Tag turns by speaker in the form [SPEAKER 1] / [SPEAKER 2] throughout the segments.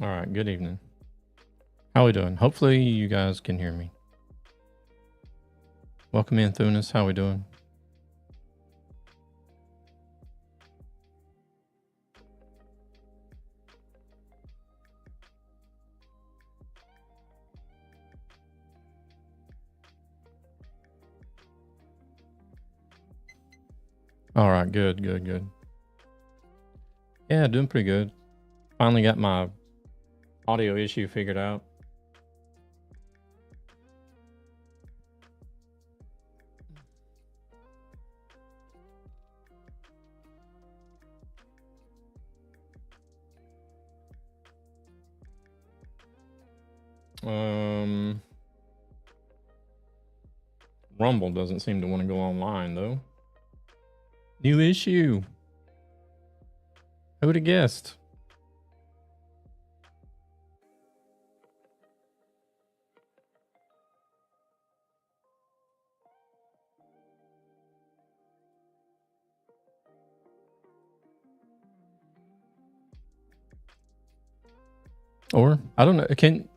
[SPEAKER 1] All right, good evening. How we doing? Hopefully you guys can hear me. Welcome in, Thunis. How we doing? All right, good. Yeah, doing pretty good. Finally got my audio issue figured out. Rumble doesn't seem to want to go online though. New issue. Who would have guessed? Or I don't know. Can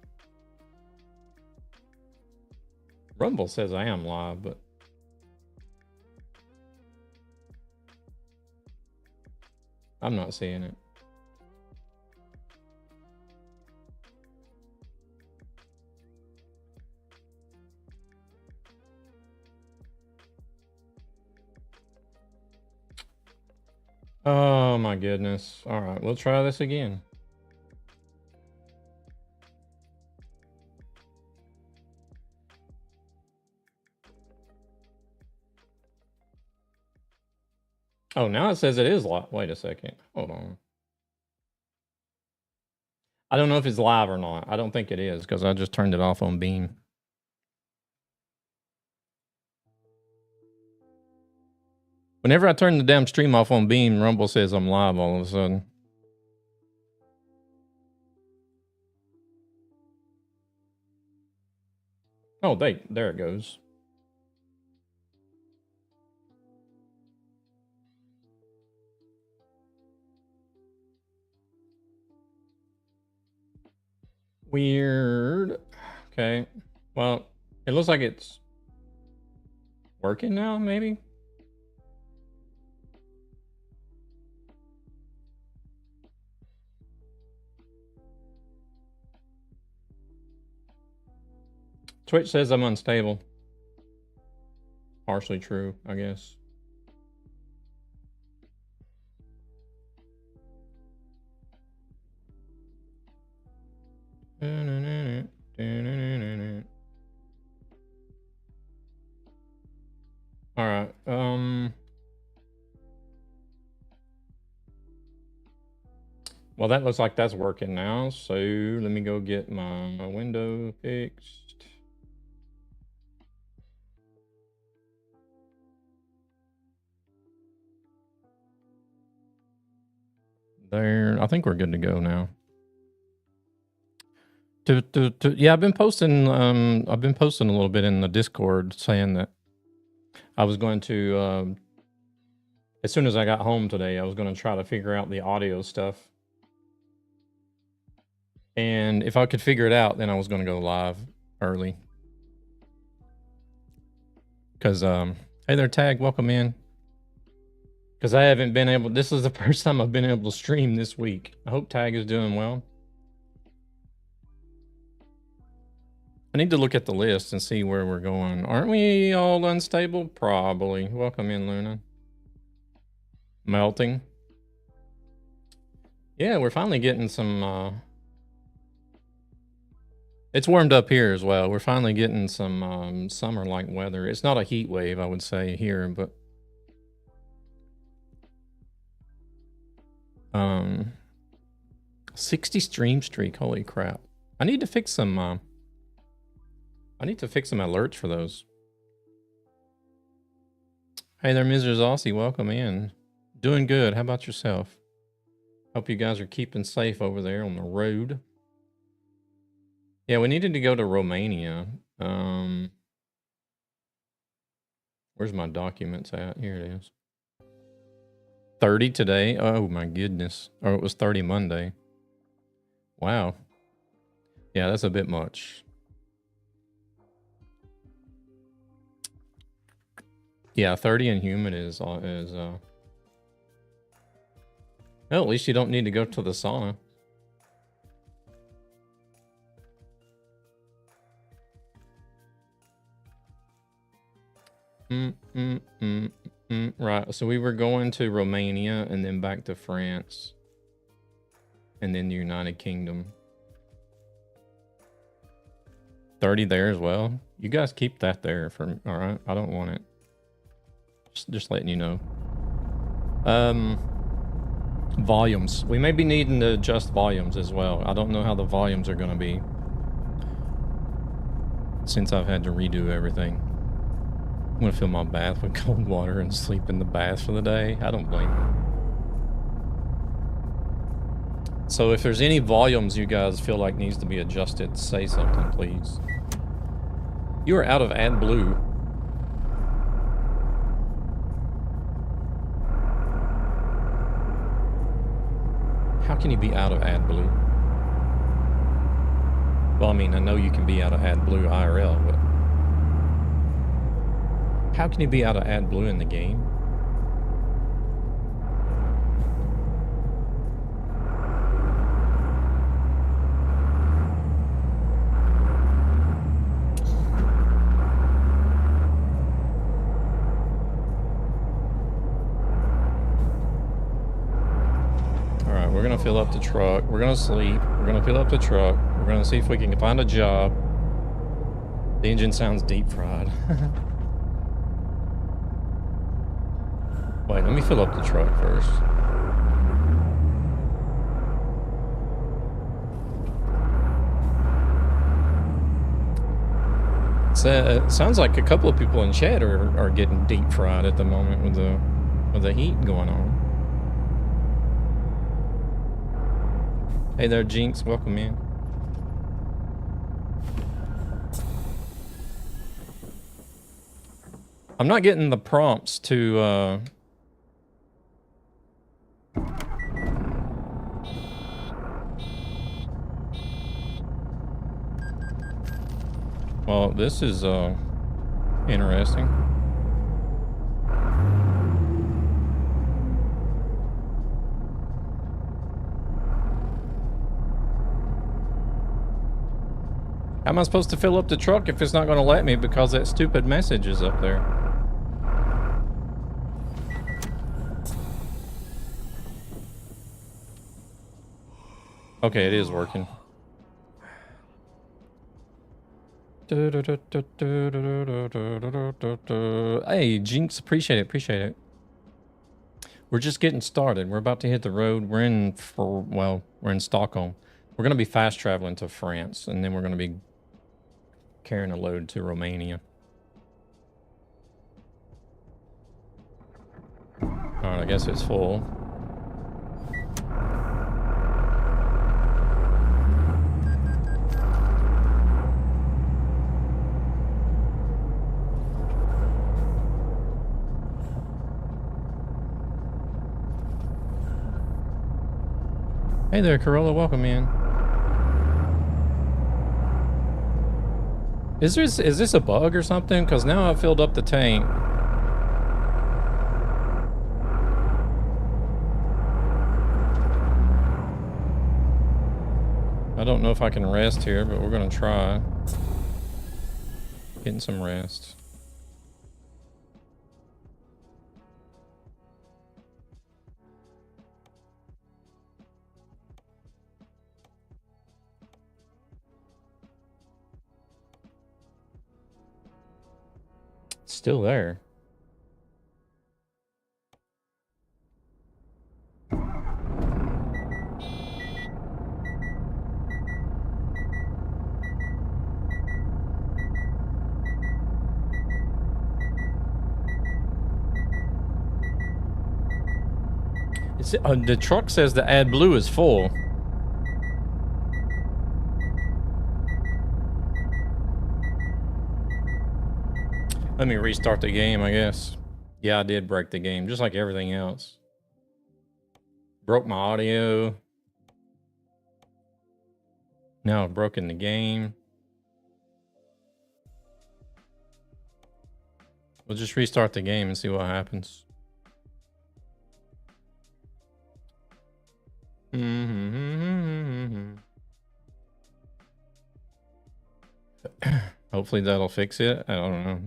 [SPEAKER 1] Rumble says I am live, but I'm not seeing it. Oh my goodness. All right, we'll try this again. Oh, now it says it is live. Wait a second. Hold on. I don't know if it's live or not. I don't think it is because I just turned it off on Beam. Whenever I turn the damn stream off on Beam, Rumble says I'm live all of a sudden. Oh, there it goes. Weird. Okay. Well, it looks like it's working now, maybe? Twitch says I'm unstable. Partially true, I guess. All right. Well, that looks like that's working now. So let me go get my window fixed. There, I think we're good to go now. Yeah, I've been posting a little bit in the Discord saying that I was going to as soon as I got home today, I was going to try to figure out the audio stuff. And if I could figure it out, then I was going to go live early. Cuz hey there Tag, welcome in. Cuz I haven't been able, this is the first time I've been able to stream this week. I hope Tag is doing well. I need to look at the list and see where we're going. Aren't we all unstable? Probably. Welcome in, Luna. Melting. Yeah, we're finally getting some... It's warmed up here as well. We're finally getting some summer-like weather. It's not a heat wave, I would say, here, but... 60 stream streak, holy crap. I need to fix some... I need to fix some alerts for those. Hey there, Mrs. Aussie. Welcome in. Doing good. How about yourself? Hope you guys are keeping safe over there on the road. Yeah, we needed to go to Romania. Where's my documents at? Here it is. 30 today. Oh my goodness. Or it was 30 Monday. Wow. Yeah, that's a bit much. Yeah, 30 and humid is well, at least you don't need to go to the sauna. Right, so we were going to Romania and then back to France and then the United Kingdom. 30 there as well. You guys keep that there for, all right? I don't want it. Just letting you know. Volumes. We may be needing to adjust volumes as well. I don't know how the volumes are going to be since I've had to redo everything. I'm going to fill my bath with cold water and sleep in the bath for the day. I don't blame you. So if there's any volumes you guys feel like needs to be adjusted, say something, please. You are out of AdBlue. How can you be out of AdBlue? Well, I mean, I know you can be out of AdBlue IRL, but how can you be out of AdBlue in the game? We're gonna fill up the truck. We're gonna sleep. We're gonna fill up the truck. We're gonna see if we can find a job. The engine sounds deep fried. Wait, let me fill up the truck first. It sounds like a couple of people in chat are getting deep fried at the moment with the heat going on. Hey there, Jinx. Welcome in. I'm not getting the prompts to... Well, this is interesting. How am I supposed to fill up the truck if it's not going to let me because that stupid message is up there? Okay, it is working. Hey, Jinx, appreciate it. We're just getting started. We're about to hit the road. We're in Stockholm. We're going to be fast traveling to France, and then we're going to be carrying a load to Romania. All right, I guess it's full. Hey there, Corolla, welcome in. Is this a bug or something? Because now I've filled up the tank. I don't know if I can rest here, but we're gonna try. Getting some rest. Still there. The truck says the AdBlue is full. Let me restart the game, I guess. Yeah, I did break the game, just like everything else. Broke my audio. Now I've broken the game. We'll just restart the game and see what happens. Hopefully that'll fix it. I don't know.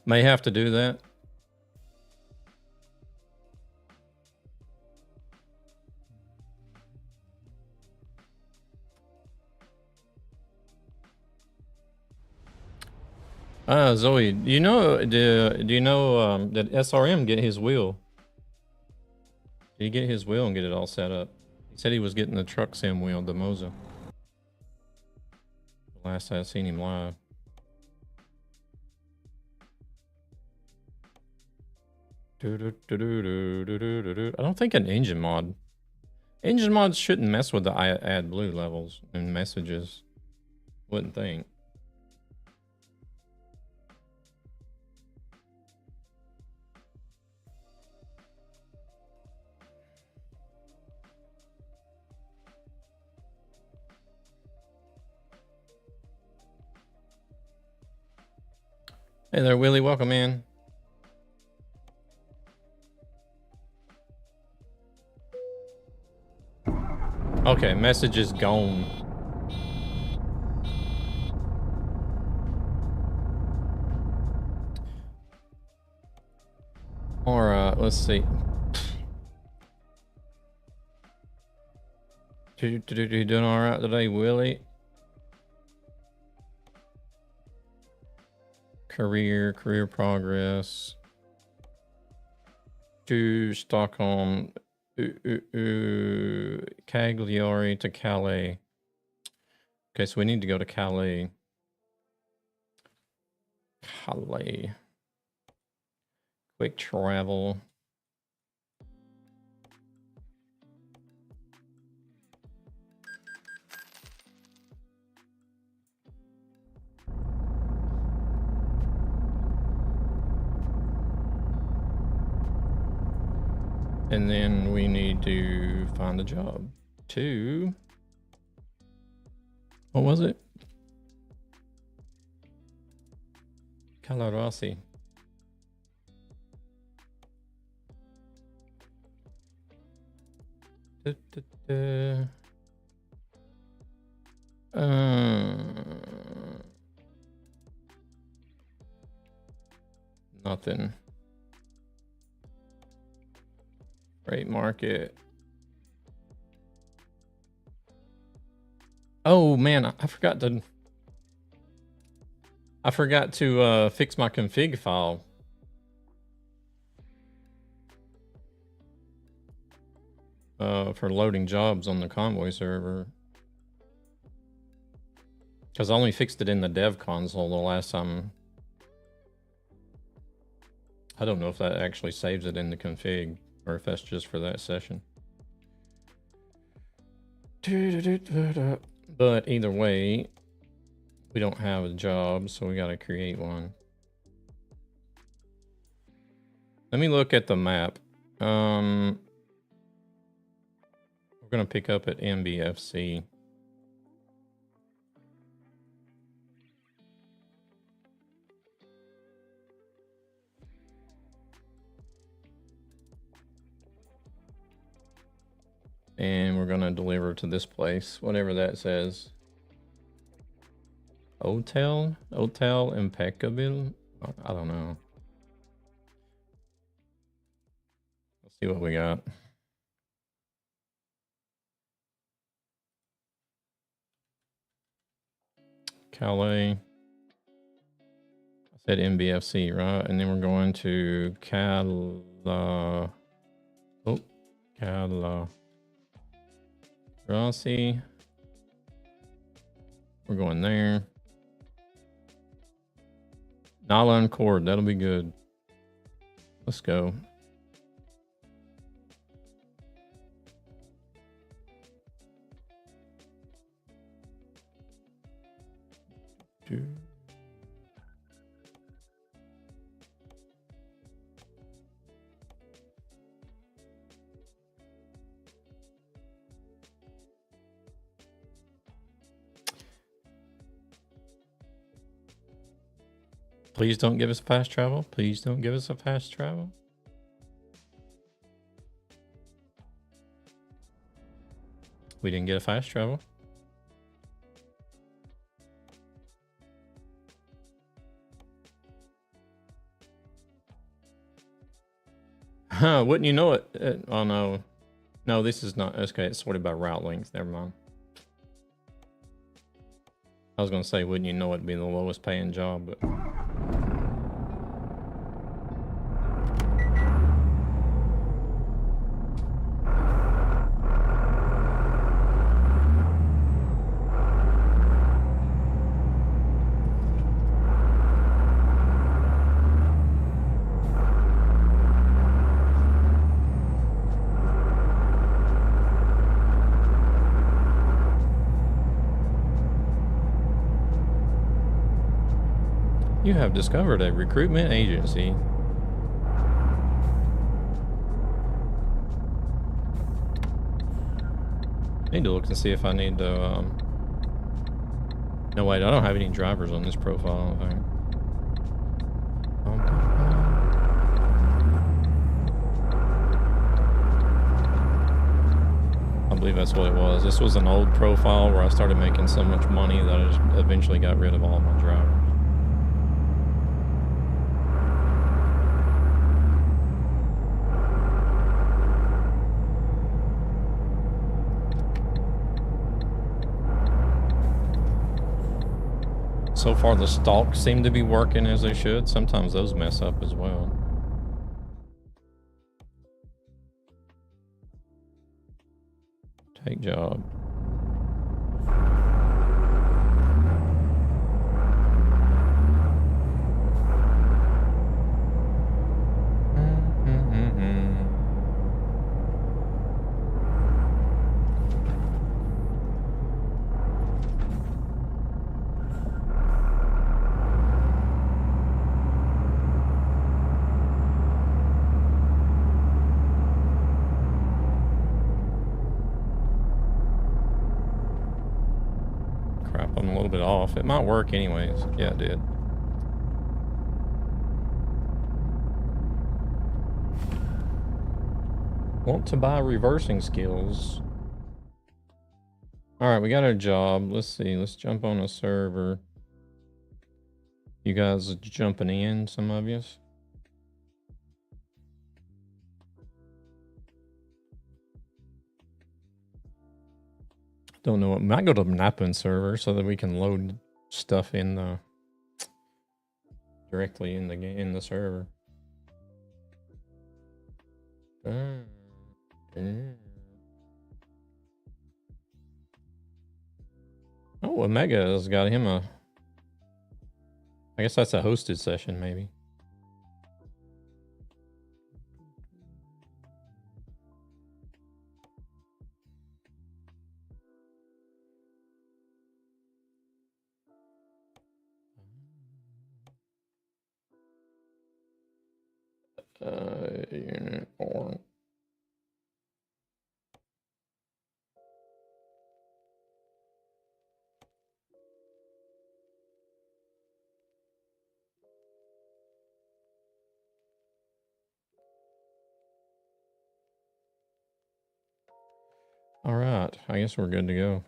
[SPEAKER 1] May have to do that. Zoe, do you know did SRM get his wheel? Did he get his wheel and get it all set up? He said he was getting the truck sim wheel, the Moza. The last I seen him live. I don't think an engine mod. Engine mods shouldn't mess with the add blue levels and messages. Wouldn't think. Hey there, Willie. Welcome in. Okay, message is gone. Alright, let's see. You doing alright today, Willie? Career progress. To Stockholm. Cagliari to Calais. Okay, so we need to go to Calais. Quick travel. And then we need to find a job. What was it? Calarasi. Nothing. Freight market. Oh man, I forgot to fix my config file. For loading jobs on the Convoy server. Because I only fixed it in the dev console the last time. I don't know if that actually saves it in the config or if that's just for that session. But either way, we don't have a job, so we got to create one. Let me look at the map. We're going to pick up at MBFC. And we're going to deliver to this place, whatever that says. Hotel Impeccable? I don't know. Let's see what we got. Calais. I said MBFC, right? And then we're going to Rossi. We're going there. Nala and Cord, that'll be good. Let's go. Please don't give us fast travel. Please don't give us a fast travel. We didn't get a fast travel. Huh, wouldn't you know it? Oh no. No, this is not. Okay, it's sorted by route length. Never mind. I was going to say, wouldn't you know it'd be the lowest paying job, but... You have discovered a recruitment agency. Need to look and see if I need to, No, wait, I don't have any drivers on this profile, I think. I believe that's what it was. This was an old profile where I started making so much money that I just eventually got rid of all my drivers. So far, the stalks seem to be working as they should. Sometimes those mess up as well. Take job. Off. It might work anyways. Yeah, it did. Want to buy reversing skills. Alright, we got our job. Let's see. Let's jump on a server. You guys are jumping in, some of you. Don't know what. Might go to Nappin server so that we can load stuff in the directly in the game in the server. Oh, Omega has got him a. I guess that's a hosted session, maybe. Unit or all right, I guess we're good to go.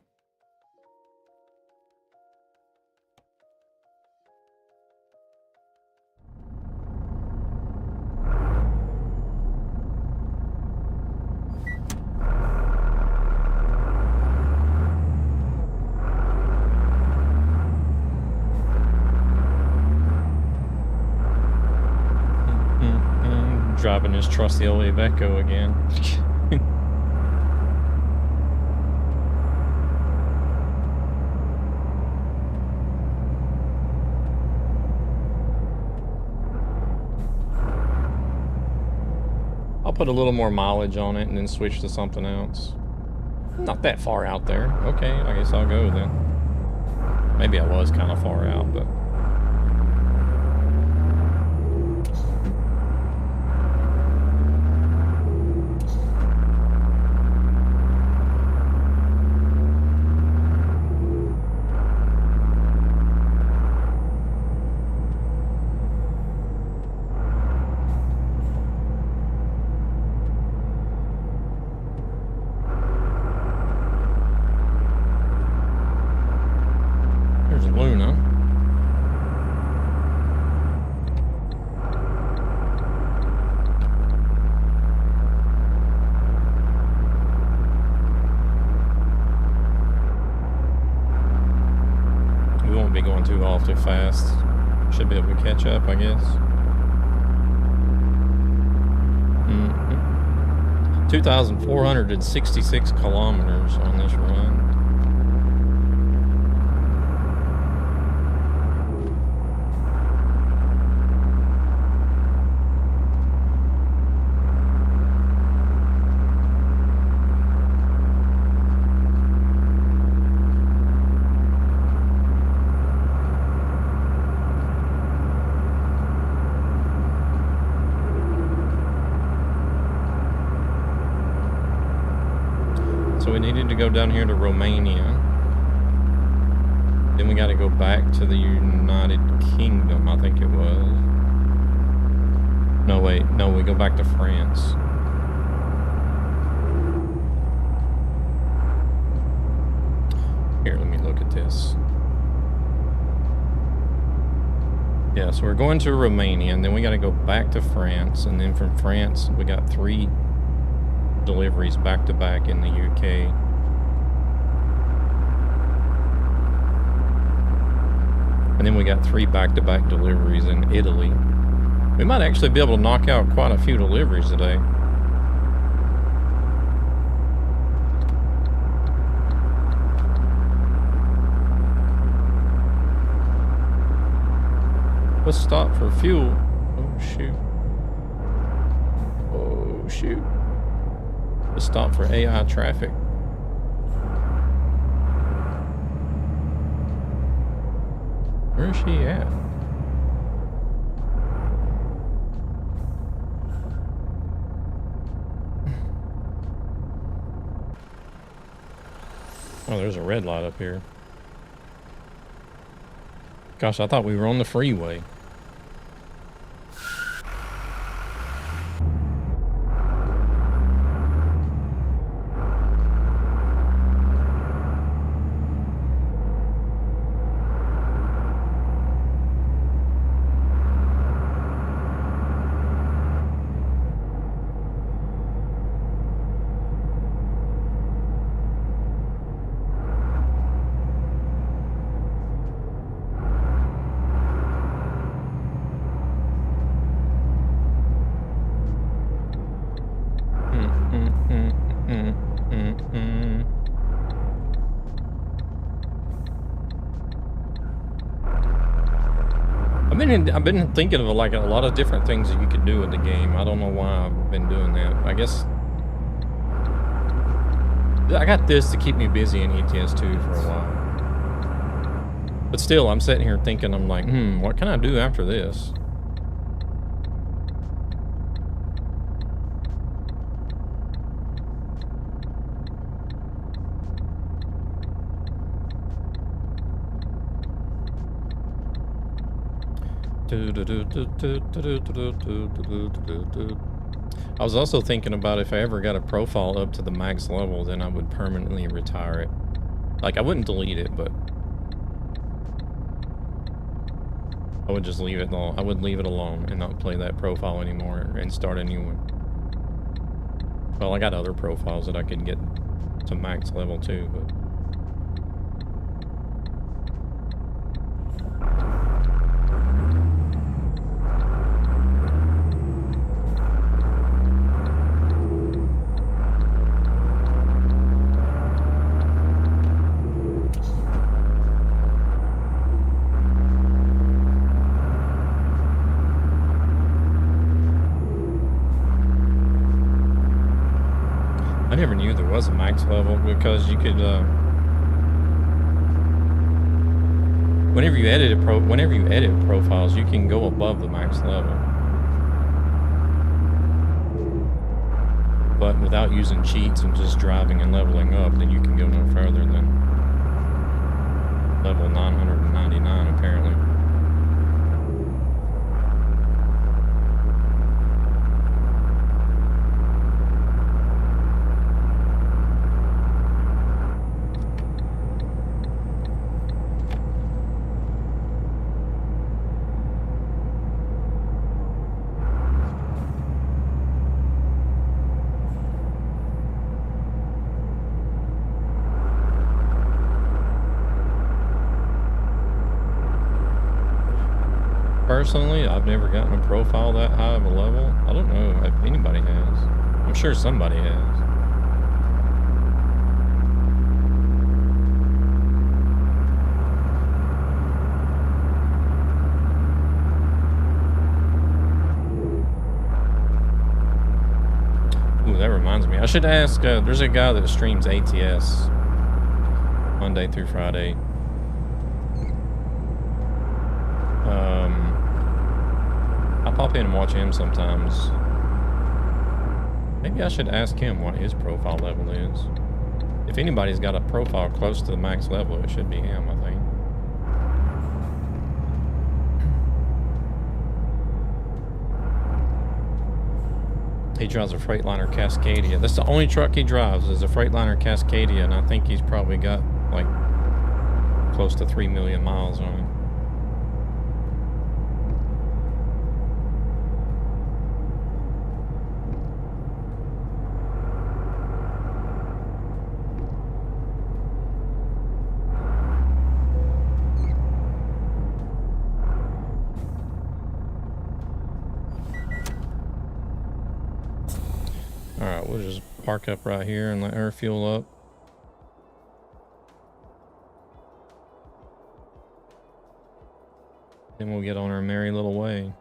[SPEAKER 1] Driving his trusty old Iveco again. I'll put a little more mileage on it and then switch to something else. Not that far out there. Okay, I guess I'll go then. Maybe I was kind of far out, but... fast. Should be able to catch up, I guess. 2,466 kilometers on this run. So we needed to go down here to Romania. Then we got to go back to the United Kingdom, I think it was. No, wait. No, we go back to France. Here, let me look at this. Yeah, so we're going to Romania, and then we got to go back to France, and then from France, we got 3 deliveries back to back in the UK. And then we got 3 back-to-back deliveries in Italy. We might actually be able to knock out quite a few deliveries today. Let's stop for fuel. Oh shoot. Oh shoot. Let's stop for AI traffic. Where is she at? Oh, there's a red light up here. Gosh, I thought we were on the freeway. I've been thinking of like a lot of different things that you could do with the game. I don't know why I've been doing that. I guess I got this to keep me busy in ETS2 for a while. But still, I'm sitting here thinking, I'm like, what can I do after this? I was also thinking about if I ever got a profile up to the max level, then I would permanently retire it. Like, I wouldn't delete it, but I would just leave it alone. I would leave it alone and not play that profile anymore and start a new one. Well, I got other profiles that I could get to max level too, but I never knew there was a max level because you could, whenever you edit profiles, you can go above the max level. But without using cheats and just driving and leveling up, then you can go no further than level 999 apparently. Personally, I've never gotten a profile that high of a level. I don't know if anybody has. I'm sure somebody has. Ooh, that reminds me. I should ask, there's a guy that streams ATS Monday through Friday. I pop in and watch him sometimes. Maybe I should ask him what his profile level is. If anybody's got a profile close to the max level, it should be him, I think. He drives a Freightliner Cascadia. That's the only truck he drives is a Freightliner Cascadia, and I think he's probably got like close to 3 million miles on it. Alright, we'll just park up right here and let her fuel up. Then we'll get on our merry little way.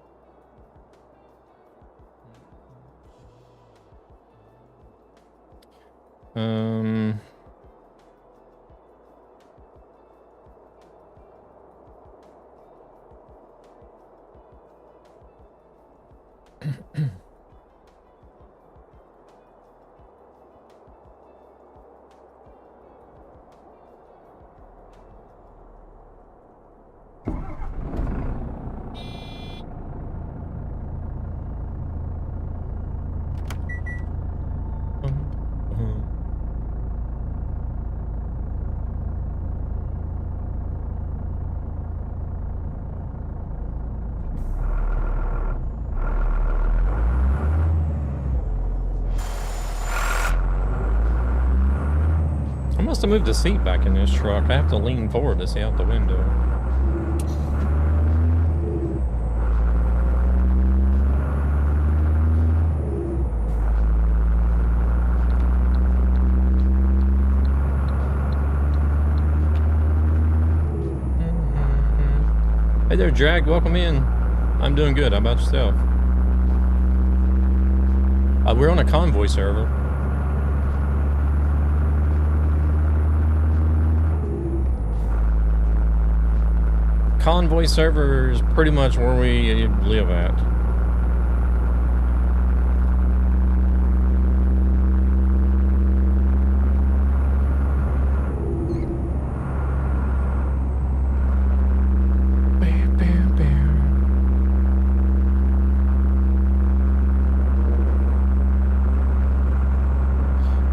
[SPEAKER 1] I must have moved the seat back in this truck. I have to lean forward to see out the window. Hey there, Drag. Welcome in. I'm doing good. How about yourself? We're on a convoy server. Convoy server is pretty much where we live at.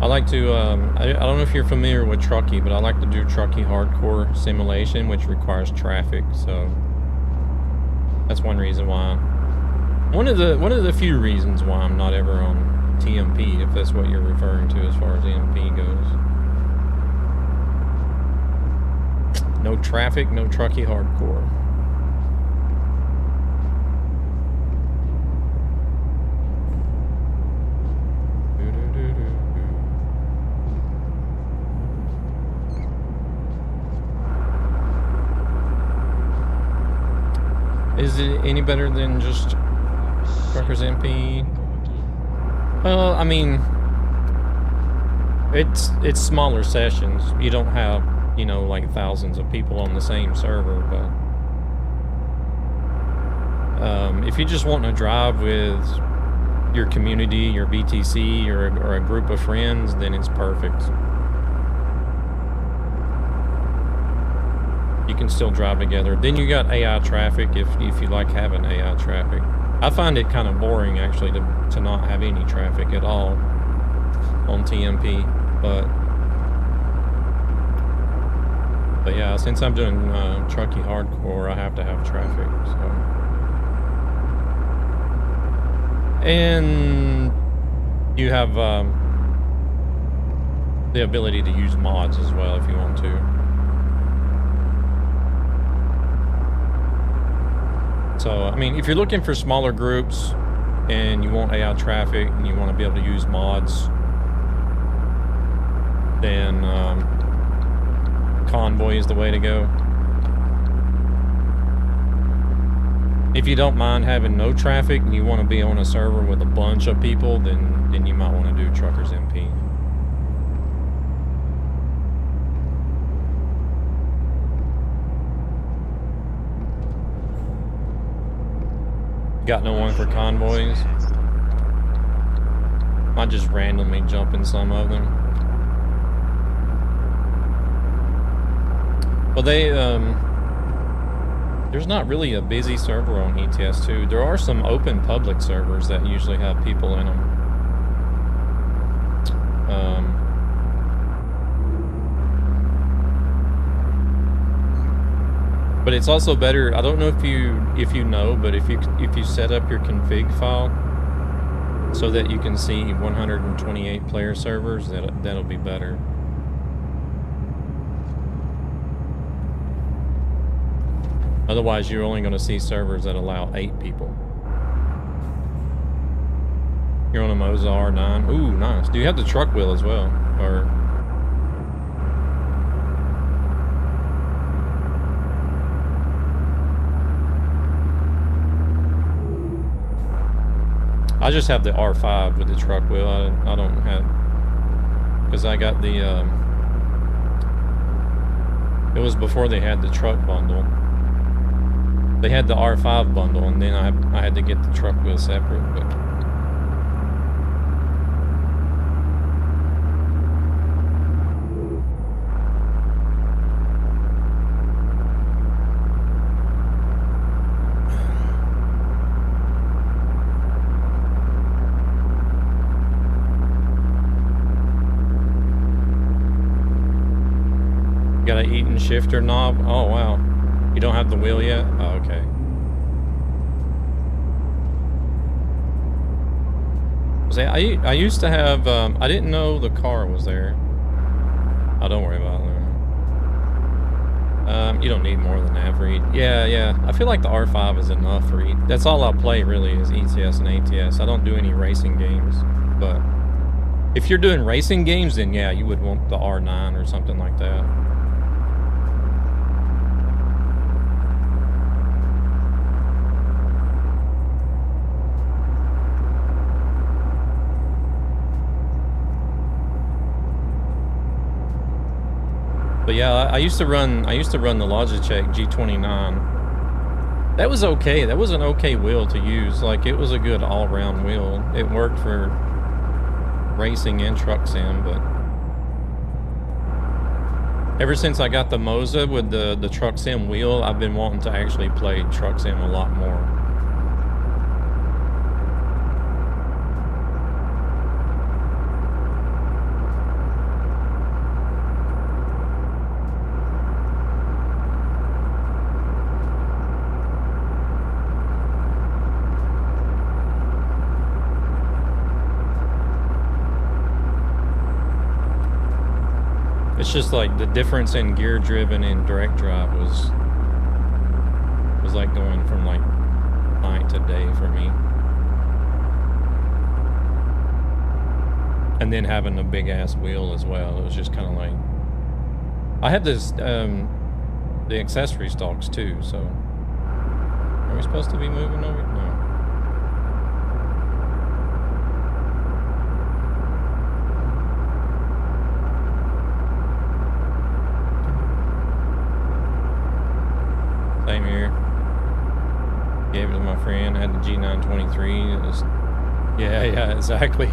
[SPEAKER 1] I like to, I don't know if you're familiar with Truckee, but I like to do Truckee Hardcore Simulation, which requires traffic, so that's one reason why. One of the few reasons why I'm not ever on TMP, if that's what you're referring to as far as EMP goes. No traffic, no Truckee Hardcore. Is it any better than just Truckers MP? Well, I mean, it's smaller sessions. You don't have, you know, like thousands of people on the same server, but if you just want to drive with your community, your BTC, or a group of friends, then it's perfect. You can still drive together. Then you got AI traffic if you like having AI traffic. I find it kind of boring actually to not have any traffic at all on TMP, but yeah, since I'm doing Truckee Hardcore, I have to have traffic. So, and you have the ability to use mods as well if you want to. So So, I mean, if you're looking for smaller groups and you want AI traffic and you want to be able to use mods, then Convoy is the way to go. If you don't mind having no traffic and you want to be on a server with a bunch of people, then you might want to do Truckers MP. Got no one for convoys. Might just randomly jump in some of them. Well, there's not really a busy server on ETS2. There are some open public servers that usually have people in them. But it's also better. I don't know if you know, but if you set up your config file so that you can see 128 player servers, that'll be better. Otherwise, you're only going to see servers that allow 8 people. You're on a Moza R9. Ooh, nice. Do you have the truck wheel as well, or? I just have the R5 with the truck wheel. I don't have, because I got the, it was before they had the truck bundle. They had the R5 bundle, and then I had to get the truck wheel separate, but. Got an Eaton shifter knob? Oh, wow. You don't have the wheel yet? Oh, okay. I used to have, I didn't know the car was there. Oh, don't worry about that. You don't need more than that for ET. Yeah. I feel like the R5 is enough for ET. That's all I play, really, is ETS and ATS. I don't do any racing games, but if you're doing racing games, then yeah, you would want the R9 or something like that. But yeah, I used to run the Logitech G29. That was okay. That was an okay wheel to use. Like, it was a good all-round wheel. It worked for racing and truck sim, but ever since I got the Moza with the truck sim wheel, I've been wanting to actually play truck sim a lot more. It's just like the difference in gear driven and direct drive was like going from like night to day for me. And then having a big ass wheel as well. It was just kind of like, I had this, the accessory stalks too, so. Are we supposed to be moving over? No. Same here. Gave it to my friend. I had the G923. It was, yeah, exactly.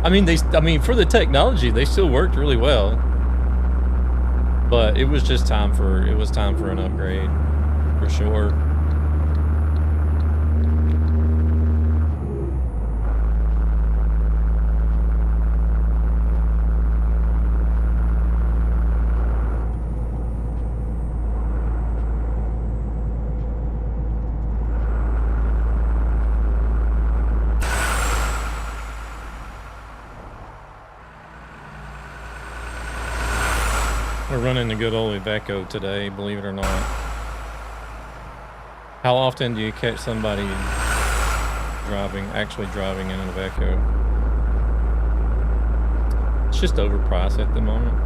[SPEAKER 1] I mean, for the technology, they still worked really well. But it was just time for an upgrade, for sure. We're running the good old Iveco today, believe it or not. How often do you catch somebody actually driving in an Iveco? It's just overpriced at the moment.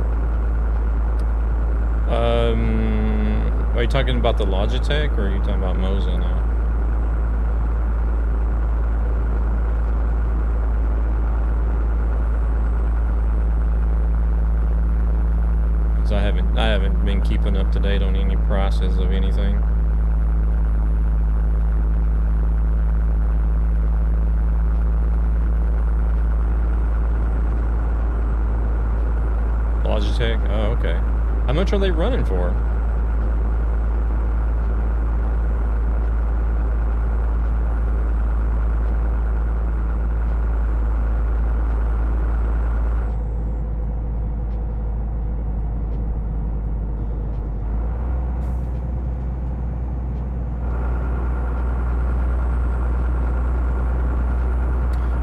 [SPEAKER 1] Are you talking about the Logitech, or are you talking about Moza now? Because I haven't been keeping up to date on any prices of anything. Logitech? Oh, okay. How much are they running for?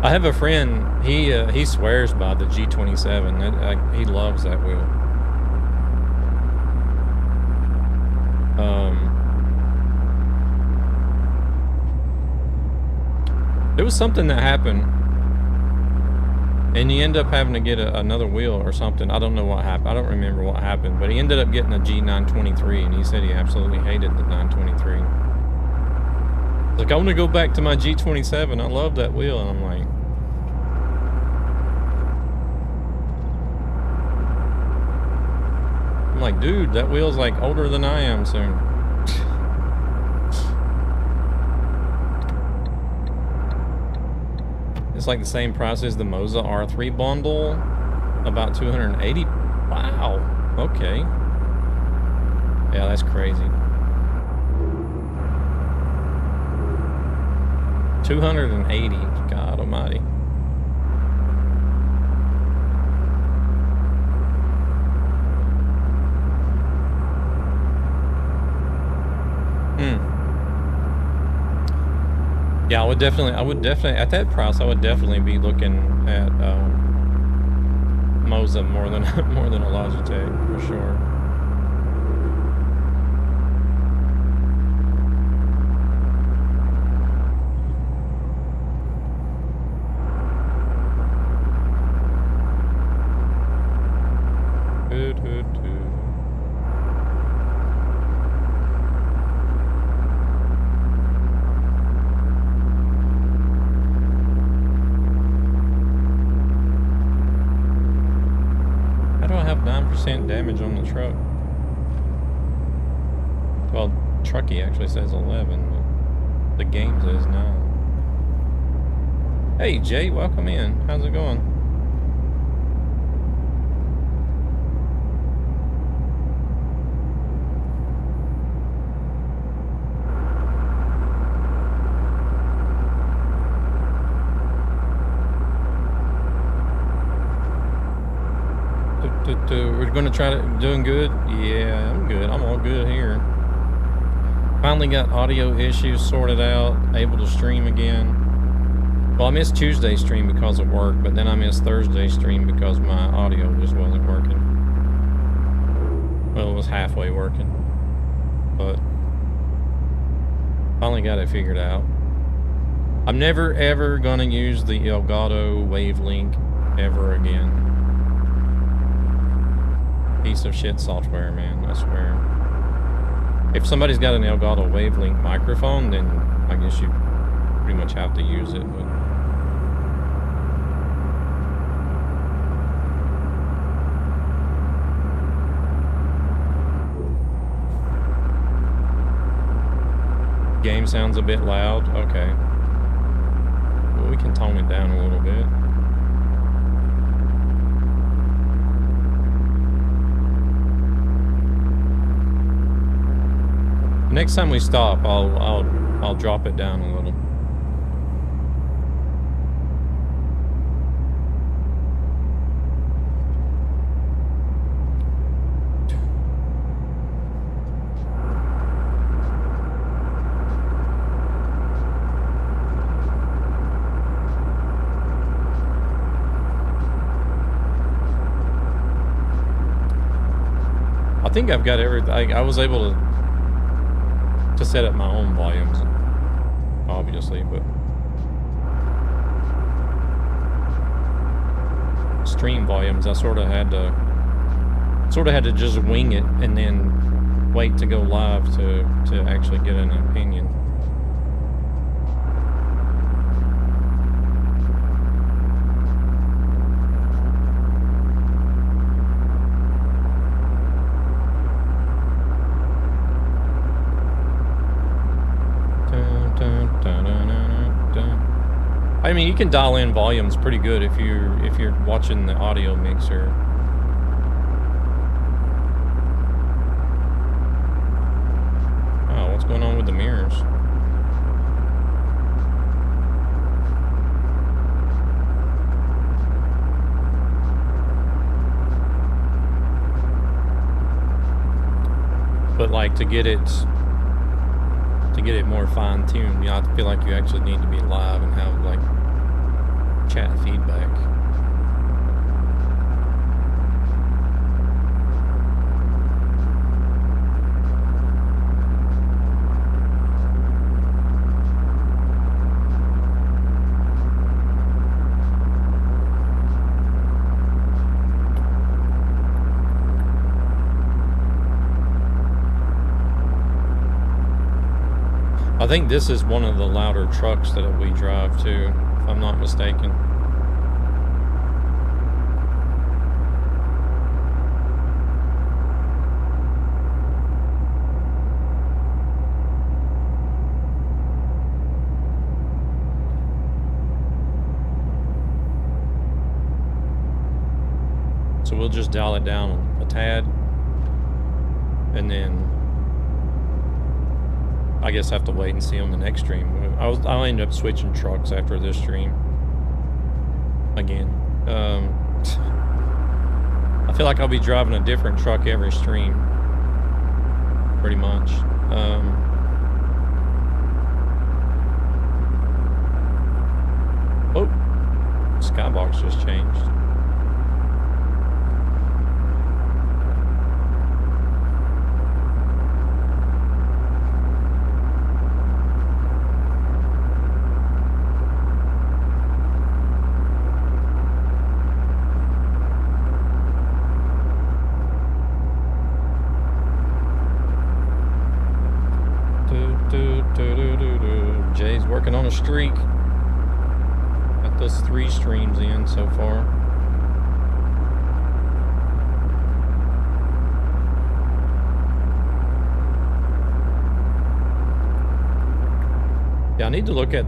[SPEAKER 1] I have a friend, he swears by the G27. He loves that wheel. There was something that happened, and you end up having to get another wheel or something. I don't know what happened. I don't remember what happened, but he ended up getting a G923, and he said he absolutely hated the 923. Like, I want to go back to my G27. I love that wheel. And I'm like, dude, that wheel's like older than I am soon. It's like the same price as the Moza R3 bundle, about 280. Wow. Okay. Yeah, that's crazy. 280. God almighty. Yeah, I would definitely at that price I would definitely be looking at Moza more than a Logitech for sure. Damage on the truck. Well, Truckee actually says 11, but the game says 9. Hey Jay, welcome in. How's it going? We're gonna try to doing good. Yeah, I'm good. I'm all good here. Finally got audio issues sorted out. Able to stream again. Well, I missed Tuesday's stream because of work, but then I missed Thursday's stream because my audio just wasn't working. Well, it was halfway working, but finally got it figured out. I'm never ever gonna use the Elgato Wavelink ever again. Piece of shit software, man, I swear. If somebody's got an Elgato Wavelink microphone, then I guess you pretty much have to use it, but game sounds a bit loud. Okay. Well, we can tone it down a little bit. Next time we stop, I'll drop it down a little. I think I've got everything. I was able to set up my own volumes, obviously, but stream volumes, I sort of had to just wing it and then wait to go live to actually get an opinion. I mean, you can dial in volumes pretty good if you're watching the audio mixer. Oh, what's going on with the mirrors? But like to get it more fine-tuned, I feel like you actually need to be live and have like chat feedback. I think this is one of the louder trucks that we drive too, if I'm not mistaken. So we'll just dial it down a tad, and then I guess I have to wait and see on the next stream. I'll end up switching trucks after this stream again. I feel like I'll be driving a different truck every stream, pretty much. Oh, skybox just changed. Jay's working on a streak. Got those 3 streams in so far. Yeah, I need to look at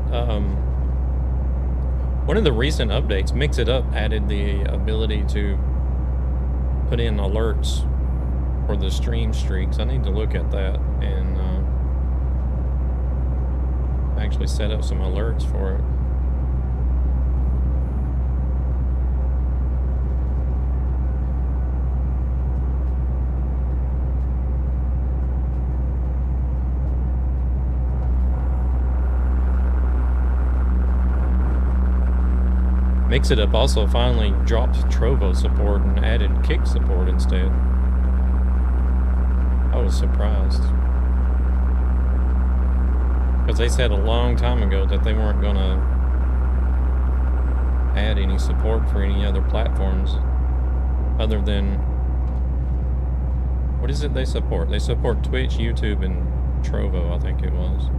[SPEAKER 1] one of the recent updates. Mix It Up added the ability to put in alerts for the stream streaks. I need to look at that and actually set up some alerts for it. Mix It Up also finally dropped Trovo support and added kick support instead. I was surprised. Because they said a long time ago that they weren't going to add any support for any other platforms other than... What is it they support? They support Twitch, YouTube, and Trovo, I think it was.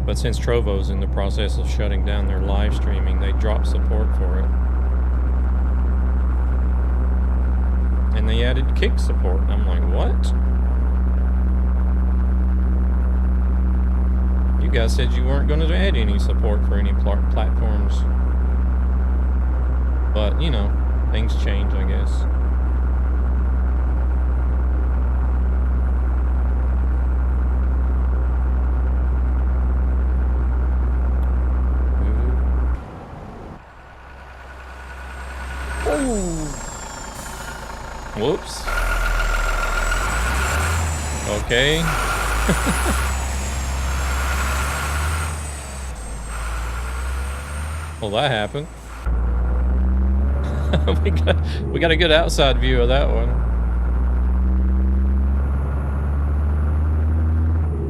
[SPEAKER 1] But since Trovo's in the process of shutting down their live streaming, they dropped support for it. And they added kick support. And I'm like, what? You guys said you weren't going to add any support for any platforms. But, you know, things change, I guess. Oh. Whoops. Okay. Well, that happened. we got a good outside view of that one.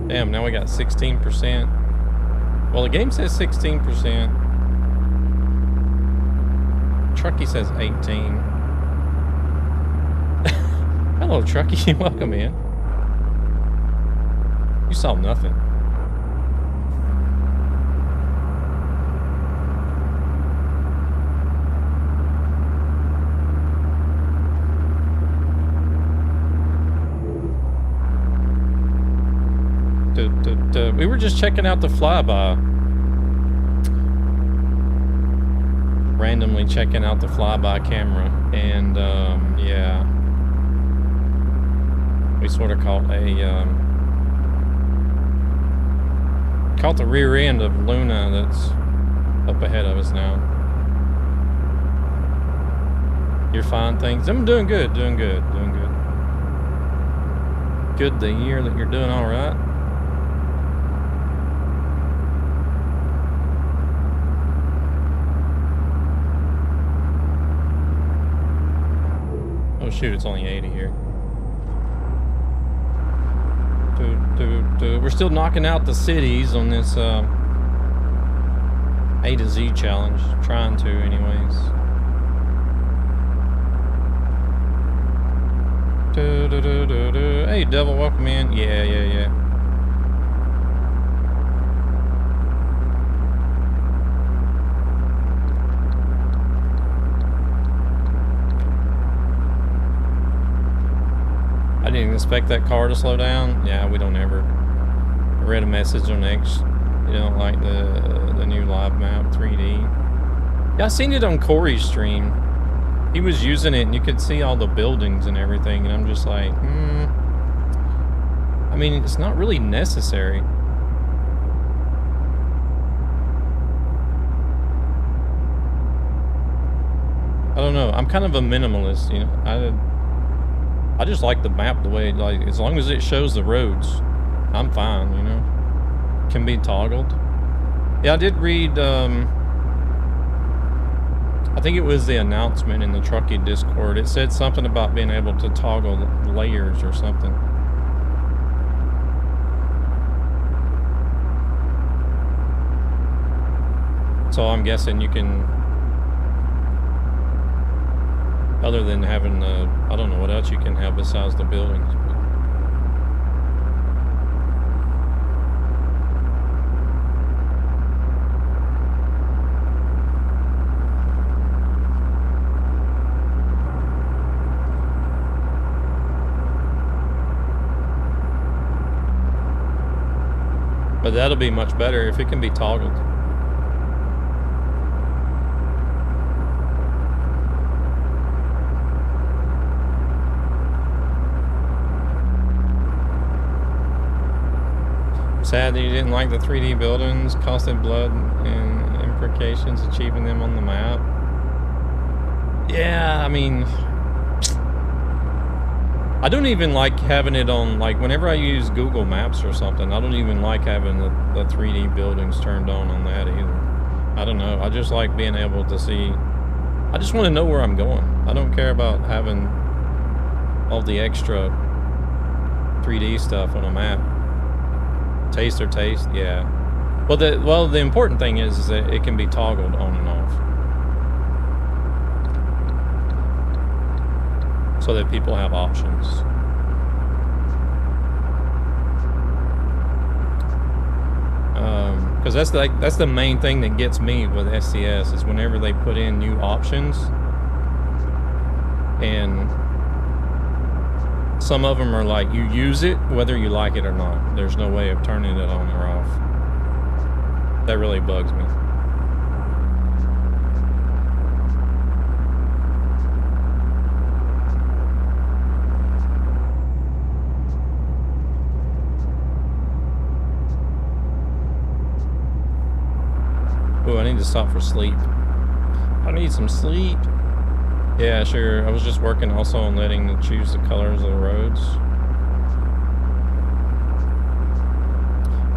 [SPEAKER 1] Damn, now we got 16%. Well, the game says 16%. Truckee says 18. Hello, Truckee. Welcome in. You saw nothing. We were just checking out the flyby. Randomly checking out the flyby camera, and yeah, we sort of caught the rear end of Luna that's up ahead of us now. You're fine, thanks. I'm doing good, doing good. Good to hear that you're doing all right. Oh shoot, it's only 80 here. We're still knocking out the cities on this A to Z challenge. Trying to, anyways. Hey, Devil, welcome in. Yeah. I didn't expect that car to slow down. Yeah, we don't ever. I read a message on X. You don't like the new live map 3D. Yeah, I seen it on Corey's stream. He was using it and you could see all the buildings and everything, and I'm just like, I mean, it's not really necessary. I don't know. I'm kind of a minimalist, you know. I just like the map the way, like, as long as it shows the roads, I'm fine, you know. Can be toggled. Yeah, I did read, I think it was the announcement in the Truckee Discord. It said something about being able to toggle layers or something. So I'm guessing you can, other than having I don't know what else you can have besides the buildings. But that'll be much better if it can be toggled. Sad that you didn't like the 3D buildings, costed blood and implications achieving them on the map. Yeah, I mean, I don't even like having it on, like, whenever I use Google Maps or something, I don't even like having the 3D buildings turned on that either. I don't know. I just like being able to see. I just want to know where I'm going. I don't care about having all the extra 3D stuff on a map. Taste or taste, yeah. Well, the important thing is that it can be toggled on and off, so that people have options. Because that's the main thing that gets me with SCS is whenever they put in new options, and some of them are like, you use it whether you like it or not. There's no way of turning it on or off. That really bugs me. Ooh, I need to stop for sleep. I need some sleep. Yeah, sure. I was just working also on letting them choose the colors of the roads.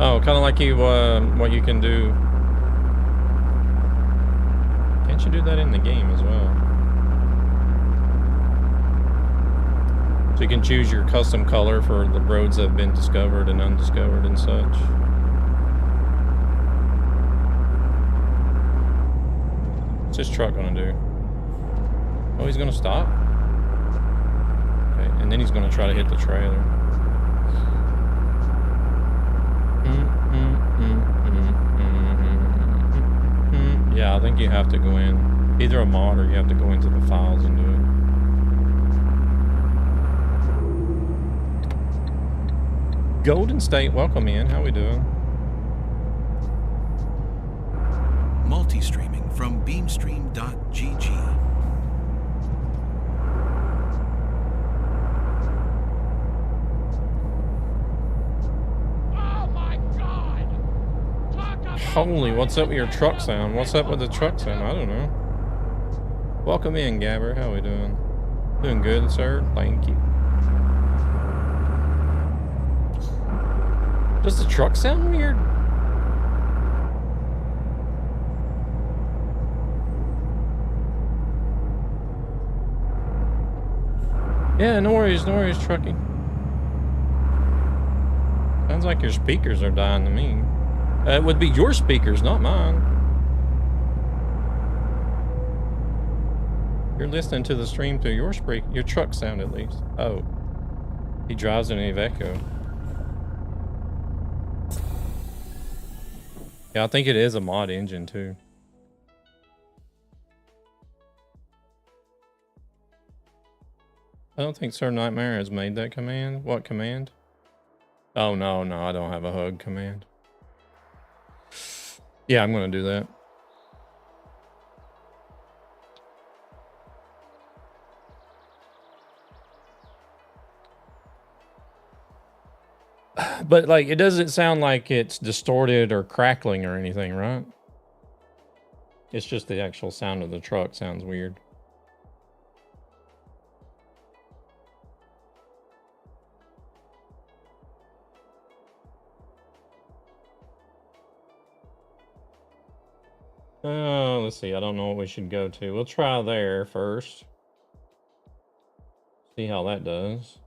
[SPEAKER 1] Oh, kind of like you, what you can do. Can't you do that in the game as well? So you can choose your custom color for the roads that have been discovered and undiscovered and such. What's this truck gonna do? Oh, he's gonna stop? Okay, and then he's gonna try to hit the trailer. Yeah, I think you have to go in. Either a mod or you have to go into the files and do it. Golden State, welcome in. How we doing?
[SPEAKER 2] Multi-streaming from beamstream.gg.
[SPEAKER 1] Holy, what's up with your truck sound? What's up with the truck sound? I don't know. Welcome in, Gabber. How we doing? Doing good, sir. Thank you. Does the truck sound weird? Yeah, no worries, trucking. Sounds like your speakers are dying to me. It would be your speakers, not mine. You're listening to the stream through your truck sound at least. Oh. He drives an Iveco. Yeah, I think it is a mod engine too. I don't think Sir Nightmare has made that command. What command? Oh, no, I don't have a hug command. Yeah, I'm going to do that. But, like, it doesn't sound like it's distorted or crackling or anything, right? It's just the actual sound of the truck sounds weird. Oh, let's see. I don't know what we should go to. We'll try there first. See how that does.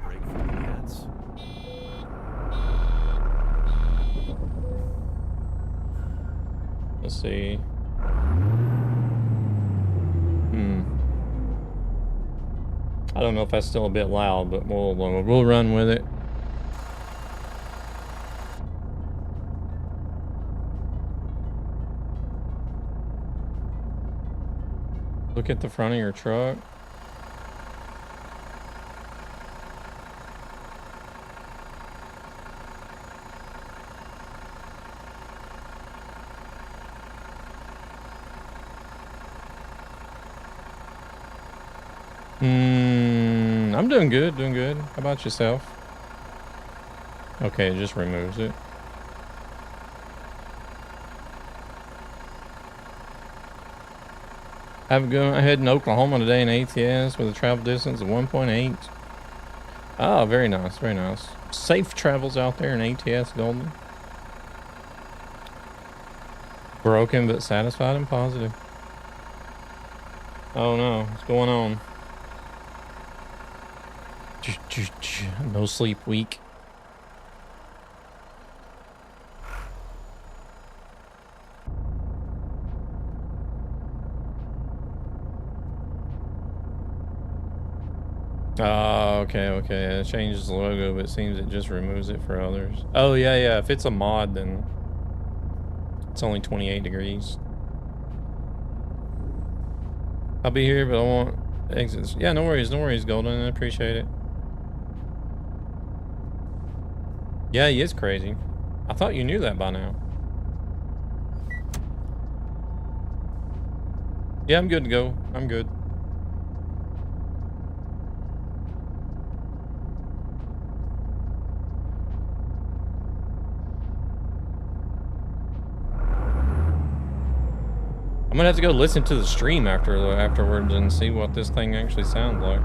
[SPEAKER 2] Break for the ads.
[SPEAKER 1] Let's see. I don't know if that's still a bit loud, but we'll run with it. Look at the front of your truck. I'm doing good, How about yourself? Okay, it just removes it. I'm heading to Oklahoma today in ATS with a travel distance of 1.8. Oh, very nice, very nice. Safe travels out there in ATS, Golden. Broken but satisfied and positive. Oh no, what's going on? No sleep week. Oh, okay. It changes the logo, but it seems it just removes it for others. Oh, yeah. If it's a mod, then it's only 28 degrees. I'll be here, but I want exits. Yeah, no worries, Golden. I appreciate it. Yeah, he is crazy. I thought you knew that by now. Yeah, I'm good to go. I'm good. I'm gonna have to go listen to the stream afterwards and see what this thing actually sounds like.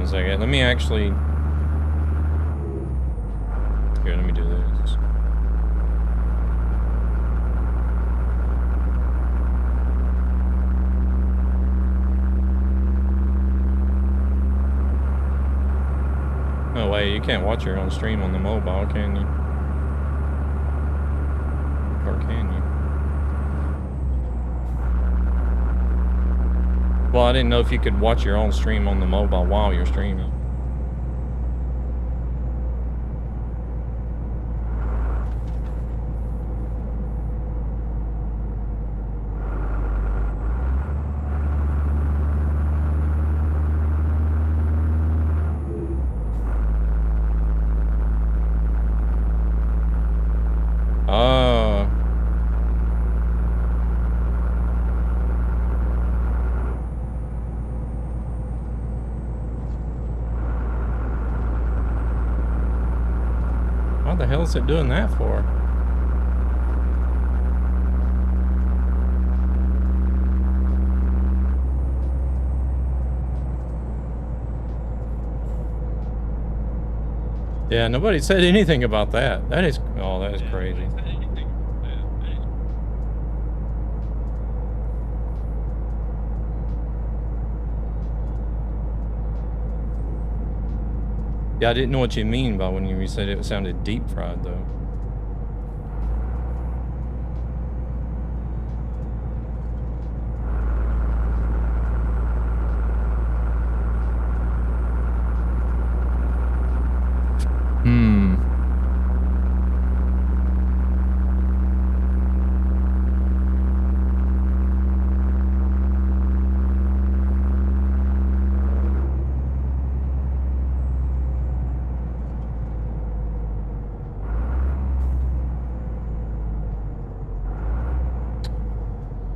[SPEAKER 1] a second. Let me actually... Here, let me do this. No way, you can't watch your own stream on the mobile, can you? Or can you? Well, I didn't know if you could watch your own stream on the mobile while you're streaming. Oh. What the hell is it doing that for? Yeah, nobody said anything about that. That is, oh, that is crazy. Yeah, I didn't know what you mean by when you said it sounded deep fried, though.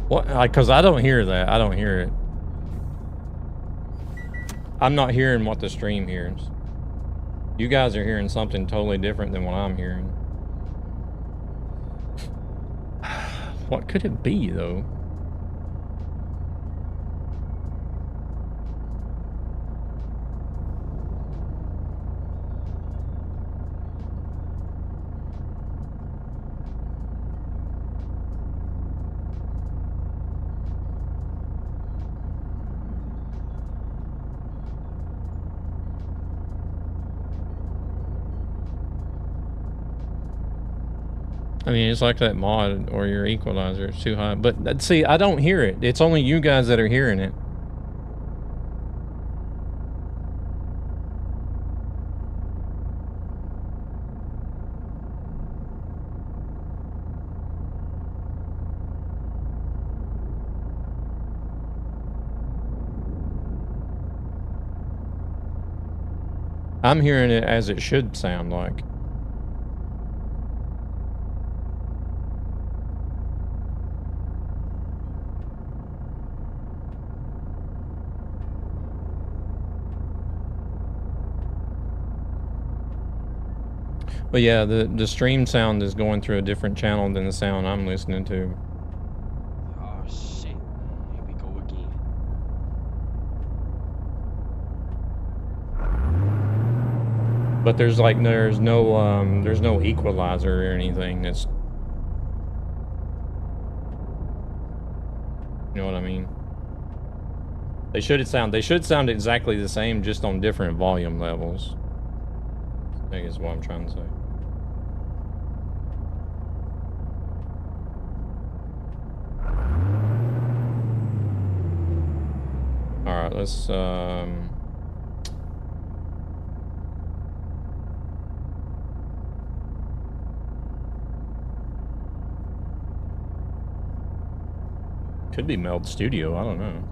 [SPEAKER 1] What? Because I don't hear that. I don't hear it. I'm not hearing what the stream hears. You guys are hearing something totally different than what I'm hearing. What could it be, though? I mean, it's like that mod or your equalizer is too high. But see, I don't hear it. It's only you guys that are hearing it. I'm hearing it as it should sound like. But yeah, the stream sound is going through a different channel than the sound I'm listening to.
[SPEAKER 3] Oh shit. Here we go again.
[SPEAKER 1] But there's like there's no equalizer or anything that's, you know what I mean? They should sound exactly the same, just on different volume levels, I think is what I'm trying to say. All right, let's could be Meld Studio, I don't know.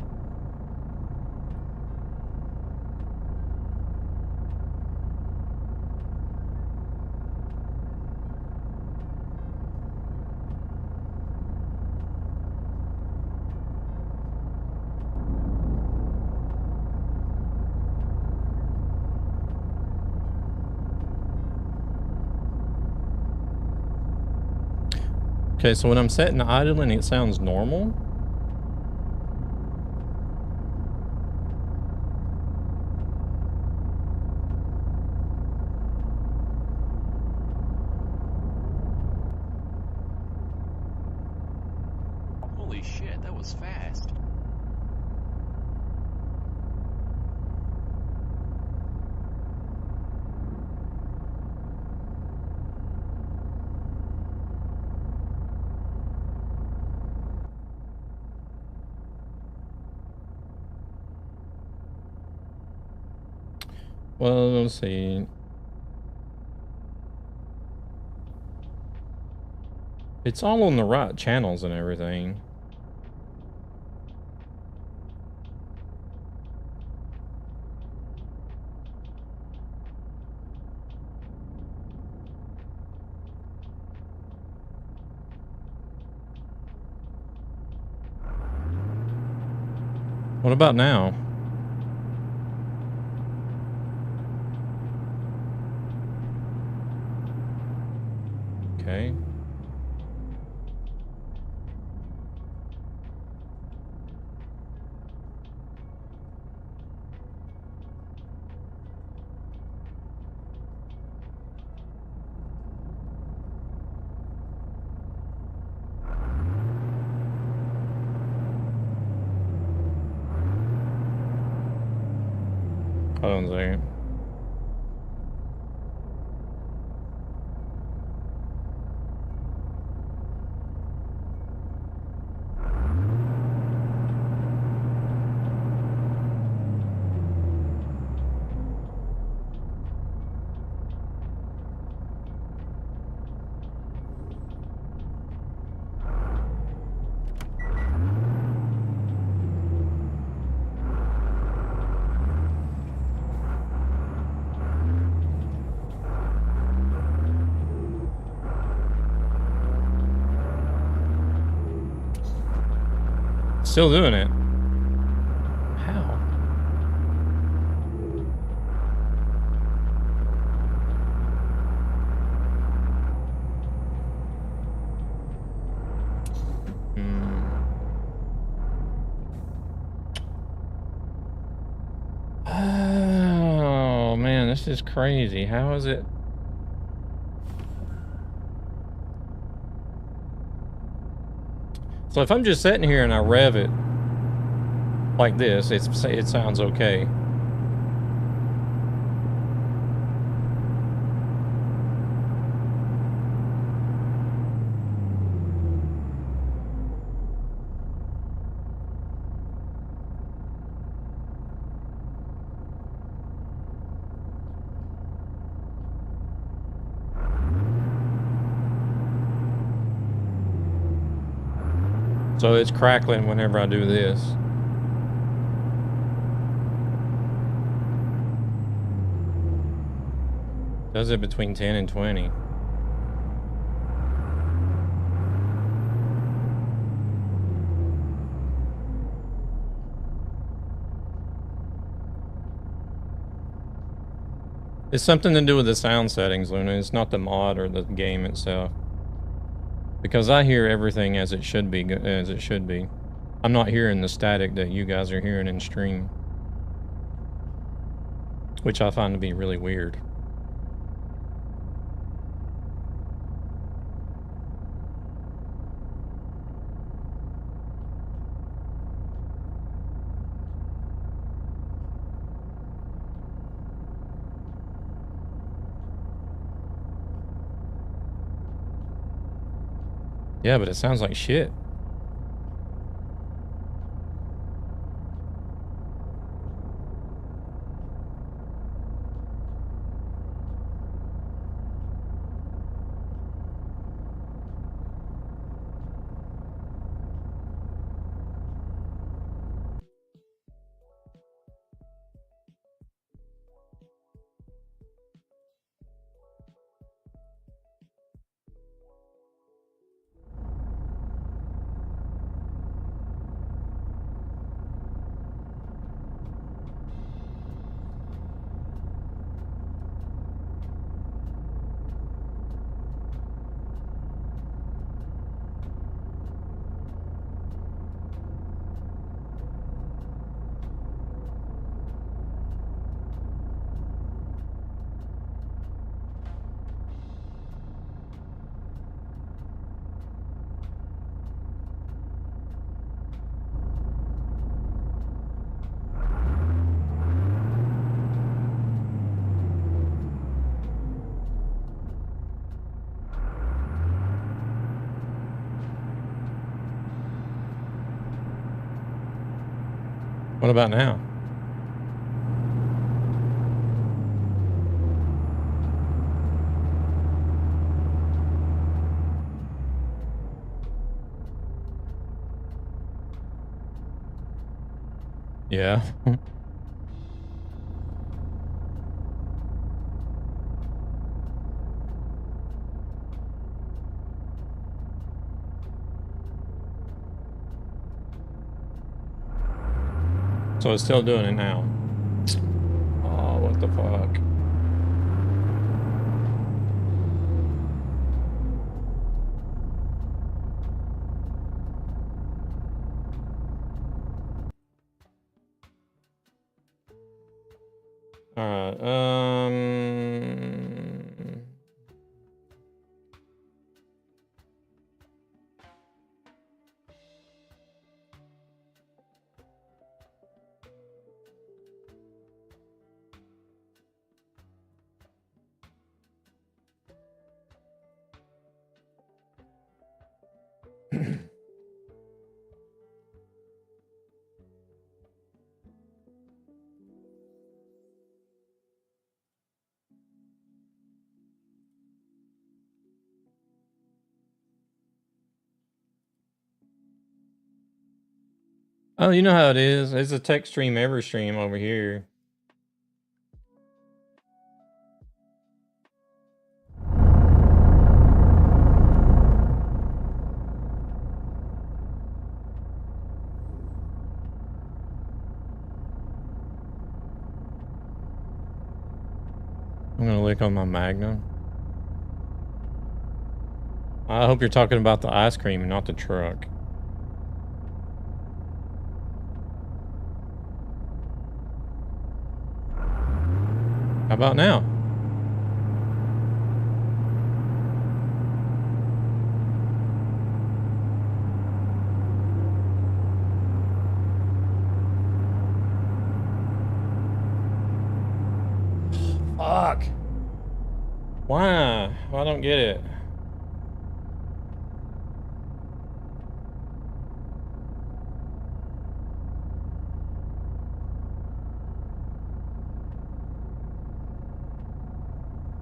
[SPEAKER 1] Okay, so when I'm setting idling, it sounds normal.
[SPEAKER 3] Holy shit, that was fast.
[SPEAKER 1] Well, let's see. It's all on the right channels and everything. What about now? Okay. Hold on a second. Still doing it. How? Oh man, this is crazy. How is it? So if I'm just sitting here and I rev it like this, it sounds okay. So it's crackling whenever I do this. Does it between 10 and 20. It's something to do with the sound settings, Luna. It's not the mod or the game itself. Because I hear everything as it should be, I'm not hearing the static that you guys are hearing in stream. Which I find to be really weird. Yeah, but it sounds like shit. What about now? Yeah. So it's still doing it now. Oh, what the fuck? Alright, oh, you know how it is. It's a text stream every stream over here. I'm gonna lick on my Magnum. I hope you're talking about the ice cream and not the truck. How about now? Fuck. Why? I don't get it.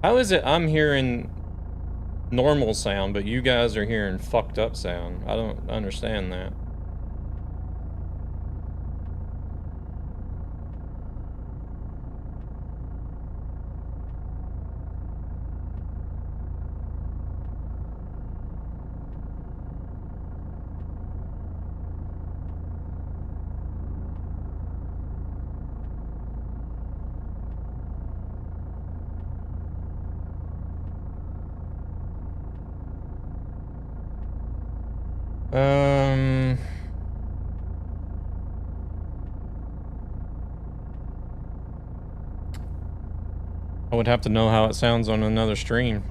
[SPEAKER 1] How is it I'm hearing normal sound, but you guys are hearing fucked up sound? I don't understand that. I would have to know how it sounds on another stream.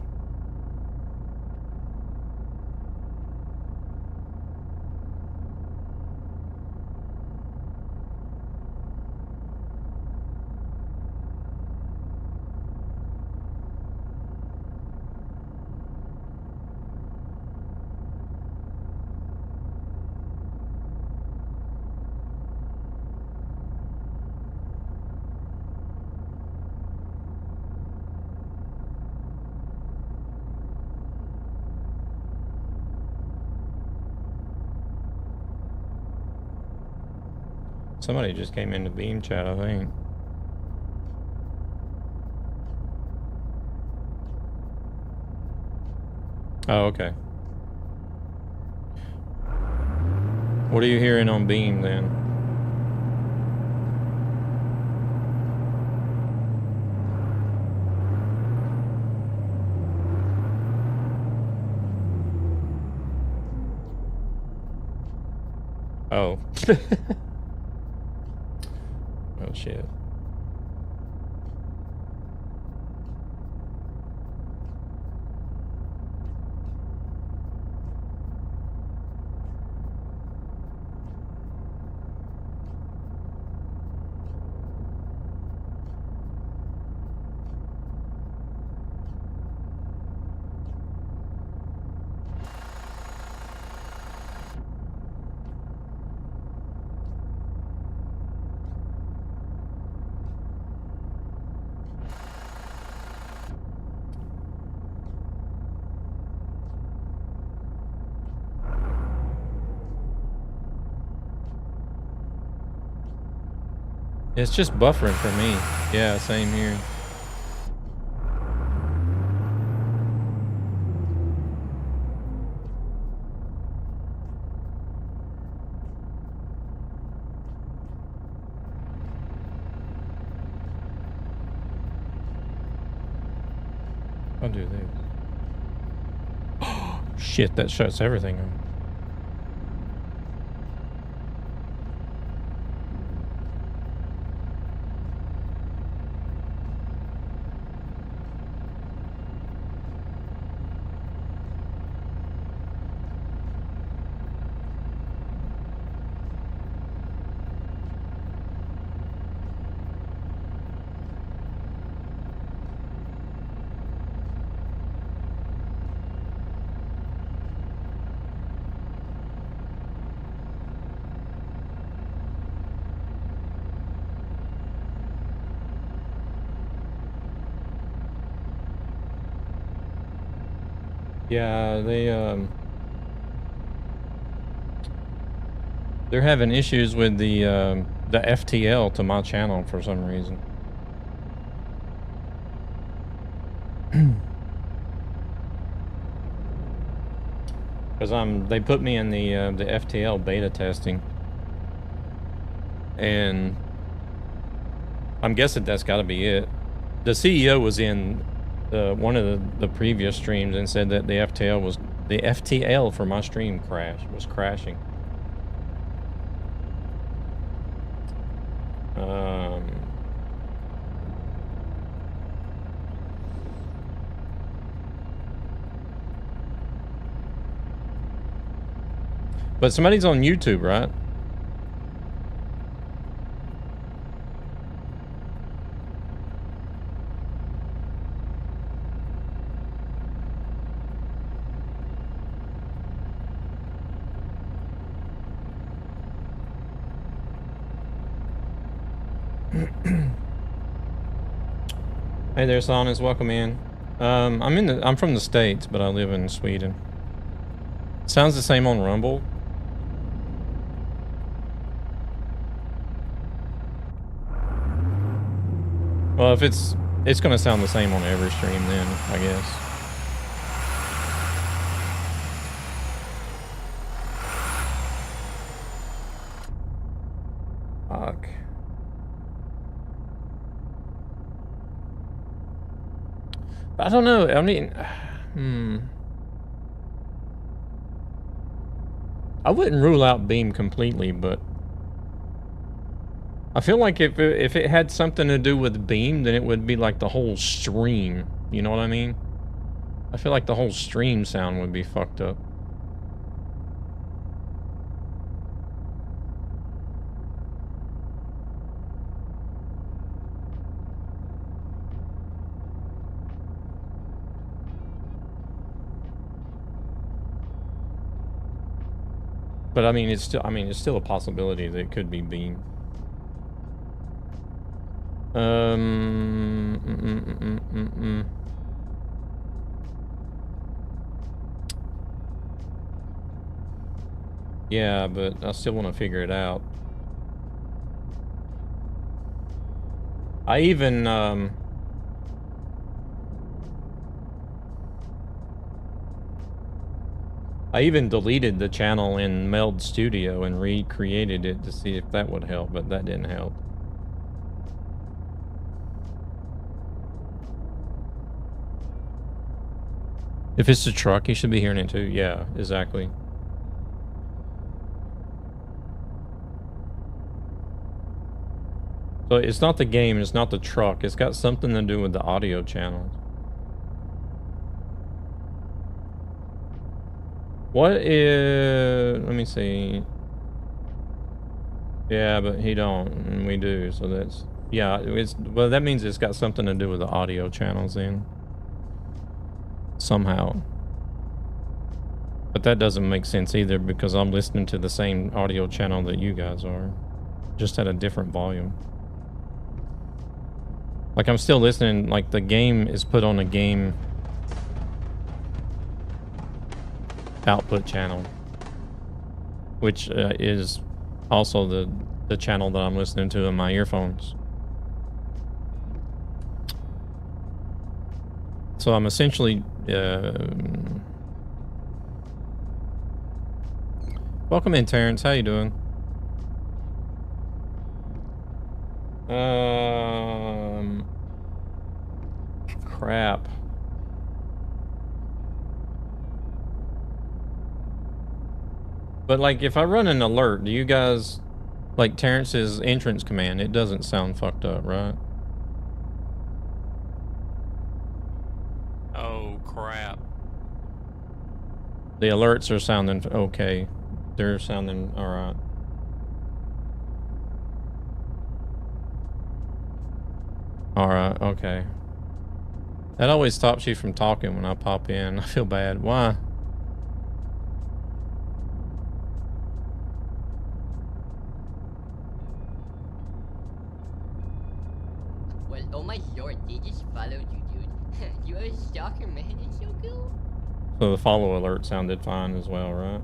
[SPEAKER 1] Somebody just came into Beam chat, I think. Oh, okay. What are you hearing on Beam then? Oh. Oh shit. It's just buffering for me. Yeah, same here. I'll do this. Shit, that shuts everything on. Yeah, they're having issues with the FTL to my channel for some reason. Because they put me in the FTL beta testing, and I'm guessing that's got to be it. The CEO was in one of the previous streams and said that the FTL for my stream was crashing. But somebody's on YouTube, right? Hey there, Sonis. Welcome in. I'm from the States, but I live in Sweden. Sounds the same on Rumble. Well, if it's gonna sound the same on every stream then, I guess. Fuck. I don't know. I mean, I wouldn't rule out Beam completely, but I feel like if it had something to do with Beam, then it would be like the whole stream. You know what I mean? I feel like the whole stream sound would be fucked up. But I mean, it's still a possibility that it could be Beam. Yeah, but I still want to figure it out. I even deleted the channel in Meld Studio and recreated it to see if that would help, but that didn't help. If it's a truck, you should be hearing it too. Yeah, exactly. So it's not the game, it's not the truck. It's got something to do with the audio channel. What is... Let me see. Yeah, but he don't, and we do, so that's... Yeah, well, that means it's got something to do with the audio channels then. Somehow. But that doesn't make sense either, because I'm listening to the same audio channel that you guys are. Just at a different volume. Like, I'm still listening, like, the game is put on a game output channel, which is also the channel that I'm listening to in my earphones. So I'm essentially welcome in, Terrence. How you doing? Crap. But like, if I run an alert, do you guys like Terrence's entrance command? It doesn't sound fucked up, right?
[SPEAKER 4] Oh crap.
[SPEAKER 1] The alerts are sounding okay. They're sounding all right. All right, okay. That always stops you from talking when I pop in. I feel bad. Why?
[SPEAKER 5] Well, oh my lord, they just followed you, dude. You are a stalker, man. It's so cool.
[SPEAKER 1] So the follow alert sounded fine as well, right?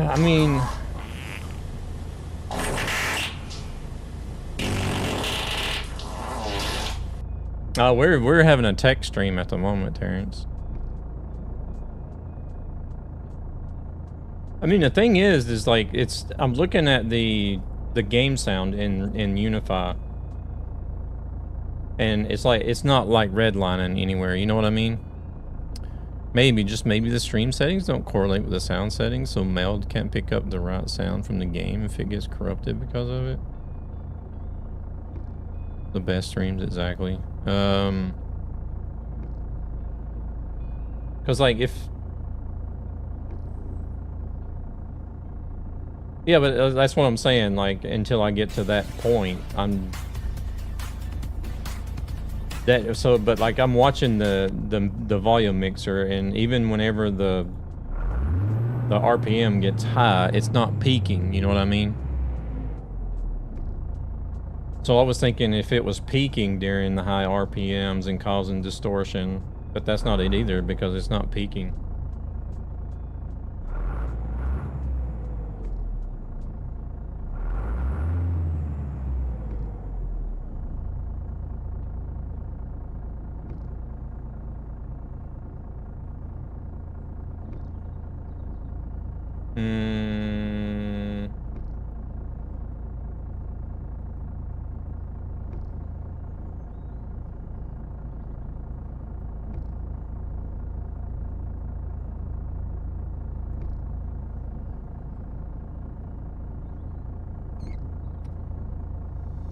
[SPEAKER 1] I mean, we're having a tech stream at the moment, Terrence. I mean, the thing is like I'm looking at the game sound in Unify, and it's like it's not like redlining anywhere. You know what I mean? Maybe the stream settings don't correlate with the sound settings, so Meld can't pick up the right sound from the game if it gets corrupted because of it. The best streams, exactly. Because like yeah, but that's what I'm saying. Like until I get to that point, but like I'm watching the volume mixer, and even whenever the RPM gets high, it's not peaking. You know what I mean? So I was thinking if it was peaking during the high RPMs and causing distortion, but that's not it either because it's not peaking.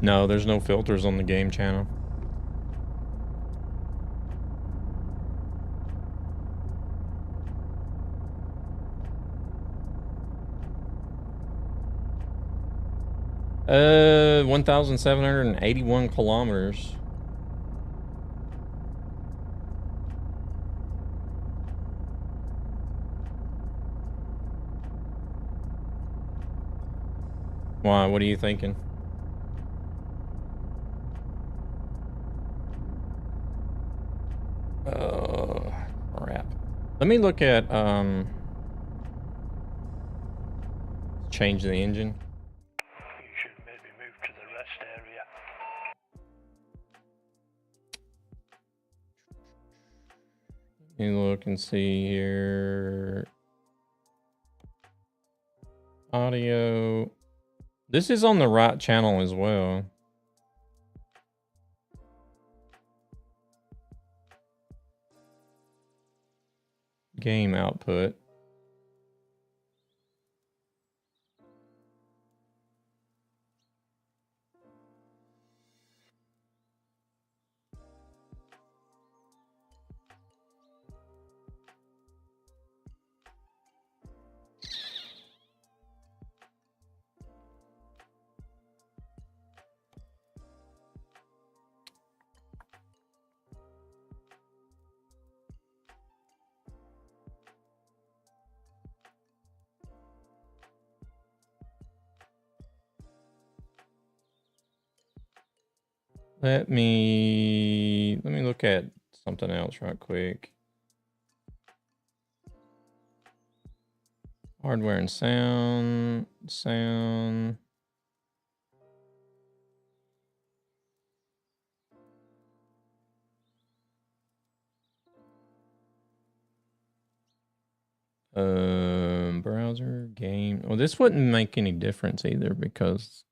[SPEAKER 1] No, there's no filters on the game channel. Uh, 1,781 kilometers. Why? What are you thinking? Crap. Let me look at, change the engine.
[SPEAKER 6] You should maybe move to the rest area.
[SPEAKER 1] Let me look and see here. Audio. This is on the right channel as well. Game output. Let me look at something else right quick. Hardware and sound. Browser, game. Well, this wouldn't make any difference either because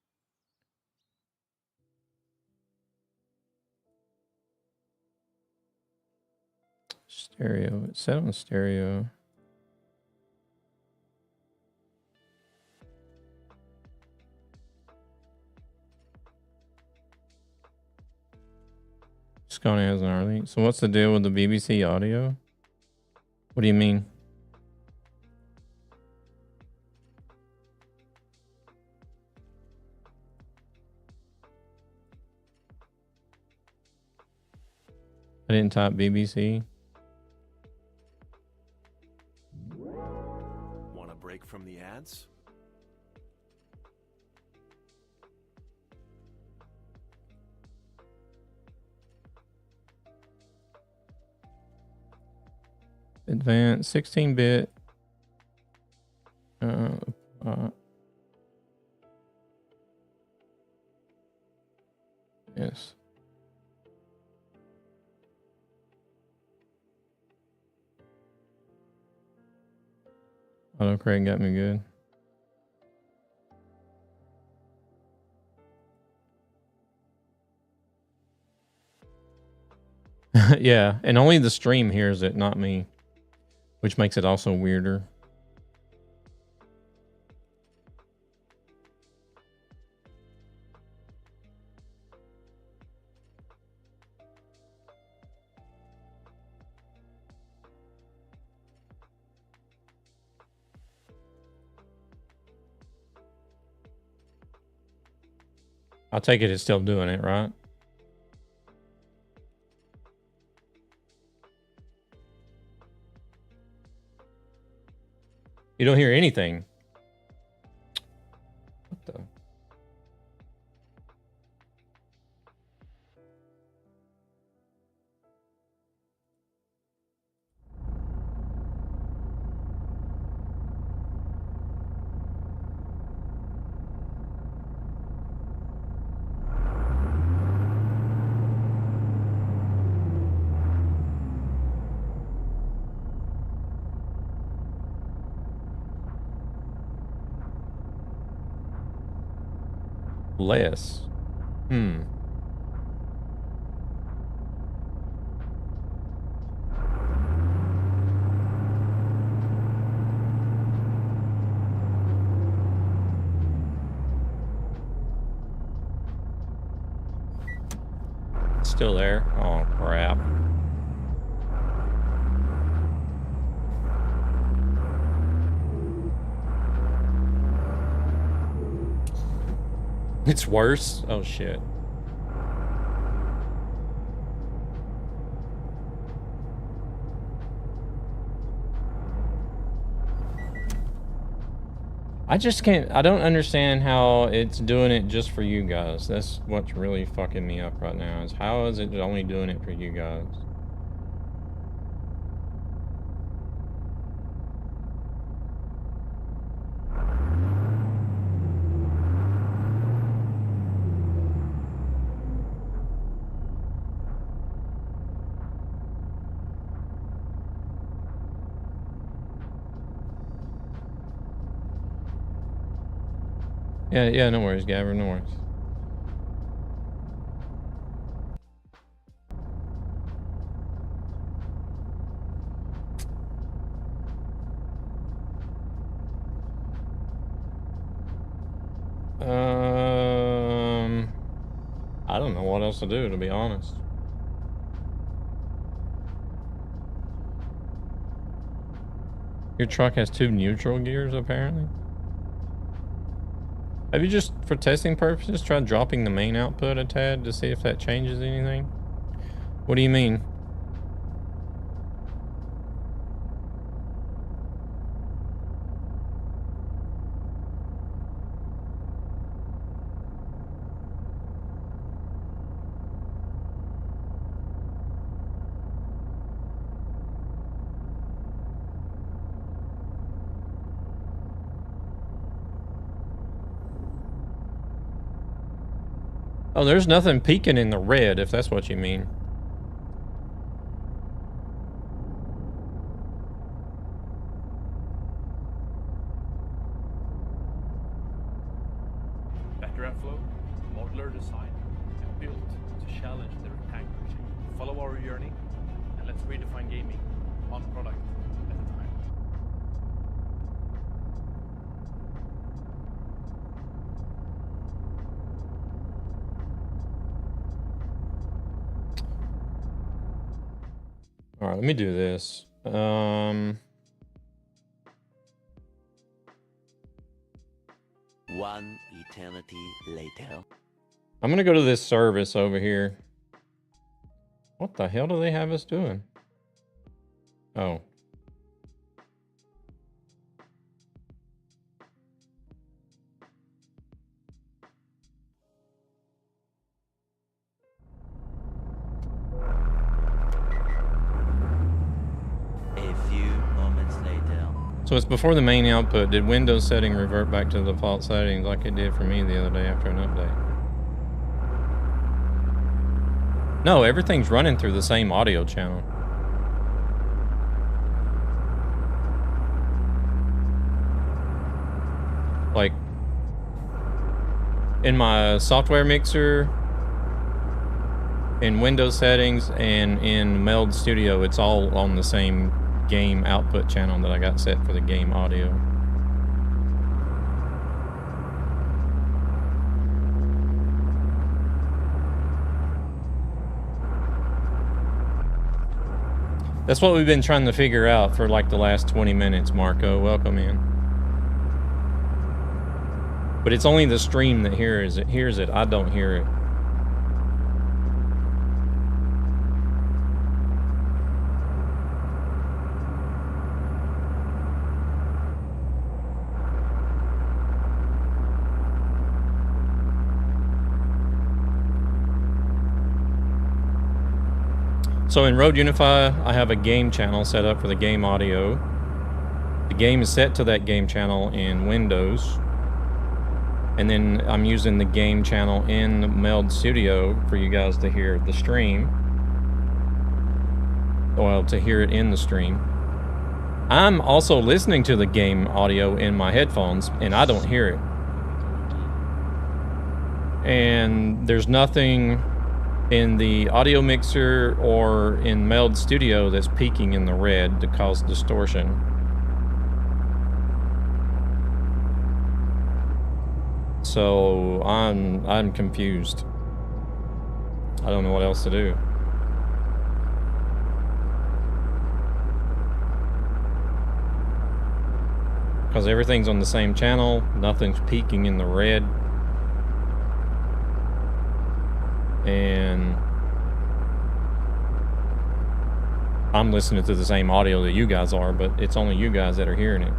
[SPEAKER 1] stereo. It's set on stereo. Scotty has an early. So what's the deal with the BBC audio? What do you mean? I didn't type BBC.
[SPEAKER 2] Want a break from the ads?
[SPEAKER 1] Advanced 16-bit. Yes. Autocorrect got me good. Yeah, and only the stream hears it, not me, which makes it also weirder. I'll take it it's still doing it, right? You don't hear anything. What the? Less. Still there. Oh, crap. It's worse? Oh, shit. I just can't, I don't understand how it's doing it just for you guys. That's what's really fucking me up right now, is how is it only doing it for you guys? Yeah, no worries, Gavin, no worries. I don't know what else to do, to be honest. Your truck has 2 neutral gears, apparently. Have you just, for testing purposes, tried dropping the main output a tad to see if that changes anything? What do you mean? Oh, there's nothing peeking in the red, if that's what you mean.
[SPEAKER 4] Better airflow, modular design, and built to challenge the rectangular shape. Follow our journey, and let's redefine gaming, one product at a time.
[SPEAKER 1] All right, let me do this.
[SPEAKER 7] One eternity later.
[SPEAKER 1] I'm gonna go to this service over here. What the hell do they have us doing? Oh.
[SPEAKER 7] A few moments later.
[SPEAKER 1] So it's before the main output. Did Windows setting revert back to the default settings like it did for me the other day after an update? No, everything's running through the same audio channel. Like, in my software mixer, in Windows settings, and in Meld Studio, it's all on the same game output channel that I got set for the game audio. That's what we've been trying to figure out for like the last 20 minutes, Marco. Welcome in. But it's only the stream that hears it. I don't hear it. So in Rode Unify, I have a game channel set up for the game audio. The game is set to that game channel in Windows. And then I'm using the game channel in Meld Studio for you guys to hear the stream. Well, to hear it in the stream. I'm also listening to the game audio in my headphones, and I don't hear it. And there's nothing in the audio mixer or in Meld Studio that's peaking in the red to cause distortion. So I'm confused. I don't know what else to do. Because everything's on the same channel, nothing's peaking in the red. And I'm listening to the same audio that you guys are, but it's only you guys that are hearing it.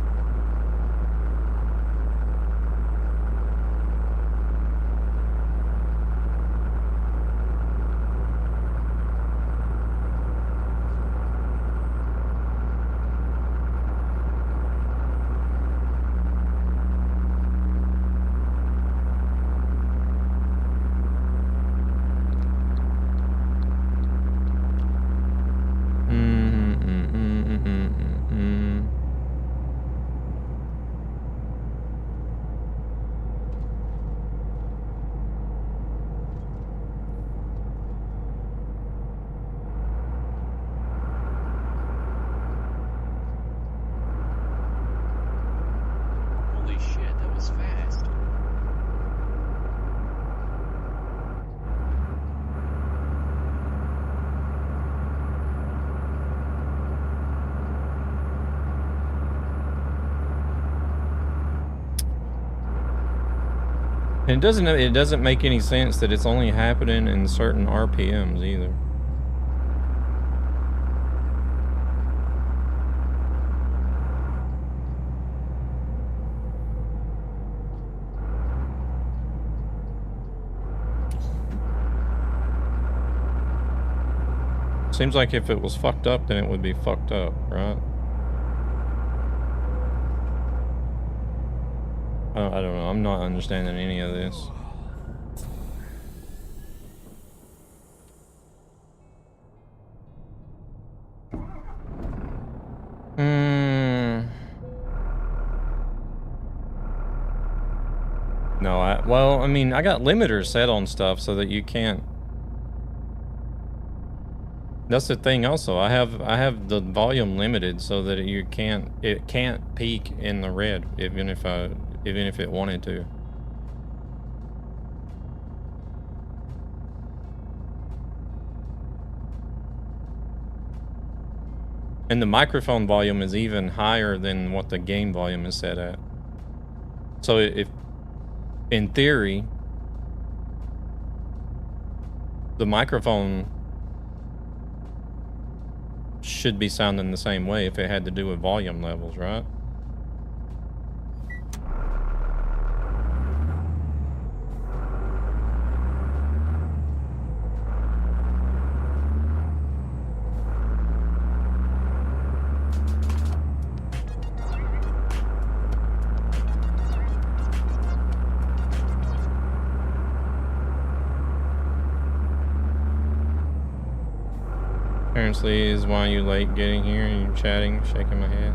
[SPEAKER 3] Holy shit, that was fast.
[SPEAKER 1] And it doesn't make any sense that it's only happening in certain RPMs either. Seems like if it was fucked up, then it would be fucked up, right? I don't know. I'm not understanding any of this. No, well, I mean, I got limiters set on stuff so that you can't. That's the thing also. I have the volume limited so that it can't peak in the red even if it wanted to. And the microphone volume is even higher than what the game volume is set at. So if, in theory, the microphone should be sounding the same way if it had to do with volume levels, right? Apparently is why you late getting here and you chatting, shaking my head.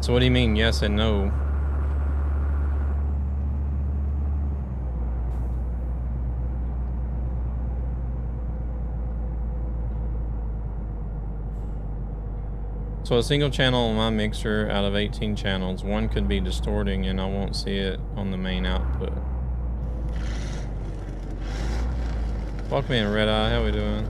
[SPEAKER 1] So what do you mean yes and no? So a single channel on my mixer out of 18 channels, one could be distorting and I won't see it on the main output. Welcome in, Red Eye, how we doing?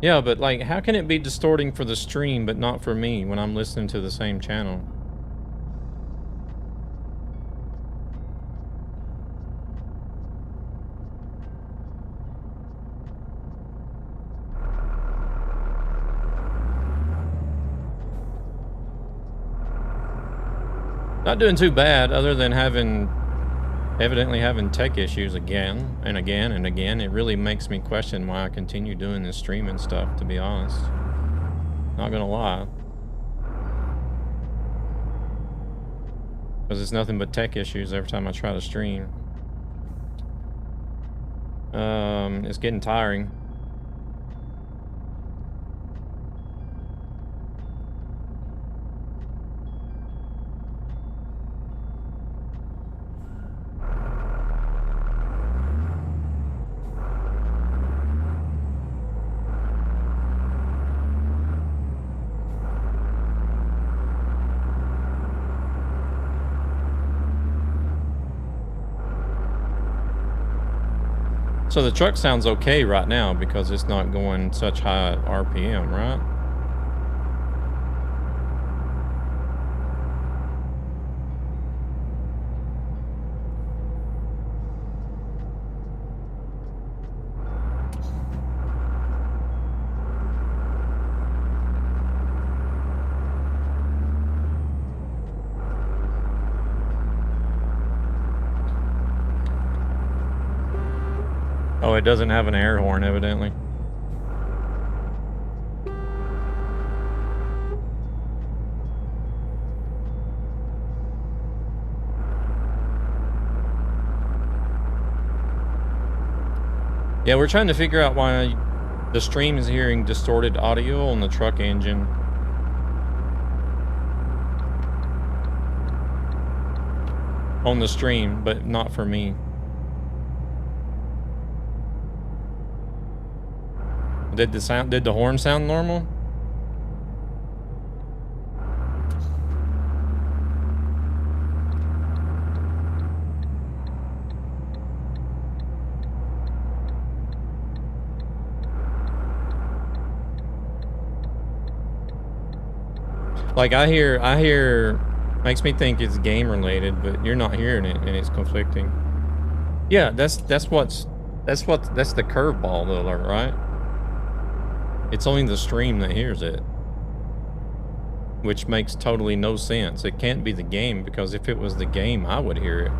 [SPEAKER 1] Yeah, but like, how can it be distorting for the stream but not for me when I'm listening to the same channel? Not doing too bad, other than evidently having tech issues again and again and again. It really makes me question why I continue doing this streaming stuff, to be honest. Not gonna lie. Because it's nothing but tech issues every time I try to stream. It's getting tiring. So the truck sounds okay right now because it's not going such high RPM, right? Oh, it doesn't have an air horn, evidently. Yeah, we're trying to figure out why the stream is hearing distorted audio on the truck engine. On the stream, but not for me. Did the horn sound normal? Like I hear makes me think it's game related, but you're not hearing it and it's conflicting. Yeah, that's the curveball alert, right? It's only the stream that hears it. which makes totally no sense. It can't be the game, because if it was the game, I would hear it.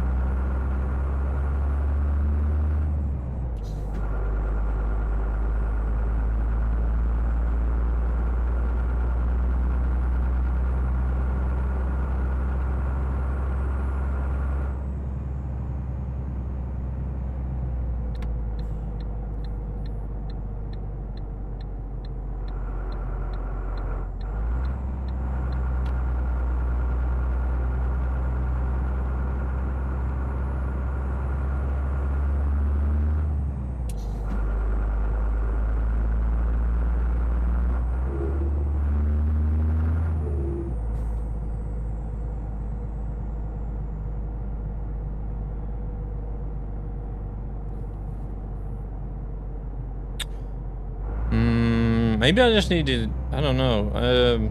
[SPEAKER 1] Maybe I just need to, I don't know.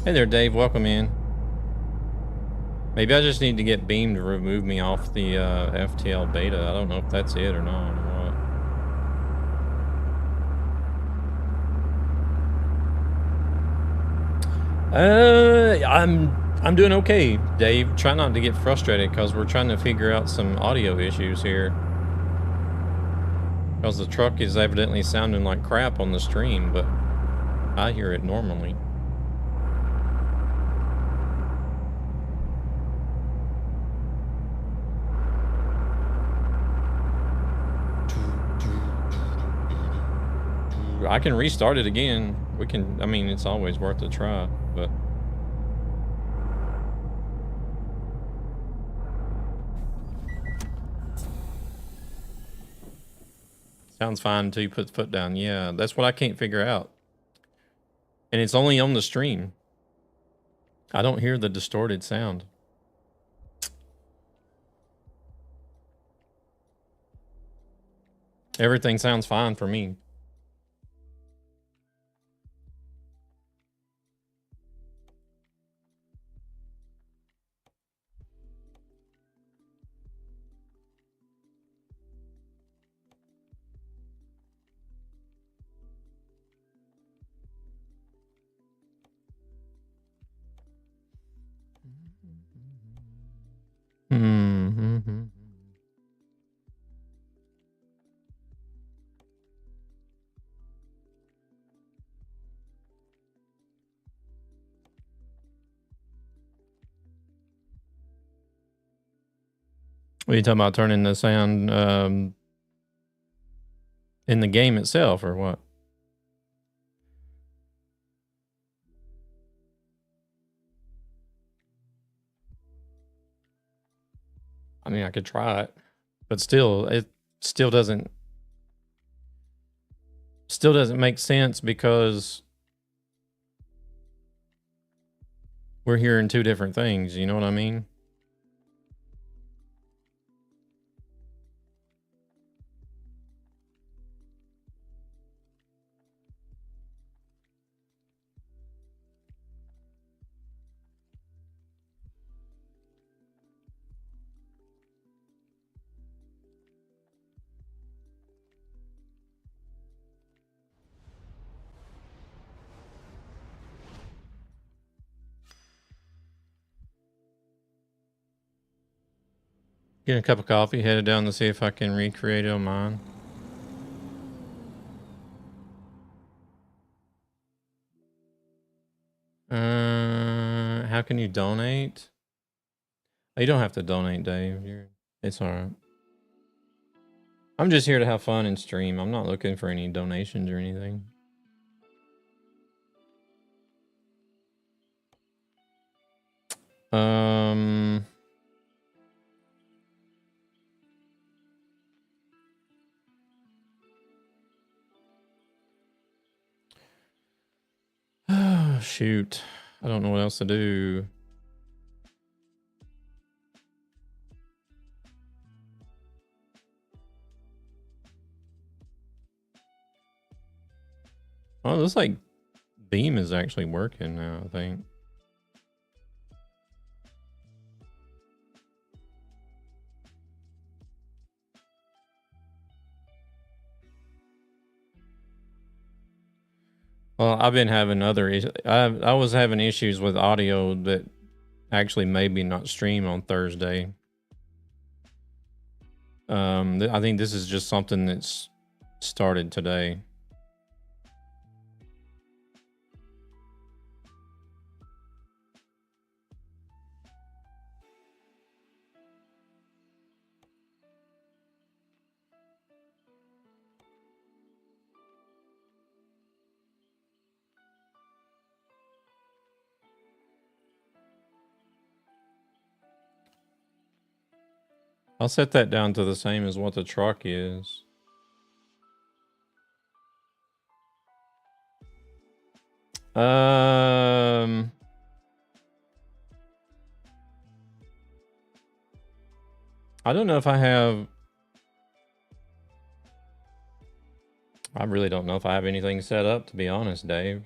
[SPEAKER 1] Hey there, Dave, welcome in. Maybe I just need to get Beam to remove me off the FTL beta. I don't know if that's it or not or what. I'm doing okay, Dave. Try not to get frustrated, because we're trying to figure out some audio issues here. Because the truck is evidently sounding like crap on the stream, but I hear it normally. I can restart it again. We can, I mean, it's always worth a try, but. Sounds fine until you put the foot down. Yeah, that's what I can't figure out. And it's only on the stream. I don't hear the distorted sound. Everything sounds fine for me. Mm-hmm. What are you talking about, turning the sound in the game itself, or what? I mean, I could try it, but still, it still doesn't make sense, because we're hearing two different things. You know what I mean? Get a cup of coffee, headed down to see if I can recreate it on mine. How can you donate? Oh, you don't have to donate, Dave. It's all right. I'm just here to have fun and stream. I'm not looking for any donations or anything. Oh, shoot. I don't know what else to do. Oh, it looks like Beam is actually working now, I think. Well, I've been having other issues. I was having issues with audio that actually made me not stream on Thursday. I think this is just something that's started today. I'll set that down to the same as what the truck is. I don't know if I have. I really don't know if I have anything set up, to be honest, Dave.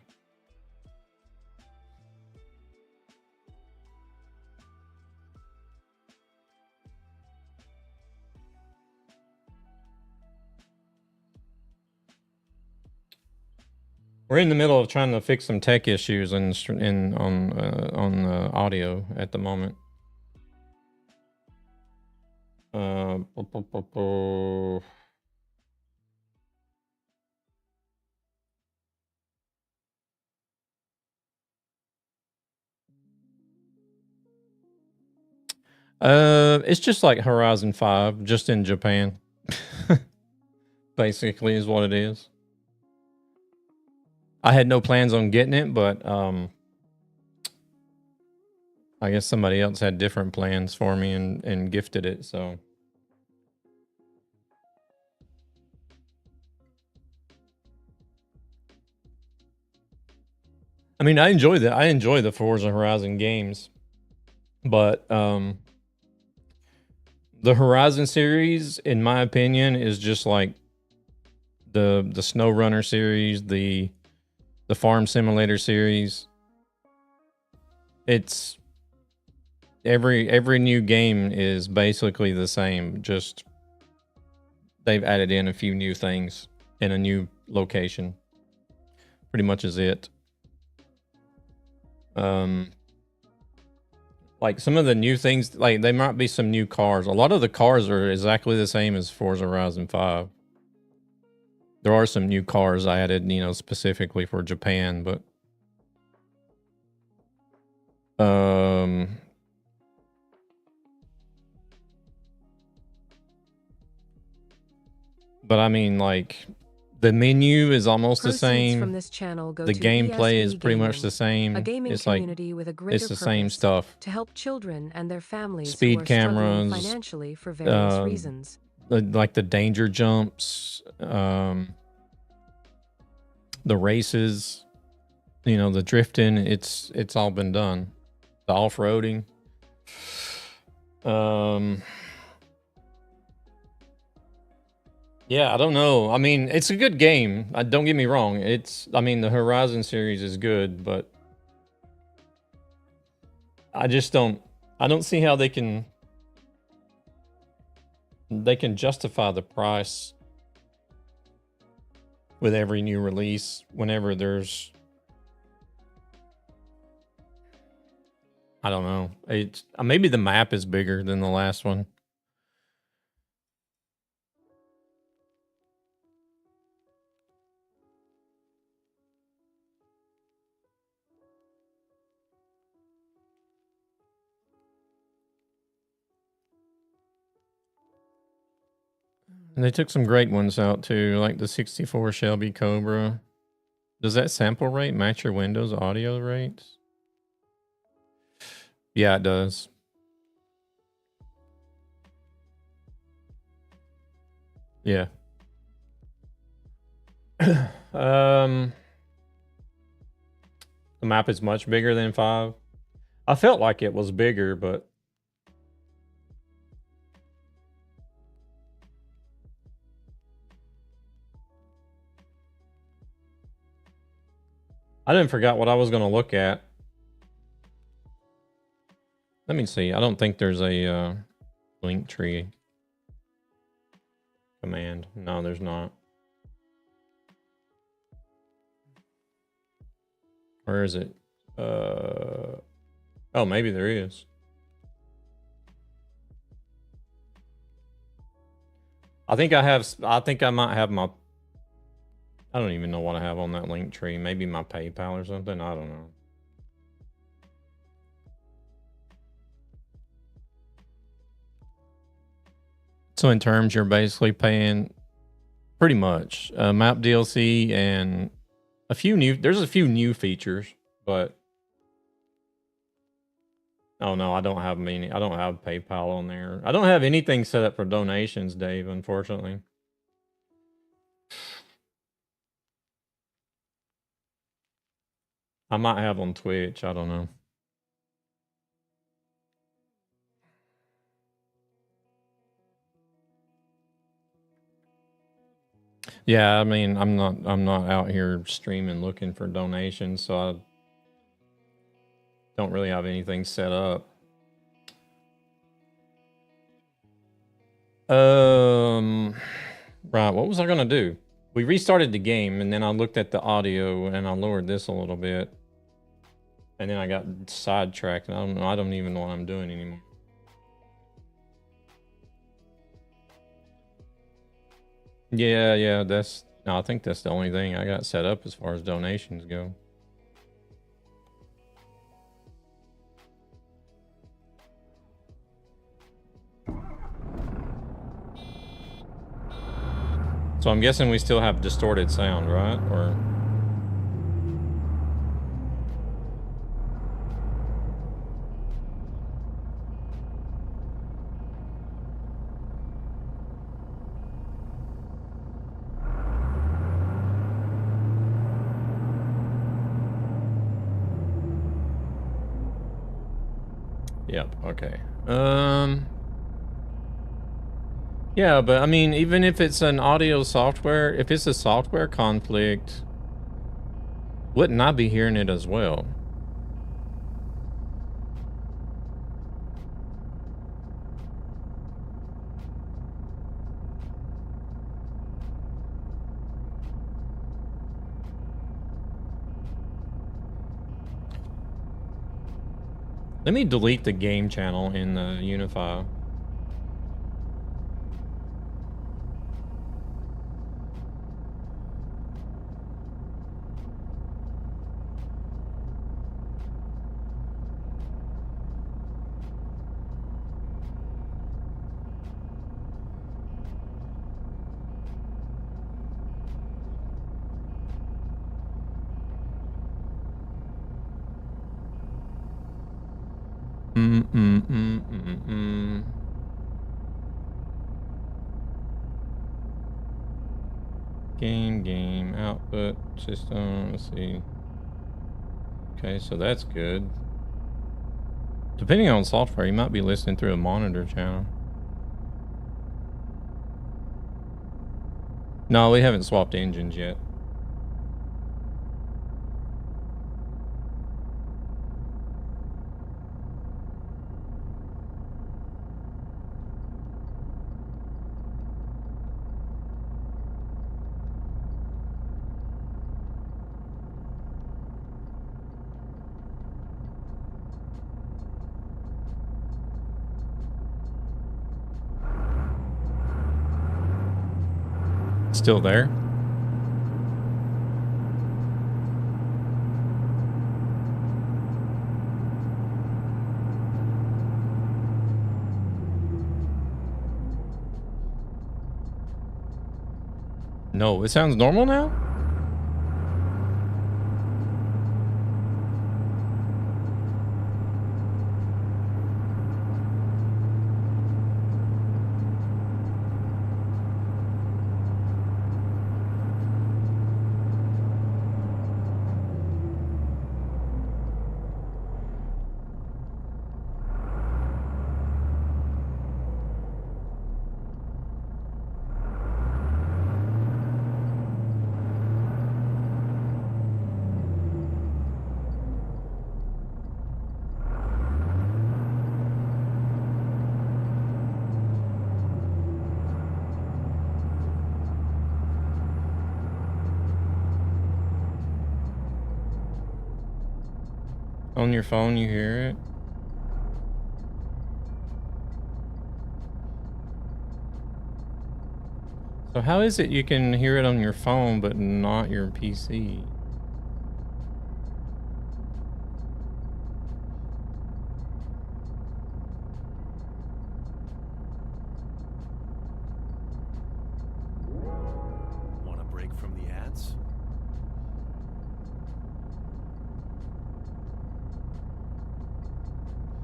[SPEAKER 1] We're in the middle of trying to fix some tech issues on audio at the moment. It's just like Horizon 5, just in Japan. Basically is what it is. I had no plans on getting it, but I guess somebody else had different plans for me and gifted it, so. I mean, I enjoy the Forza Horizon games, but the Horizon series, in my opinion, is just like the SnowRunner series, the Farm Simulator series. It's every new game is basically the same, just they've added in a few new things in a new location. Pretty much is it. Like some of the new things, like there might be some new cars. A lot of the cars are exactly the same as Forza Horizon 5. There are some new cars I added, you know, specifically for Japan, but I mean, like the menu is almost the same.
[SPEAKER 8] From this channel go
[SPEAKER 1] the
[SPEAKER 8] to
[SPEAKER 1] gameplay is
[SPEAKER 8] ESV
[SPEAKER 1] pretty much
[SPEAKER 8] Gaming,
[SPEAKER 1] the same.
[SPEAKER 8] a gaming
[SPEAKER 1] It's like
[SPEAKER 8] community with a greater
[SPEAKER 1] it's the same
[SPEAKER 8] purpose
[SPEAKER 1] stuff.
[SPEAKER 8] to help children and their families
[SPEAKER 1] Speed
[SPEAKER 8] who are struggling
[SPEAKER 1] cameras,
[SPEAKER 8] financially for various reasons.
[SPEAKER 1] Like the danger jumps, the races, you know, the drifting. It's all been done. The off-roading. Yeah, I don't know. I mean, it's a good game. Don't get me wrong. I mean, the Horizon series is good, but I don't see how they can justify the price with every new release whenever there's, I don't know. It's maybe the map is bigger than the last one. And they took some great ones out too, like the 64 Shelby Cobra. Does that sample rate match your Windows audio rates? Yeah, it does. Yeah. The map is much bigger than 5. I felt like it was bigger, but I didn't forget what I was going to look at. Let me see. I don't think there's a link tree command. No, there's not. Where is it? Oh, maybe there is. I think I might have my, I don't even know what I have on that link tree. Maybe my PayPal or something. I don't know. So in terms, you're basically paying pretty much map DLC and there's a few new features, but oh no, I don't have PayPal on there. I don't have anything set up for donations, Dave, unfortunately. I might have on Twitch, I don't know. Yeah, I mean, I'm not out here streaming looking for donations, so I don't really have anything set up. Right, what was I gonna do? We restarted the game and then I looked at the audio and I lowered this a little bit. And then I got sidetracked and I don't even know what I'm doing anymore. Yeah, I think that's the only thing I got set up as far as donations go. So I'm guessing we still have distorted sound, right? Or yep, okay. Yeah, but I mean, even if it's an audio software, if it's a software conflict, wouldn't I be hearing it as well? Let me delete the game channel in the Unify. Game output system. Let's see. Okay, so that's good. Depending on software, you might be listening through a monitor channel. No, we haven't swapped engines yet. Still there? No, it sounds normal now? On your phone, you hear it? So how is it you can hear it on your phone but not your PC?
[SPEAKER 2] Want a break from the ads?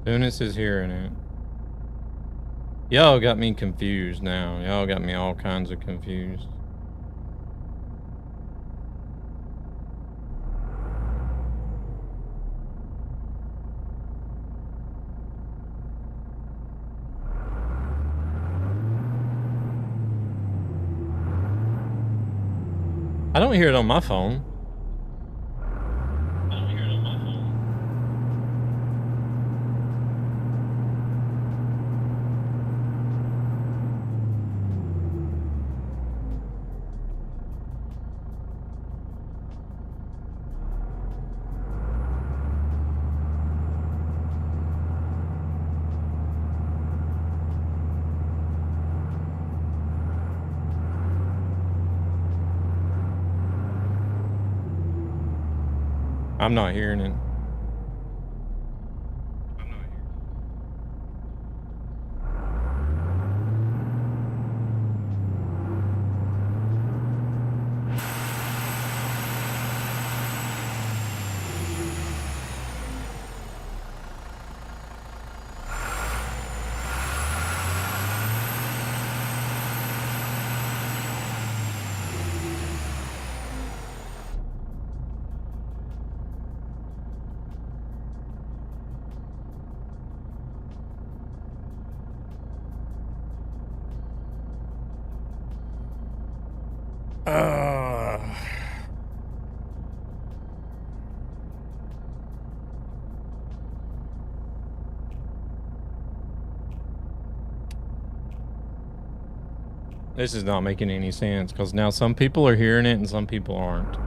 [SPEAKER 1] Eunice is hearing it. Y'all got me confused now. Y'all got me all kinds of confused. I don't hear it on my phone. I'm not hearing it. This is not making any sense because now some people are hearing it and some people aren't.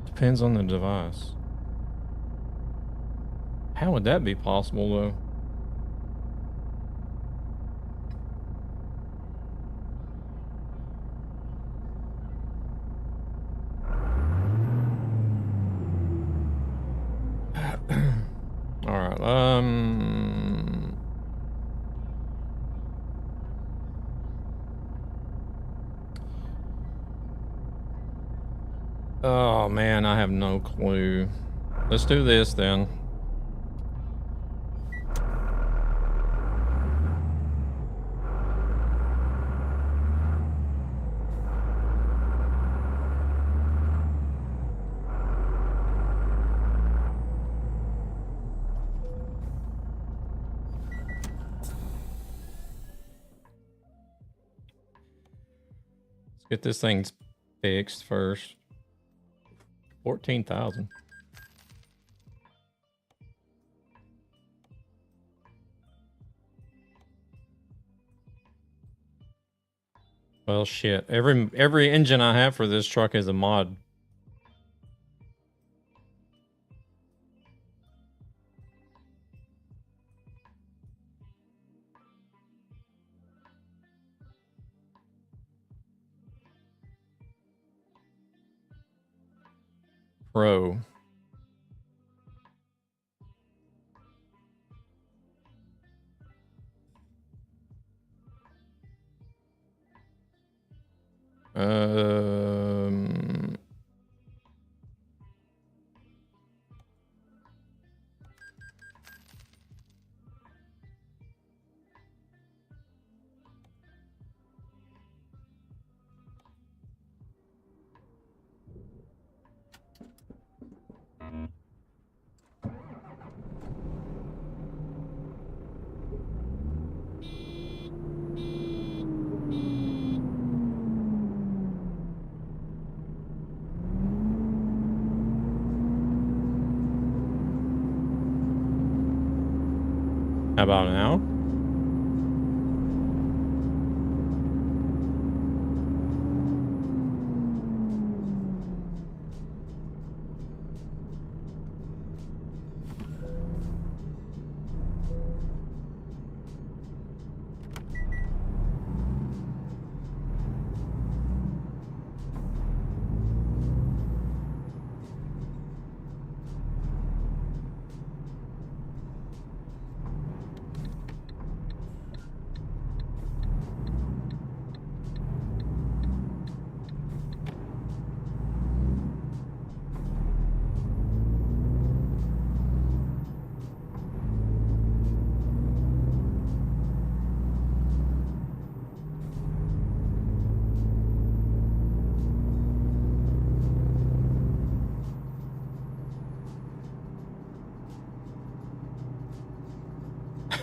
[SPEAKER 1] Depends on the device. How would that be possible though? All right. Oh man, I have no clue. Let's do this then. Let's get this thing fixed first. 14,000. Well, shit. Every engine I have for this truck is a mod. Pro. Um, How about now?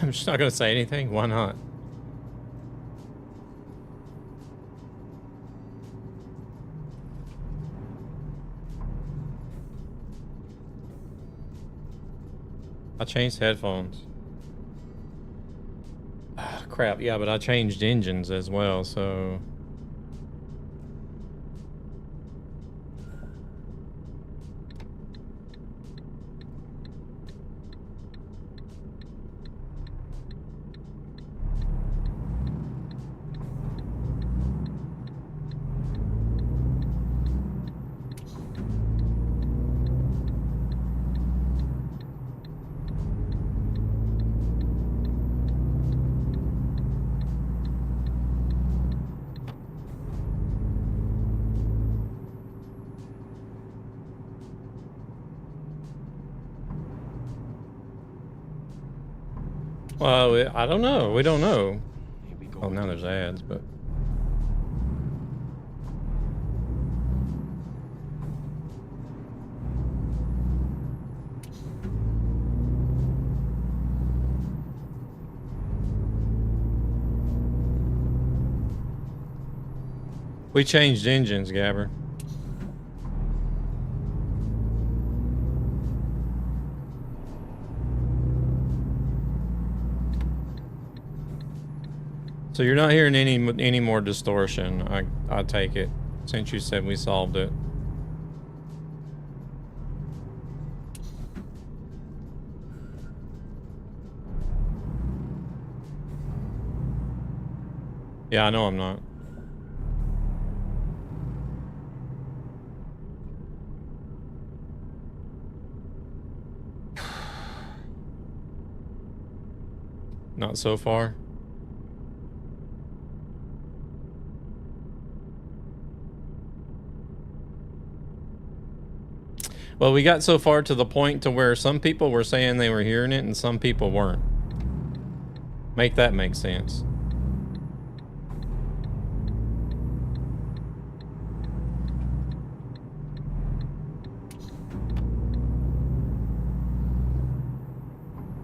[SPEAKER 1] I'm just not gonna say anything. Why not? I changed headphones. Ah, crap. Yeah, but I changed engines as well, so... Well, I don't know. We don't know.
[SPEAKER 3] Here we go
[SPEAKER 1] Oh, now
[SPEAKER 3] again.
[SPEAKER 1] there's ads, but... We changed engines, Gabber. So you're not hearing any more distortion, I take it, since you said we solved it. Yeah, I know I'm not. Not so far. Well, we got so far to the point to where some people were saying they were hearing it and some people weren't. Make that make sense.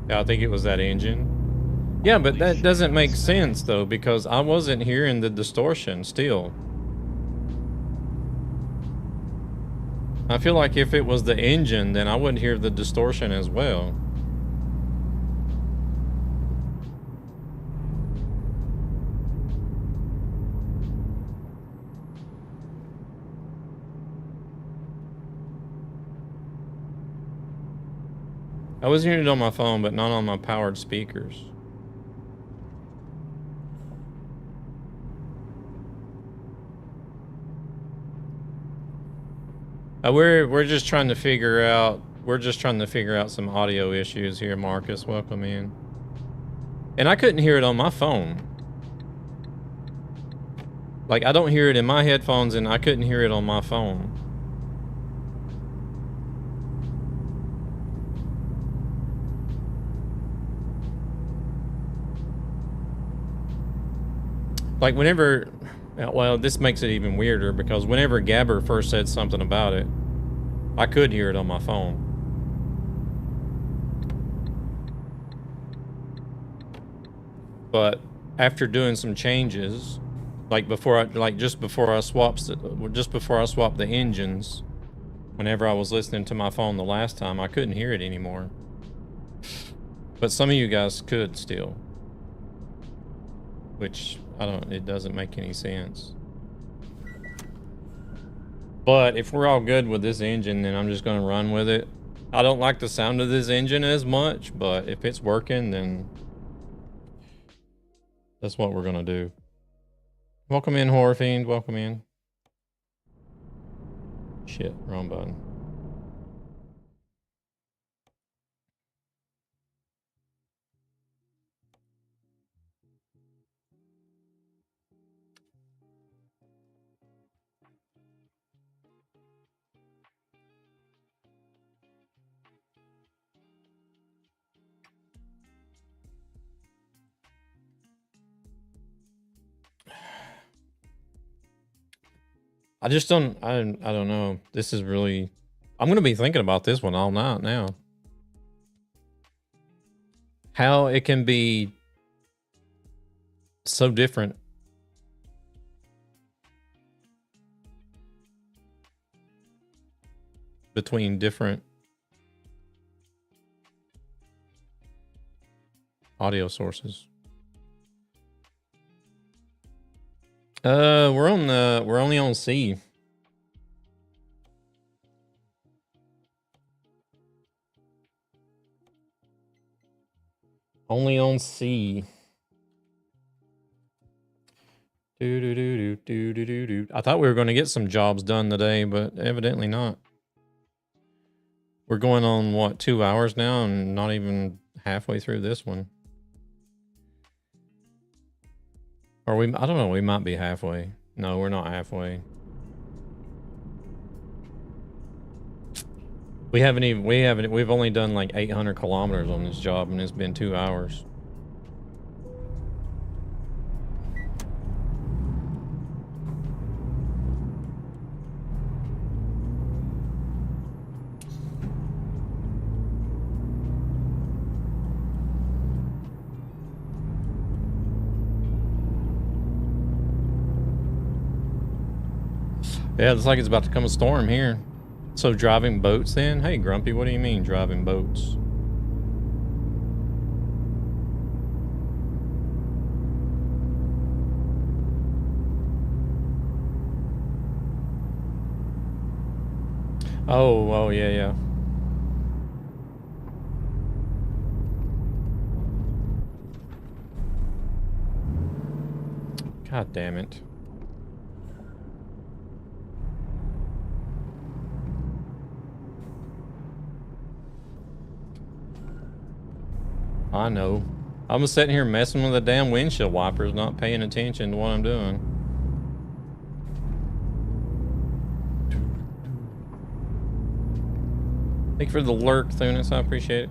[SPEAKER 1] Yeah, I think it was that engine. Yeah, but that doesn't make sense though, because I wasn't hearing the distortion still. I feel like if it was the engine, then I wouldn't hear the distortion as well. I was hearing it on my phone, but not on my powered speakers. We're just trying to figure out some audio issues here, Marcus. Welcome in. And I couldn't hear it on my phone. Like, I don't hear it in my headphones and I couldn't hear it on my phone. Like whenever, well, this makes it even weirder because whenever Gabber first said something about it, I could hear it on my phone. But after doing some changes, like just before I swapped the engines, whenever I was listening to my phone the last time, I couldn't hear it anymore. But some of you guys could still. Which, it doesn't make any sense. But if we're all good with this engine, then I'm just going to run with it. I don't like the sound of this engine as much, but if it's working, then that's what we're going to do. Welcome in, Horror Fiend. Welcome in. Shit, wrong button. I just don't, I don't know. This is really, I'm going to be thinking about this one all night now. How it can be so different. Between different audio sources. We're only on C. Only on C. I thought we were going to get some jobs done today, but evidently not. We're going on what, 2 hours now, and not even halfway through this one. Or I don't know, we might be halfway. No, we're not halfway. We've only done like 800 kilometers on this job, and it's been 2 hours. Yeah, it looks like it's about to come a storm here. So driving boats then? Hey, Grumpy, what do you mean driving boats? Oh, yeah, yeah. God damn it. I know. I'm just sitting here messing with the damn windshield wipers, not paying attention to what I'm doing. Thank you for the lurk, Thunis. I appreciate it.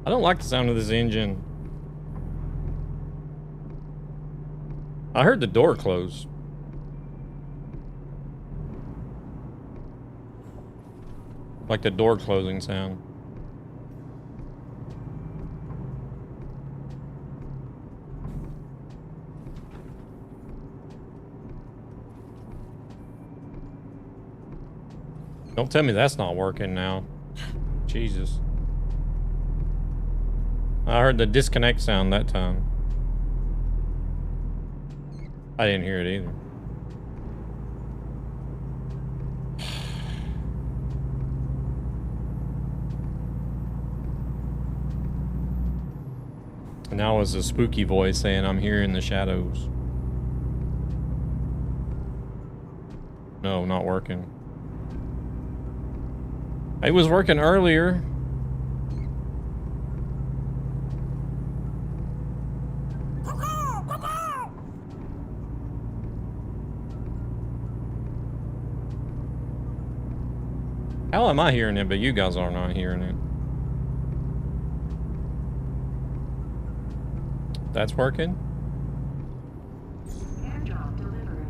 [SPEAKER 1] I don't like the sound of this engine. I heard the door close. Like the door closing sound. Don't tell me that's not working now. Jesus. I heard the disconnect sound that time. I didn't hear it either. And now it's a spooky voice saying I'm here in the shadows. No, not working. It was working earlier. How am I hearing it, but you guys are not hearing it? That's working?
[SPEAKER 9] Airdrop delivered.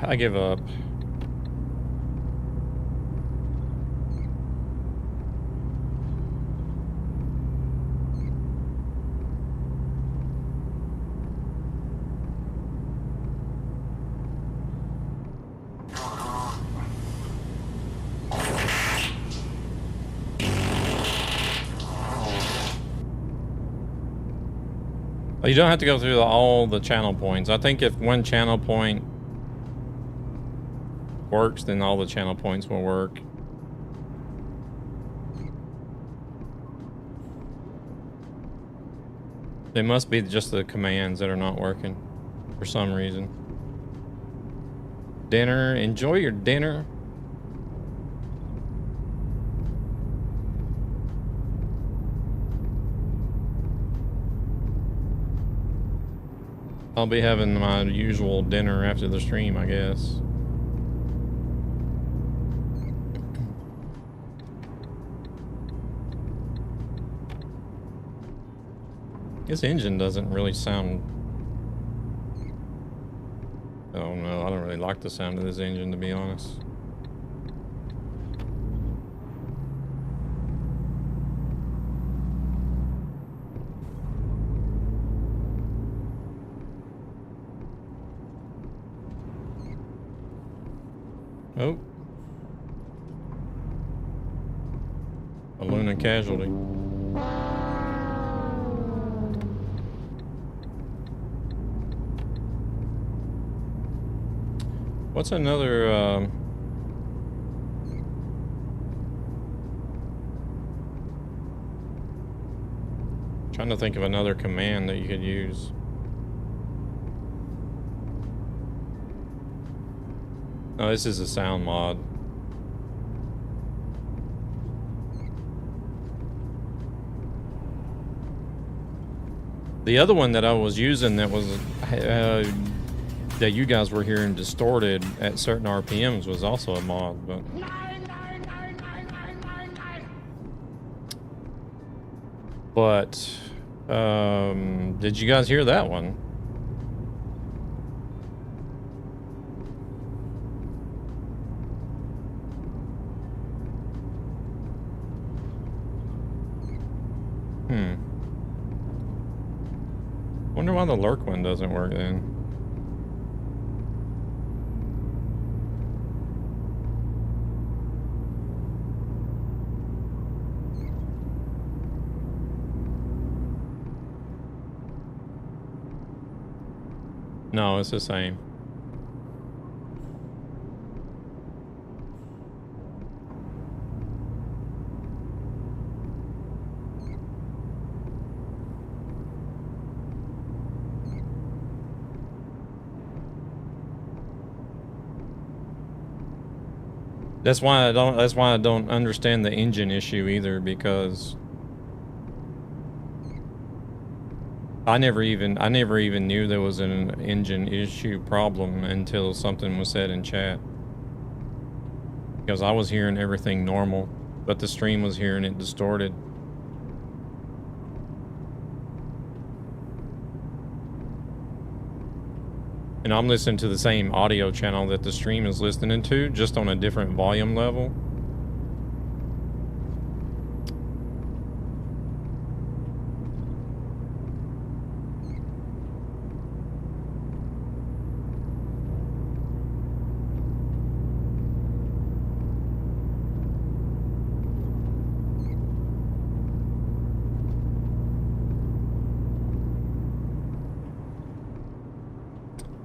[SPEAKER 1] I give up. You don't have to go through all the channel points. I think if one channel point works, then all the channel points will work. It must be just the commands that are not working for some reason. Dinner. Enjoy your dinner. I'll be having my usual dinner after the stream, I guess. This engine doesn't really sound... Oh no, I don't really like the sound of this engine, to be honest. Oh. A Luna casualty. What's another, trying to think of another command that you could use. Oh, this is a sound mod. The other one that I was using that was that you guys were hearing distorted at certain RPMs was also a mod, but did you guys hear that one? Wonder why the lurk one doesn't work then. No, it's the same. That's why I don't understand the engine issue either, because I never even knew there was an engine issue problem until something was said in chat. Because I was hearing everything normal, but the stream was hearing it distorted. And I'm listening to the same audio channel that the stream is listening to, just on a different volume level.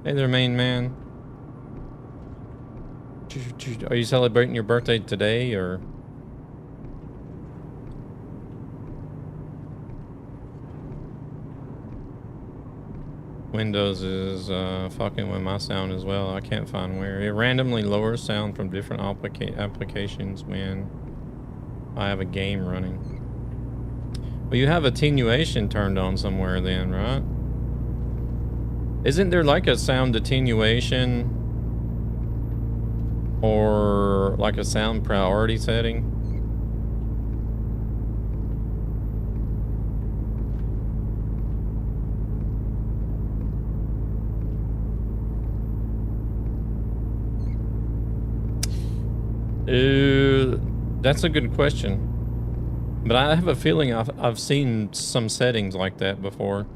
[SPEAKER 1] Hey there, main man. Are you celebrating your birthday today, or? Windows is fucking with my sound as well. I can't find where. It randomly lowers sound from different applications when I have a game running. Well, you have attenuation turned on somewhere then, right? Isn't there like a sound attenuation or like a sound priority setting? That's a good question. But I have a feeling I've seen some settings like that before.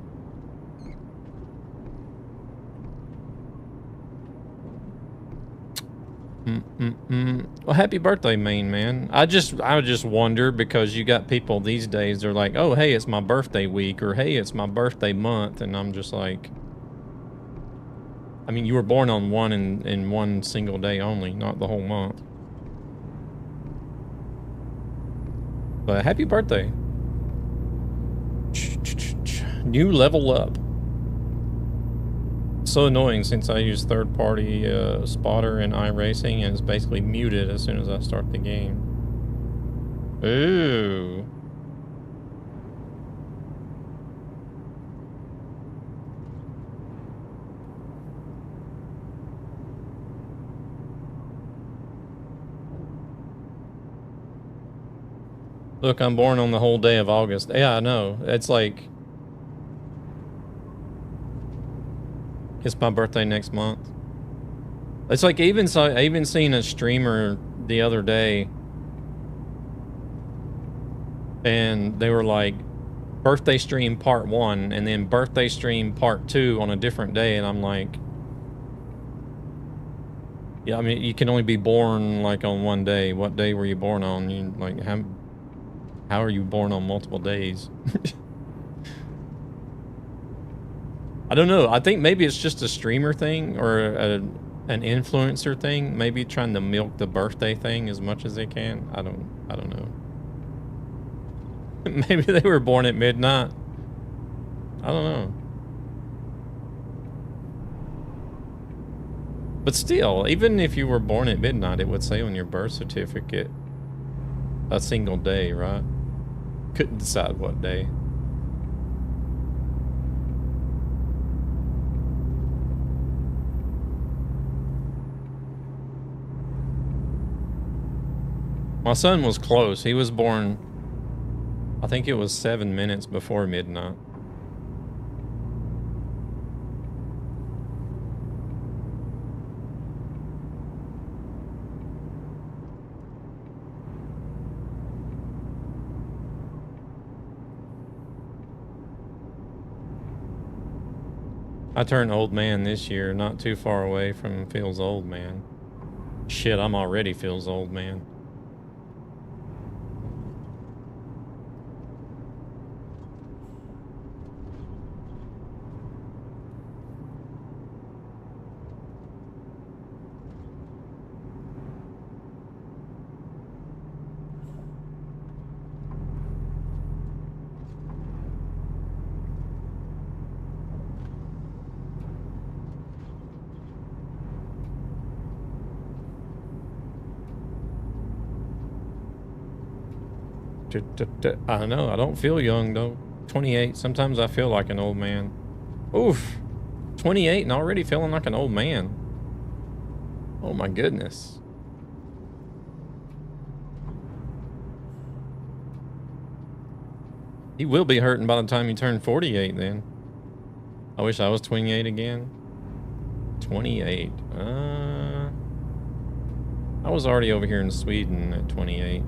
[SPEAKER 1] Well, happy birthday, main man. I just wonder, because you got people these days, they're like, oh, hey, it's my birthday week, or hey, it's my birthday month, and I'm just like, I mean, you were born on one in one single day only, not the whole month. But happy birthday. New level up. So annoying since I use third-party spotter in iRacing, and it's basically muted as soon as I start the game. Ooh. Look, I'm born on the whole day of August. Yeah, I know. It's like, it's my birthday next month. It's like, I even seen a streamer the other day, and they were like, birthday stream part 1 and then birthday stream part 2 on a different day, and I'm like, yeah, I mean, you can only be born like on one day. What day were you born on? You like, how are you born on multiple days? I don't know. I think maybe it's just a streamer thing, or an influencer thing. Maybe trying to milk the birthday thing as much as they can. I don't know. Maybe they were born at midnight. I don't know. But still, even if you were born at midnight, it would say on your birth certificate a single day, right? Couldn't decide what day. My son was close. He was born, I think it was 7 minutes before midnight. I turned old man this year, not too far away from Phil's old man. Shit, I'm already Phil's old man. I don't know. I don't feel young, though. 28. Sometimes I feel like an old man. Oof. 28 and already feeling like an old man. Oh, my goodness. He will be hurting by the time you turn 48, then. I wish I was 28 again. 28. I was already over here in Sweden at 28.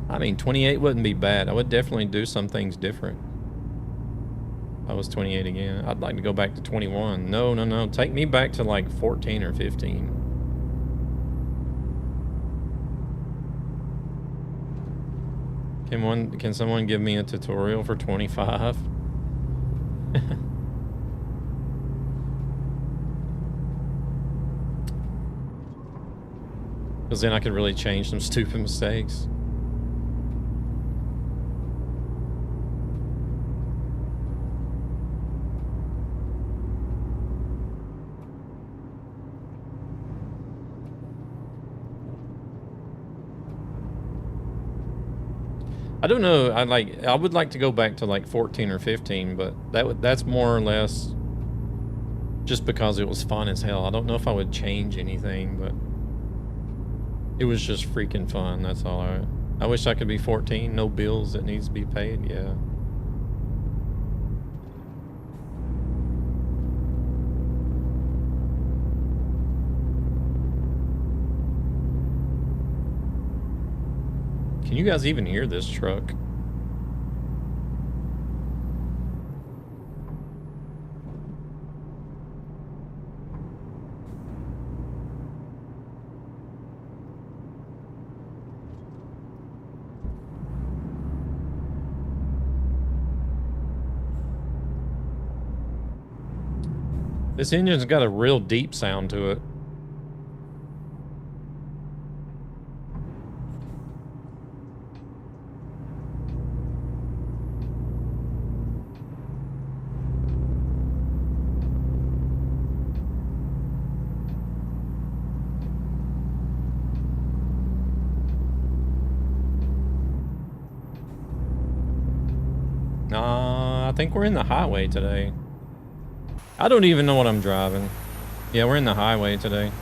[SPEAKER 1] I mean, 28 wouldn't be bad. I would definitely do some things different. I was 28 again. I'd like to go back to 21. No, no, no. Take me back to like 14 or 15. Can someone give me a tutorial for 25? Because then I could really change some stupid mistakes. I don't know. I would like to go back to like 14 or 15, but that's more or less just because it was fun as hell. I don't know if I would change anything, but it was just freaking fun. That's all. I wish I could be 14. No bills that needs to be paid. Yeah. Can you guys even hear this truck? This engine's got a real deep sound to it. I think we're in the highway today. I don't even know what I'm driving. Yeah, we're in the highway today.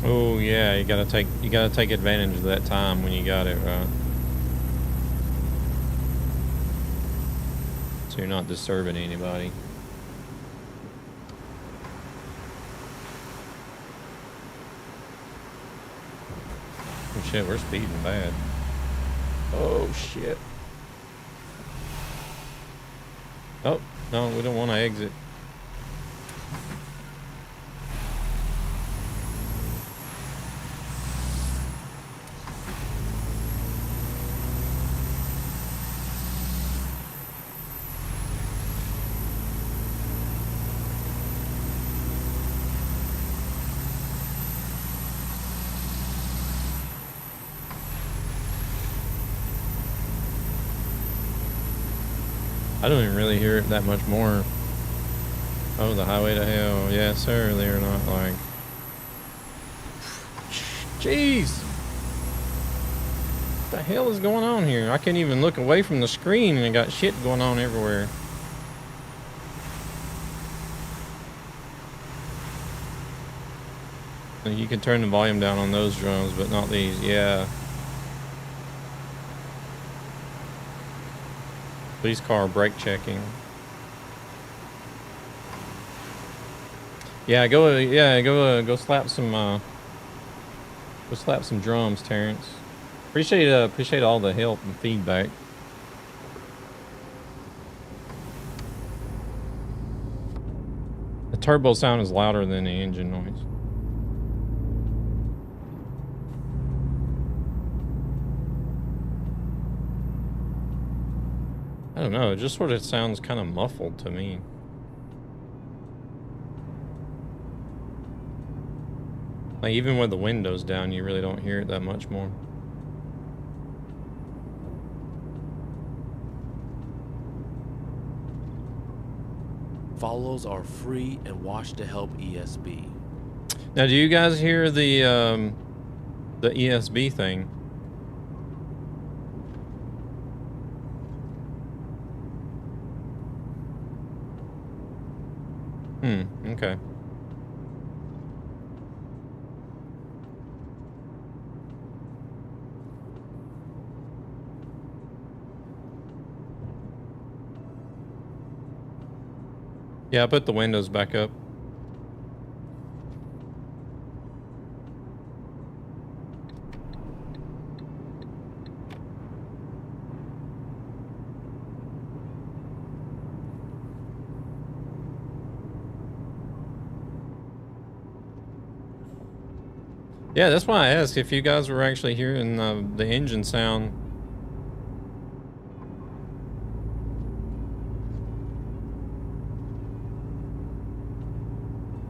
[SPEAKER 1] Oh yeah, you gotta take advantage of that time when you got it, right? So you're not disturbing anybody. Oh shit, we're speeding bad. Oh shit. Oh, no, we don't want to exit. I don't even really hear it that much more. Oh, the highway to hell. Yeah, sir, they're not like... Jeez! What the hell is going on here? I can't even look away from the screen and it got shit going on everywhere. And you can turn the volume down on those drums, but not these. Yeah. Police car brake checking. Yeah, go slap some drums, Terrence. Appreciate all the help and feedback. The turbo sound is louder than the engine noise. I don't know, it just sort of sounds kind of muffled to me. Like even with the windows down, you really don't hear it that much more.
[SPEAKER 2] Follows are free and watch to help ESB.
[SPEAKER 1] Now, do you guys hear the ESB thing? Okay. Yeah, I put the windows back up. Yeah, that's why I asked if you guys were actually hearing the engine sound.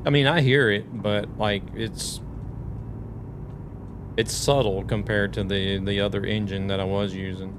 [SPEAKER 1] I mean, I hear it, but like it's subtle compared to the other engine that I was using.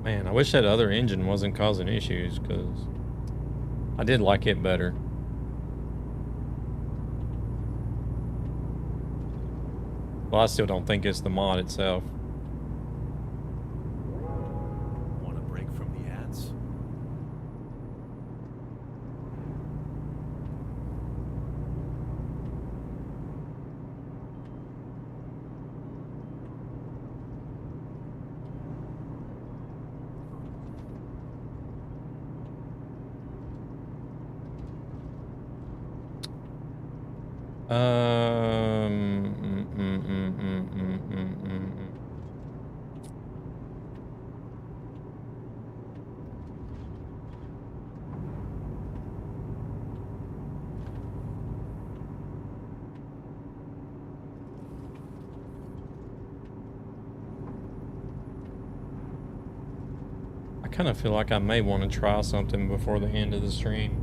[SPEAKER 1] Man, I wish that other engine wasn't causing issues, because I did like it better. Well, I still don't think it's the mod itself.
[SPEAKER 2] Want a break from the ads?
[SPEAKER 1] I kind of feel like I may want to try something before the end of the stream.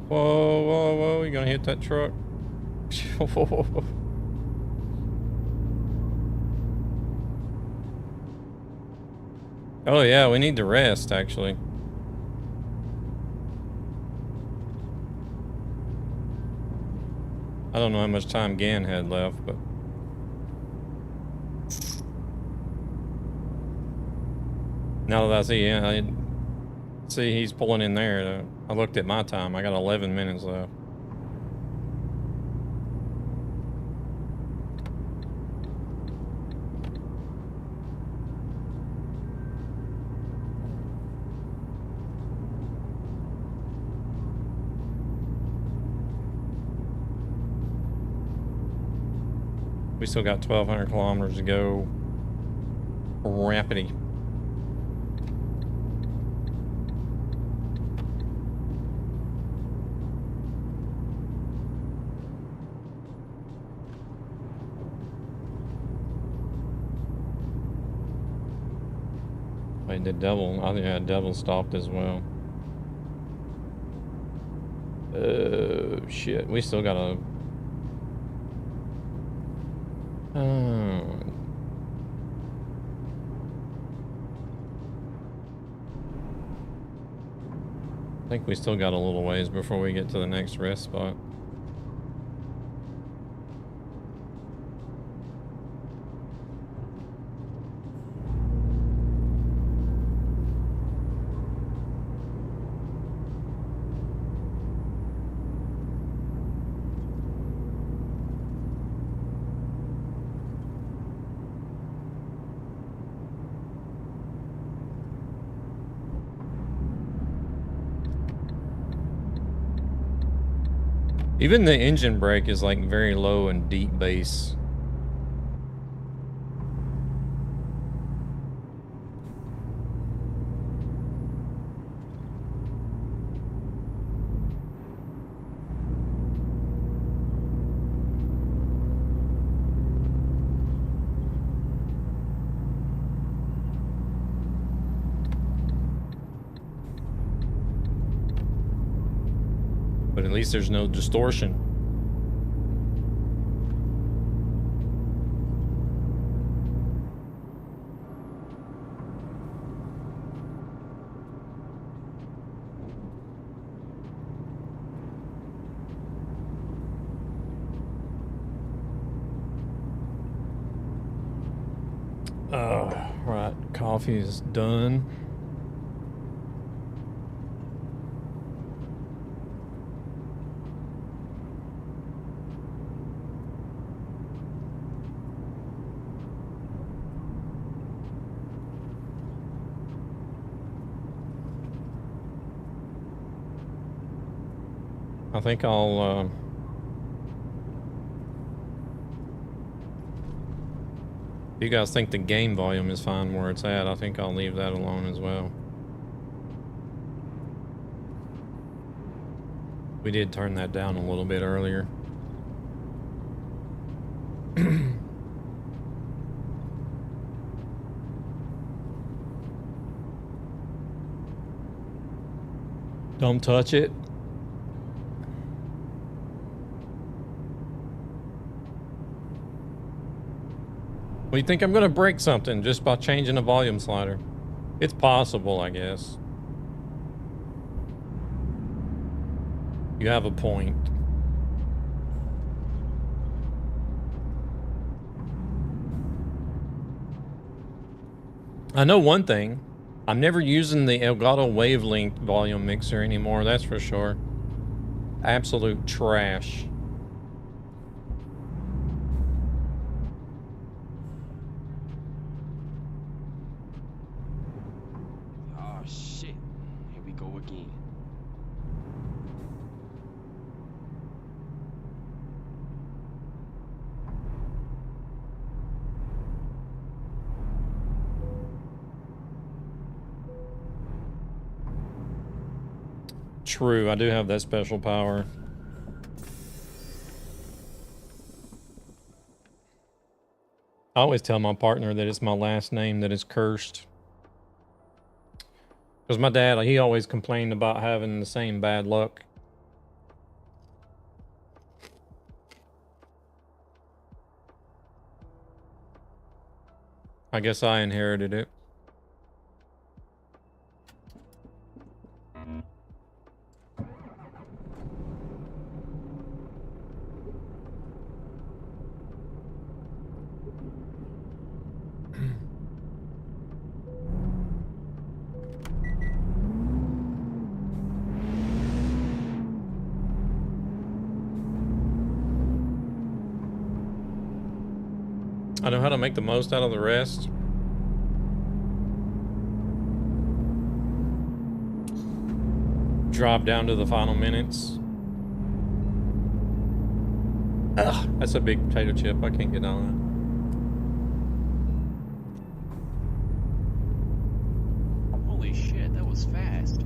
[SPEAKER 1] Whoa, whoa, whoa, you gonna hit that truck? Oh yeah, we need to rest, actually. I don't know how much time Gan had left, but... Now that I see, yeah, I see he's pulling in there. I looked at my time. I got 11 minutes left. We still got 1,200 kilometers to go. Rapidly. Wait, did Devil? I think yeah, Devil stopped as well. Shit. We still got a... I think we still got a little ways before we get to the next rest spot. Even the engine brake is like very low and deep bass. But at least there's no distortion. Right, coffee is done. I think I'll if you guys think the game volume is fine where it's at, I think I'll leave that alone as well. We did turn that down a little bit earlier. Don't touch it. Well, you think I'm gonna break something just by changing the volume slider? It's possible, I guess. You have a point. I know one thing. I'm never using the Elgato wavelength volume mixer anymore, that's for sure. Absolute trash.
[SPEAKER 3] Oh shit. Here we go again.
[SPEAKER 1] True, I do have that special power. I always tell my partner that it's my last name that is cursed. Because my dad, he always complained about having the same bad luck. I guess I inherited it. I know how to make the most out of the rest. Drop down to the final minutes. Ugh, that's a big potato chip. I can't get on
[SPEAKER 3] Holy shit, that was fast.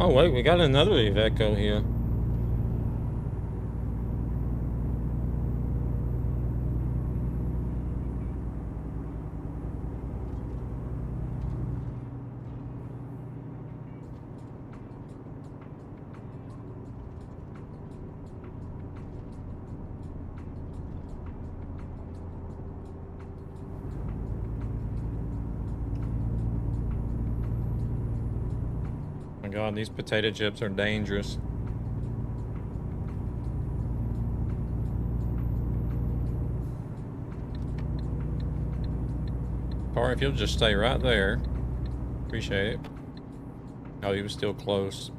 [SPEAKER 1] Oh wait, we got another Iveco here. Oh my God, these potato chips are dangerous. Car, if you'll just stay right there. Appreciate it. Oh, he was still close.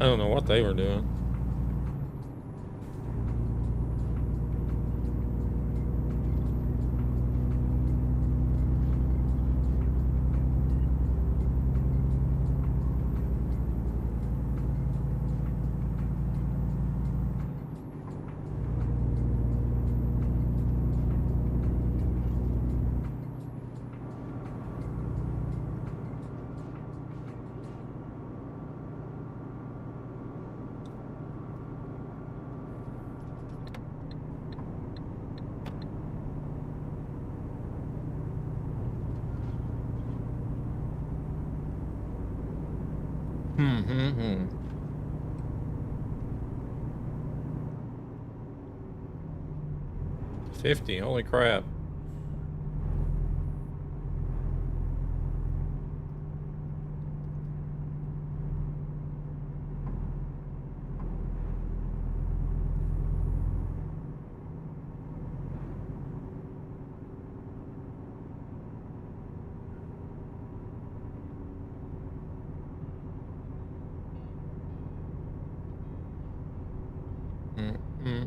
[SPEAKER 1] I don't know what they were doing. Hmm. 50, holy crap. Mm-hmm.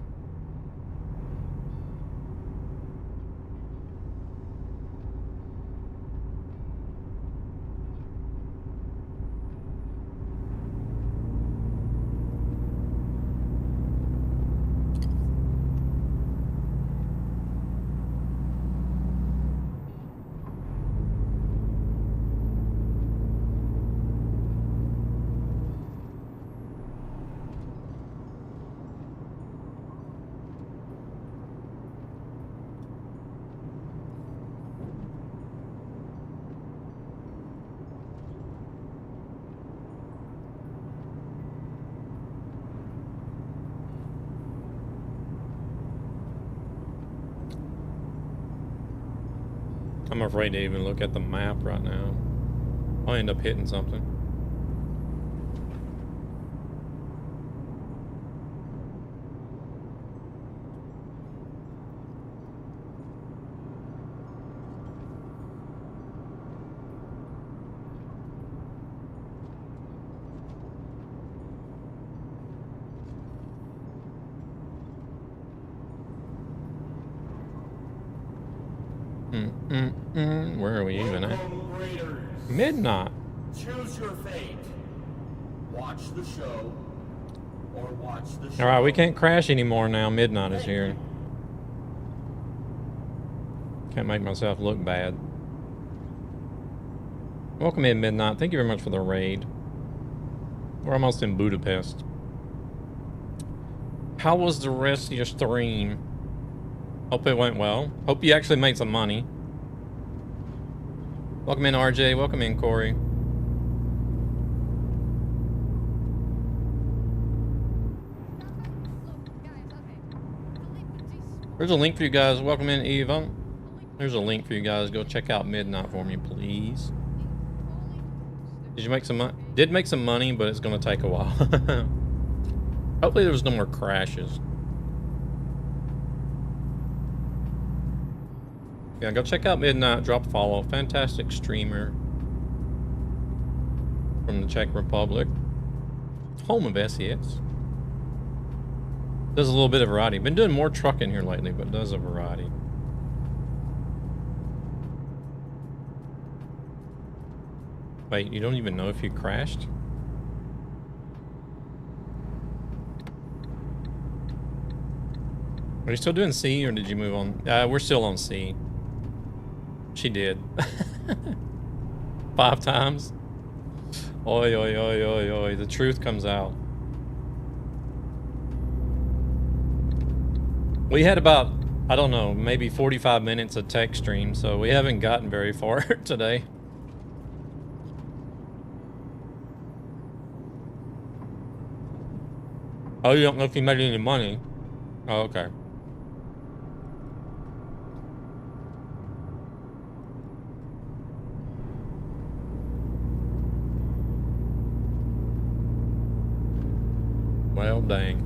[SPEAKER 1] I'm afraid to even look at the map right now. I'll end up hitting something. Where are we even at? Midnight.
[SPEAKER 9] Choose your fate. Watch the show or watch the show.
[SPEAKER 1] All right, we can't crash anymore now. Midnight is here. Can't make myself look bad. Welcome in, Midnight. Thank you very much for the raid. We're almost in Budapest. How was the rest of your stream? Hope it went well. Hope you actually made some money. Welcome in, RJ. Welcome in, Corey. There's a link for you guys. Welcome in, Eva. There's a link for you guys. Go check out Midnight for me, please. Did you make some money? Did make some money, but it's going to take a while. Hopefully there's no more crashes. Yeah, go check out Midnight. Drop a follow. Fantastic streamer from the Czech Republic. Home of SES. Does a little bit of variety. Been doing more trucking here lately, but does a variety. Wait, you don't even know if you crashed? Are you still doing C, or did you move on? We're still on C. She did. 5 times. Oi, oi, oi, oi, oi. The truth comes out. We had about, I don't know, maybe 45 minutes of tech stream, so we haven't gotten very far today. Oh, you don't know if you made any money? Oh, okay. Well, dang.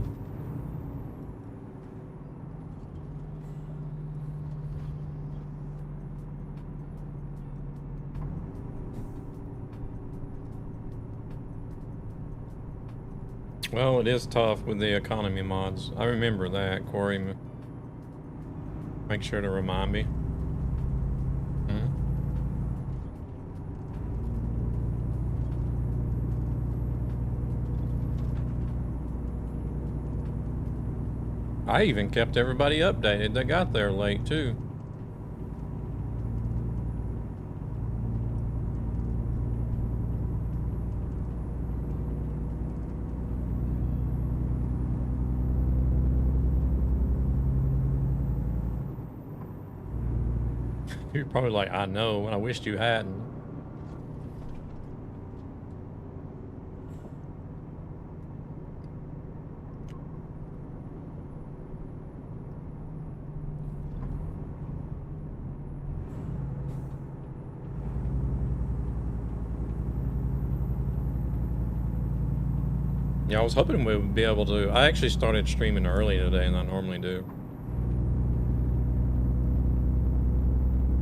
[SPEAKER 1] Well, it is tough with the economy mods. I remember that, Corey. Make sure to remind me. I even kept everybody updated that got there late, too. You're probably like, I know, and I wished you hadn't. Yeah, I was hoping we would be able to. I actually started streaming early today than I normally do.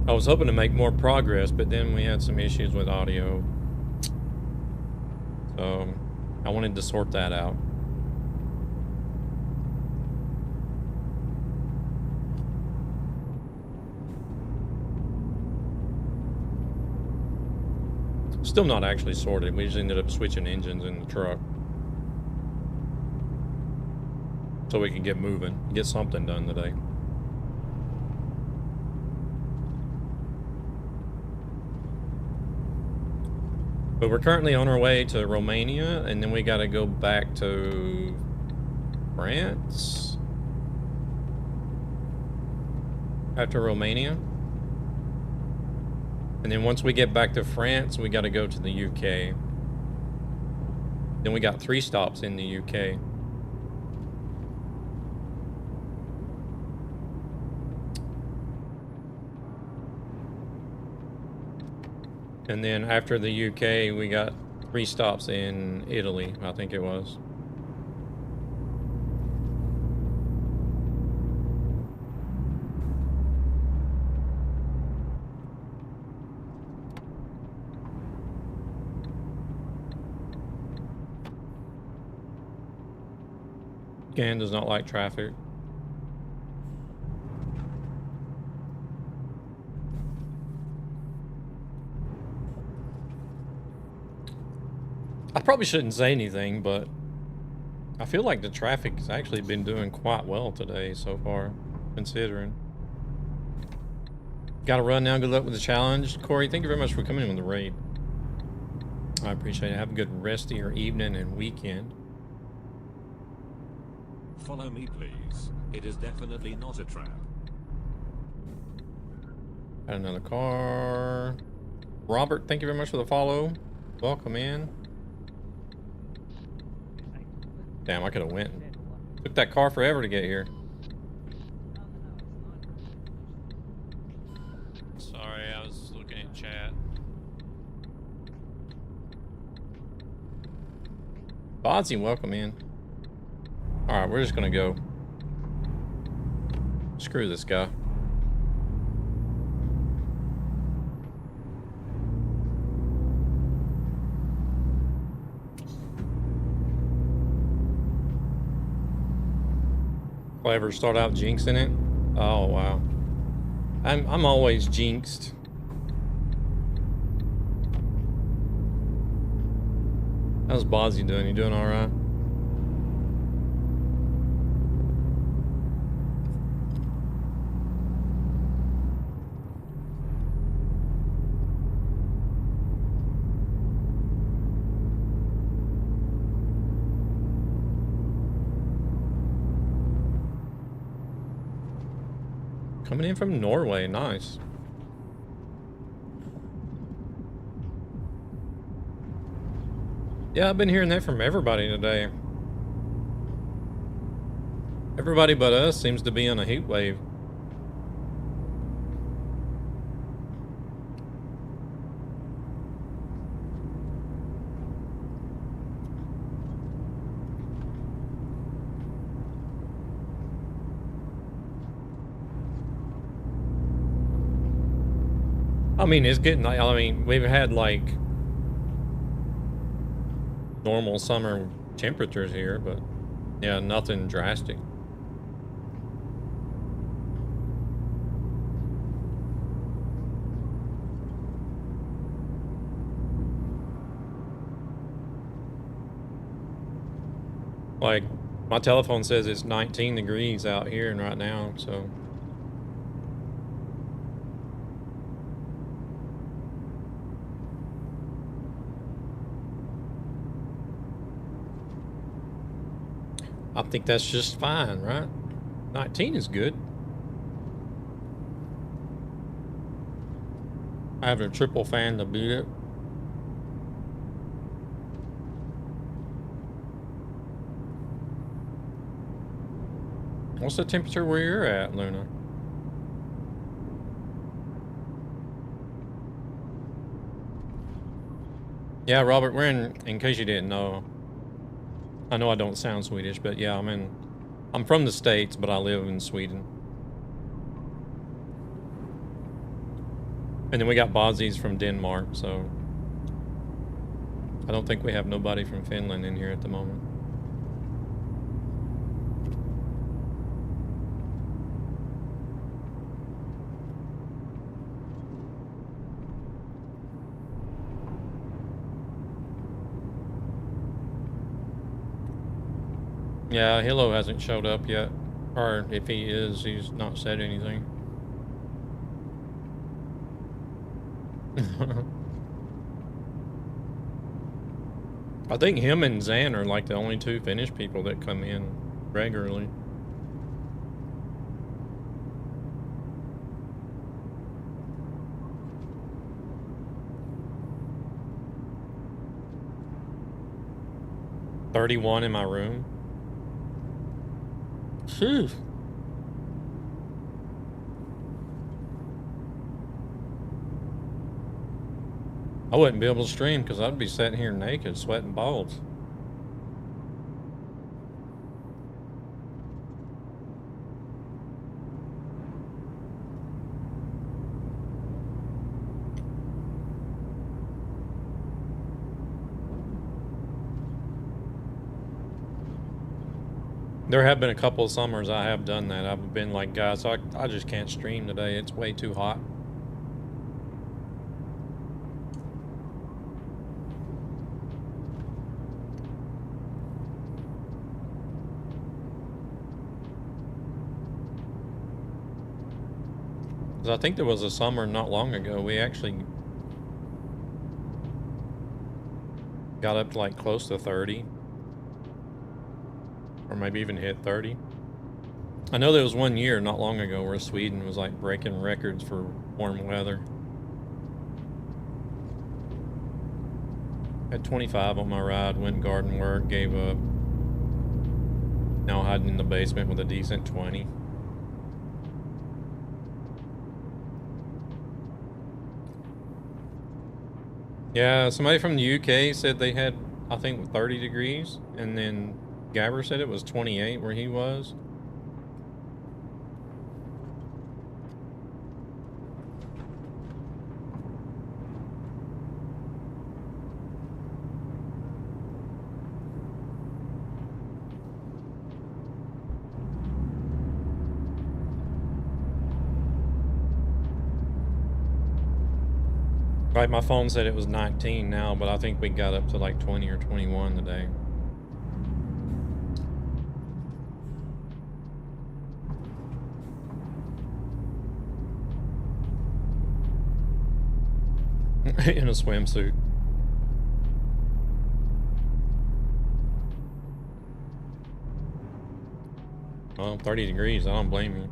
[SPEAKER 1] I was hoping to make more progress, but then we had some issues with audio. So I wanted to sort that out. Still not actually sorted. We just ended up switching engines in the truck. So we can get moving, get something done today. But we're currently on our way to Romania, and then we got to go back to France after Romania. And then once we get back to France, we got to go to the UK. Then we got 3 stops in the UK. And then after the UK, we got 3 stops in Italy, I think it was. Gan does not like traffic. I probably shouldn't say anything, but I feel like the traffic has actually been doing quite well today so far, considering. Gotta run now. Good luck with the challenge. Corey, thank you very much for coming in with the raid. I appreciate it. Have a good rest of your evening and weekend.
[SPEAKER 10] Follow me, please. It is definitely not a trap.
[SPEAKER 1] Got another car. Robert, thank you very much for the follow. Welcome in. Damn, I could have went. Took that car forever to get here. Sorry, I was looking at chat. Bodsy, welcome in. Alright, we're just gonna go. Screw this guy. If I ever start out jinxing it? Oh wow. I'm always jinxed. How's Bodsy doing? You doing alright? Coming in from Norway, nice. Yeah, I've been hearing that from everybody today. Everybody but us seems to be on a heat wave. I mean, it's getting, I mean, we've had like normal summer temperatures here, but yeah, nothing drastic. Like, my telephone says it's 19 degrees out here and right now, so. I think that's just fine, right? 19 is good. I have a triple fan to beat it. What's the temperature where you're at, Luna? Yeah, Robert, we're in case you didn't know. I know I don't sound Swedish, but yeah, I'm from the States, but I live in Sweden. And then we got Bozzies from Denmark, so I don't think we have nobody from Finland in here at the moment. Yeah, Hilo hasn't showed up yet. Or if he is, he's not said anything. I think him and Zan are like the only two Finnish people that come in regularly. $31 in my room. Phew. I wouldn't be able to stream because I'd be sitting here naked, sweating balls. There have been a couple of summers I have done that. I've been like, guys, I just can't stream today. It's way too hot. I think there was a summer not long ago, we actually got up to like close to 30. Or maybe even hit 30. I know there was one year not long ago where Sweden was like breaking records for warm weather. Had 25 on my ride, went garden work, gave up. Now hiding in the basement with a decent 20. Yeah, somebody from the UK said they had, I think, 30 degrees, and then Gabber said it was 28 where he was. Right, my phone said it was 19 now, but I think we got up to like 20 or 21 today. In a swimsuit. Well, 30 degrees, I don't blame you.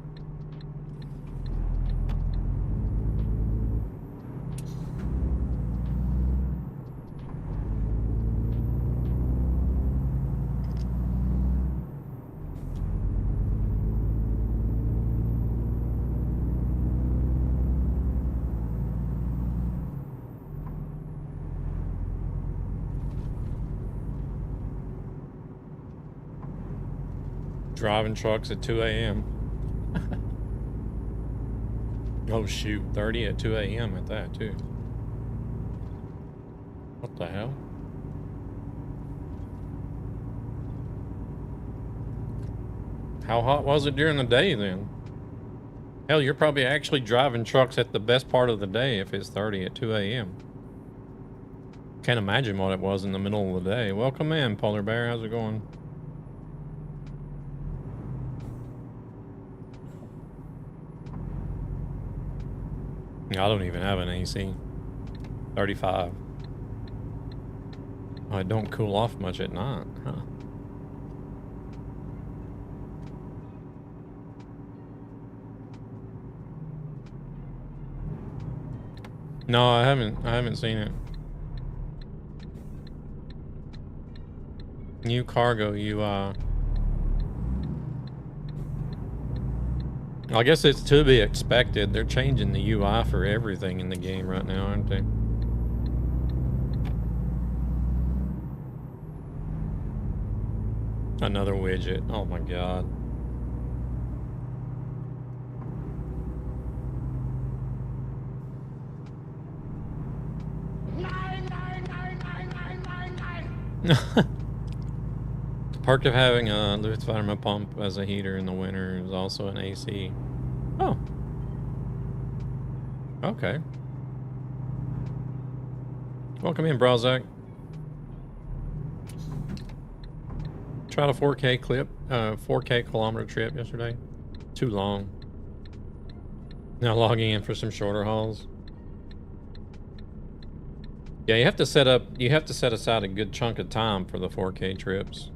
[SPEAKER 1] Driving trucks at 2 a.m. Oh shoot, 30 at 2 a.m. at that too. What the hell? How hot was it during the day then? Hell, you're probably actually driving trucks at the best part of the day if it's 30 at 2 a.m. Can't imagine what it was in the middle of the day. Welcome in, Polar Bear. How's it going? I don't even have an AC. 35. Oh, it don't cool off much at night, huh? No, I haven't seen it. New cargo UI. I guess it's to be expected. They're changing the UI for everything in the game right now, aren't they? Another widget. Oh my god. The perk of having a Luftwärme pump as a heater in the winter is also an AC. Oh. Okay. Welcome in, Brazak. Tried a 4K clip, 4K kilometer trip yesterday. Too long. Now logging in for some shorter hauls. Yeah, you have to set aside a good chunk of time for the 4K trips.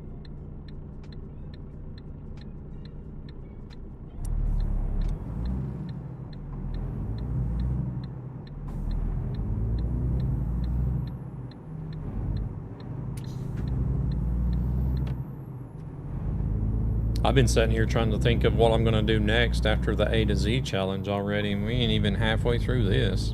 [SPEAKER 1] I've been sitting here trying to think of what I'm going to do next after the A to Z challenge already, and we ain't even halfway through this.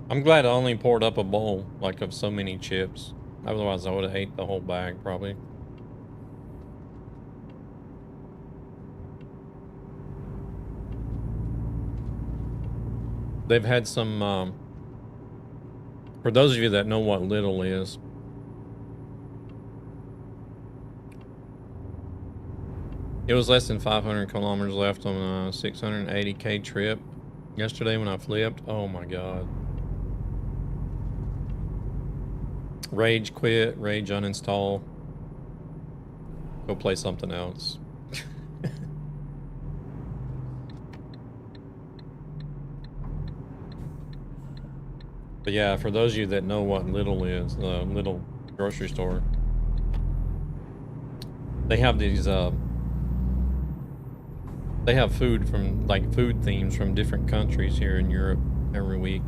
[SPEAKER 1] I'm glad I only poured up a bowl, like, of so many chips. Otherwise, I would have ate the whole bag, probably. They've had some, for those of you that know what Lidl is, it was less than 500 kilometers left on a 680K trip yesterday when I flipped. Oh my God. Rage quit, rage uninstall. Go play something else. But yeah, for those of you that know what Lidl is, the Lidl grocery store, they have these, they have food from, like, food themes from different countries here in Europe every week.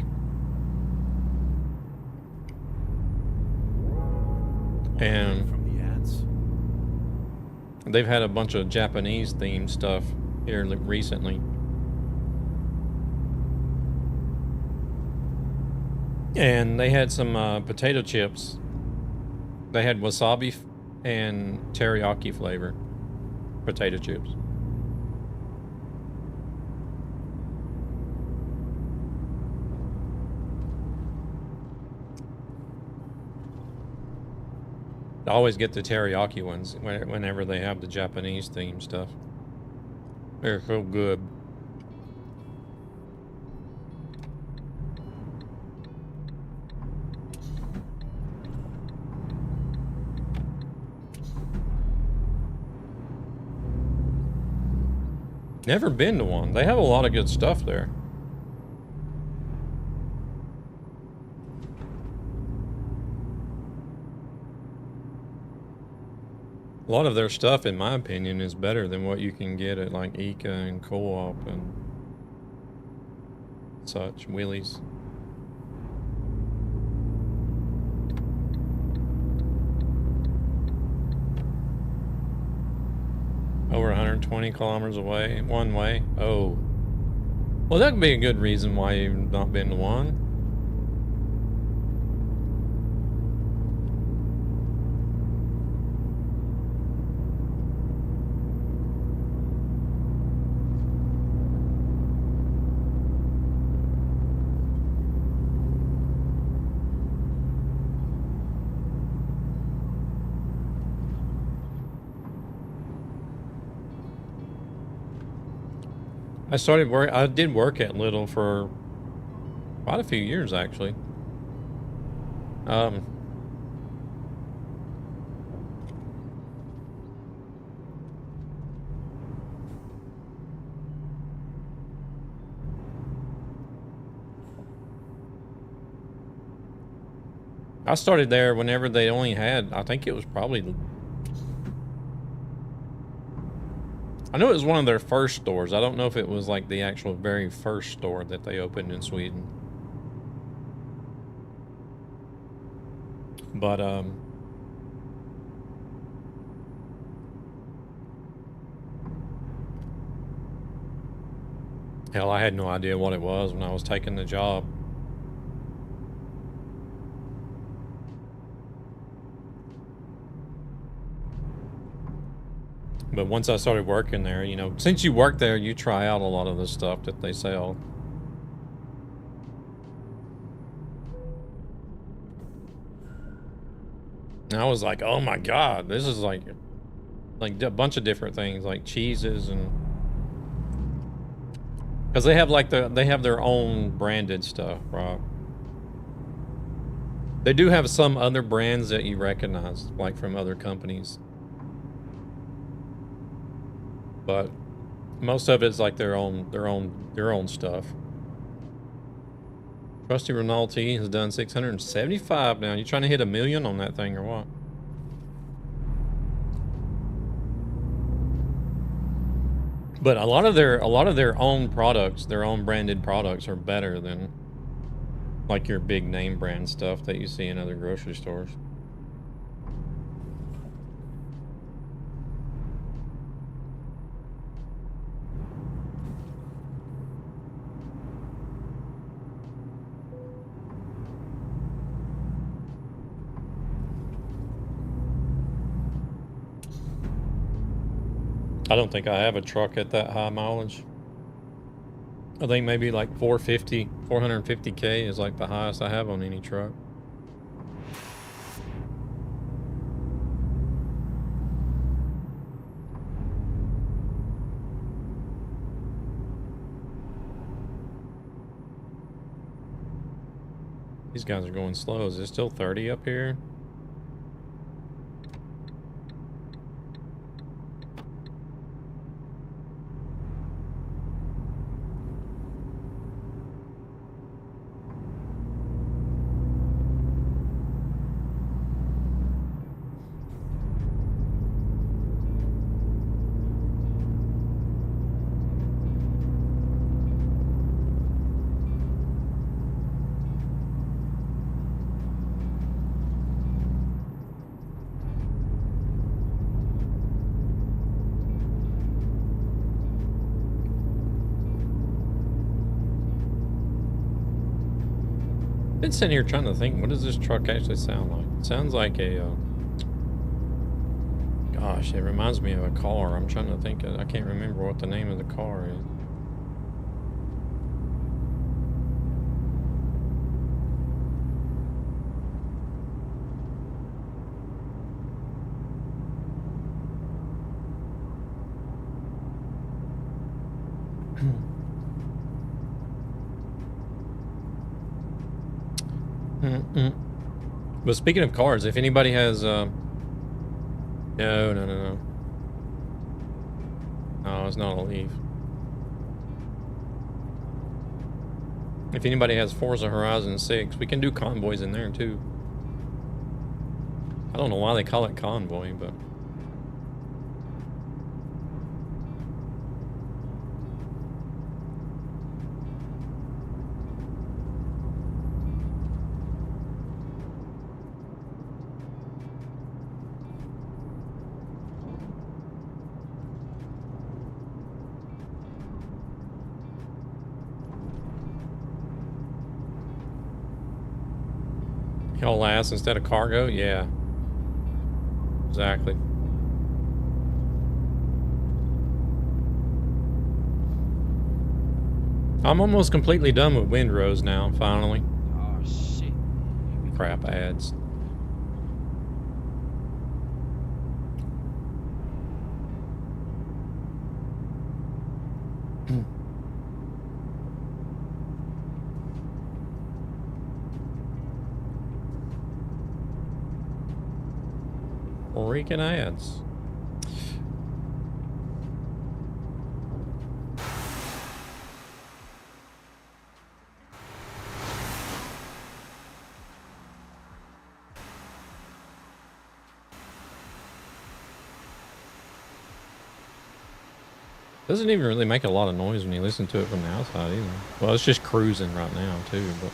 [SPEAKER 1] And
[SPEAKER 2] from the ads.
[SPEAKER 1] they've had a bunch of Japanese themed stuff here recently. And they had some potato chips. They had wasabi and teriyaki flavor potato chips. I always get the teriyaki ones whenever they have the Japanese themed stuff. They're so good. Never been to one. They have a lot of good stuff there. A lot of their stuff, in my opinion, is better than what you can get at like Ika and Co-op and such. Willie's. Over 120 kilometers away, one way. Oh. Well, that could be a good reason why you've not been to one. I did work at Little for quite a few years, actually. I started there whenever they only had, I think it was probably, I know it was one of their first stores. I don't know if it was like the actual very first store that they opened in Sweden. But, hell, I had no idea what it was when I was taking the job. But once I started working there, you know, since you work there, you try out a lot of the stuff that they sell. And I was like, oh my God, this is like a bunch of different things, like cheeses and, because they have like they have their own branded stuff, right? They do have some other brands that you recognize, like from other companies. But most of it's like their own stuff. Trusty Renault T has done 675 now. You trying to hit 1 million on that thing or what? But a lot of their own products, their own branded products, are better than like your big name brand stuff that you see in other grocery stores. I don't think I have a truck at that high mileage. I think maybe like 450K is like the highest I have on any truck. These guys are going slow. Is it still 30 up here? Been sitting here trying to think, what does this truck actually sound like? It sounds like a, gosh, it reminds me of a car. I'm trying to think, I can't remember what the name of the car is. But speaking of cars, if anybody has, no, it's not a Leaf. If anybody has Forza Horizon 6, we can do convoys in there too. I don't know why they call it convoy, but Haul ass instead of cargo? Yeah. Exactly. I'm almost completely done with Windrose now, finally.
[SPEAKER 3] Oh shit.
[SPEAKER 1] Crap ads. Freaking ads. Doesn't even really make a lot of noise when you listen to it from the outside either. Well, it's just cruising right now too, but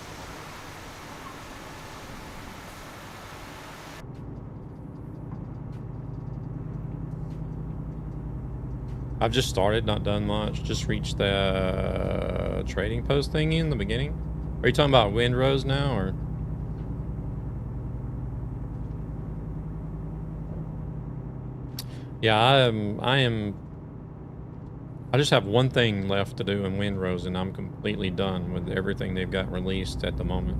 [SPEAKER 1] I've just started, not done much. Just reached the trading post thingy in the beginning. Are you talking about Windrose now, or? Yeah, I just have one thing left to do in Windrose, and I'm completely done with everything they've got released at the moment.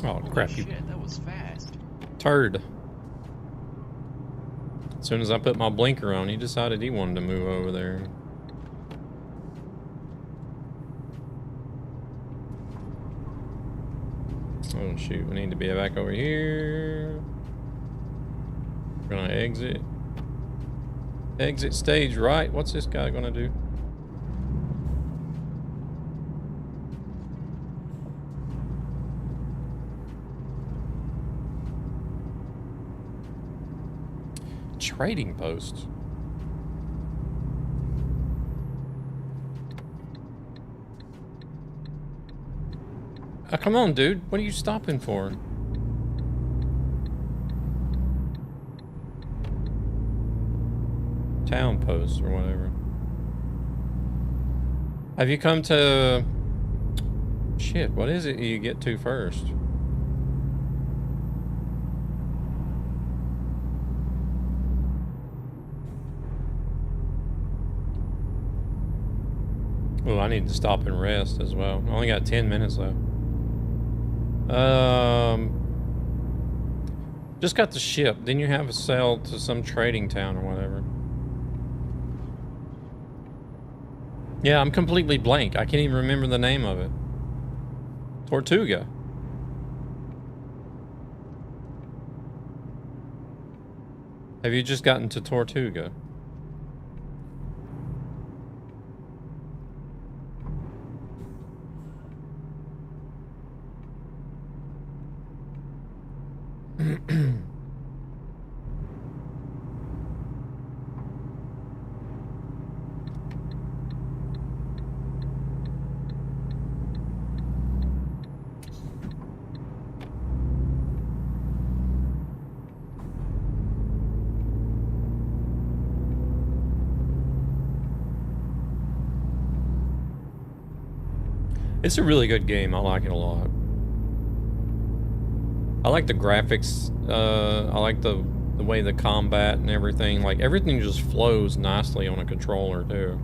[SPEAKER 1] Oh crap!
[SPEAKER 3] Holy shit, that was fast.
[SPEAKER 1] Turd. As soon as I put my blinker on, he decided he wanted to move over there. Oh shoot, we need to be back over here. We're gonna exit. Exit stage right. What's this guy gonna do? Trading post. Oh, come on, dude. What are you stopping for? Town post or whatever. Have you come to... Shit, what is it you get to first? Oh, I need to stop and rest as well. I only got 10 minutes left. Just got the ship. Didn't you have a sail to some trading town or whatever? Yeah, I'm completely blank. I can't even remember the name of it. Tortuga. Have you just gotten to Tortuga? It's a really good game. I like it a lot. I like the graphics. I like the way the combat and everything. Like, everything just flows nicely on a controller, too.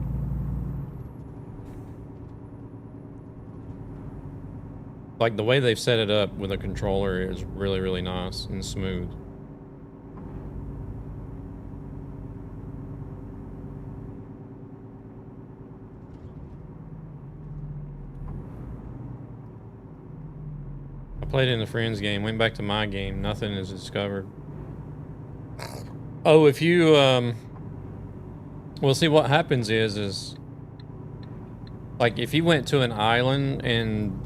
[SPEAKER 1] Like, the way they've set it up with a controller is really, really nice and smooth. Played in a friend's game, went back to my game, nothing is discovered. Oh, if you, well, see, what happens is, like, if you went to an island and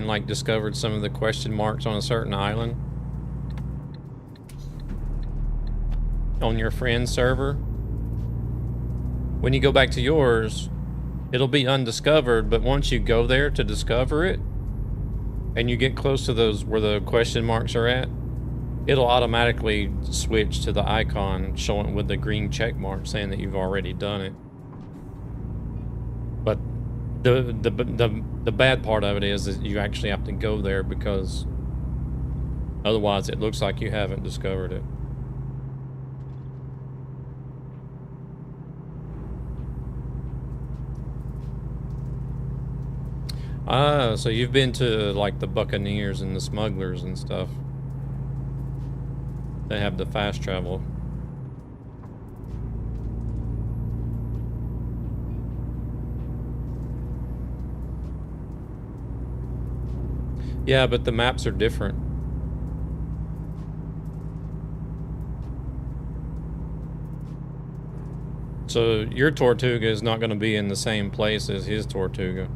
[SPEAKER 1] like, discovered some of the question marks on a certain island, on your friend's server, when you go back to yours, it'll be undiscovered, but once you go there to discover it, and you get close to those where the question marks are at, it'll automatically switch to the icon showing with the green check mark saying that you've already done it. But the bad part of it is that you actually have to go there, because otherwise it looks like you haven't discovered it. Ah, so you've been to like the Buccaneers and the Smugglers and stuff. They have the fast travel. Yeah, but the maps are different. So your Tortuga is not going to be in the same place as his Tortuga.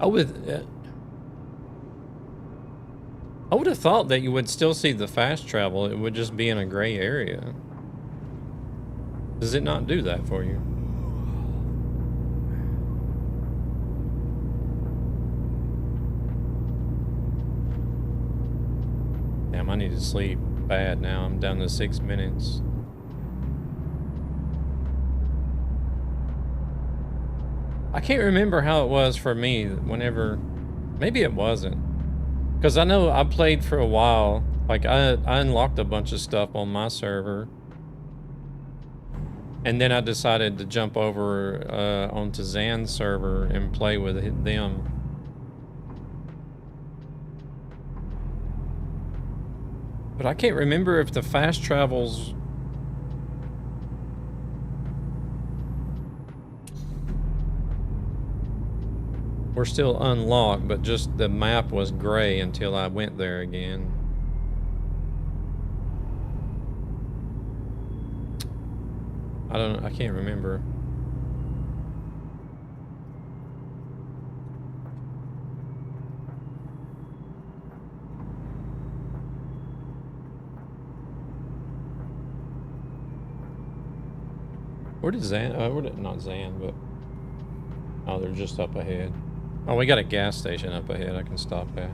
[SPEAKER 1] I would have thought that you would still see the fast travel. It would just be in a gray area. Does it not do that for you? Damn, I need to sleep bad now. I'm down to 6 minutes. I can't remember how it was for me whenever... Maybe it wasn't. Because I know I played for a while. Like, I unlocked a bunch of stuff on my server. And then I decided to jump over onto Zan's server and play with them. But I can't remember if the fast travels... were still unlocked, but just the map was gray until I went there again. I can't remember. Where did Zan, not Zan, but... Oh, they're just up ahead. Oh, we got a gas station up ahead I can stop at.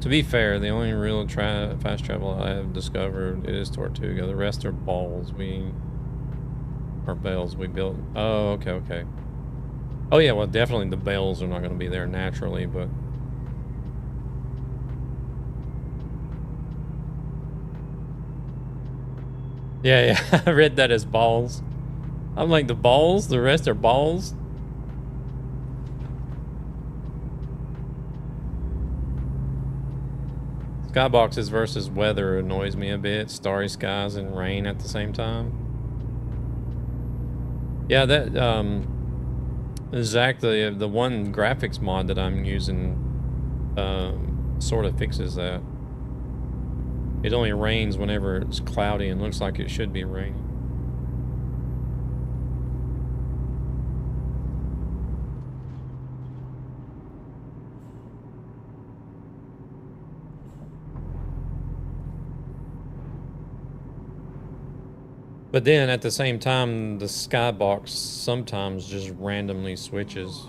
[SPEAKER 1] To be fair, the only real fast travel I have discovered is Tortuga. The rest are balls. Or bells we built. Oh, okay. Oh yeah, well definitely the bells are not going to be there naturally, but... Yeah, I read that as balls. I'm like, the balls? The rest are balls? Skyboxes versus weather annoys me a bit. Starry skies and rain at the same time. Yeah, that exactly the one graphics mod that I'm using sort of fixes that. It only rains whenever it's cloudy and looks like it should be raining. But then at the same time, the skybox sometimes just randomly switches.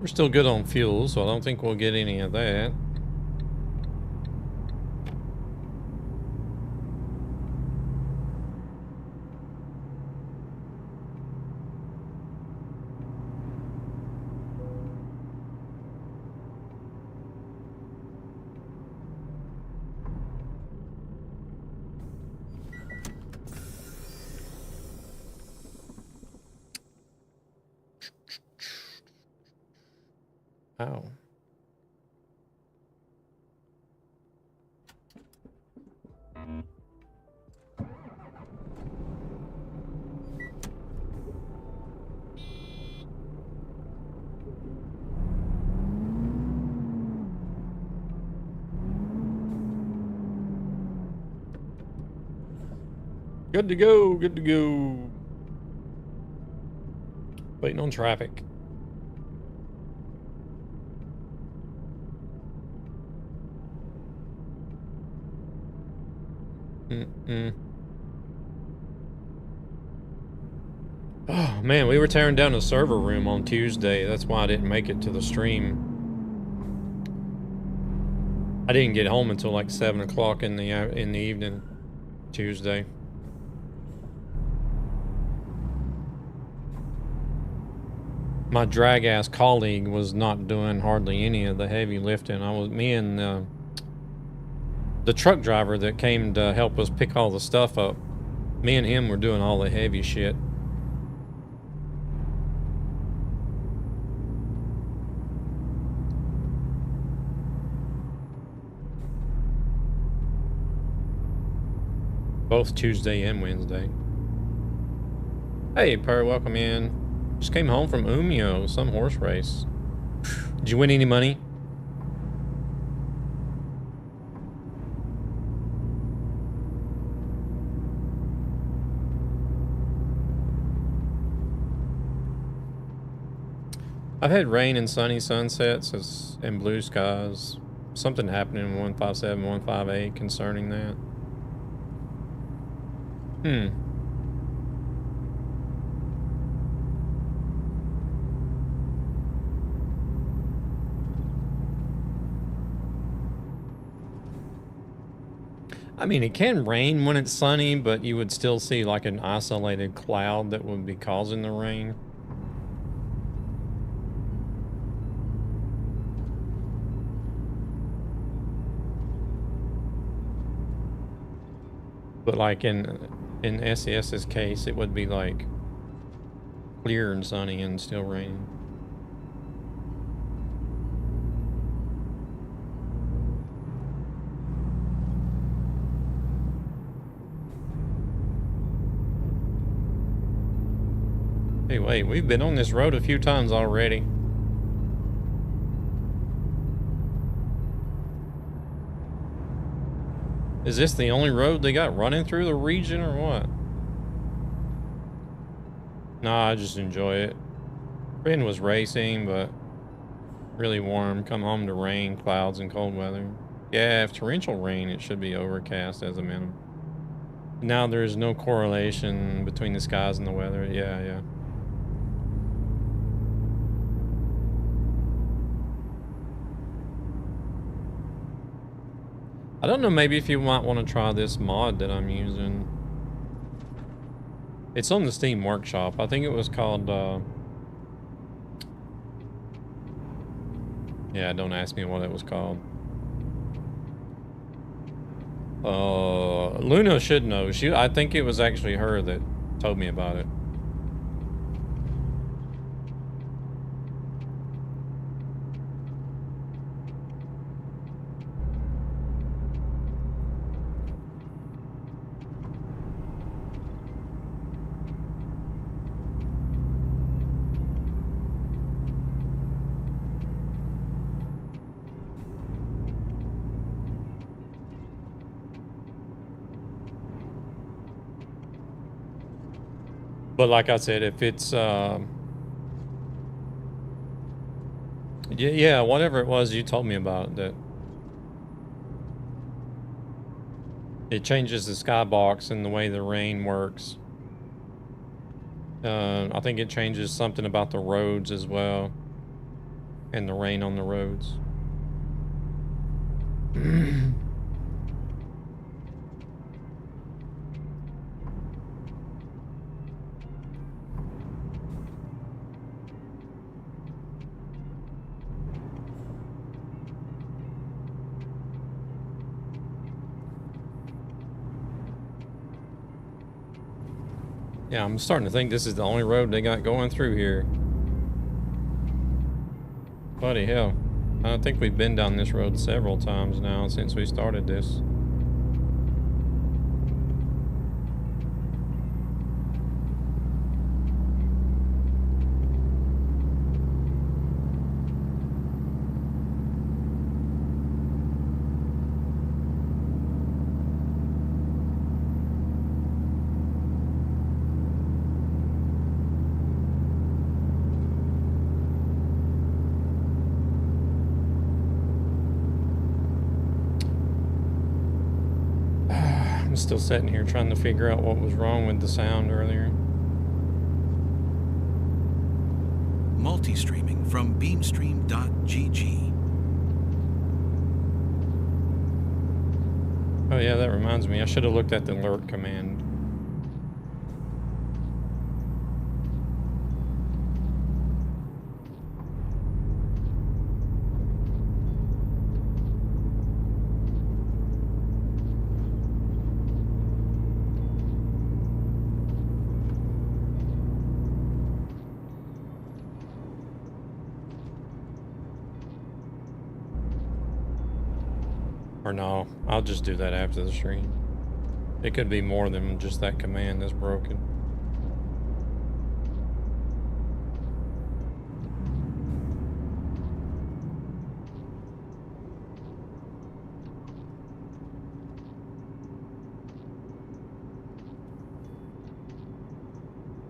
[SPEAKER 1] We're still good on fuel, so I don't think we'll get any of that. Ow. Good to go, good to go. Waiting on traffic. Oh man, we were tearing down a server room on Tuesday. That's why I didn't make it to the stream. I didn't get home until like 7 o'clock in the evening Tuesday. My drag ass colleague was not doing hardly any of the heavy lifting. Me and the truck driver that came to help us pick all the stuff up. Me and him were doing all the heavy shit. Both Tuesday and Wednesday. Hey, Per, welcome in. Just came home from Umio, some horse race. Did you win any money? I've had rain and sunny sunsets and blue skies. Something happened in 157, 158 concerning that. I mean, it can rain when it's sunny, but you would still see like an isolated cloud that would be causing the rain. But like in SES's case, it would be like clear and sunny and still raining. Hey, wait, we've been on this road a few times already. Is this the only road they got running through the region or what? Nah, I just enjoy it. Ben was racing, but really warm. Come home to rain, clouds, and cold weather. Yeah, if torrential rain, it should be overcast as a minimum. Now there's no correlation between the skies and the weather. Yeah. I don't know, maybe if you might want to try this mod that I'm using. It's on the Steam Workshop. I think it was called, yeah, don't ask me what it was called. Luna should know. I think it was actually her that told me about it. But like I said, if it's, yeah, whatever it was you told me about, that it changes the skybox and the way the rain works. I think it changes something about the roads as well, and the rain on the roads. Yeah, I'm starting to think this is the only road they got going through here. Bloody hell. I think we've been down this road several times now since we started this. I'm still sitting here trying to figure out what was wrong with the sound earlier.
[SPEAKER 2] Multi-streaming from beamstream.gg.
[SPEAKER 1] Oh yeah, that reminds me. I should have looked at the alert command. Or no, I'll just do that after the stream. It could be more than just that command that's broken.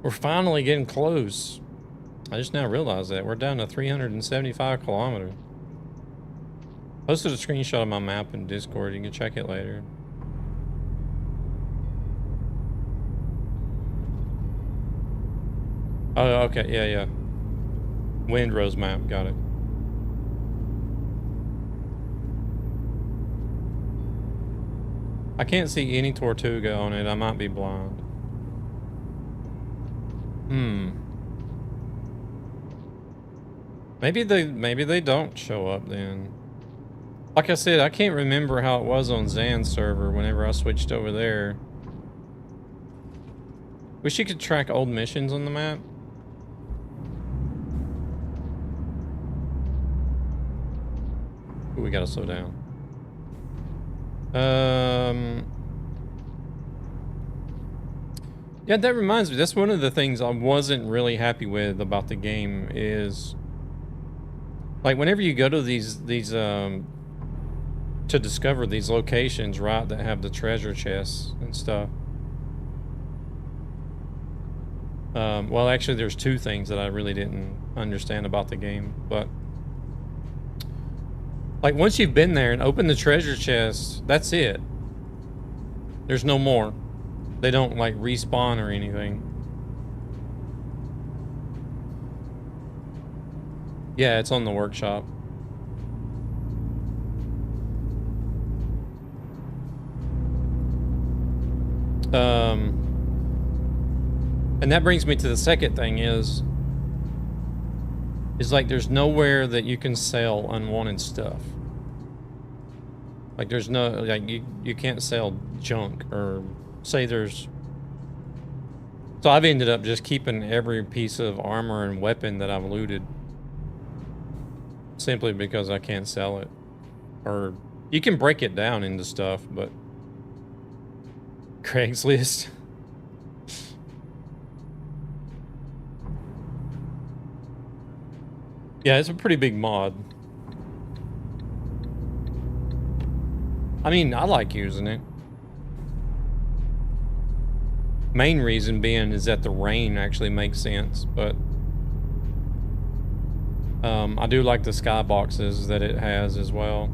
[SPEAKER 1] We're finally getting close. I just now realized that. We're down to 375 kilometers. Posted a screenshot of my map in Discord. You can check it later. Oh, okay. Yeah, yeah. Windrose map. Got it. I can't see any Tortuga on it. I might be blind. Maybe they don't show up then. Like I said, I can't remember how it was on Zan's server whenever I switched over there. Wish you could track old missions on the map. Ooh, we gotta slow down. Yeah, that reminds me. That's one of the things I wasn't really happy with about the game is, like, whenever you go to these to discover these locations, right, that have the treasure chests and stuff. Well, actually, there's two things that I really didn't understand about the game, but like once you've been there and opened the treasure chest, that's it. There's no more. They don't like respawn or anything. Yeah, it's on the workshop. And that brings me to the second thing is like there's nowhere that you can sell unwanted stuff. Like there's no, like you can't sell junk or say there's. So I've ended up just keeping every piece of armor and weapon that I've looted simply because I can't sell it. Or you can break it down into stuff, but Craigslist. Yeah, it's a pretty big mod. I mean, I like using it. Main reason being is that the rain actually makes sense, but I do like the skyboxes that it has as well.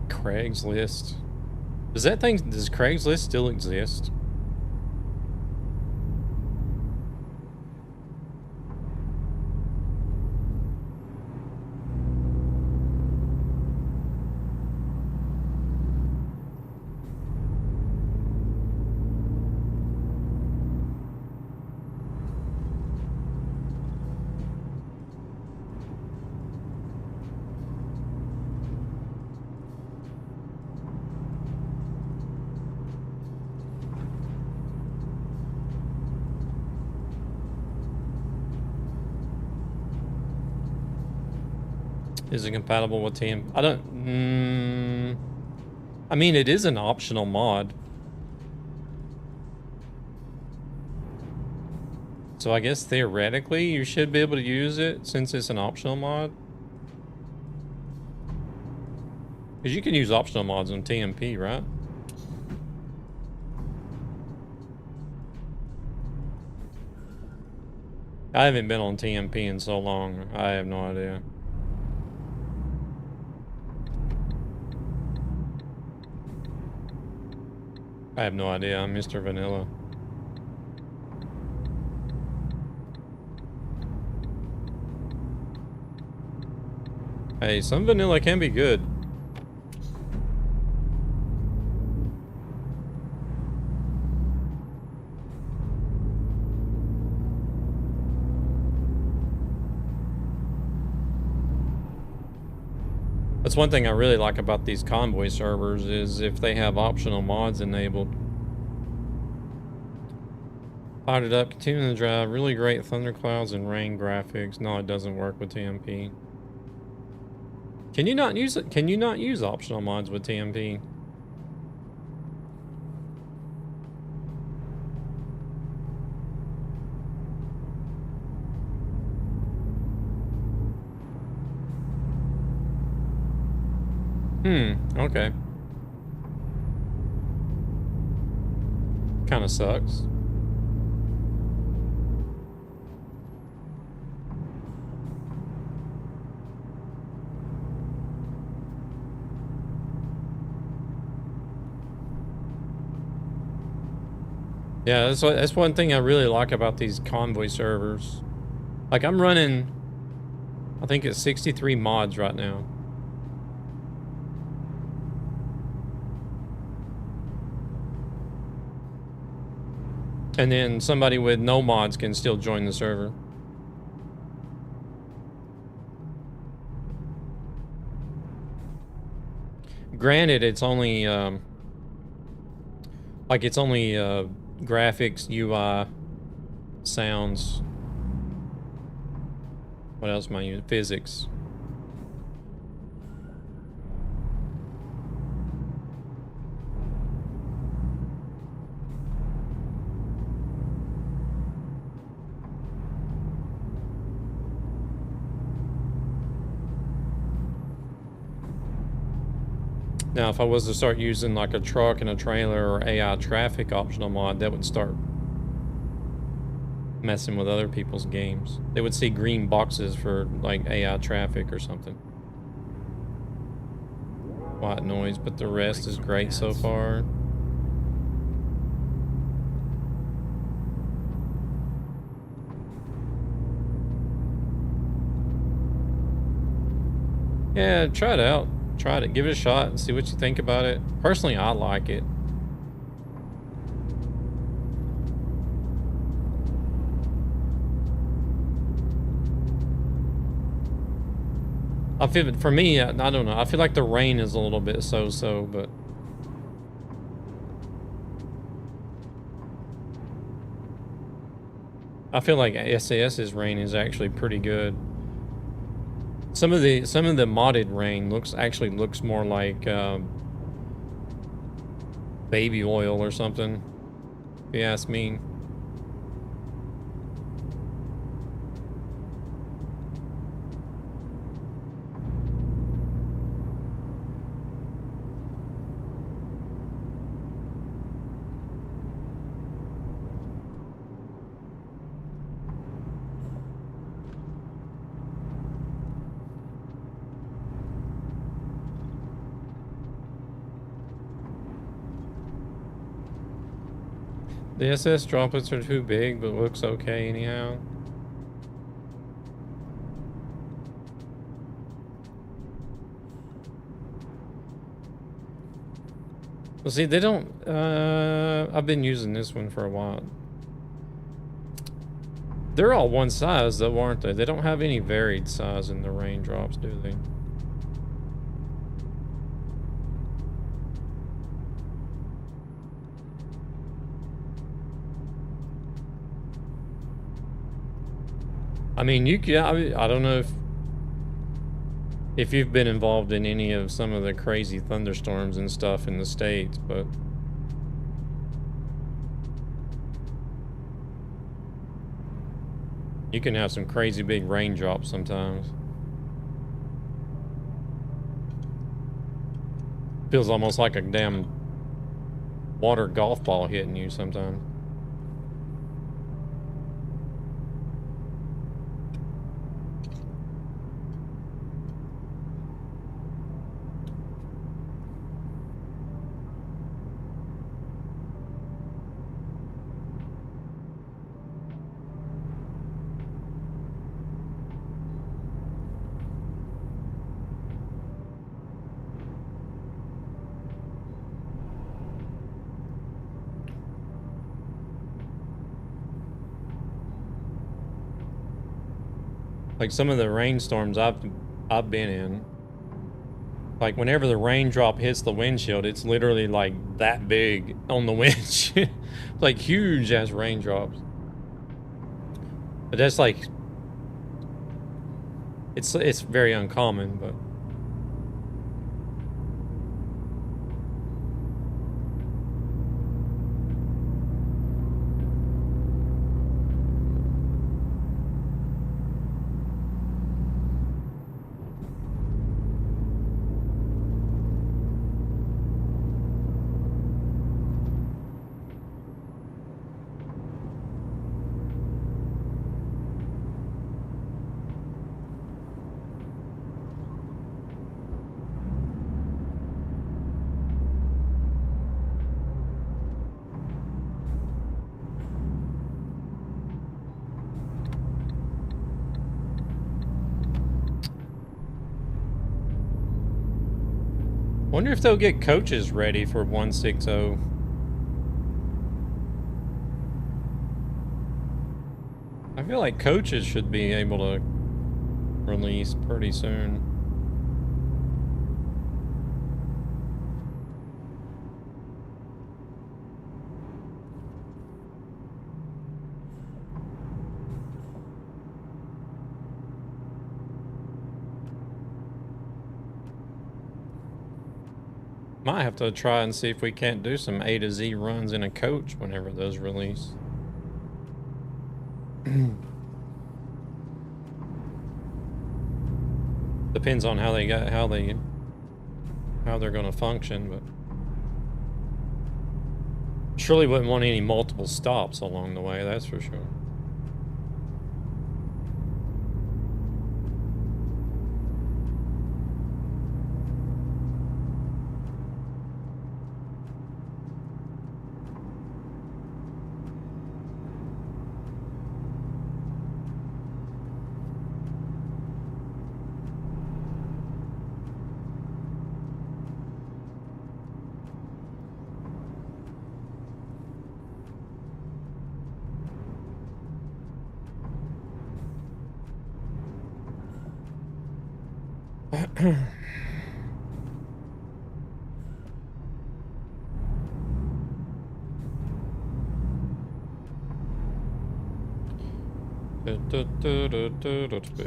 [SPEAKER 1] Craigslist. Does Craigslist still exist? Is it compatible with TM? I don't. I mean, it is an optional mod. So I guess theoretically you should be able to use it since it's an optional mod. Because you can use optional mods on TMP, right? I haven't been on TMP in so long. I have no idea. I have no idea. I'm Mr. Vanilla. Hey, some vanilla can be good. That's one thing I really like about these Convoy servers is if they have optional mods enabled. Fired it up, continuing to drive, really great thunderclouds and rain graphics. No, it doesn't work with TMP. Can you not use it? Can you not use optional mods with TMP? Okay. Kind of sucks. Yeah, that's one thing I really like about these Convoy servers. Like, I'm running, I think it's 63 mods right now. And then somebody with no mods can still join the server. Granted, it's only, like, it's only, graphics, UI, sounds. What else am I using? Physics. Now, if I was to start using like a truck and a trailer or AI traffic optional mod, that would start messing with other people's games. They would see green boxes for like AI traffic or something. White noise, but the rest is great so far. Yeah, try it out. Try it, give it a shot and see what you think about it. Personally, I like it. I feel, for me, I don't know. I feel like the rain is a little bit so-so, but I feel like SAS's rain is actually pretty good. Some of the modded rain actually looks more like baby oil or something, if you ask me. The SS droplets are too big, but looks okay anyhow. Well, see, they don't, I've been using this one for a while. They're all one size though, aren't they? They don't have any varied size in the raindrops, do they? I mean, you can, I don't know if if you've been involved in any of some of the crazy thunderstorms and stuff in the States, but you can have some crazy big raindrops sometimes. Feels almost like a damn water golf ball hitting you sometimes. Like some of the rainstorms I've been in, like whenever the raindrop hits the windshield, it's literally like that big on the windshield. Like huge ass raindrops. But that's like, it's very uncommon, but wonder if they'll get coaches ready for 160. I feel like coaches should be able to release pretty soon. Might have to try and see if we can't do some A to Z runs in a coach whenever those release. Depends on how they're gonna function, but surely wouldn't want any multiple stops along the way, that's for sure.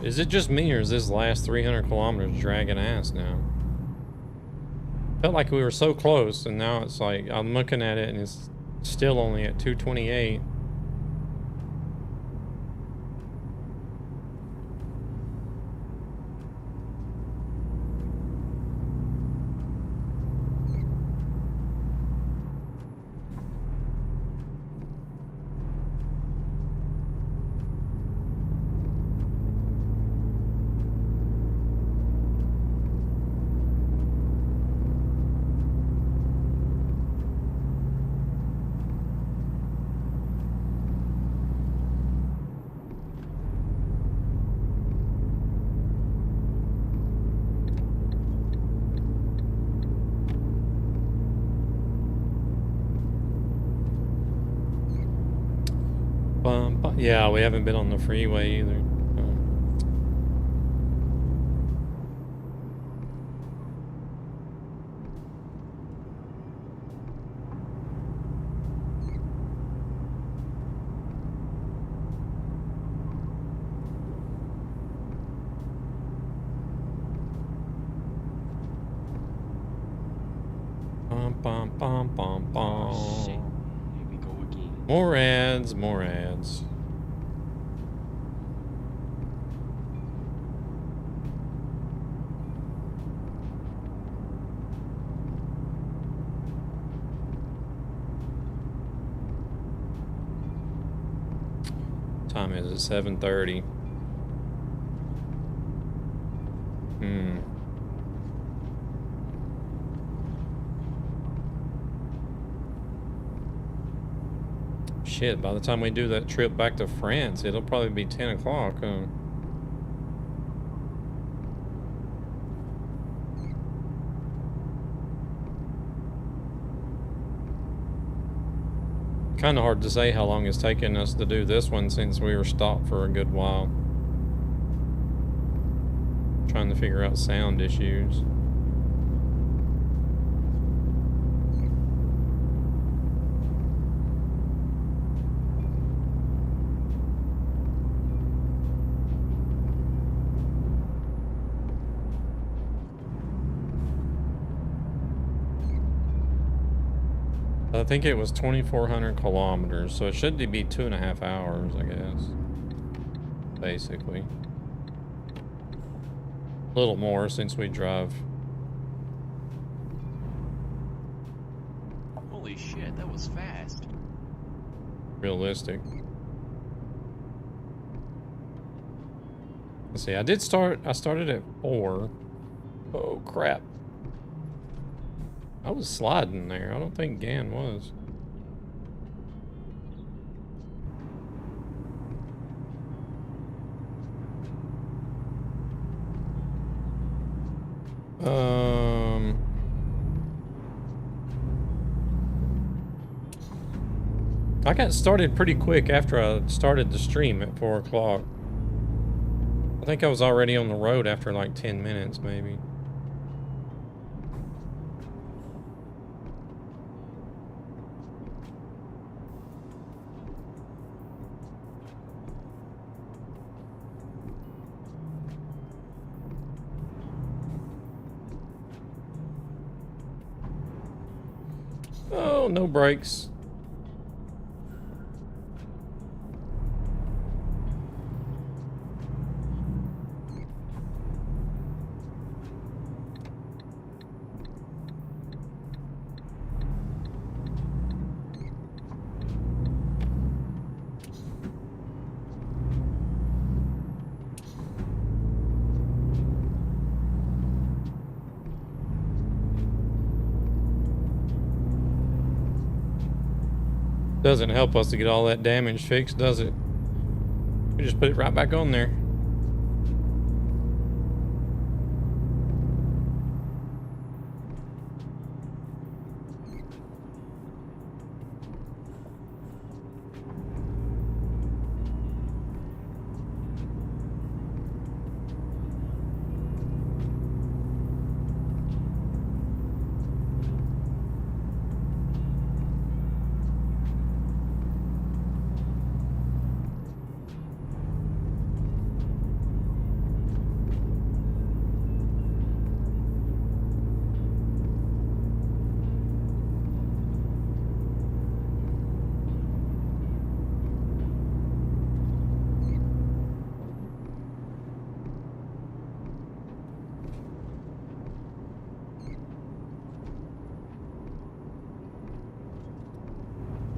[SPEAKER 1] Is it just me, or is this last 300 kilometers dragging ass now? Felt like we were so close, and now it's like I'm looking at it and it's still only at 228. Yeah, we haven't been on the freeway either. Bum, bum, bum, bum,
[SPEAKER 3] Oh shit.
[SPEAKER 1] bum.
[SPEAKER 3] Here we go again.
[SPEAKER 1] More ads, more ads. Time is it? 7:30. Shit, by the time we do that trip back to France, it'll probably be 10 o'clock. Kind of hard to say how long it's taken us to do this one since we were stopped for a good while. Trying to figure out sound issues. I think it was 2,400 kilometers, so it should be 2.5 hours, I guess. Basically. A little more since we drive.
[SPEAKER 3] Holy shit, that was fast.
[SPEAKER 1] Realistic. Let's see, I started at 4. Oh crap. I was sliding there. I don't think Gan was. I got started pretty quick after I started the stream at 4 o'clock. I think I was already on the road after like 10 minutes, maybe. Oh, no brakes. Doesn't help us to get all that damage fixed, does it? We just put it right back on there.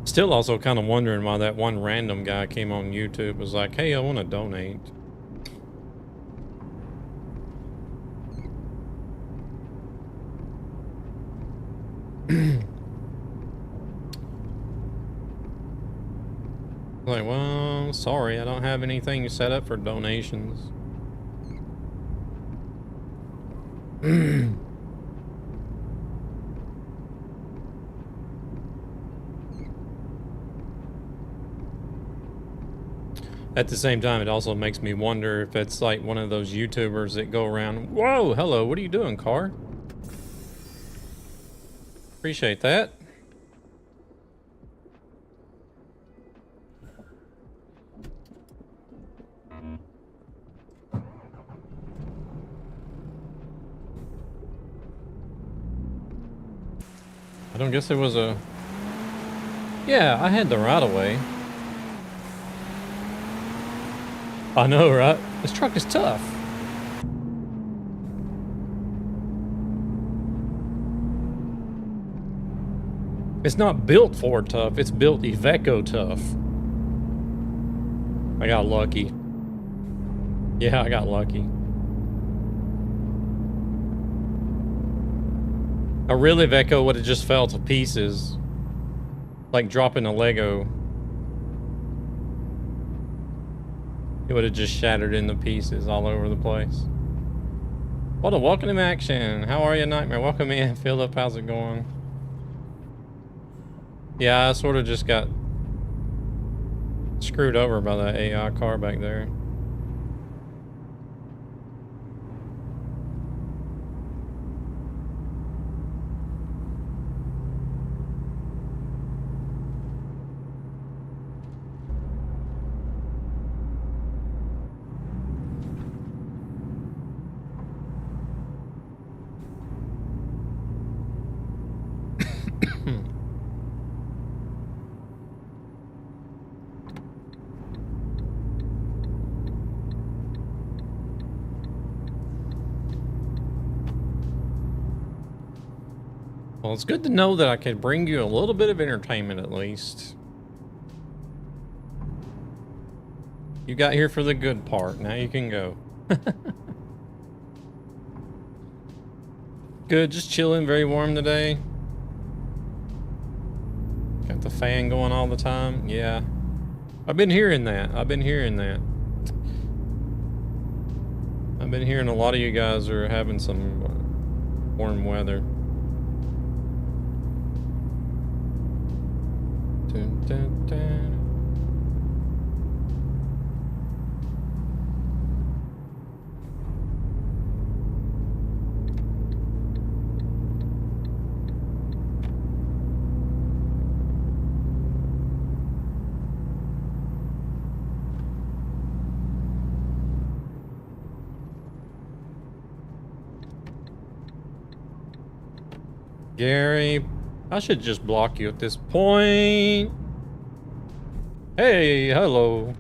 [SPEAKER 1] Still also kind of wondering why that one random guy came on YouTube was like, hey, I want to donate. Like, well, sorry, I don't have anything set up for donations. At the same time, it also makes me wonder if it's like one of those YouTubers that go around, whoa, hello, what are you doing, car? Appreciate that. I don't guess there was a... Yeah, I had the right of way. I know, right? This truck is tough. It's not built Ford tough, it's built Iveco tough. I got lucky. Yeah, I got lucky. A real Iveco would have just fell to pieces. Like dropping a Lego. It would have just shattered into pieces all over the place. What a welcome to action. How are you, Nightmare? Welcome in. Philip, how's it going? Yeah, I sort of just got screwed over by that AI car back there. Well, it's good to know that I can bring you a little bit of entertainment at least. You got here for the good part. Now you can go. Good, just chilling. Very warm today. Got the fan going all the time. Yeah. I've been hearing that. I've been hearing that. I've been hearing a lot of you guys are having some warm weather. Dun, dun, dun. Gary, I should just block you at this point. Hey, hello.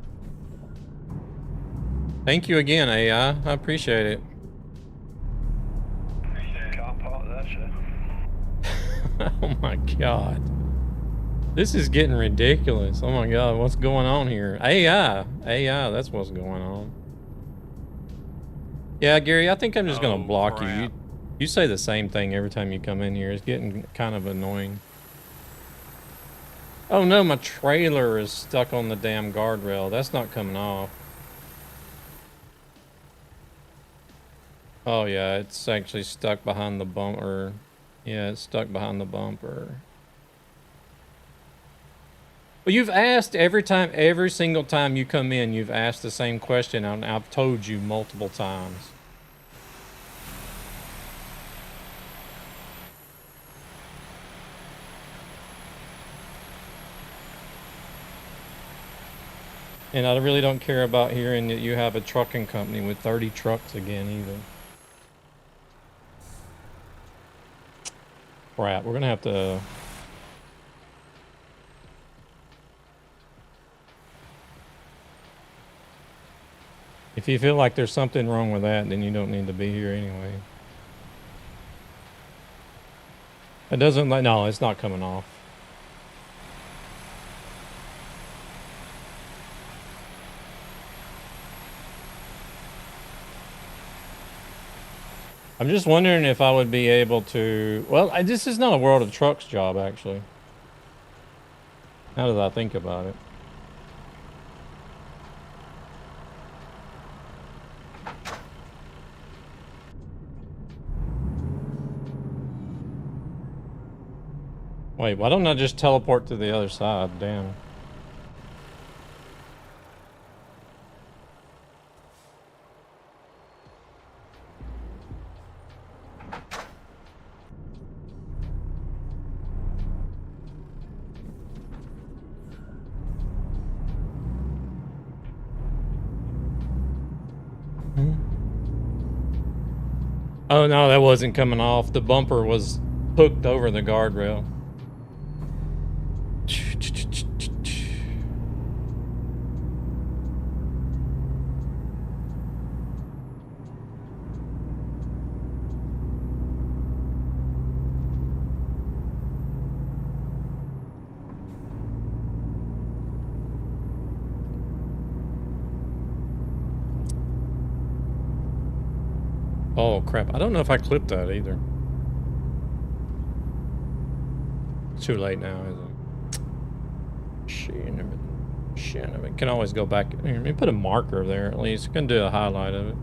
[SPEAKER 1] Thank you again, AI. I appreciate it.
[SPEAKER 6] Can't park there, sir.
[SPEAKER 1] Oh my god. This is getting ridiculous. Oh my god, what's going on here? AI, that's what's going on. Yeah, Gary, I think I'm just gonna block you. You say the same thing every time you come in here. It's getting kind of annoying. Oh no, my trailer is stuck on the damn guardrail. That's not coming off. Oh yeah, it's actually stuck behind the bumper. Yeah, it's stuck behind the bumper. Well, you've asked every single time you come in, you've asked the same question, and I've told you multiple times. And I really don't care about hearing that you have a trucking company with 30 trucks again either. Crap, we're gonna have to... If you feel like there's something wrong with that, then you don't need to be here anyway. It doesn't like... No, it's not coming off. I'm just wondering if I would be able to... Well, this is not a World of Trucks job, actually. Now that I think about it. Wait, why don't I just teleport to the other side? Damn. Oh no, that wasn't coming off. The bumper was hooked over the guardrail. Oh crap! I don't know if I clipped that either. It's too late now, is it? Shit, I can always go back. Let me put a marker there at least. I can do a highlight of it.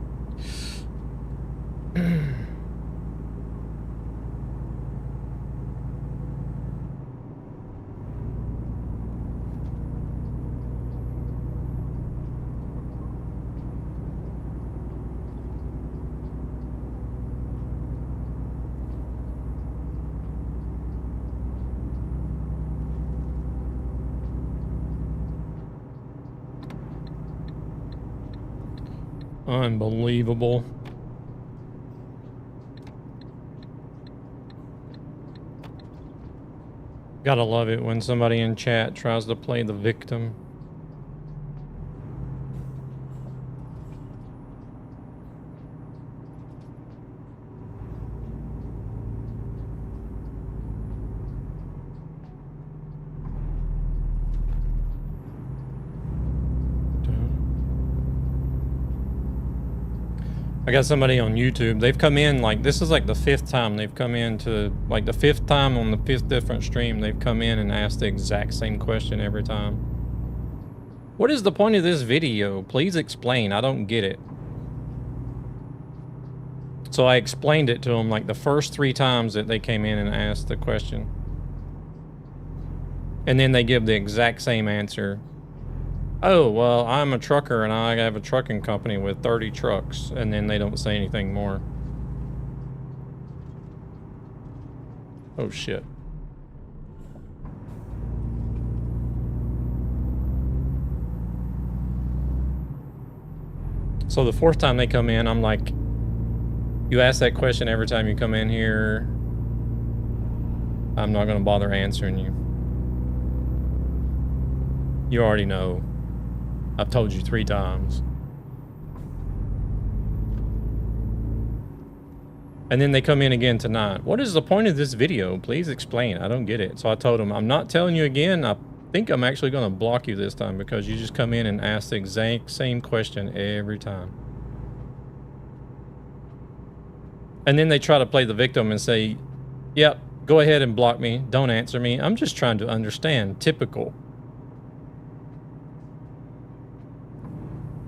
[SPEAKER 1] Unbelievable. Gotta love it when somebody in chat tries to play the victim. I got somebody on YouTube. They've come in, like, this is like the 5th time they've come in to, like, the 5th time on the 5th different stream, they've come in and asked the exact same question every time. What is the point of this video? Please explain. I don't get it. So I explained it to them, like, the first 3 times that they came in and asked the question. And then they give the exact same answer. Oh, well, I'm a trucker and I have a trucking company with 30 trucks, and then they don't say anything more. Oh, shit. So the 4th time they come in, I'm like, you ask that question every time you come in here. I'm not going to bother answering you. You already know. I've told you 3 times. And then they come in again tonight. What is the point of this video? Please explain. I don't get it. So I told them, I'm not telling you again. I think I'm actually going to block you this time because you just come in and ask the exact same question every time. And then they try to play the victim and say, yep, go ahead and block me. Don't answer me. I'm just trying to understand. Typical.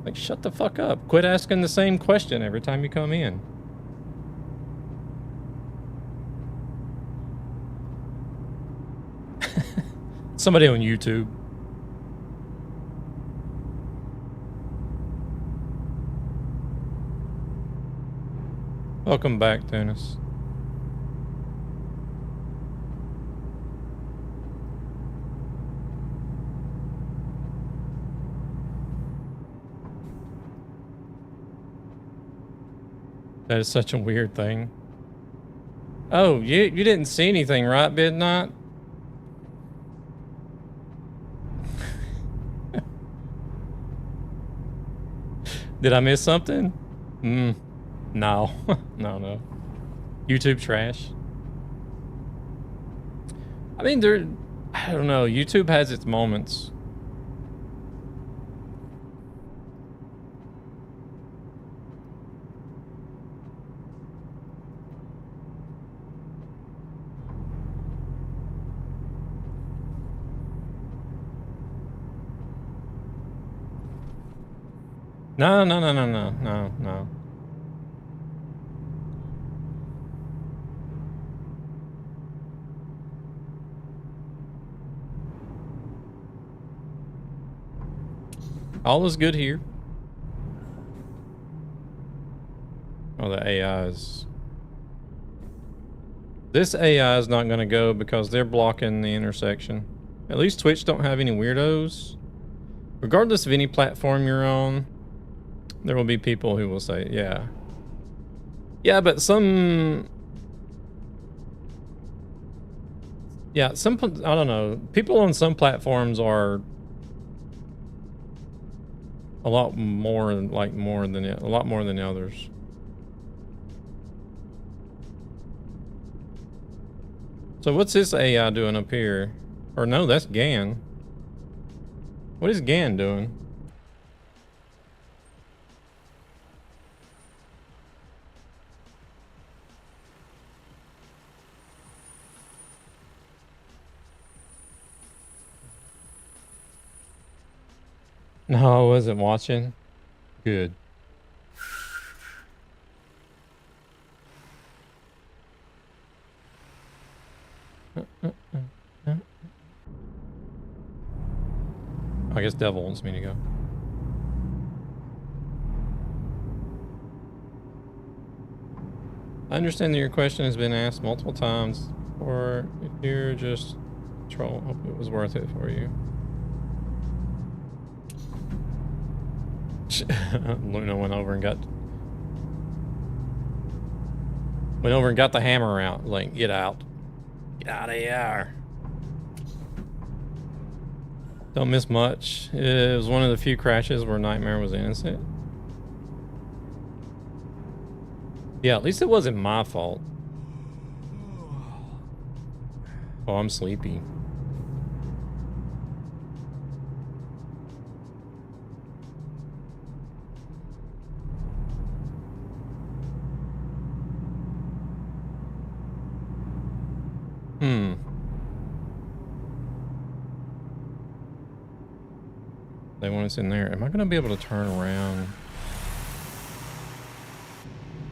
[SPEAKER 1] Like, shut the fuck up. Quit asking the same question every time you come in. Somebody on YouTube. Welcome back, Dennis. That is such a weird thing. Oh, you didn't see anything, right, Midnight? Did I miss something? No. No. YouTube trash. I mean, I don't know. YouTube has its moments. No. All is good here. Oh, the AI is... This AI is not going to go because they're blocking the intersection. At least Twitch don't have any weirdos. Regardless of any platform you're on, there will be people who will say, yeah. Yeah, but some... Yeah, I don't know. People on some platforms are a lot more than others. So what's this AI doing up here? Or no, that's GAN. What is GAN doing? No, I wasn't watching. Good. I guess Devil wants me to go. I understand that your question has been asked multiple times, or if you're just troll, hope it was worth it for you. Luna went over and got the hammer out. Like, get out of here. Don't miss much. It was one of the few crashes where Nightmare was innocent. Yeah, at least it wasn't my fault. Oh, I'm sleepy. They want us in there. Am I going to be able to turn around?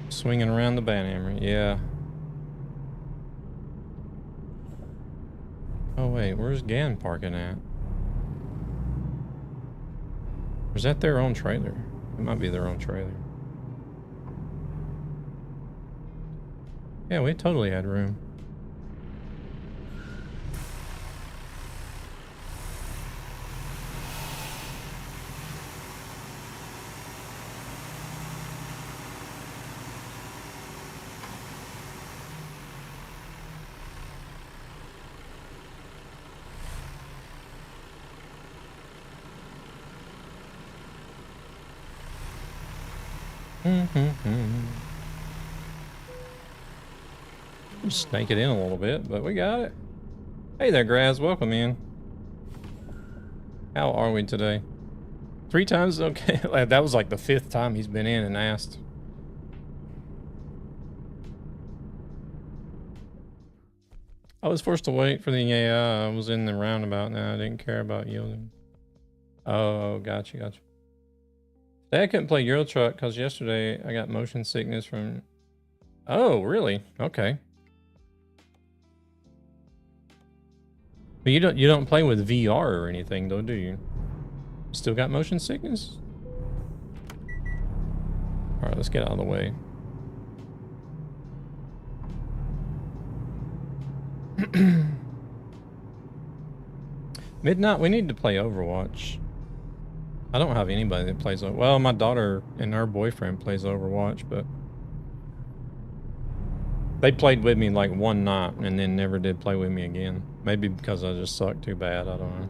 [SPEAKER 1] Swinging around the banhammer, yeah. Oh wait, where's Gan parking at? Or is that their own trailer? It might be their own trailer. Yeah, we totally had room. Snake it in a little bit, but we got it. Hey there, Graz. Welcome in. How are we today? 3 times? Okay. That was like the 5th time he's been in and asked. I was forced to wait for the AI. I was in the roundabout now. I didn't care about yielding. Oh, gotcha. Today I couldn't play Euro Truck because yesterday I got motion sickness from... Oh, really? Okay. But you don't play with VR or anything though, do you? Still got motion sickness? Alright, let's get out of the way. Midnight, we need to play Overwatch. I don't have anybody that plays... Well, my daughter and her boyfriend plays Overwatch, but... They played with me like one night and then never did play with me again. Maybe because I just suck too bad, I don't know.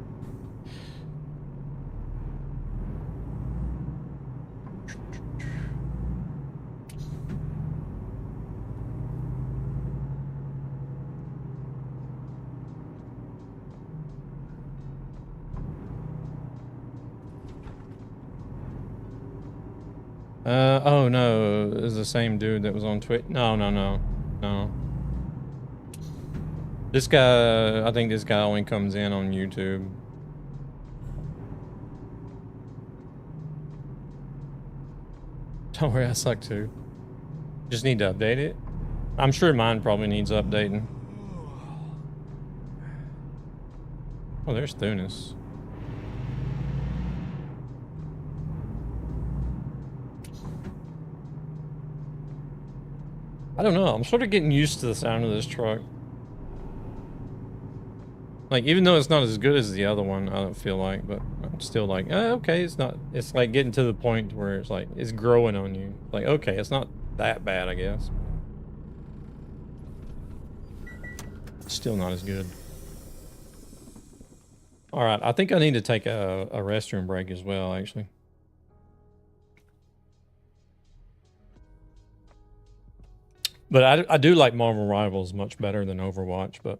[SPEAKER 1] Oh no, it's the same dude that was on Twitch. No. This guy, I think this guy only comes in on YouTube. Don't worry, I suck too. Just need to update it. I'm sure mine probably needs updating. Oh, there's Thunis. I don't know. I'm sort of getting used to the sound of this truck. Like, even though it's not as good as the other one, I don't feel like, but I'm still like, okay, it's not, it's like getting to the point where it's like, it's growing on you. Like, okay, it's not that bad, I guess. Still not as good. All right, I think I need to take a restroom break as well, actually. But I do like Marvel Rivals much better than Overwatch, but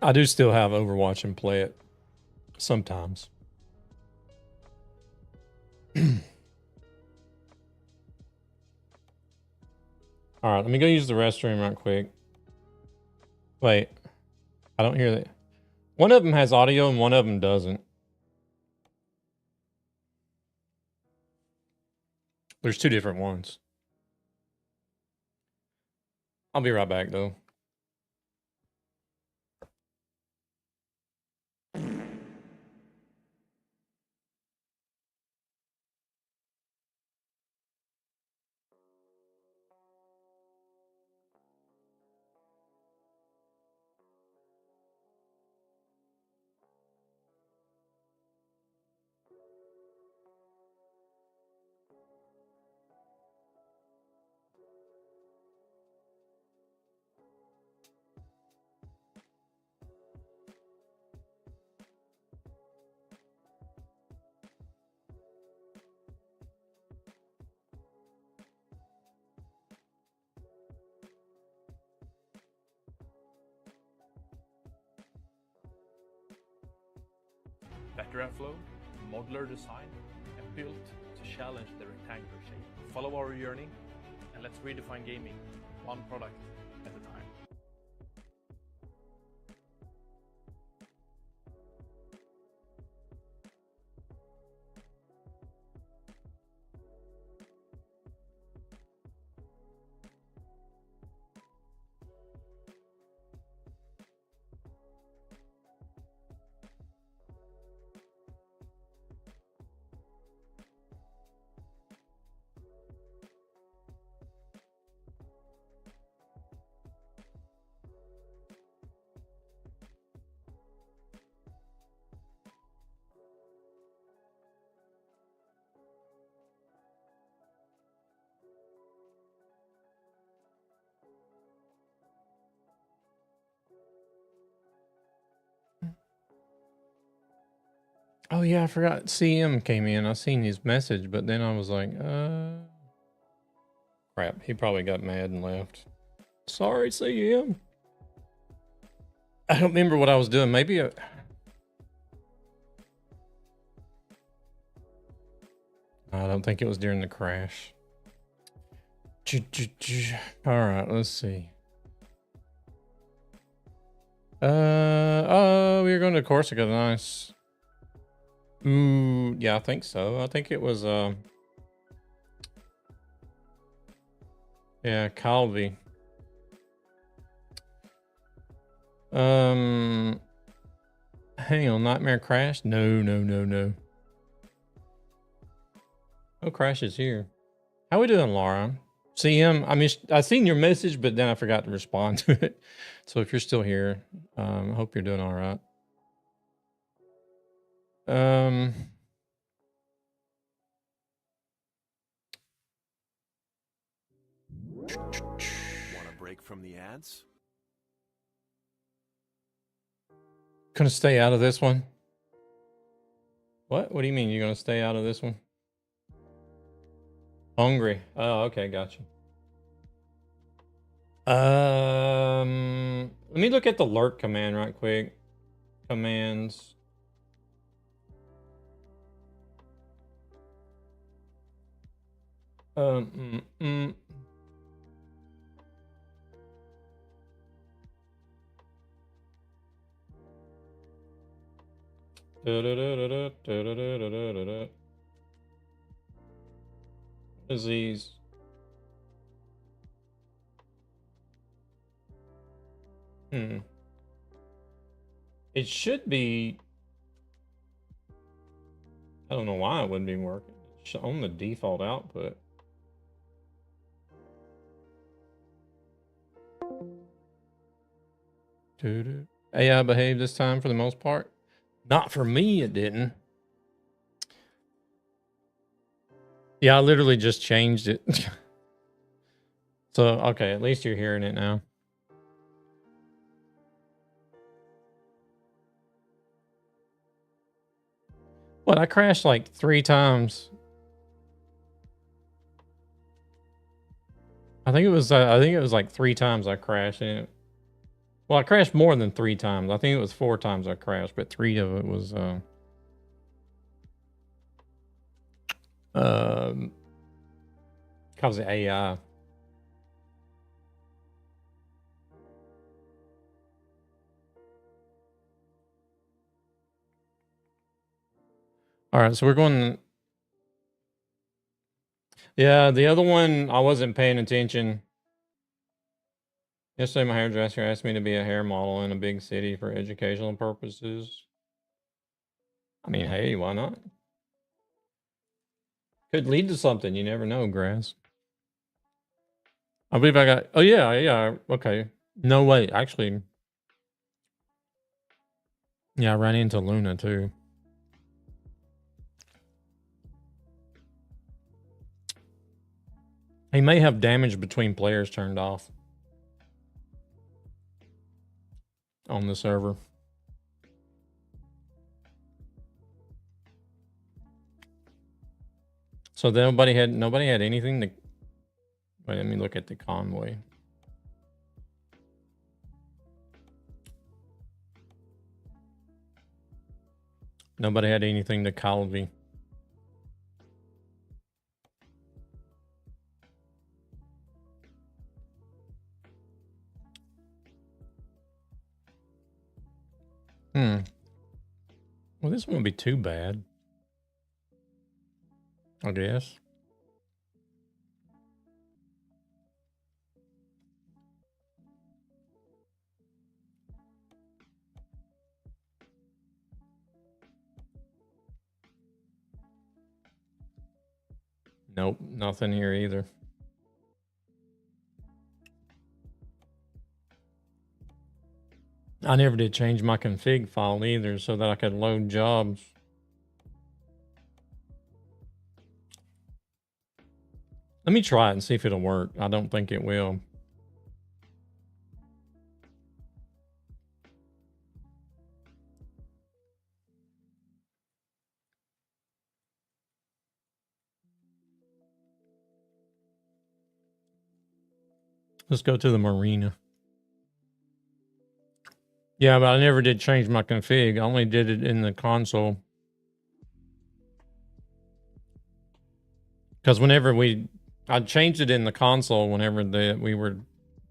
[SPEAKER 1] I do still have Overwatch and play it sometimes. All right, let me go use the restroom right quick. Wait, I don't hear that. One of them has audio and one of them doesn't. There's two different ones. I'll be right back though.
[SPEAKER 4] Better airflow, modular design, and built to challenge the rectangular shape. Follow our journey, and let's redefine gaming, one product at a time.
[SPEAKER 1] Oh yeah, I forgot CM came in. I seen his message, but then I was like, crap. He probably got mad and left. Sorry, CM. I don't remember what I was doing. Maybe I don't think it was during the crash. All right, let's see. Oh, we were going to Corsica. Nice. Yeah, I think so. I think it was yeah, Calvi. Hang on, Nightmare Crash? No. No crash is here. How we doing, Laura? CM, I seen your message, but then I forgot to respond to it. So if you're still here, I hope you're doing all right.
[SPEAKER 2] Want a break from the ads?
[SPEAKER 1] Gonna stay out of this one. What? What do you mean you're gonna stay out of this one? Hungry. Oh, okay, gotcha. Let me look at the lurk command right quick. Commands. Disease. It should be. I don't know why it wouldn't be working. It's on the default output. AI behaved this time for the most part. Not for me, it didn't. Yeah, I literally just changed it. So, okay, at least you're hearing it now. What? I crashed like 3 times. I think it was like 3 times I crashed in it. Well, I crashed more than 3 times. I think it was 4 times I crashed, but 3 of it was because of AI. All right, so we're going. Yeah, the other one, I wasn't paying attention. Yesterday, my hairdresser asked me to be a hair model in a big city for educational purposes. I mean, hey, why not? Could lead to something. You never know, Grass. I believe I got... Oh, yeah. Okay. No, wait. Actually... Yeah, I ran into Luna, too. He may have damage between players turned off on the server. So nobody had anything to... Wait, let me look at the convoy. Nobody had anything to Calvi. Well, this won't be too bad, I guess. Nope, nothing here either. I never did change my config file either so that I could load jobs. Let me try it and see if it'll work. I don't think it will. Let's go to the marina. Yeah, but I never did change my config. I only did it in the console. Because whenever I changed it in the console whenever we were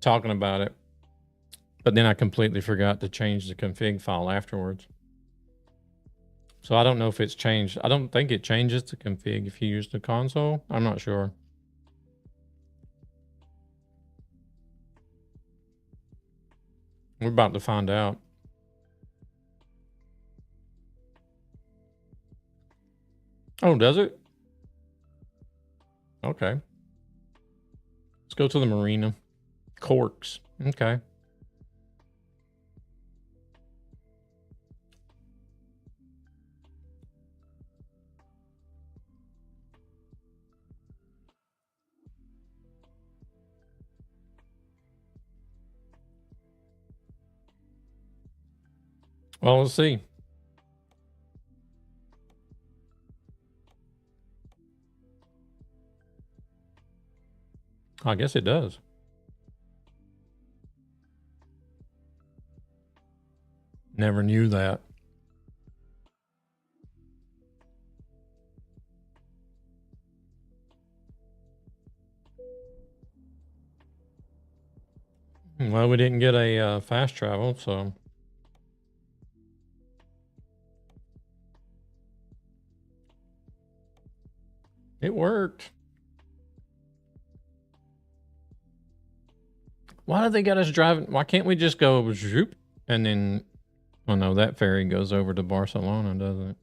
[SPEAKER 1] talking about it. But then I completely forgot to change the config file afterwards. So I don't know if it's changed. I don't think it changes the config if you use the console. I'm not sure. We're about to find out. Oh, does it? Okay. Let's go to the marina. Corks. Okay. Well, let's see. I guess it does. Never knew that. Well, we didn't get a fast travel, so... It worked. Why do they got us driving? Why can't we just go zoop and then... Oh no, that ferry goes over to Barcelona, doesn't it?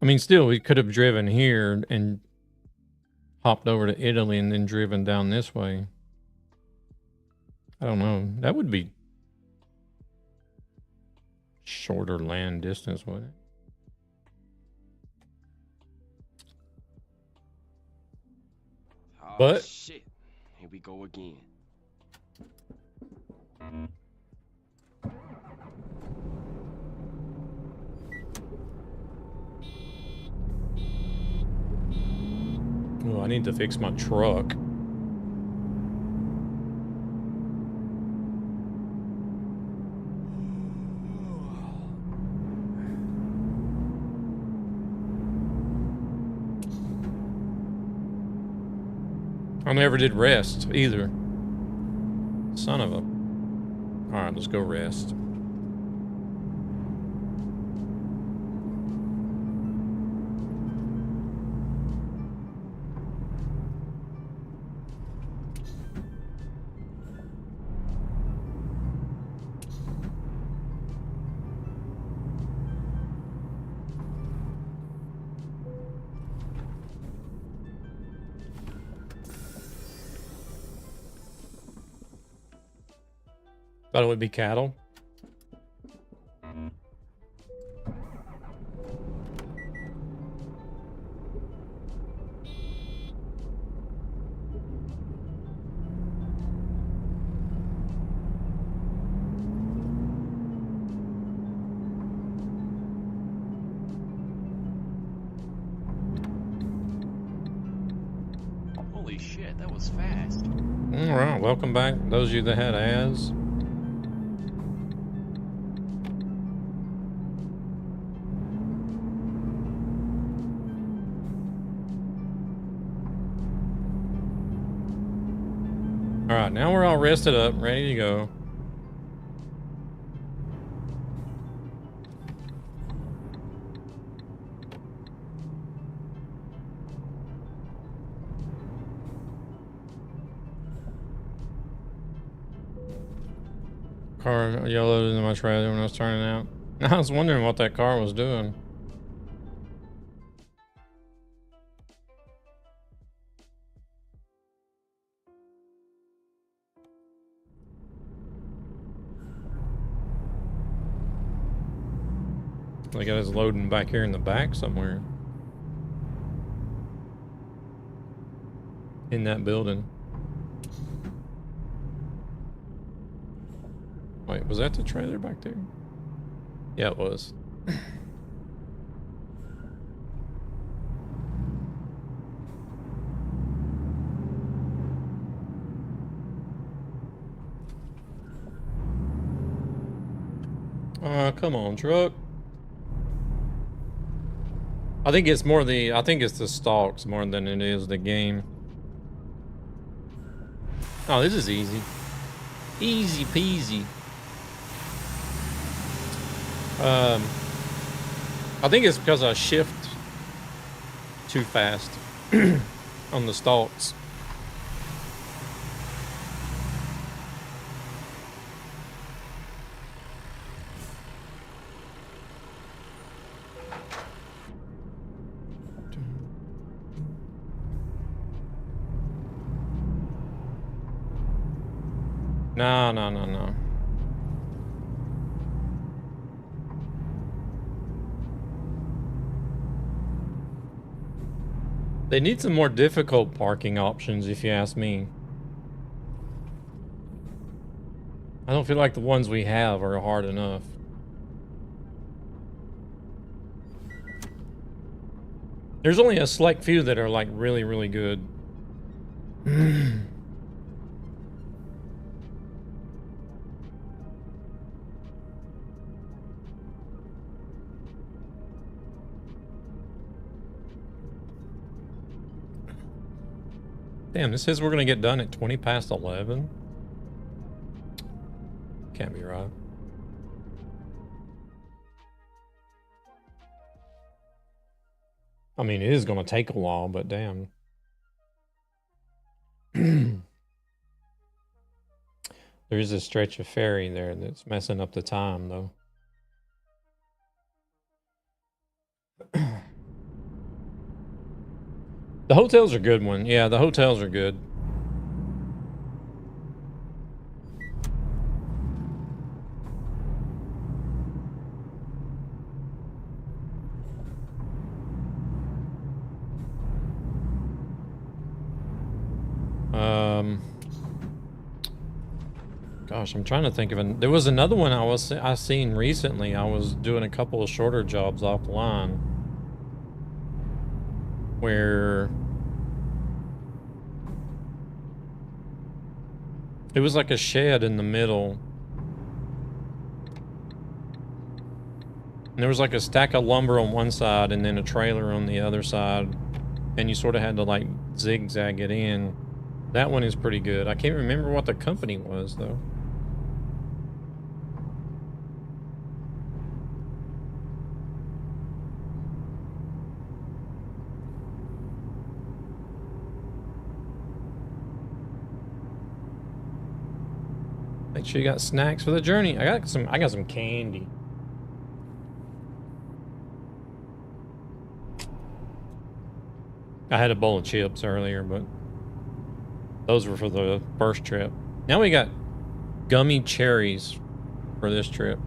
[SPEAKER 1] I mean, still, we could have driven here and hopped over to Italy and then driven down this way. I don't know. That would be shorter land distance, wouldn't it?
[SPEAKER 3] Oh,
[SPEAKER 1] But
[SPEAKER 3] shit. Here we go again.
[SPEAKER 1] oh, I need to fix my truck. I never did rest either. Son of a... Alright, let's go rest. Thought it would be cattle.
[SPEAKER 3] Holy shit, that was fast.
[SPEAKER 1] Alright, welcome back. Those of you that had ads. Alright, now we're all rested up, ready to go. Car yellowed in my trailer when I was turning out. I was wondering what that car was doing. They got us loading back here in the back somewhere. In that building. Wait, was that the trailer back there? Yeah, it was. Come on, truck. I think it's the stalks more than it is the game. Oh, this is easy. Easy peasy. I think it's because I shift too fast on the stalks. No. They need some more difficult parking options, if you ask me. I don't feel like the ones we have are hard enough. There's only a select few that are like really, really good. Damn, this says we're gonna get done at 20 past 11. Can't be right. I mean, it is gonna take a while, but damn. There is a stretch of ferry there that's messing up the time, though. The hotels are good one. Yeah, the hotels are good. Gosh, I'm trying to think of there was another one I seen recently. I was doing a couple of shorter jobs offline where it was like a shed in the middle. And there was like a stack of lumber on one side and then a trailer on the other side. And you sort of had to like zigzag it in. That one is pretty good. I can't remember what the company was though. Make sure you got snacks for the journey. I got some candy. I had a bowl of chips earlier, but those were for the first trip. Now we got gummy cherries for this trip.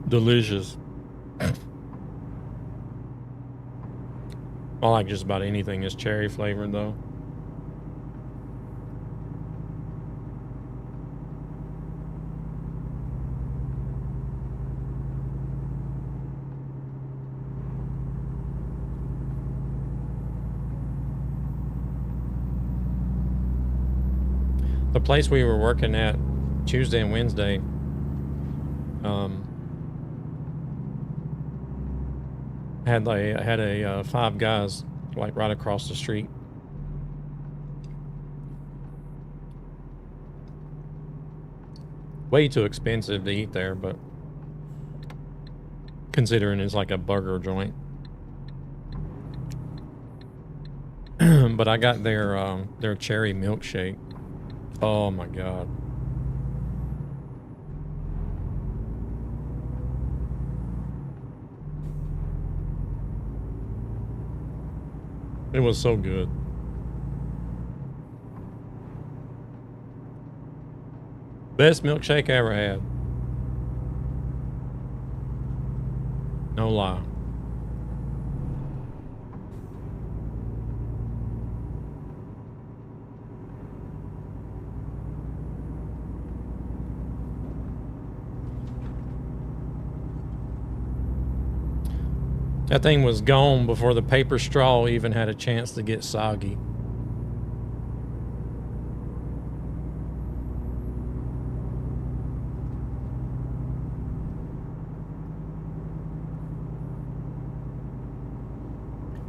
[SPEAKER 1] Delicious. I like just about anything that's cherry flavored though. The place we were working at Tuesday and Wednesday, had a Five Guys like right across the street. Way too expensive to eat there, but considering it's like a burger joint. But I got their cherry milkshake. Oh my god. It was so good. Best milkshake I ever had. No lie. That thing was gone before the paper straw even had a chance to get soggy.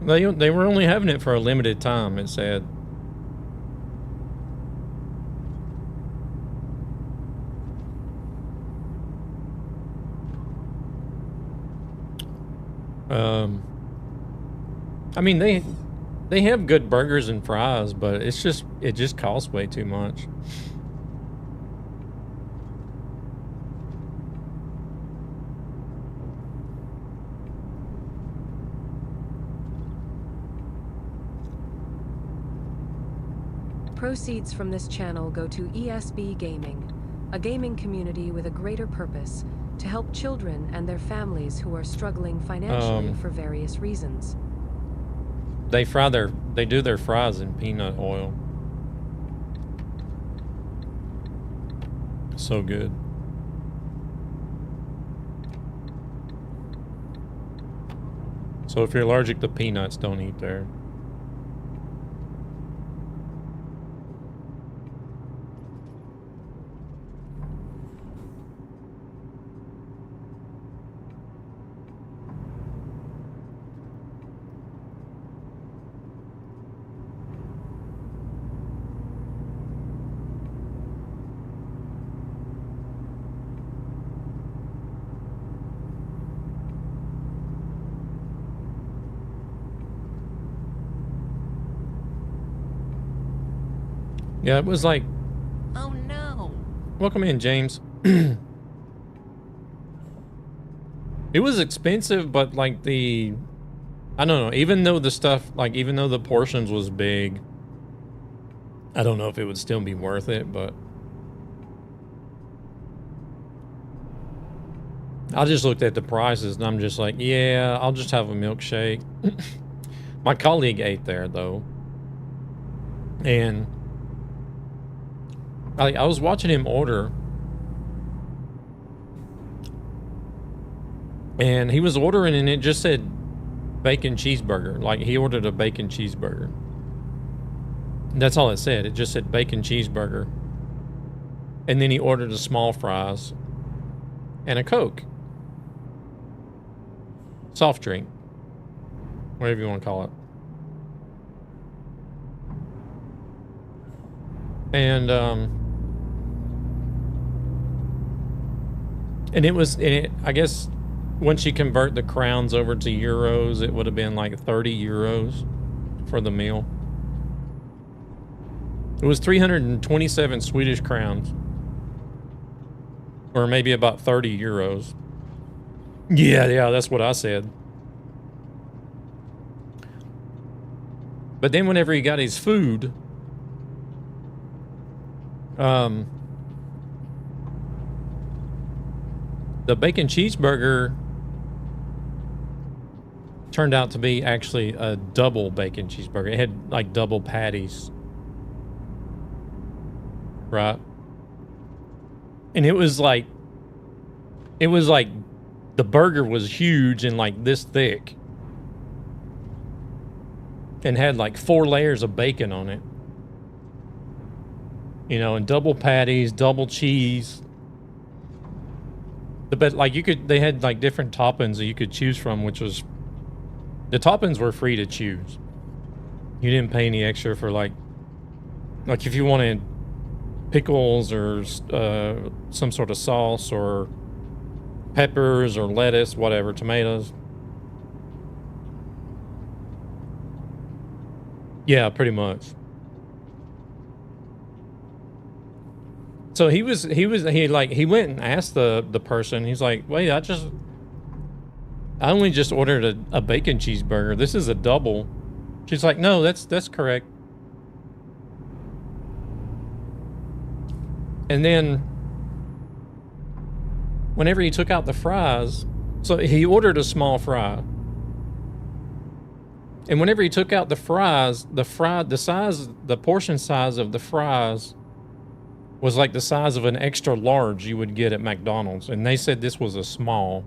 [SPEAKER 1] They were only having it for a limited time, it said. I mean, they have good burgers and fries, but it just costs way too much.
[SPEAKER 8] Proceeds from this channel go to ESB Gaming, a gaming community with a greater purpose to help children and their families who are struggling financially for various reasons.
[SPEAKER 1] They do their fries in peanut oil. So good. So if you're allergic to peanuts, don't eat there. Yeah, it was like...
[SPEAKER 5] Oh no!
[SPEAKER 1] Welcome in, James. It was expensive, but like I don't know, even though the stuff, like even though the portions was big, I don't know if it would still be worth it, but I just looked at the prices and I'm just like, yeah, I'll just have a milkshake. My colleague ate there though. And I was watching him order. And he was ordering and it just said bacon cheeseburger. Like he ordered a bacon cheeseburger. That's all it said. It just said bacon cheeseburger. And then he ordered a small fries and a Coke. Soft drink. Whatever you want to call it. And I guess once you convert the crowns over to euros, it would have been like 30 euros for the meal. It was 327 Swedish crowns. Or maybe about 30 euros. Yeah, that's what I said. But then whenever he got his food, the bacon cheeseburger turned out to be actually a double bacon cheeseburger. It had like double patties. Right? And it was like the burger was huge and like this thick. And had like 4 layers of bacon on it. You know, and double patties, double cheese. But like they had like different toppings that you could choose from, which was, the toppings were free to choose. You didn't pay any extra for like if you wanted pickles or some sort of sauce or peppers or lettuce, whatever, tomatoes. Yeah, pretty much. So he went and asked the person. He's like, "Wait, I only just ordered a bacon cheeseburger. This is a double." She's like, "No, that's correct." And then whenever he took out the fries, so he ordered a small fry. And whenever he took out the fries, the portion size of the fries was like the size of an extra large you would get at McDonald's. And they said this was a small.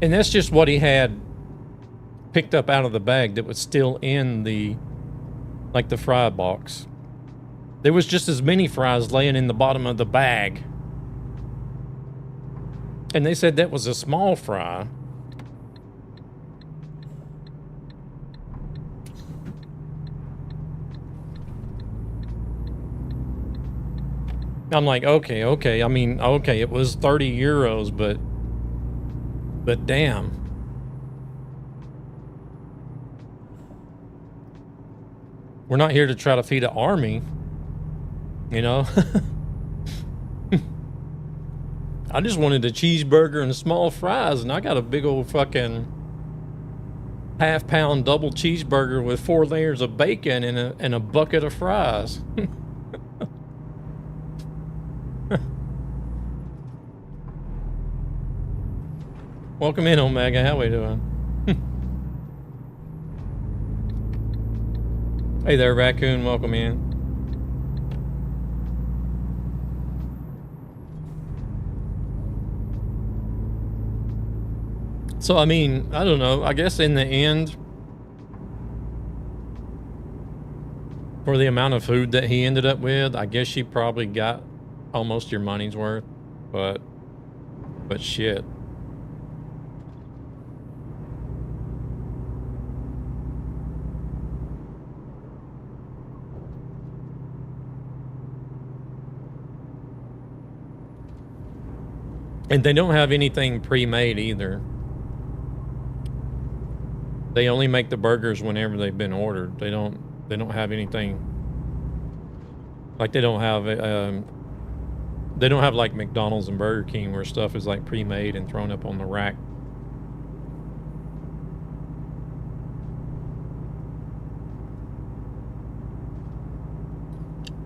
[SPEAKER 1] And that's just what he had picked up out of the bag that was still in the fry box. There was just as many fries laying in the bottom of the bag. And they said that was a small fry. I'm like, okay. I mean, okay, it was 30 euros, but damn. We're not here to try to feed an army, you know? I just wanted a cheeseburger and small fries, and I got a big old fucking half-pound double cheeseburger with 4 layers of bacon and a bucket of fries. Welcome in, Omega. How we doing? Hey there, Raccoon. Welcome in. So, I mean, I don't know. I guess in the end, for the amount of food that he ended up with, I guess you probably got almost your money's worth. But shit. And they don't have anything pre-made either. They only make the burgers whenever they've been ordered. They don't have anything. Like they don't have like McDonald's and Burger King where stuff is like pre-made and thrown up on the rack.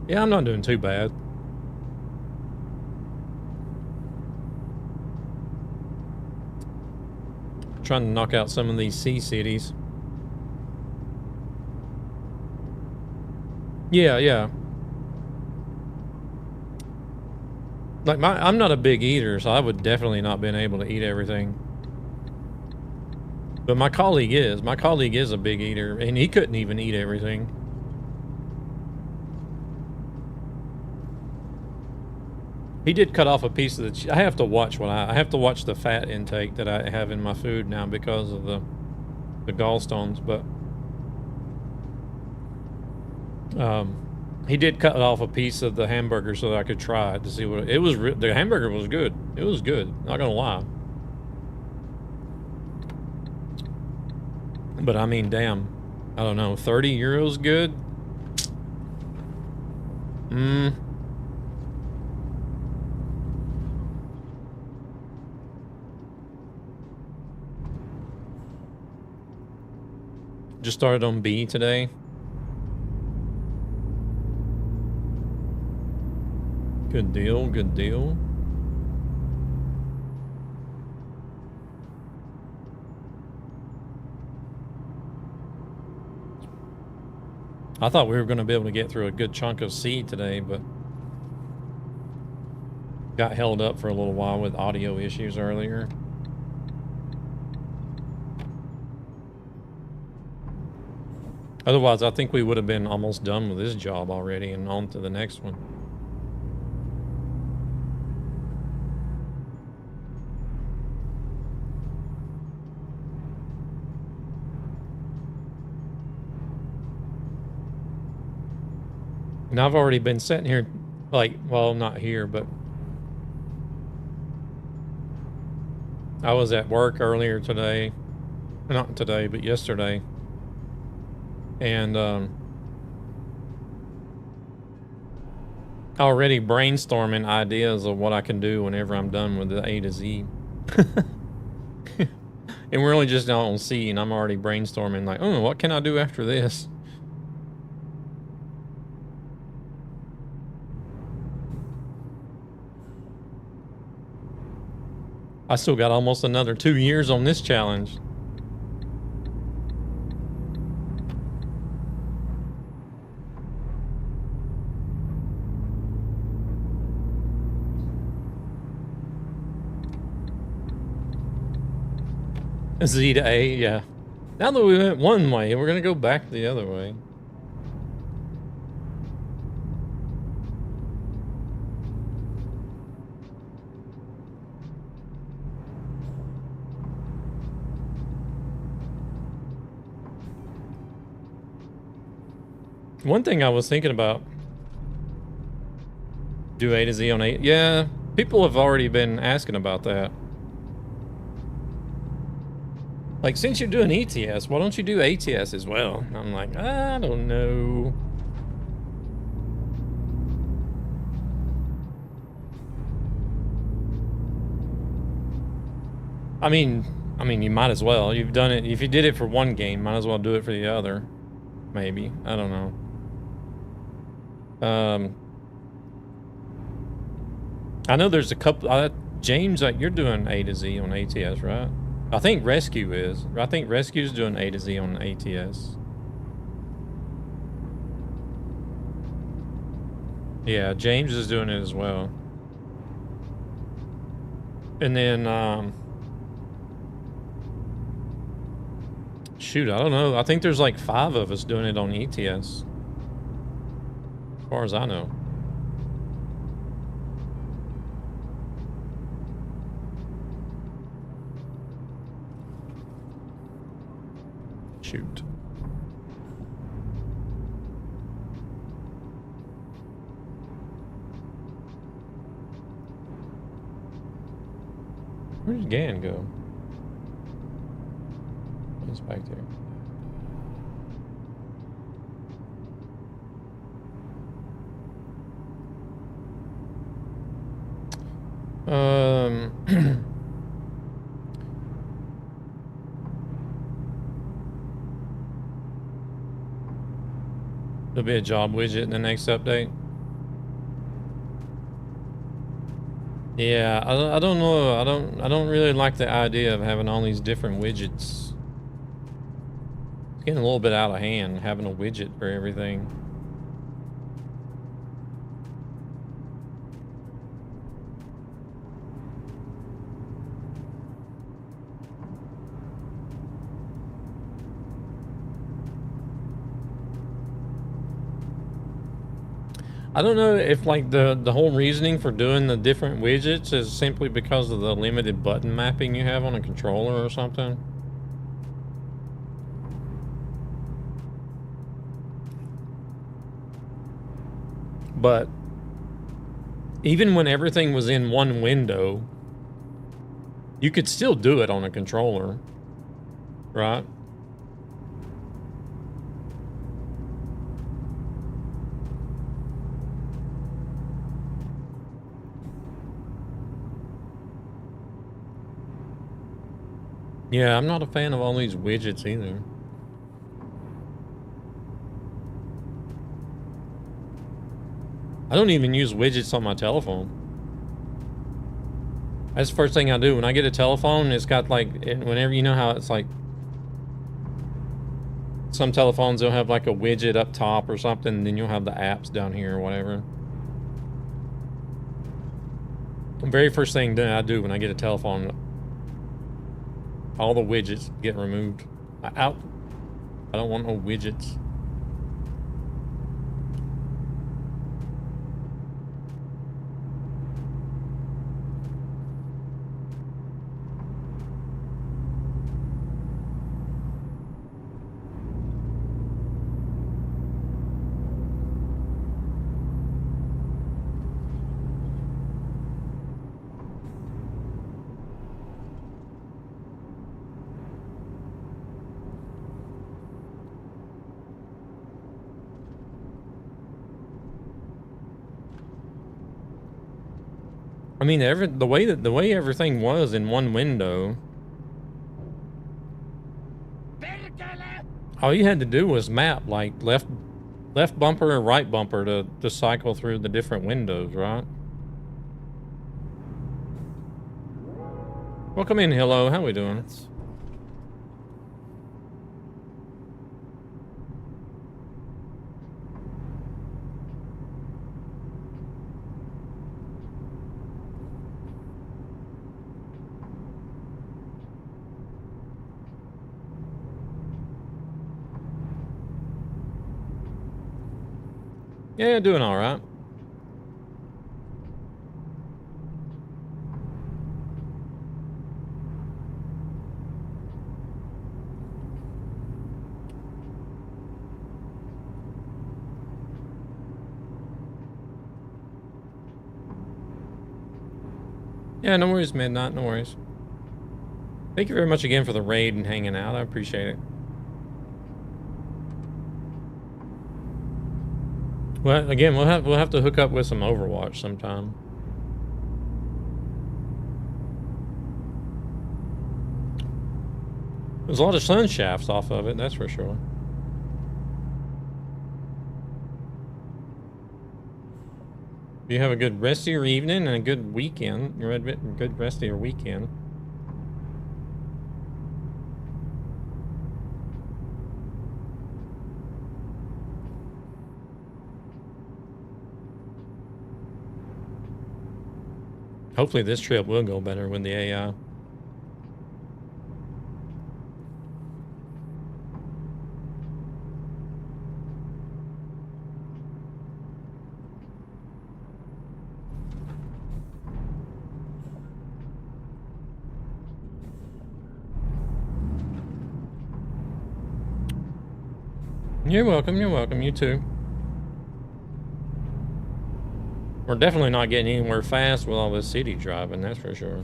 [SPEAKER 1] Yeah, I'm not doing too bad. Trying to knock out some of these sea cities. Yeah, yeah. Like I'm not a big eater, so I would definitely not been able to eat everything. But my colleague is. My colleague is a big eater, and he couldn't even eat everything. He did cut off a piece of the. I have to watch what I have to watch the fat intake that I have in my food now because of the gallstones. But he did cut off a piece of the hamburger so that I could try it to see what it was. The hamburger was good. It was good. Not gonna lie. But I mean, damn. I don't know. 30 euros good. Just started on B today. Good deal, good deal. I thought we were going to be able to get through a good chunk of C today, but got held up for a little while with audio issues earlier. Otherwise, I think we would have been almost done with this job already and on to the next one. And I've already been sitting here, like, well, not here, but I was at work earlier today. Not today, but yesterday. And already brainstorming ideas of what I can do whenever I'm done with the A to Z. And we're only just now on C, and I'm already brainstorming like, oh, what can I do after this? I still got almost another 2 years on this challenge. Z to A, yeah. Now that we went one way, we're gonna go back the other way. One thing I was thinking about, do A to Z on 8. Yeah, people have already been asking about that. Like, since you're doing ETS, why don't you do ATS as well? And I'm like, I don't know. I mean, you might as well. You've done it. If you did it for one game, might as well do it for the other. Maybe. I don't know. I know there's a couple. James, like, you're doing A to Z on ATS, right? I think Rescue is. I think Rescue's doing A to Z on ATS. Yeah, James is doing it as well. And then, shoot, I don't know. I think there's like 5 of us doing it on ETS. As far as I know. Shoot. Where's Gan go? He's back there. There'll be a job widget in the next update. Yeah, I don't know. I don't really like the idea of having all these different widgets. It's getting a little bit out of hand, having a widget for everything. I don't know if like the whole reasoning for doing the different widgets is simply because of the limited button mapping you have on a controller or something. But even when everything was in one window, you could still do it on a controller, right? Yeah, I'm not a fan of all these widgets either. I don't even use widgets on my telephone. That's the first thing I do. When I get a telephone, it's got like, whenever, you know how it's like, some telephones will have like a widget up top or something, and then you'll have the apps down here or whatever. The very first thing that I do when I get a telephone, all the widgets get removed. I don't want no widgets. I mean, the way everything was in one window, all you had to do was map like left bumper or right bumper to cycle through the different windows, right? Welcome in, hello. How we doing? Yeah, doing all right. Yeah, no worries, Midnight, no worries. Thank you very much again for the raid and hanging out. I appreciate it. Well, again, we'll have to hook up with some Overwatch sometime. There's a lot of sun shafts off of it, that's for sure. You have a good rest of your evening and a good weekend. Good rest of your weekend. Hopefully this trip will go better with the AI. You're welcome, you too. We're definitely not getting anywhere fast with all this city driving, that's for sure.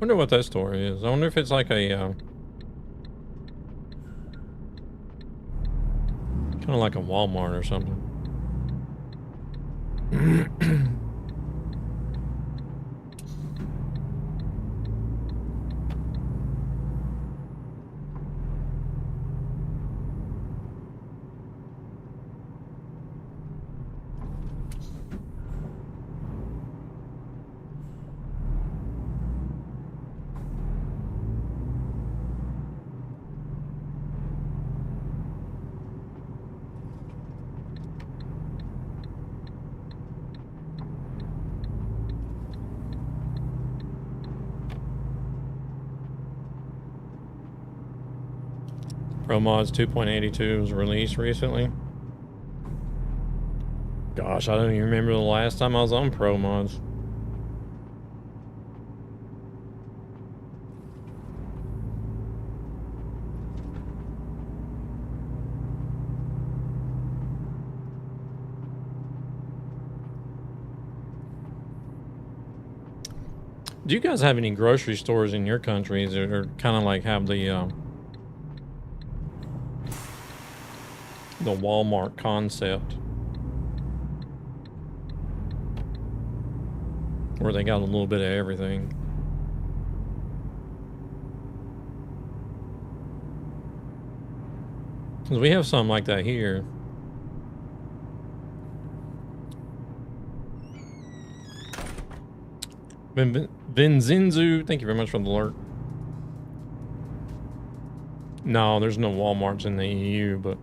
[SPEAKER 1] Wonder what that store is. I wonder if it's like a kind of like a Walmart or something. Pro Mods 2.82 was released recently. Gosh, I don't even remember the last time I was on Pro Mods. Do you guys have any grocery stores in your countries that are kind of like have the Walmart concept, where they got a little bit of everything? Because we have something like that here. Vinzinzu, thank you very much for the alert. No, there's no Walmarts in the EU, but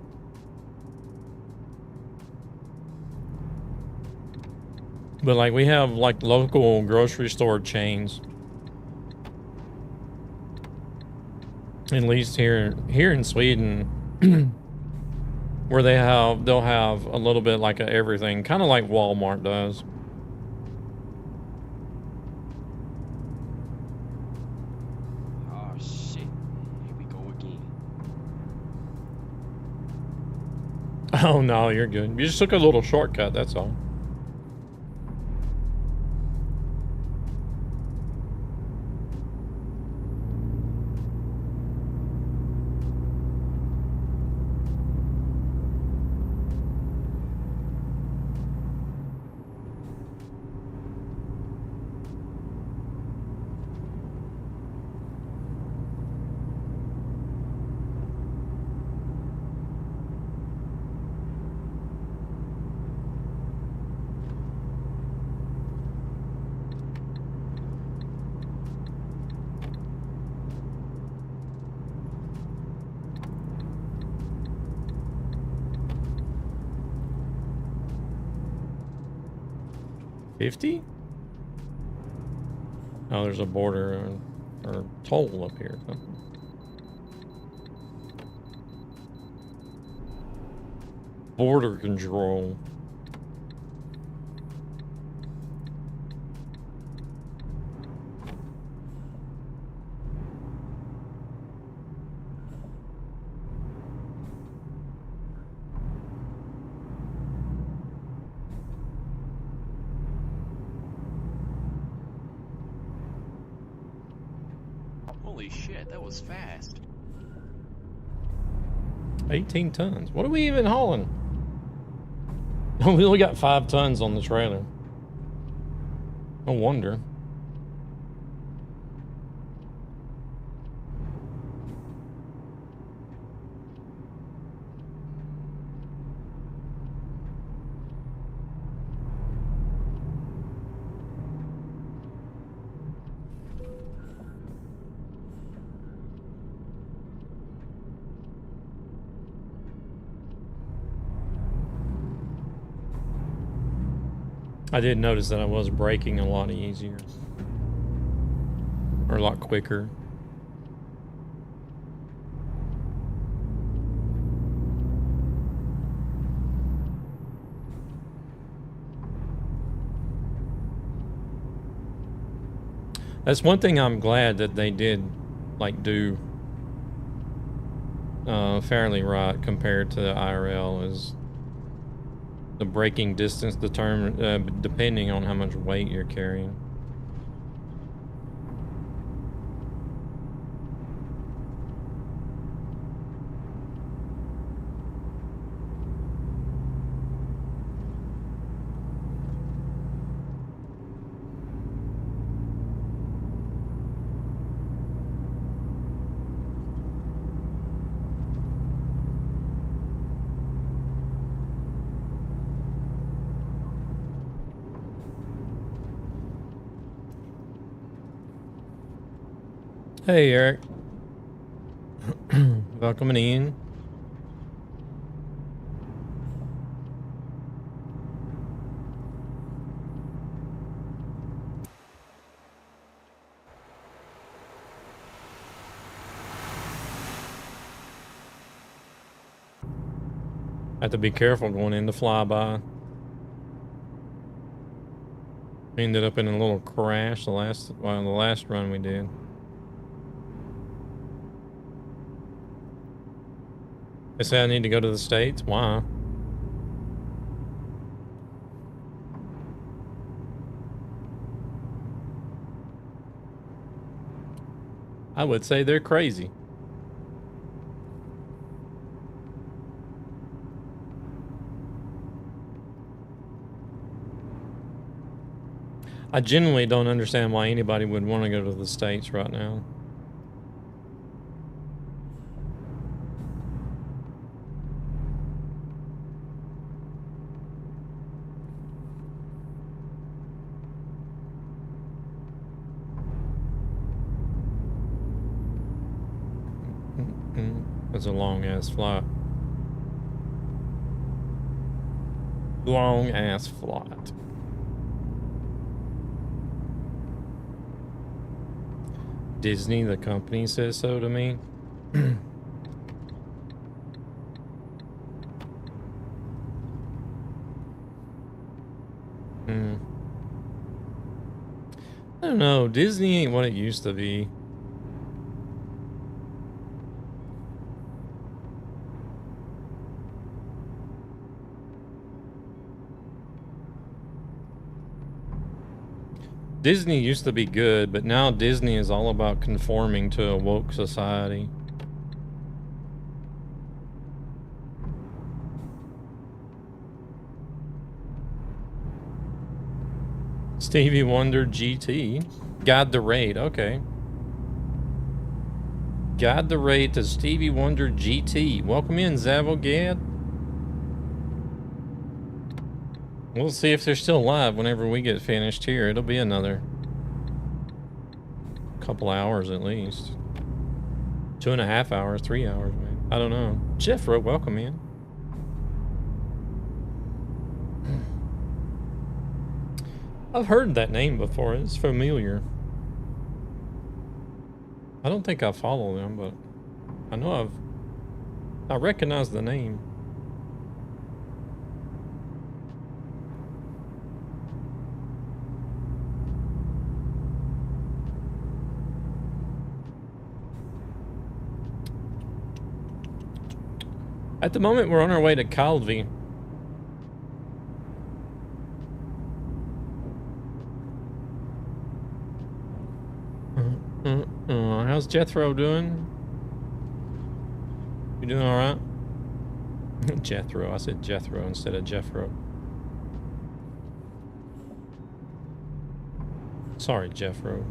[SPEAKER 1] like we have like local grocery store chains. At least here in Sweden, where they'll have a little bit like of everything, kind of like Walmart does.
[SPEAKER 3] Oh shit. Here we go again.
[SPEAKER 1] Oh no, you're good. You just took a little shortcut, that's all. $50? Oh, there's a border or toll up here. Border control.
[SPEAKER 3] Holy shit, that was fast.
[SPEAKER 1] 18 tons. What are we even hauling? We only got 5 tons on the trailer. No wonder. I did notice that I was braking a lot easier. Or a lot quicker. That's one thing I'm glad that they did, like, do fairly right compared to the IRL is the braking distance determined depending on how much weight you're carrying. Hey, Eric. Welcome in. Have to be careful going into flyby. Ended up in a little crash the last run we did. They say I need to go to the States. Why? I would say they're crazy. I genuinely don't understand why anybody would want to go to the States right now. That's a long ass flight. Long ass flight. Disney, the company, says so to me. I don't know. Disney ain't what it used to be. Disney used to be good, but now Disney is all about conforming to a woke society. Stevie Wonder GT. Guide the Raid, okay. Guide the Raid to Stevie Wonder GT. Welcome in, Zavogad. We'll see if they're still live whenever we get finished here. It'll be another couple hours at least. 2.5 hours, 3 hours, maybe. I don't know. Jeffro, welcome in. I've heard that name before. It's familiar. I don't think I follow them, but I know I recognize the name. At the moment, we're on our way to Calvi. How's Jethro doing? You doing all right? Jethro. I said Jethro instead of Jeffro. Sorry, Jeffro.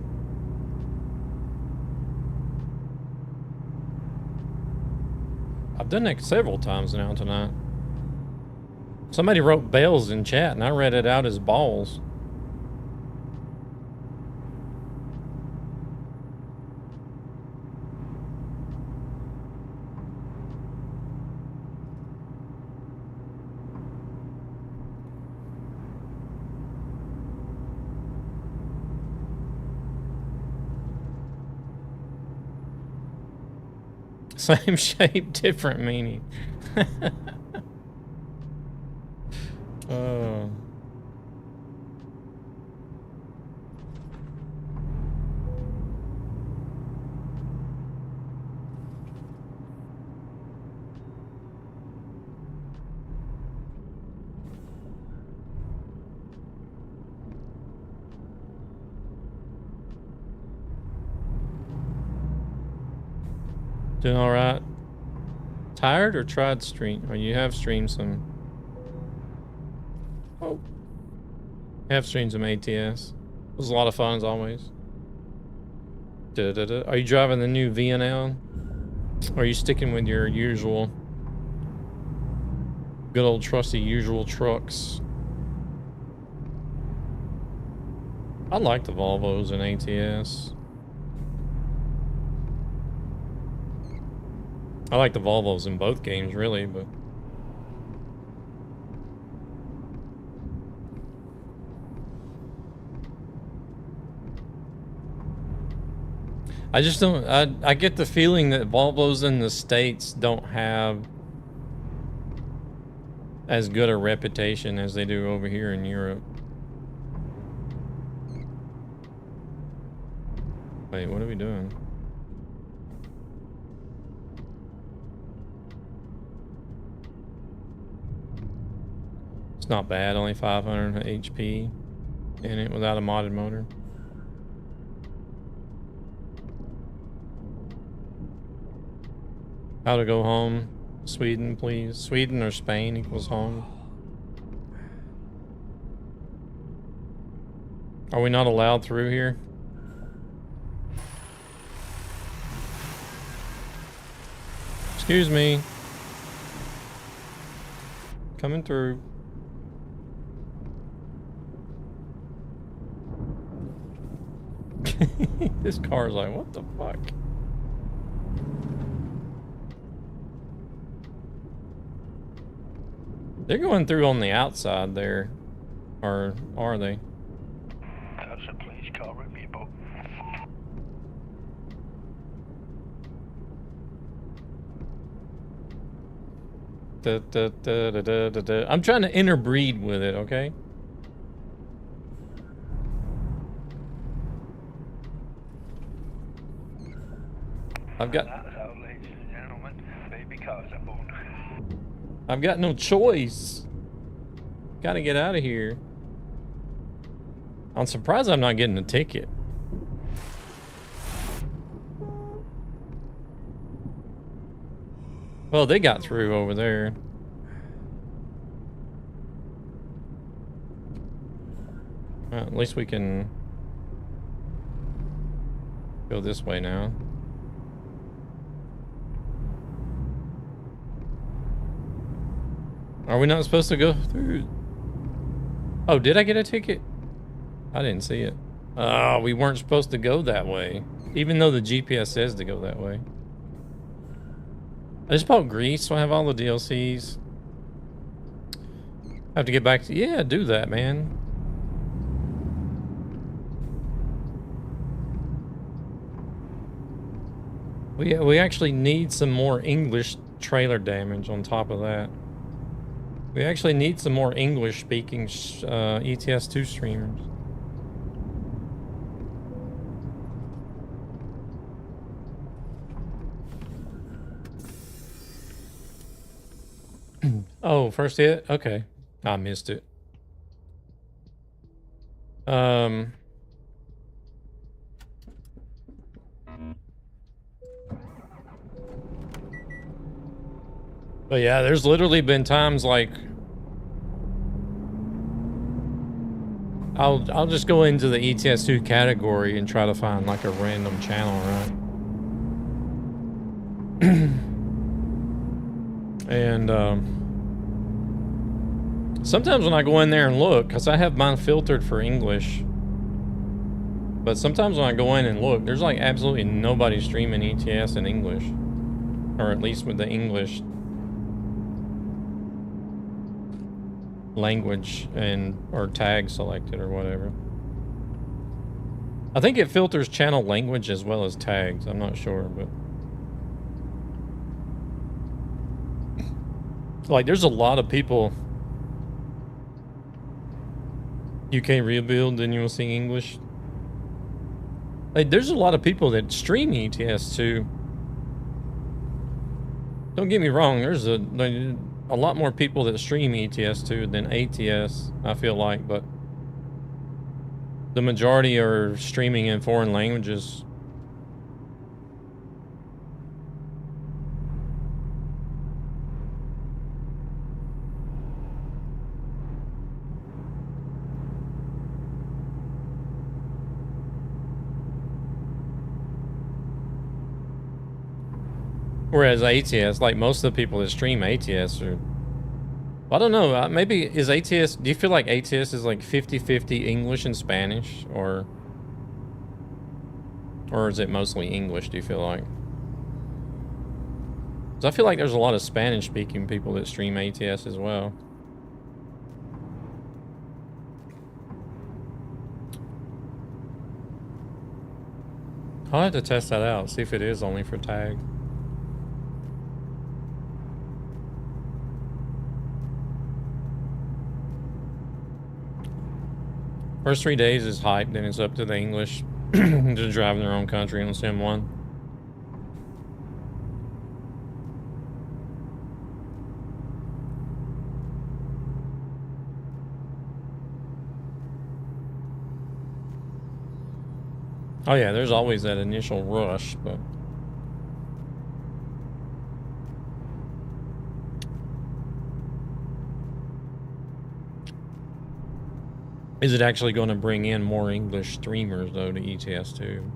[SPEAKER 1] I've done that several times now tonight. Somebody wrote bells in chat and I read it out as balls. Same shape, different meaning. Oh. Doing all right? Tired or tried stream? Or you have streamed some? Oh, have streamed some ATS. It was a lot of fun as always. Are you driving the new VNL? Or are you sticking with your usual, good old trusty usual trucks? I like the Volvos and ATS. I like the Volvos in both games, really, but I just don't. I get the feeling that Volvos in the States don't have as good a reputation as they do over here in Europe. Wait, what are we doing? It's not bad, only 500 HP in it without a modded motor. How to go home? Sweden, please. Sweden or Spain equals home. Are we not allowed through here? Excuse me. Coming through. This car's like, what the fuck? They're going through on the outside there. Or are they?
[SPEAKER 6] That's a police car with me, but
[SPEAKER 1] I'm trying to interbreed with it, okay? I've got...
[SPEAKER 6] that's how, ladies and gentlemen, baby cars are born.
[SPEAKER 1] I've got no choice. Gotta get out of here. I'm surprised I'm not getting a ticket. Well, they got through over there. Well, at least we can go this way now. Are we not supposed to go through? Oh, did I get a ticket? I didn't see it. Oh, we weren't supposed to go that way. Even though the GPS says to go that way. I just bought Greece, so I have all the DLCs. I have to get back to... Yeah, do that, man. We actually need some more English trailer damage on top of that. We actually need some more English-speaking ETS2 streamers. Oh, first hit? Okay. I missed it. But yeah, there's literally been times like I'll just go into the ETS2 category and try to find like a random channel, right? And sometimes when I go in there and look, because I have mine filtered for English, but sometimes when I go in and look, there's like absolutely nobody streaming ETS in English, or at least with the English language and or tag selected or whatever. I think it filters channel language as well as tags. I'm not sure, but like there's a lot of people. UK rebuild, then you will sing English. Like there's a lot of people that stream ETS2. Don't get me wrong, there's a lot more people that stream ETS2 than ATS, I feel like, but the majority are streaming in foreign languages. Whereas ATS, like most of the people that stream ATS are... I don't know, maybe is ATS... Do you feel like ATS is like 50-50 English and Spanish? Or is it mostly English, do you feel like? 'Cause I feel like there's a lot of Spanish-speaking people that stream ATS as well. I'll have to test that out, see if it is only for tag. First 3 days is hype, then it's up to the English to drive in their own country on Sim 1. Oh yeah, there's always that initial rush, but is it actually going to bring in more English streamers though to ETS2?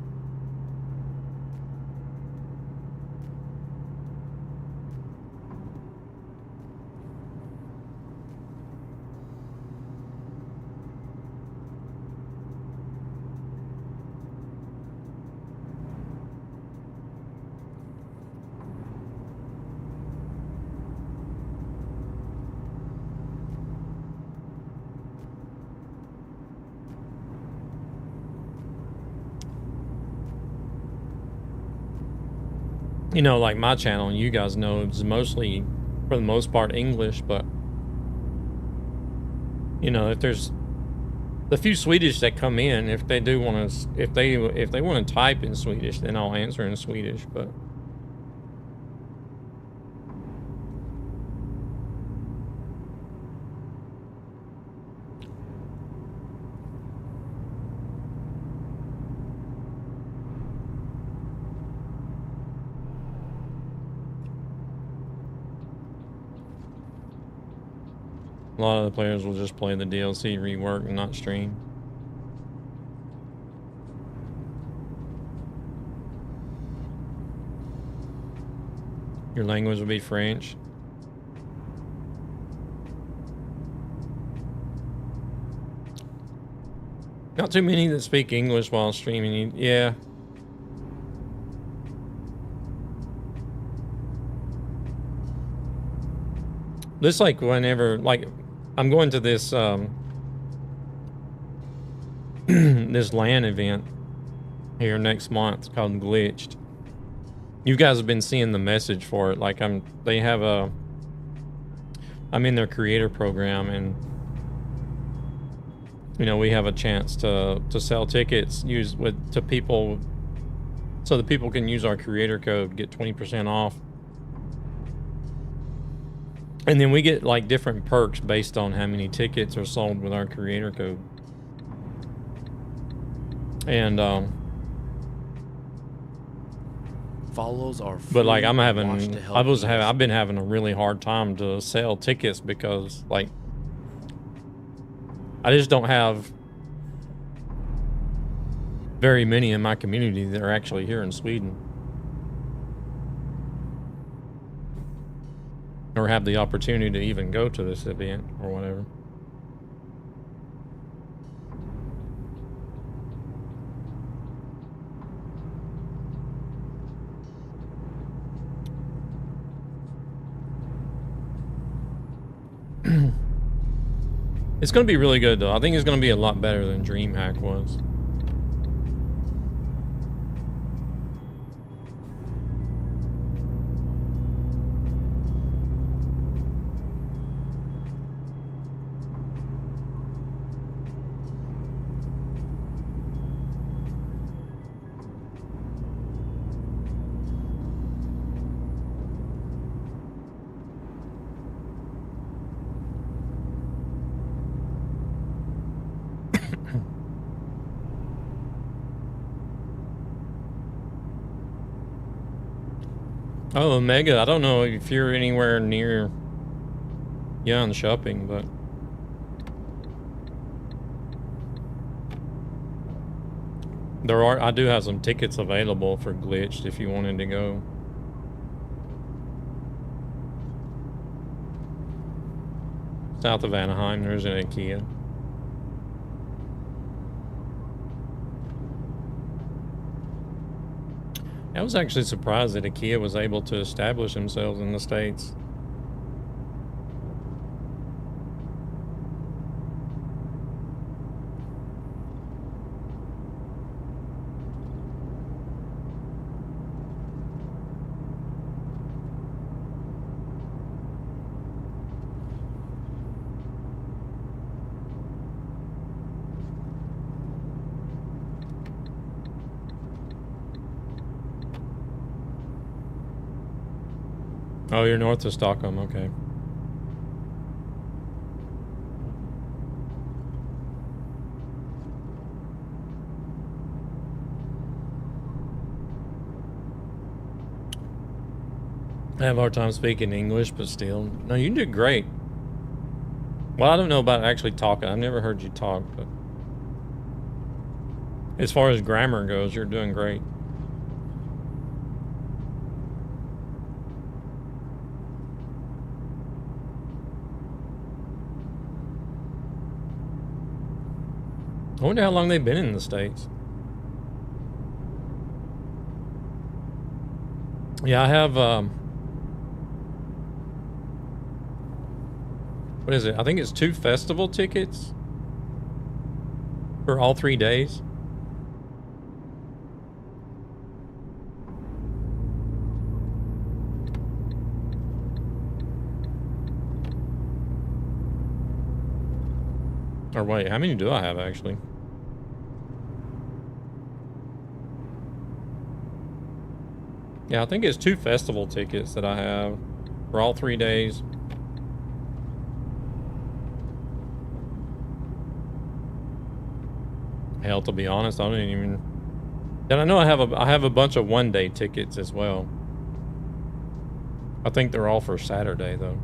[SPEAKER 1] You know, like my channel, you guys know, it's mostly, for the most part, English, but you know, if there's the few Swedish that come in, if they do want to, if they want to type in Swedish, then I'll answer in Swedish, but a lot of the players will just play the DLC rework and not stream. Your language will be French. Not too many that speak English while streaming. Yeah. This, like, whenever, like, I'm going to this this LAN event here next month called Glitched. You guys have been seeing the message for it. Like, they have I'm in their creator program, and you know, we have a chance to sell tickets to people, so that people can use our creator code, get 20% off. And then we get like different perks based on how many tickets are sold with our creator code. And
[SPEAKER 2] follows are free.
[SPEAKER 1] But like I've been having a really hard time to sell tickets because like I just don't have very many in my community that are actually here in Sweden, or have the opportunity to even go to this event or whatever. It's going to be really good though. I think it's going to be a lot better than DreamHack was. Oh, Omega, I don't know if you're anywhere near Shopping, but I do have some tickets available for Glitched if you wanted to go. South of Anaheim, there's an IKEA. I was actually surprised that IKEA was able to establish themselves in the States. Oh, you're north of Stockholm, okay. I have a hard time speaking English, but still. No, you did great. Well, I don't know about actually talking. I've never heard you talk, but as far as grammar goes, you're doing great. I wonder how long they've been in the States. Yeah, I have, what is it? I think it's 2 festival tickets for all 3 days. Or wait, how many do I have actually? Yeah, I think it's 2 festival tickets that I have for all 3 days. Hell, to be honest, I don't even. And I know I have a bunch of 1-day tickets as well. I think they're all for Saturday though.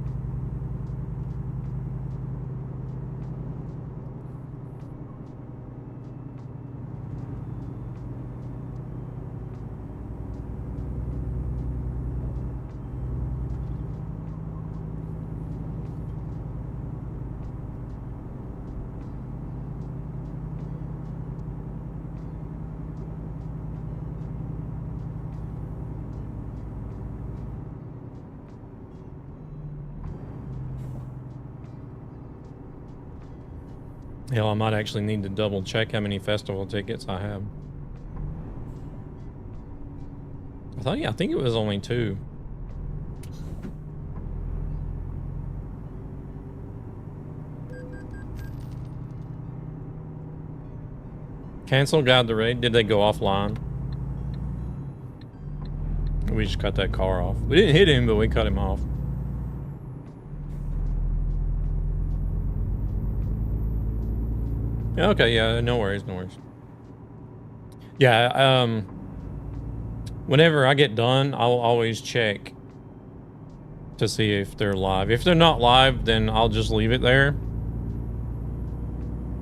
[SPEAKER 1] Hell, I might actually need to double check how many festival tickets I have. I think it was only 2. Cancel Guide the Raid. Did they go offline? We just cut that car off. We didn't hit him, but we cut him off. Okay, yeah, no worries, no worries. Yeah, whenever I get done, I'll always check to see if they're live. If they're not live, then I'll just leave it there.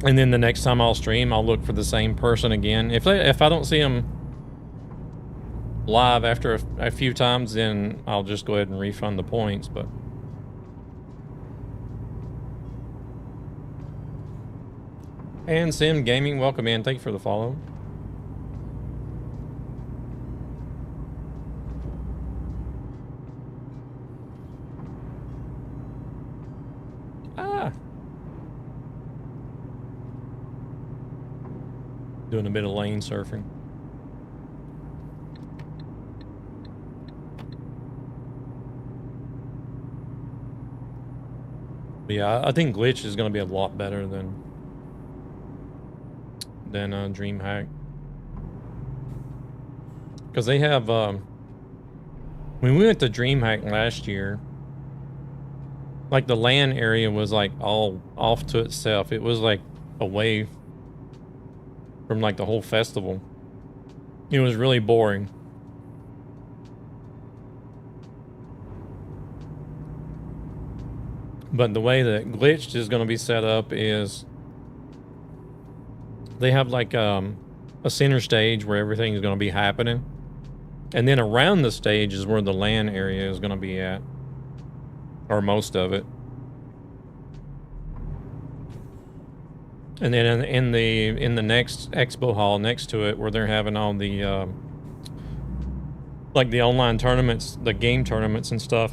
[SPEAKER 1] And then the next time I'll stream, I'll look for the same person again. If I don't see them live after a few times, then I'll just go ahead and refund the points, but... And Sim Gaming, welcome in. Thank you for the follow. Ah. Doing a bit of lane surfing. But yeah, I think Glitch is going to be a lot better than DreamHack, because they have when we went to DreamHack last year, like the LAN area was like all off to itself. It was like away from like the whole festival. It was really boring. But the way that Glitched is going to be set up is they have like a center stage where everything is going to be happening. And then around the stage is where the LAN area is going to be at. Or most of it. And then in the next expo hall next to it, where they're having all the like the online tournaments, the game tournaments and stuff.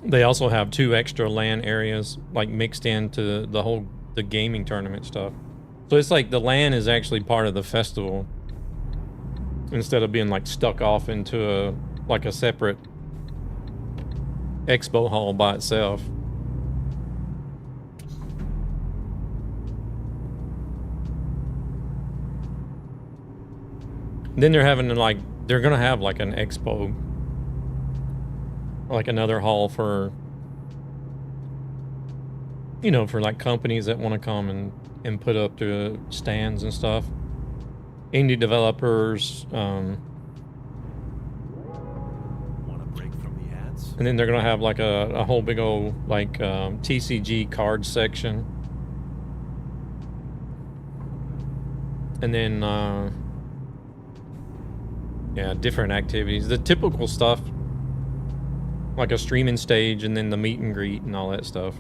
[SPEAKER 1] They also have 2 extra LAN areas, like mixed into the gaming tournament stuff. So it's like the LAN is actually part of the festival, instead of being like stuck off into a separate expo hall by itself. Then they're gonna have like an expo, like another hall for, you know, for like companies that want to come and put up their stands and stuff. Indie developers,
[SPEAKER 10] Want a break from the ads?
[SPEAKER 1] and then they're gonna have like a whole big old like TCG card section, and then yeah, different activities, the typical stuff, like a streaming stage, and then the meet and greet and all that stuff.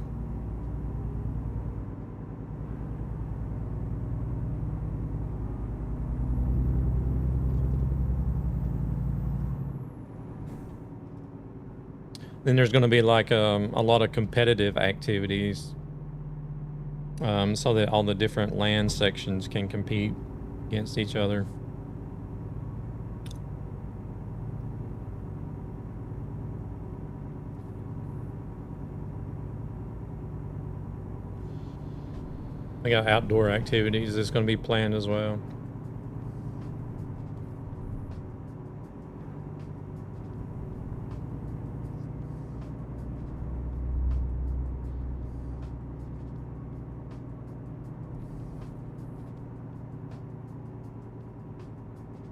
[SPEAKER 1] Then there's going to be like a lot of competitive activities, so that all the different LAN sections can compete against each other. I got outdoor activities that's going to be planned as well.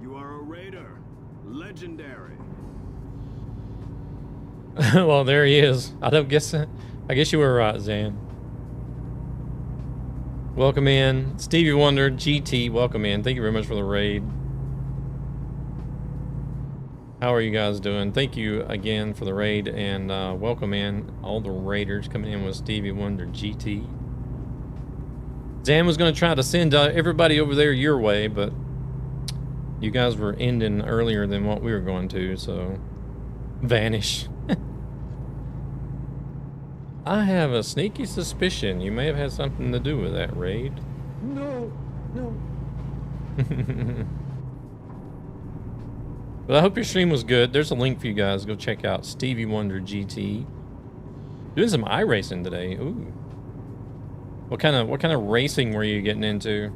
[SPEAKER 10] You are a raider. Legendary.
[SPEAKER 1] Well, there he is. I guess you were right, Zan. Welcome in. Stevie Wonder, GT, welcome in. Thank you very much for the raid. How are you guys doing? Thank you again for the raid, and welcome in all the raiders coming in with Stevie Wonder, GT. Zan was going to try to send everybody over there your way, but you guys were ending earlier than what we were going to, so vanish. I have a sneaky suspicion you may have had something to do with that raid.
[SPEAKER 9] No.
[SPEAKER 1] But I hope your stream was good. There's a link for you guys. Go check out Stevie Wonder GT. Doing some iRacing today. Ooh. What kind of racing were you getting into?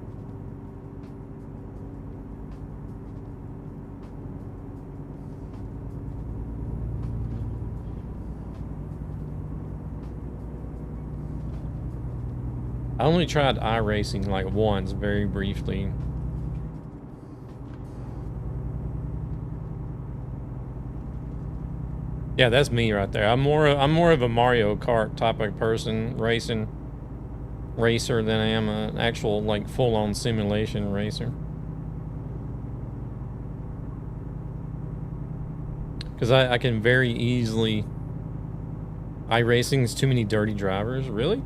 [SPEAKER 1] I only tried iRacing like once, very briefly. Yeah, that's me right there. I'm more of a Mario Kart type of person, racer than I am an actual like full-on simulation racer. Because I can very easily. iRacing's too many dirty drivers, really?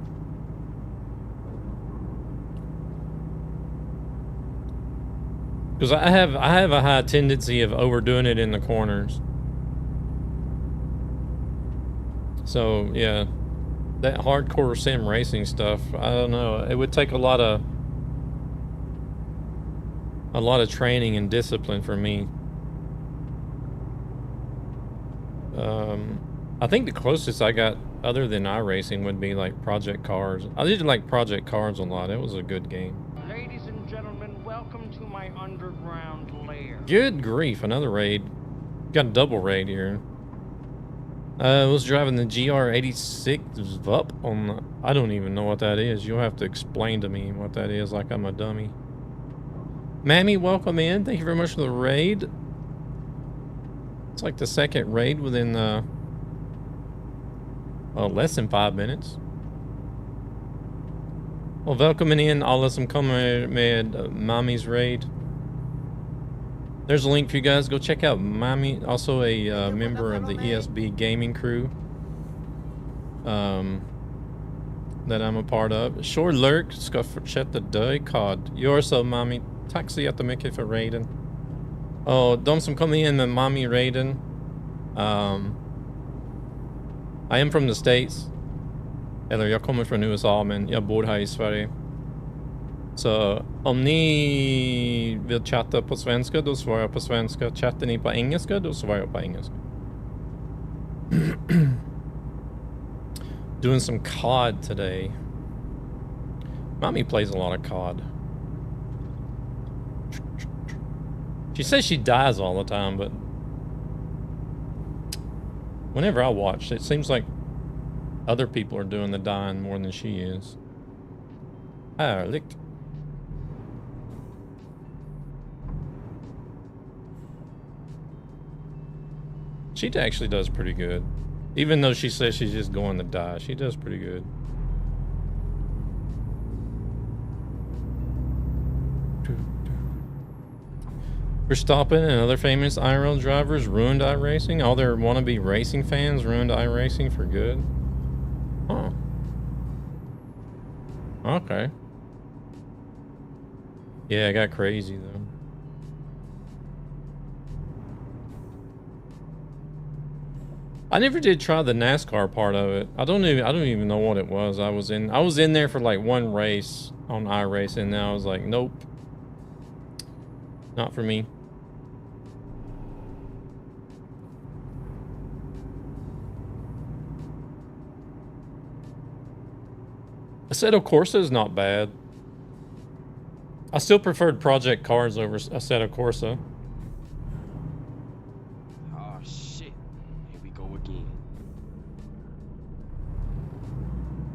[SPEAKER 1] Because I have a high tendency of overdoing it in the corners. So yeah, that hardcore sim racing stuff, I don't know. It would take a lot of training and discipline for me. I think the closest I got other than iRacing would be like Project Cars. I did like Project Cars a lot. It was a good game.
[SPEAKER 11] Ladies and gentlemen, welcome to my underground lair.
[SPEAKER 1] Good grief, another raid. Got a double raid here. I was driving the GR86 up on the, I don't even know what that is. You'll have to explain to me what that is, like I'm a dummy. Mammy, welcome in. Thank you very much for the raid. It's like the second raid within less than 5 minutes. Well, welcoming in alla som kommer med Mommy's raid. There's a link for you guys. Go check out Mommy, also a member of the ESB gaming crew that I'm a part of. Sure lurk, ska fortsätta dö i kod. Gör så, Mommy. Tack så jättemycket för raiden. de som kom in med Mommy-raiden. I am from the States. Eller jag kommer från USA, men jag bor här i Sverige. Så om ni vill chatta på svenska, då svarar jag på svenska. Chattar ni på engelska, då svarar jag på engelska. Doing some COD today. Mommy plays a lot of COD. She says she dies all the time, but whenever I watch, it seems like other people are doing the dying more than she is. Ärligt. She actually does pretty good. Even though she says she's just going to die, she does pretty good. Verstappen and other famous IRL drivers ruined iRacing. All their wannabe racing fans ruined iRacing for good. Oh. Okay. Yeah, it got crazy though. I never did try the NASCAR part of it. I don't even know what it was. I was in there for like one race on iRacing, and I was like, nope. Not for me. Assetto Corsa is not bad. I still preferred Project Cars over Assetto Corsa.
[SPEAKER 3] Oh shit. Here we go again.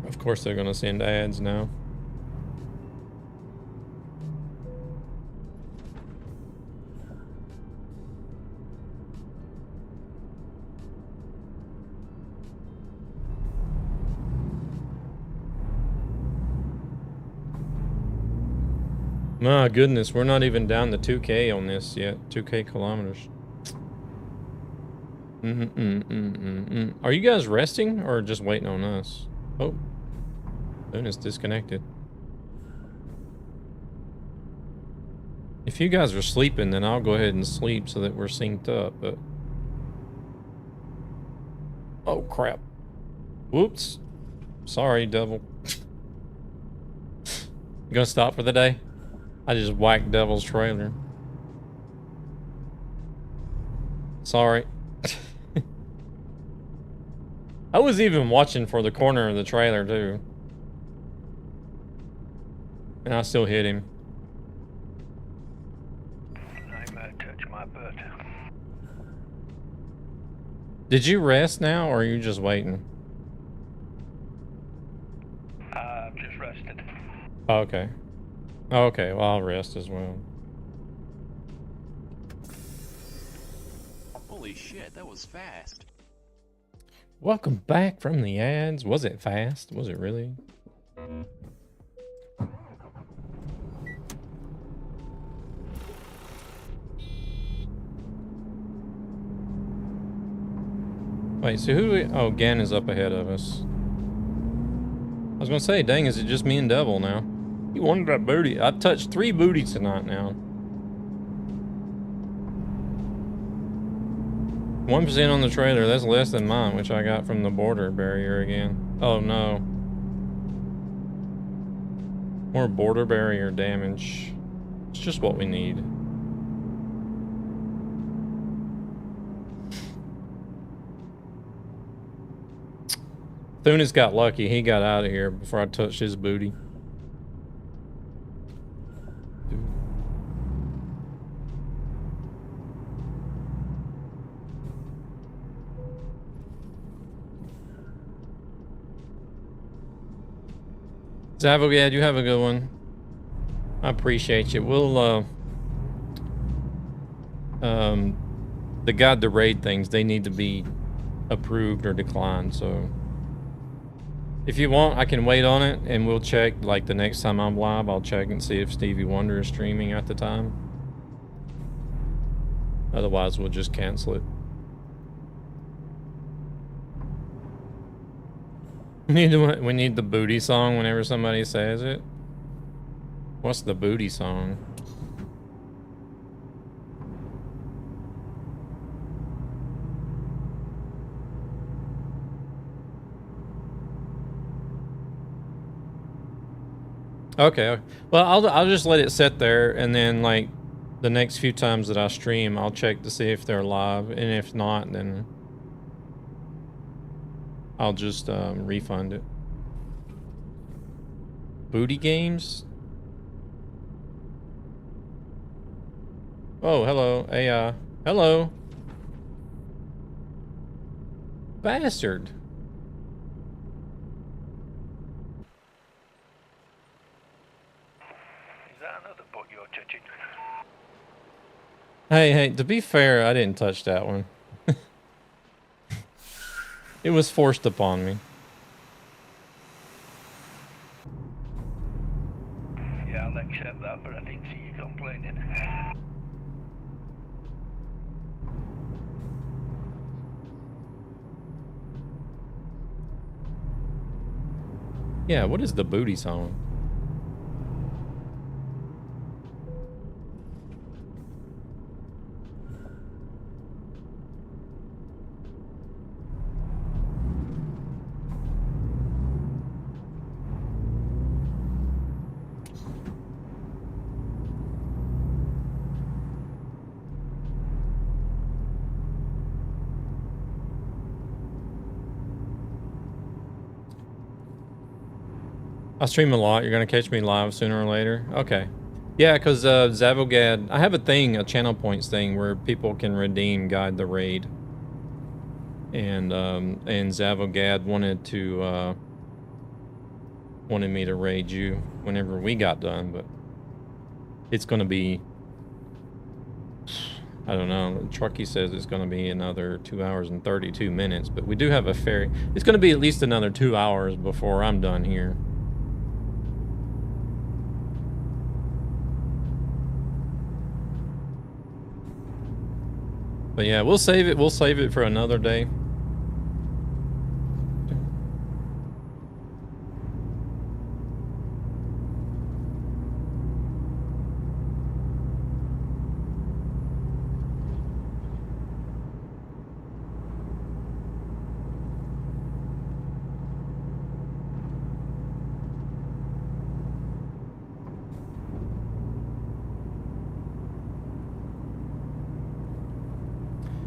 [SPEAKER 1] Of course they're gonna send ads now. My goodness, we're not even down to 2K on this yet. 2K kilometers. Are you guys resting or just waiting on us? Oh, Boone is disconnected. If you guys are sleeping, then I'll go ahead and sleep so that we're synced up, but... Oh, crap. Whoops. Sorry, devil. You gonna stop for the day? I just whacked Devil's trailer. Sorry. I was even watching for the corner of the trailer too. And I still hit him.
[SPEAKER 6] I might touch my butt.
[SPEAKER 1] Did you rest now or are you just waiting?
[SPEAKER 6] I've just rested.
[SPEAKER 1] Oh, okay. Okay, well, I'll rest as well.
[SPEAKER 3] Holy shit, that was fast.
[SPEAKER 1] Welcome back from the ads. Was it fast? Was it really? Wait, so who... Oh, Gan is up ahead of us. I was gonna say, dang, is it just me and Devil now? You wanted that booty. I've touched 3 booties tonight now. 1% on the trailer. That's less than mine, which I got from the border barrier again. Oh no. More border barrier damage. It's just what we need. Thunis got lucky. He got out of here before I touched his booty. Zavogad, you have a good one. I appreciate you. We'll, the guide to raid things, they need to be approved or declined, so. If you want, I can wait on it, and we'll check, like, the next time I'm live, I'll check and see if Stevie Wonder is streaming at the time. Otherwise, we'll just cancel it. We need the booty song whenever somebody says it. What's the booty song? Okay. Well, I'll just let it sit there, and then like the next few times that I stream, I'll check to see if they're live, and if not, then I'll just refund it. Booty games? Oh, hello, AI. Hello. Bastard.
[SPEAKER 6] Is that another butt you're touching?
[SPEAKER 1] Hey, to be fair, I didn't touch that one. It was forced upon me.
[SPEAKER 6] Yeah, I'll accept that, but I didn't see you complaining.
[SPEAKER 1] Yeah, what is the booty song? I stream a lot. You're gonna catch me live sooner or later. Okay. Yeah, because Zavogad, I have a thing, a channel points thing, where people can redeem Guide the Raid. And Zavogad wanted me to raid you whenever we got done, but it's gonna be, I don't know. Truckee says it's gonna be another 2 hours and 32 minutes, but we do have a ferry. It's gonna be at least another 2 hours before I'm done here. But yeah, we'll save it. We'll save it for another day.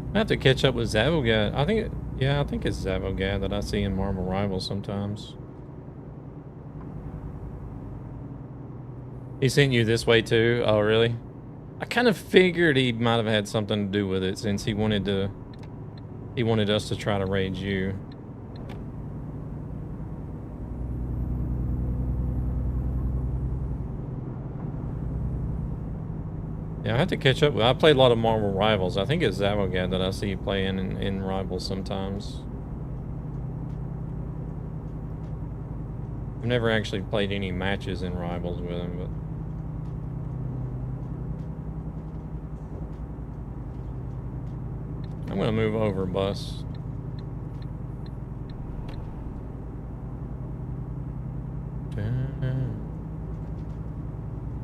[SPEAKER 1] I have to catch up with Zavogad. I think it's Zavogad that I see in Marvel Rivals sometimes. He sent you this way too? Oh, really? I kind of figured he might have had something to do with it, since he wanted us to try to raid you. Yeah, I have to catch up. I play a lot of Marvel Rivals. I think it's Zavogad that I see playing in Rivals sometimes. I've never actually played any matches in Rivals with him, but... I'm gonna move over, bus. I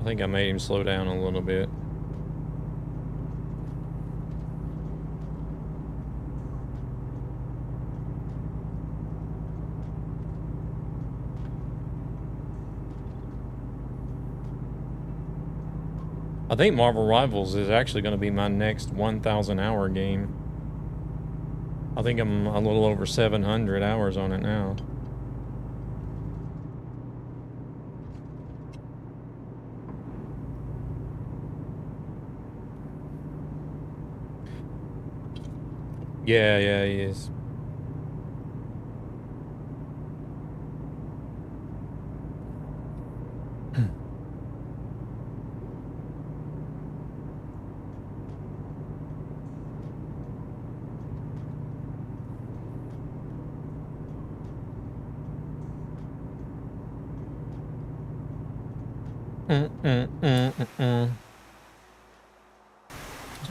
[SPEAKER 1] think I made him slow down a little bit. I think Marvel Rivals is actually going to be my next 1,000 hour game. I think I'm a little over 700 hours on it now. Yeah, he is.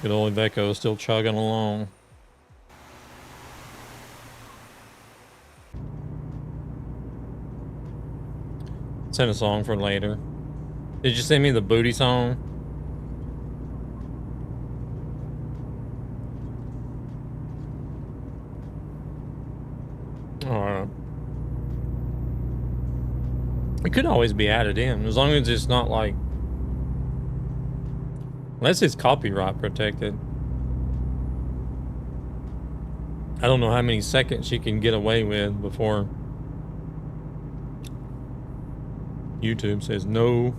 [SPEAKER 1] Good old Iveco is still chugging along. Send a song for later. Did you send me the booty song? Alright. It could always be added in, as long as it's not like... Unless it's copyright protected. I don't know how many seconds you can get away with before YouTube says no.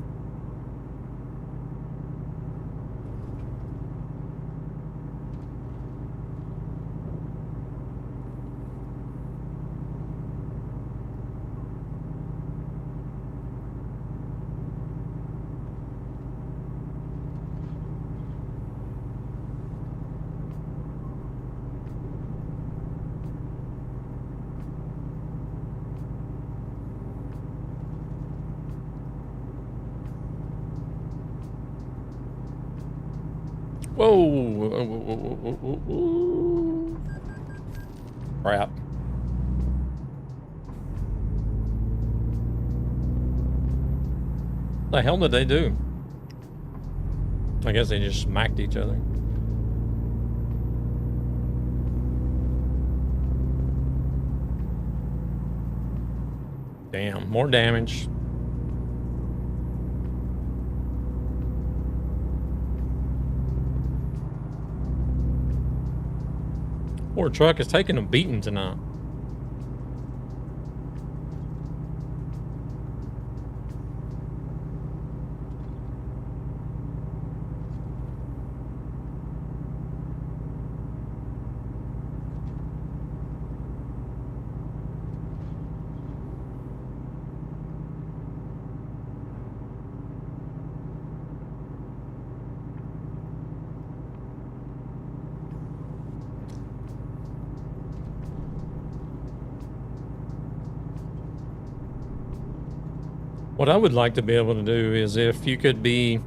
[SPEAKER 1] Whoa! Crap. The hell did they do? I guess they just smacked each other. Damn, more damage. Poor truck is taking a beating tonight. What I would like to be able to do is if you could be,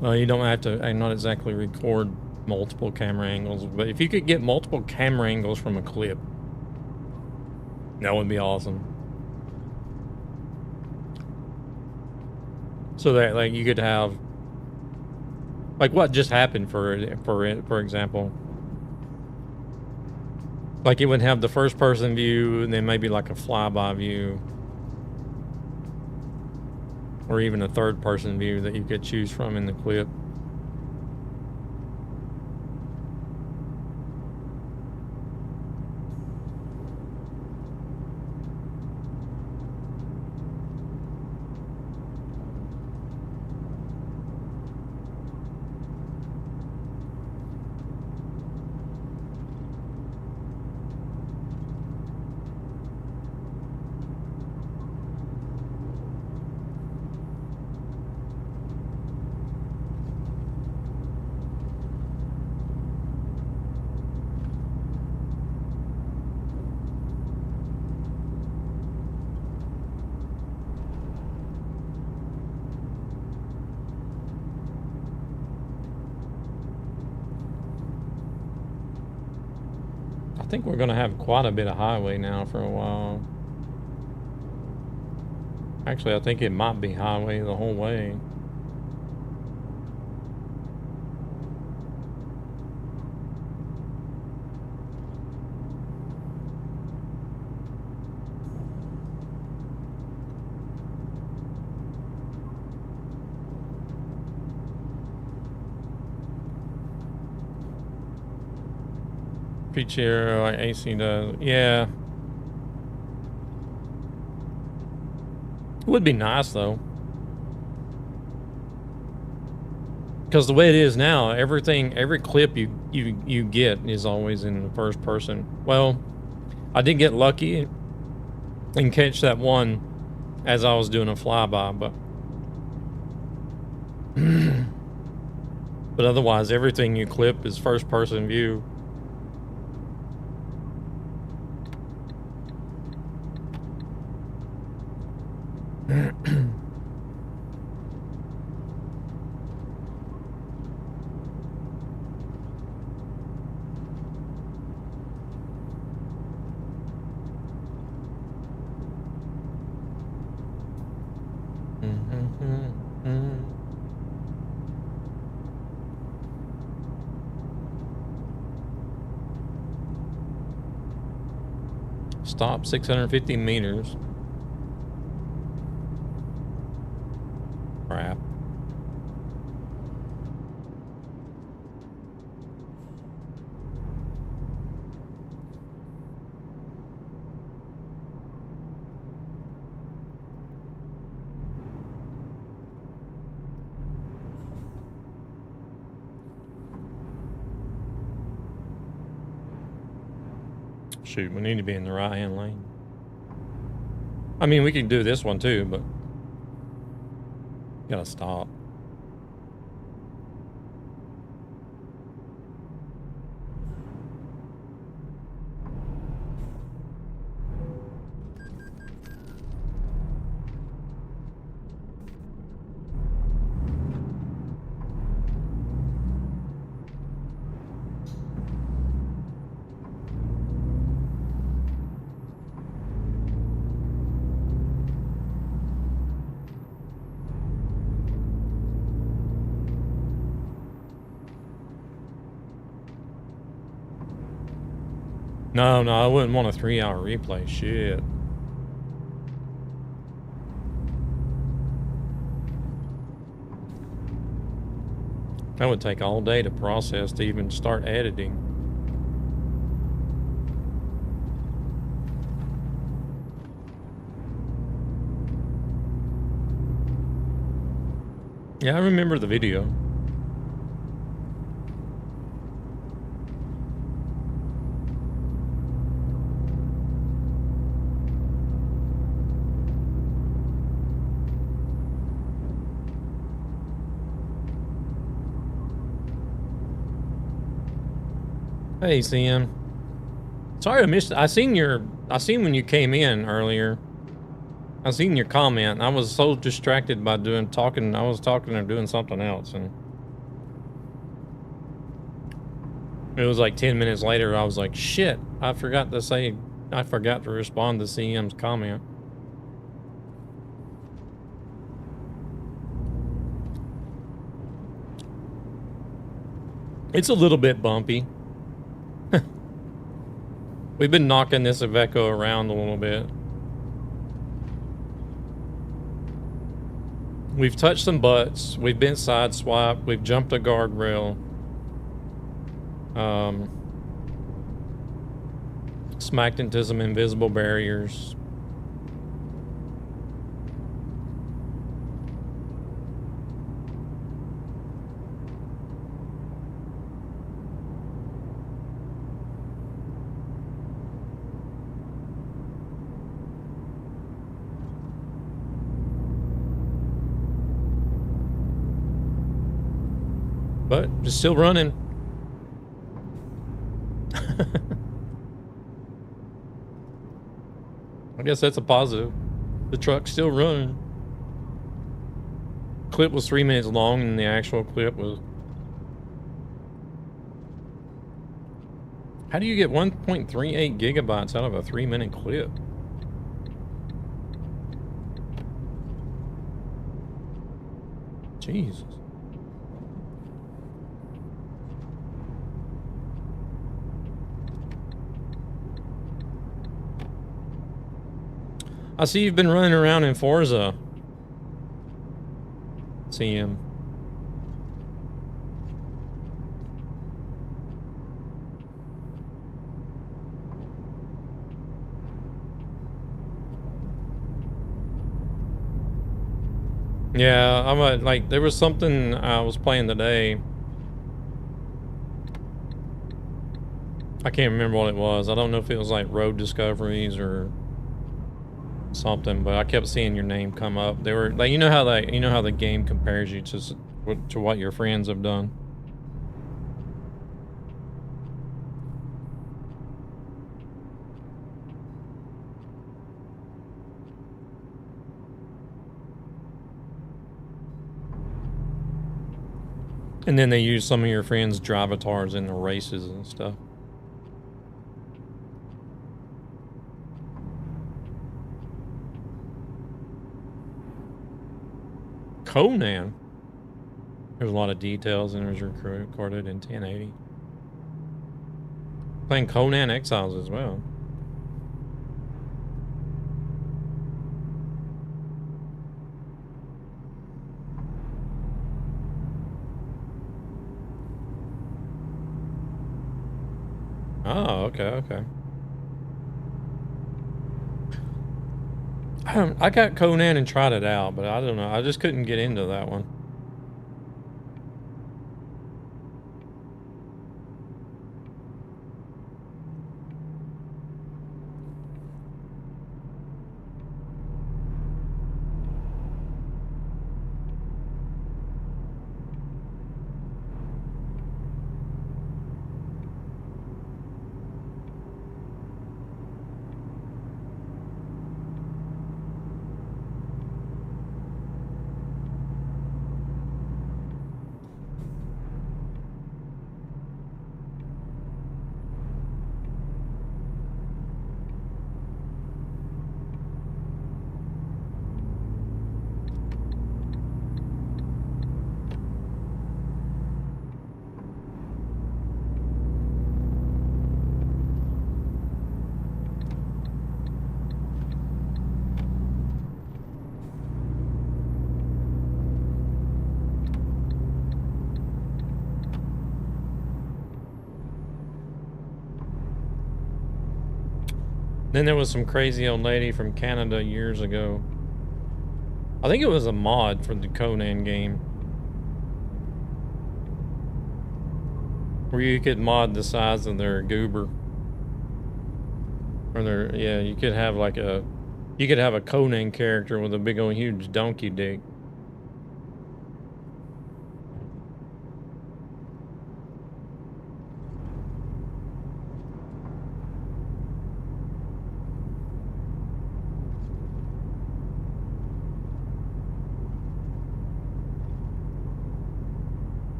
[SPEAKER 1] well, you don't have to, not exactly record multiple camera angles, but if you could get multiple camera angles from a clip, that would be awesome. So that like you could have, like what just happened for example. Like it would have the first person view and then maybe like a flyby view. Or even a third person view that you could choose from in the clip. I think we're gonna have quite a bit of highway now for a while. Actually, I think it might be highway the whole way. Feature like AC does, yeah. Would be nice though, because the way it is now, every clip you get is always in the first person. Well, I did get lucky and catch that one as I was doing a flyby, but but otherwise everything you clip is first person view. stop, 650 meters. Crap. Shoot, we need to be in the right-hand lane. I mean, we can do this one too, but gotta stop. No, I wouldn't want a 3-hour replay. Shit. That would take all day to process to even start editing. Yeah, I remember the video. Hey, CM. Sorry I missed it. I seen when you came in earlier. I seen your comment. I was so distracted by talking. I was talking or doing something else, and it was like 10 minutes later. I was like, shit, I forgot to respond to CM's comment. It's a little bit bumpy. We've been knocking this Iveco around a little bit. We've touched some butts. We've been sideswiped. We've jumped a guardrail. Smacked into some invisible barriers. But just still running. I guess that's a positive. The truck's still running. Clip was 3 minutes long, and the actual clip was... How do you get 1.38 gigabytes out of a 3-minute clip? Jesus. I see you've been running around in Forza. CM. Yeah, like, there was something I was playing today. I can't remember what it was. I don't know if it was like Road Discoveries or something, but I kept seeing your name come up. They were like, you know how the game compares you to what your friends have done. And then they use some of your friends' drivatars in the races and stuff. Conan. There's a lot of details, and it was recorded in 1080. Playing Conan Exiles as well. Oh, okay, okay. I got Conan and tried it out, but I don't know. I just couldn't get into that one. Then there was some crazy old lady from Canada years ago. I think it was a mod for the Conan game, where you could mod the size of their goober. Or their, yeah, you could have like a Conan character with a big old huge donkey dick.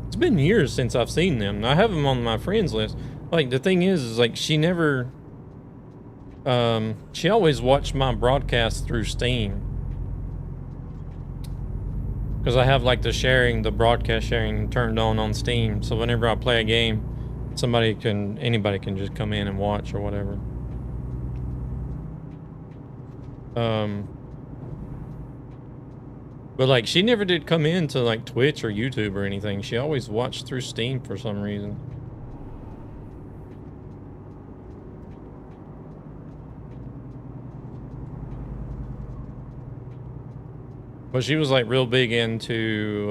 [SPEAKER 1] It's been years since I've seen them. I have them on my friends list. Like, the thing is like she never, she always watched my broadcast through Steam. Because I have like the broadcast sharing turned on Steam. So whenever I play a game, anybody can just come in and watch or whatever. But like, she never did come into like Twitch or YouTube or anything. She always watched through Steam for some reason. But she was like real big into,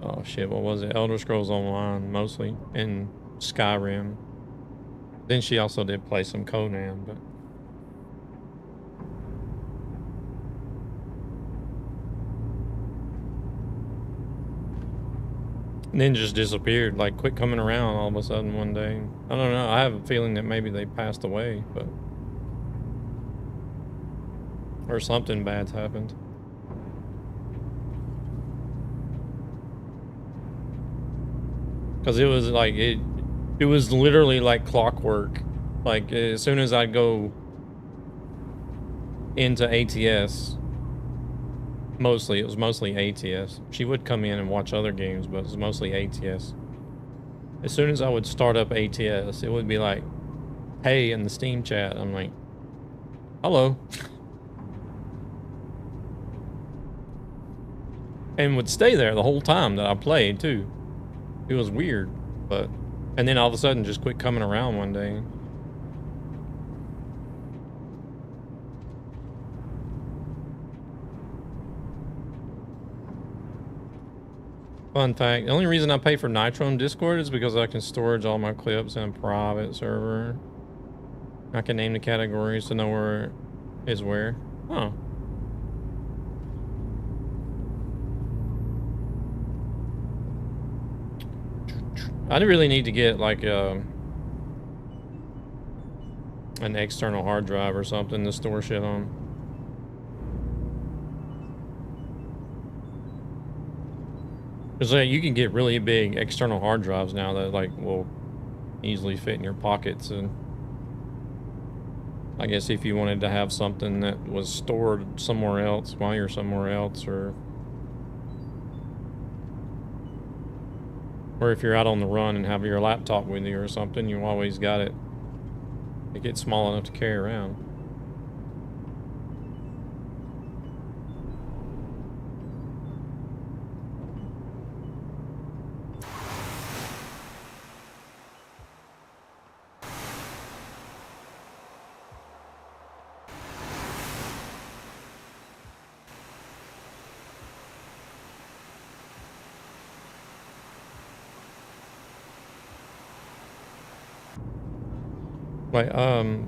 [SPEAKER 1] oh shit, what was it? Elder Scrolls Online, mostly, and Skyrim. Then she also did play some Conan, but... And then just disappeared, like quit coming around all of a sudden one day. I don't know, I have a feeling that maybe they passed away, but... Or something bad's happened. Because it was like, it was literally like clockwork. Like, as soon as I go into ATS, it was mostly ATS. She would come in and watch other games, but it was mostly ATS. As soon as I would start up ATS, it would be like, hey, in the Steam chat. I'm like, hello. And would stay there the whole time that I played, too. It was weird, but... And then all of a sudden just quit coming around one day. Fun fact, the only reason I pay for Nitro on Discord is because I can storage all my clips in a private server. I can name the categories to know where is where. Oh. I really need to get like an external hard drive or something to store shit on. Because like, you can get really big external hard drives now that like will easily fit in your pockets, and I guess if you wanted to have something that was stored somewhere else while you're somewhere else, or Or if you're out on the run and have your laptop with you or something, you always got it. It gets small enough to carry around.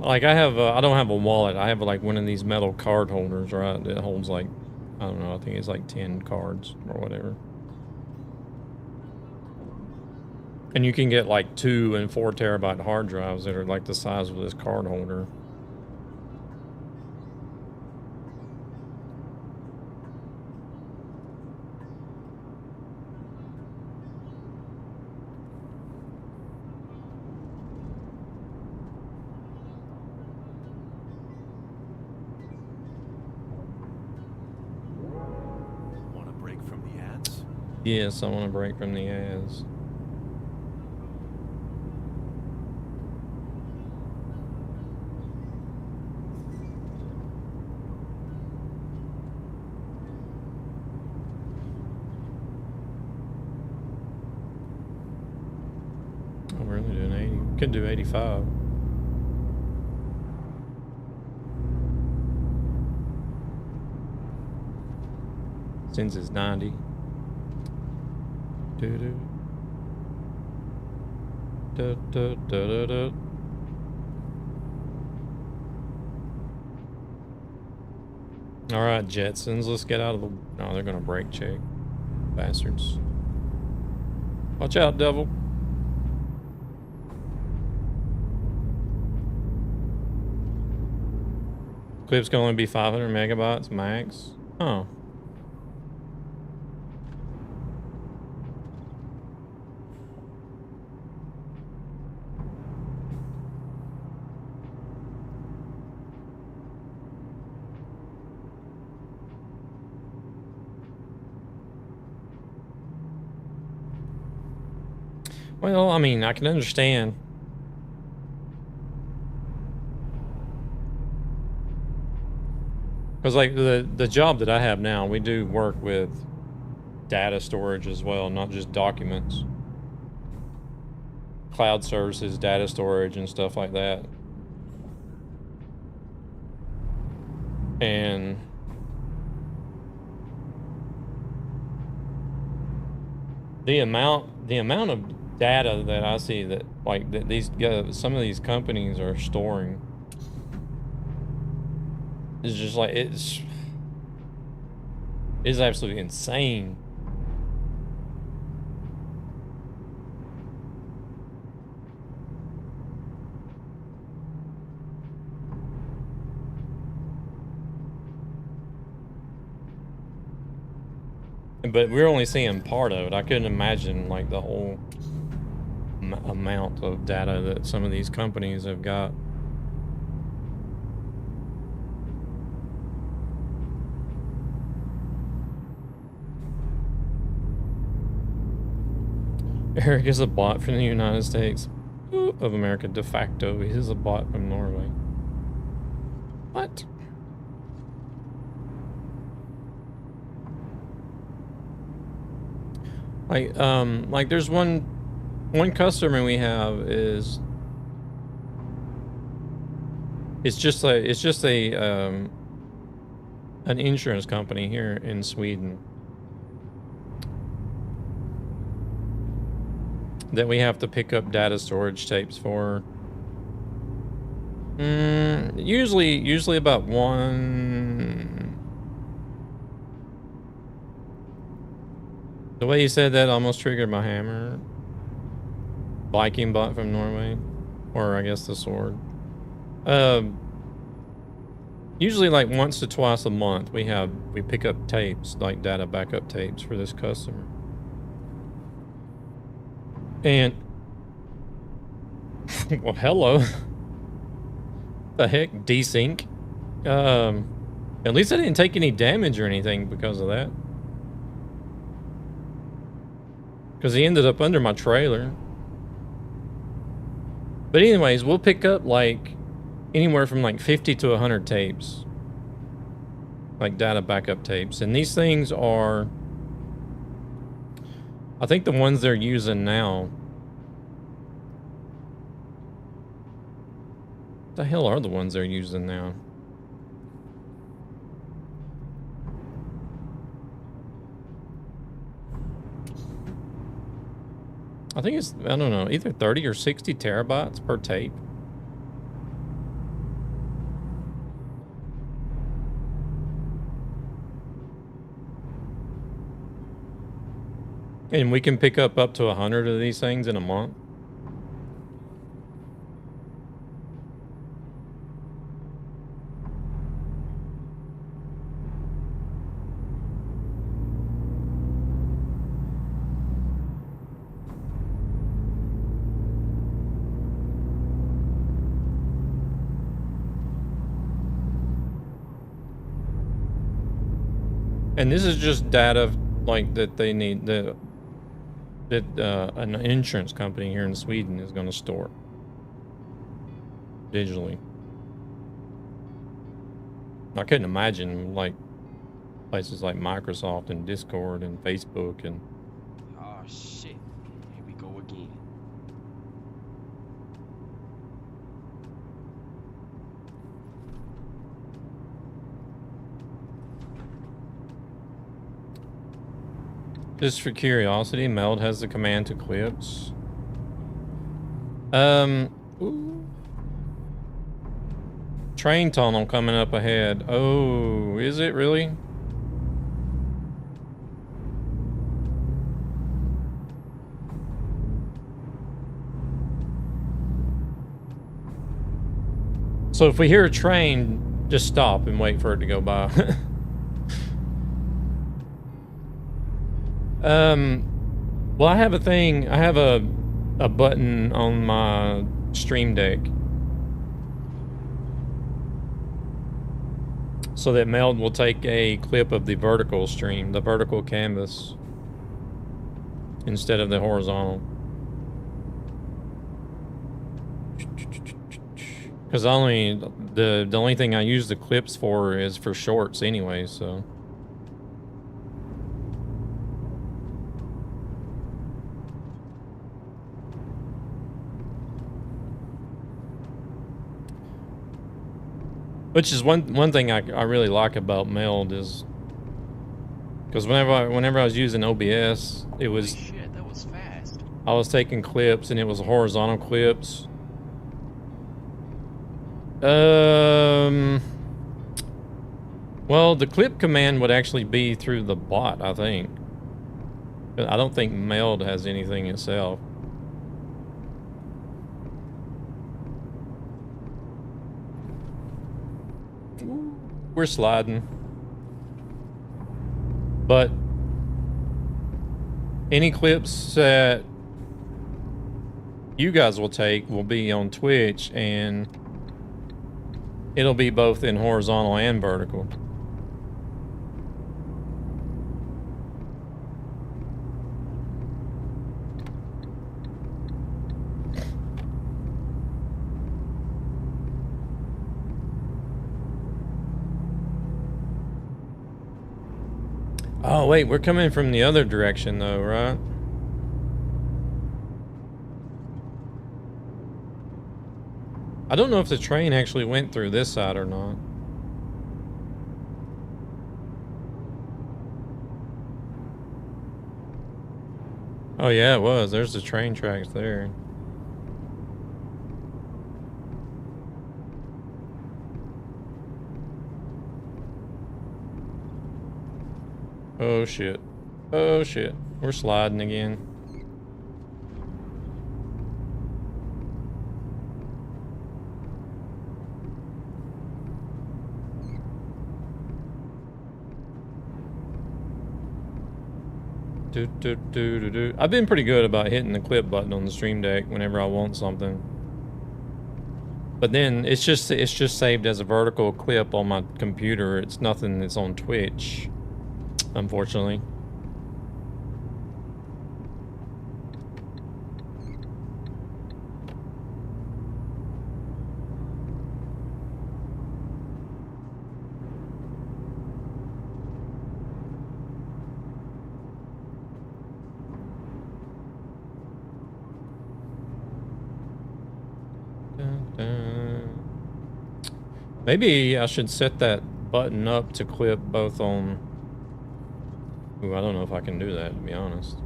[SPEAKER 1] Like I have, I don't have a wallet. I have like one of these metal card holders, right? That holds like, I don't know, I think it's like 10 cards or whatever. And you can get like 2 and 4 terabyte hard drives that are like the size of this card holder.
[SPEAKER 10] Want a break from the ads?
[SPEAKER 1] Yes, I want to break from the ads. Oh, we're only doing 80. Could do 85. Since it's 90. Do-do. Da-da-da-da-da. All right, Jetsons, let's get out of the... No, they're gonna brake check. Bastards. Watch out, devil. Clip's gonna only be 500 megabytes max. Oh. Well, I mean, I can understand. Because like the job that I have now, we do work with data storage as well, not just documents. Cloud services, data storage, and stuff like that. And the amount of data that I see that like that these some of these companies are storing is just like it's absolutely insane. But we're only seeing part of it. I couldn't imagine like the whole amount of data that some of these companies have got. Eric is a bot from the United States of America de facto. He is a bot from Norway. What? Like there's one customer we have is it's just a an insurance company here in Sweden that we have to pick up data storage tapes for. Usually about one. The way you said that almost triggered my hammer. Viking bot from Norway, or I guess the sword. Usually like once to twice a month we pick up tapes, like data backup tapes for this customer. And well, hello. The heck, desync. At least I didn't take any damage or anything because of that. Because he ended up under my trailer. But anyways, we'll pick up like anywhere from like 50 to 100 tapes. Like data backup tapes. And these things are, I think the ones they're using now. What the hell are the ones they're using now? I think it's, I don't know, either 30 or 60 terabytes per tape. And we can pick up to 100 of these things in a month. And this is just data like that they need, that an insurance company here in Sweden is going to store digitally. I couldn't imagine like places like Microsoft and Discord and Facebook and.
[SPEAKER 3] Oh shit! Here we go again.
[SPEAKER 1] Just for curiosity, Meld has the command to clips. Ooh. Train tunnel coming up ahead. Oh, is it really? So if we hear a train, just stop and wait for it to go by. Well, I have a thing. I have a button on my Stream Deck so that Meld will take a clip of the vertical stream, the vertical canvas, instead of the horizontal. Because the only thing I use the clips for is for shorts anyway, so. Which is one thing I really like about Meld is because whenever I was using OBS, it was
[SPEAKER 3] Holy shit, that was fast.
[SPEAKER 1] I was taking clips and it was horizontal clips. Well, the clip command would actually be through the bot, I think. I don't think Meld has anything itself. We're sliding. But any clips that you guys will take will be on Twitch, and it'll be both in horizontal and vertical. Oh, wait, we're coming from the other direction though, right? I don't know if the train actually went through this side or not. Oh yeah, it was. There's the train tracks there. Oh shit. Oh shit. We're sliding again. I've been pretty good about hitting the clip button on the Stream Deck whenever I want something. But then it's just saved as a vertical clip on my computer. It's nothing that's on Twitch, unfortunately. Maybe I should set that button up to clip both on... Ooh, I don't know if I can do that, to be honest.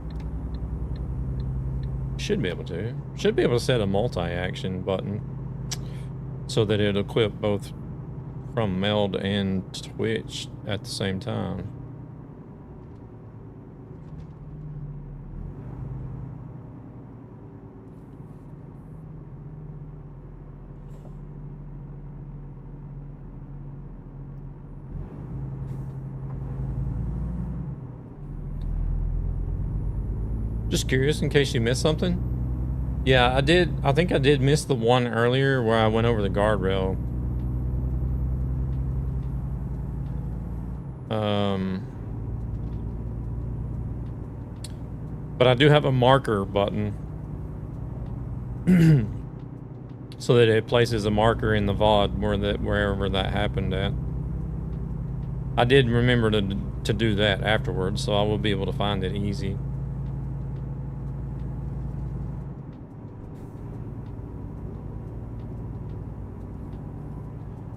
[SPEAKER 1] Should be able to. Should be able to set a multi-action button so that it'll clip both from Meld and Twitch at the same time. Just curious in case you missed something. Yeah, I did. I think I did miss the one earlier where I went over the guardrail. But I do have a marker button so that it places a marker in the VOD wherever that happened at. I did remember to do that afterwards, so I will be able to find it easy.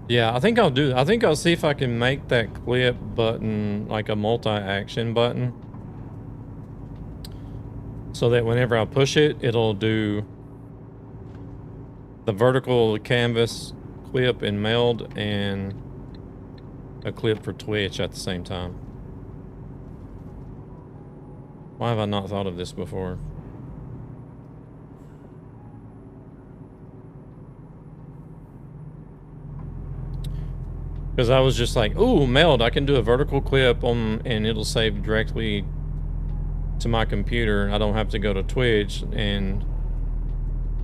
[SPEAKER 1] Yeah, I think I'll see if I can make that clip button like a multi-action button. So that whenever I push it, it'll do the vertical canvas clip in Meld and a clip for Twitch at the same time. Why have I not thought of this before? Because I was just like, ooh, Meld, I can do a vertical clip on, and it'll save directly to my computer. I don't have to go to Twitch and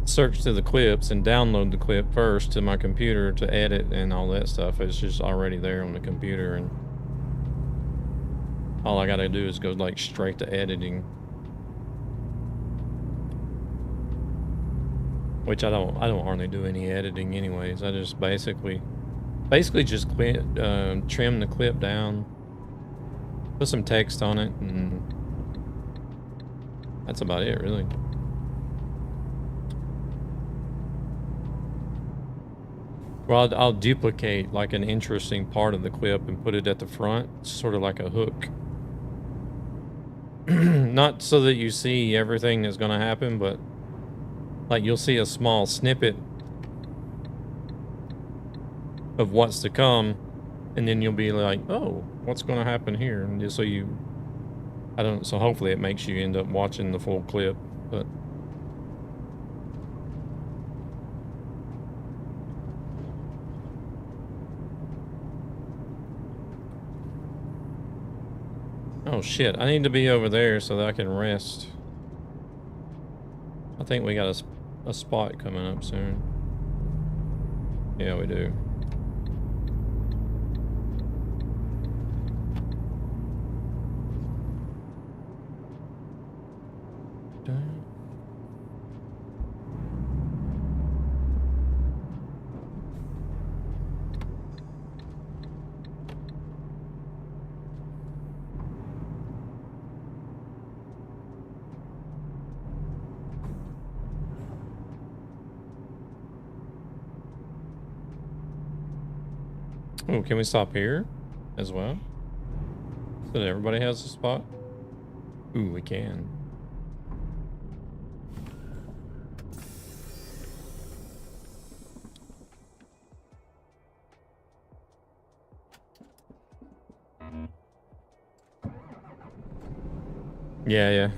[SPEAKER 1] search through the clips and download the clip first to my computer to edit and all that stuff. It's just already there on the computer, and all I gotta do is go like straight to editing. Which I don't hardly do any editing anyways. I just basically just trim the clip down, put some text on it, and that's about it, really. Well, I'll duplicate like an interesting part of the clip and put it at the front, sort of like a hook. Not so that you see everything that's going to happen, but like you'll see a small snippet of what's to come, and then you'll be like, oh, what's going to happen here? And just so so hopefully it makes you end up watching the full clip, but oh shit, I need to be over there so that I can rest. I think we got a spot coming up soon. Yeah, we do. Oh, can we stop here as well? So that everybody has a spot? Ooh, we can. Yeah.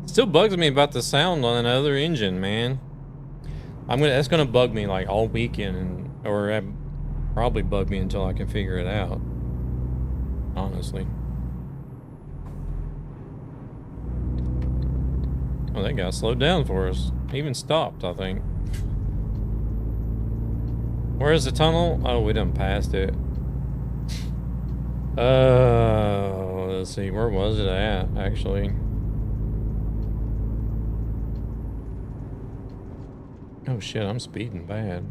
[SPEAKER 1] Still bugs me about the sound on another engine, man. That's gonna bug me like all weekend, or probably bug me until I can figure it out. Honestly. Oh, that guy slowed down for us. He even stopped, I think. Where is the tunnel? Oh, we done passed it. Let's see. Where was it at, actually? Oh shit, I'm speeding bad.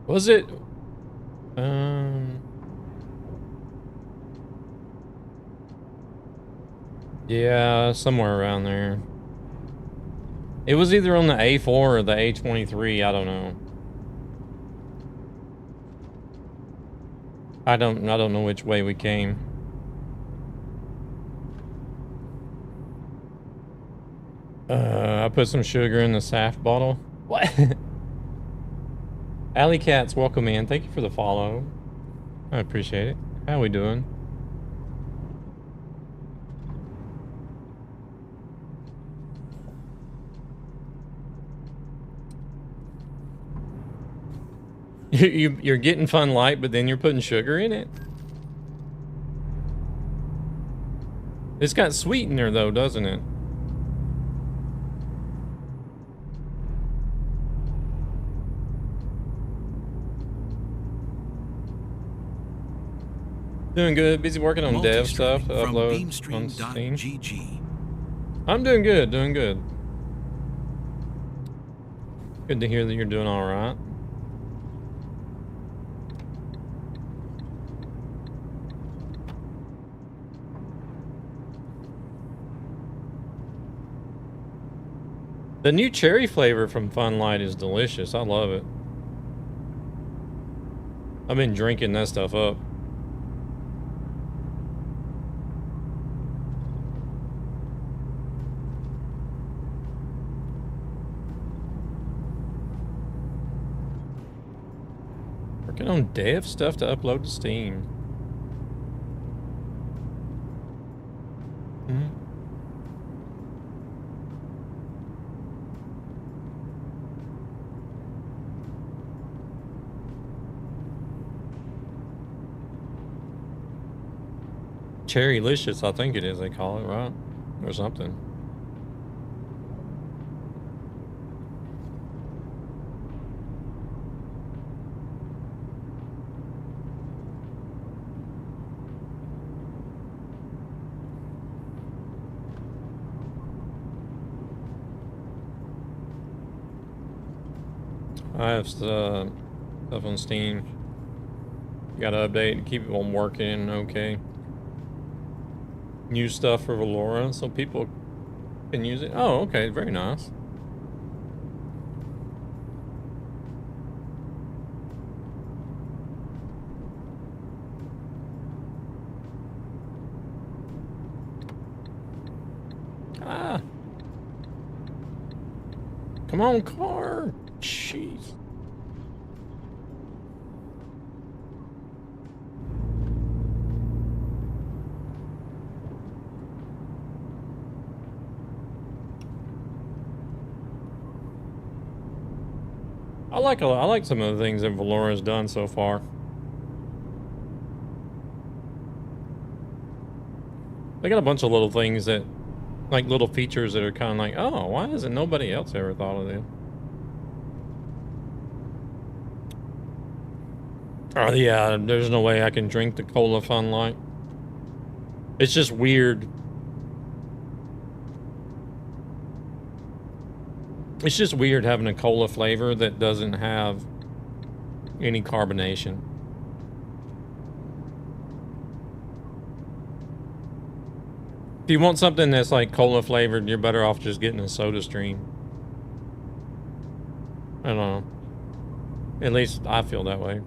[SPEAKER 1] Was it? Yeah, somewhere around there. It was either on the A4 or the A23, I don't know. I don't know which way we came. I put some sugar in the Saft bottle. What? Alley Cats, welcome in. Thank you for the follow. I appreciate it. How we doing? You're getting Fun Light, but then you're putting sugar in it? It's got sweetener though, doesn't it? Doing good. Busy working on dev stuff to upload on Steam. I'm doing good, doing good. Good to hear that you're doing all right. The new cherry flavor from Fun Light is delicious. I love it. I've been drinking that stuff up. Working on dev stuff to upload to Steam. Cherrylicious, I think it is, they call it, right? Or something. I have stuff on Steam. Got to update and keep it on working okay. New stuff for Valora so people can use it. Oh, okay, very nice. Ah. Come on, car. Jeez. I like some of the things that Valora's done so far. They got a bunch of little things that, like little features that are kind of like, oh, why hasn't nobody else ever thought of them? Oh yeah, there's no way I can drink the Cola Fun Light. It's just weird. It's just weird having a cola flavor that doesn't have any carbonation. If you want something that's like cola flavored, you're better off just getting a Soda Stream. I don't know. At least I feel that way.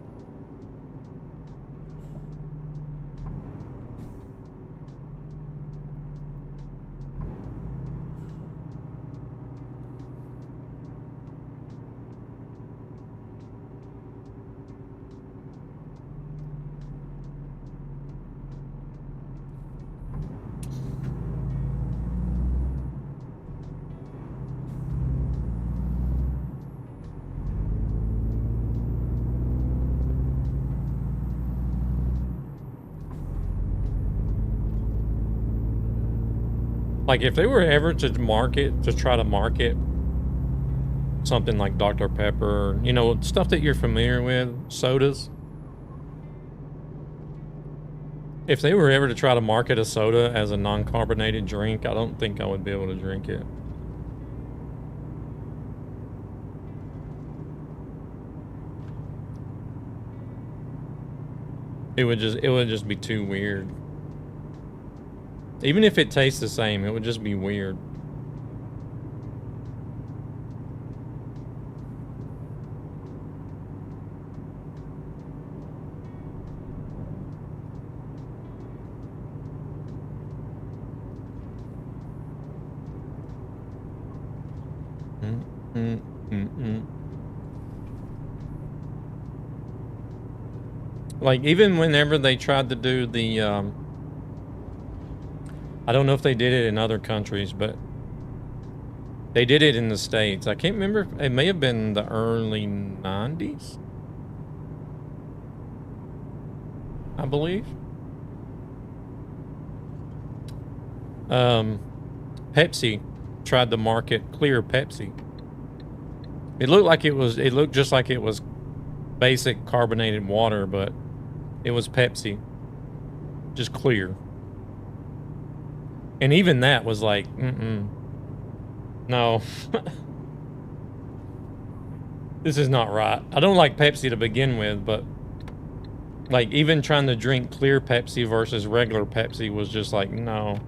[SPEAKER 1] Like if they were ever to try to market something like Dr. Pepper, you know, stuff that you're familiar with, sodas. If they were ever to try to market a soda as a non-carbonated drink, I don't think I would be able to drink it. It would just be too weird. Even if it tastes the same, it would just be weird. Like, even whenever they tried to do the, I don't know if they did it in other countries, but they did it in the States. I can't remember. It may have been the early 90s, I believe. Pepsi tried to market clear Pepsi. It looked just like it was basic carbonated water, but it was Pepsi, just clear. And even that was like, no. This is not right. I don't like Pepsi to begin with, but like even trying to drink clear Pepsi versus regular Pepsi was just like, no.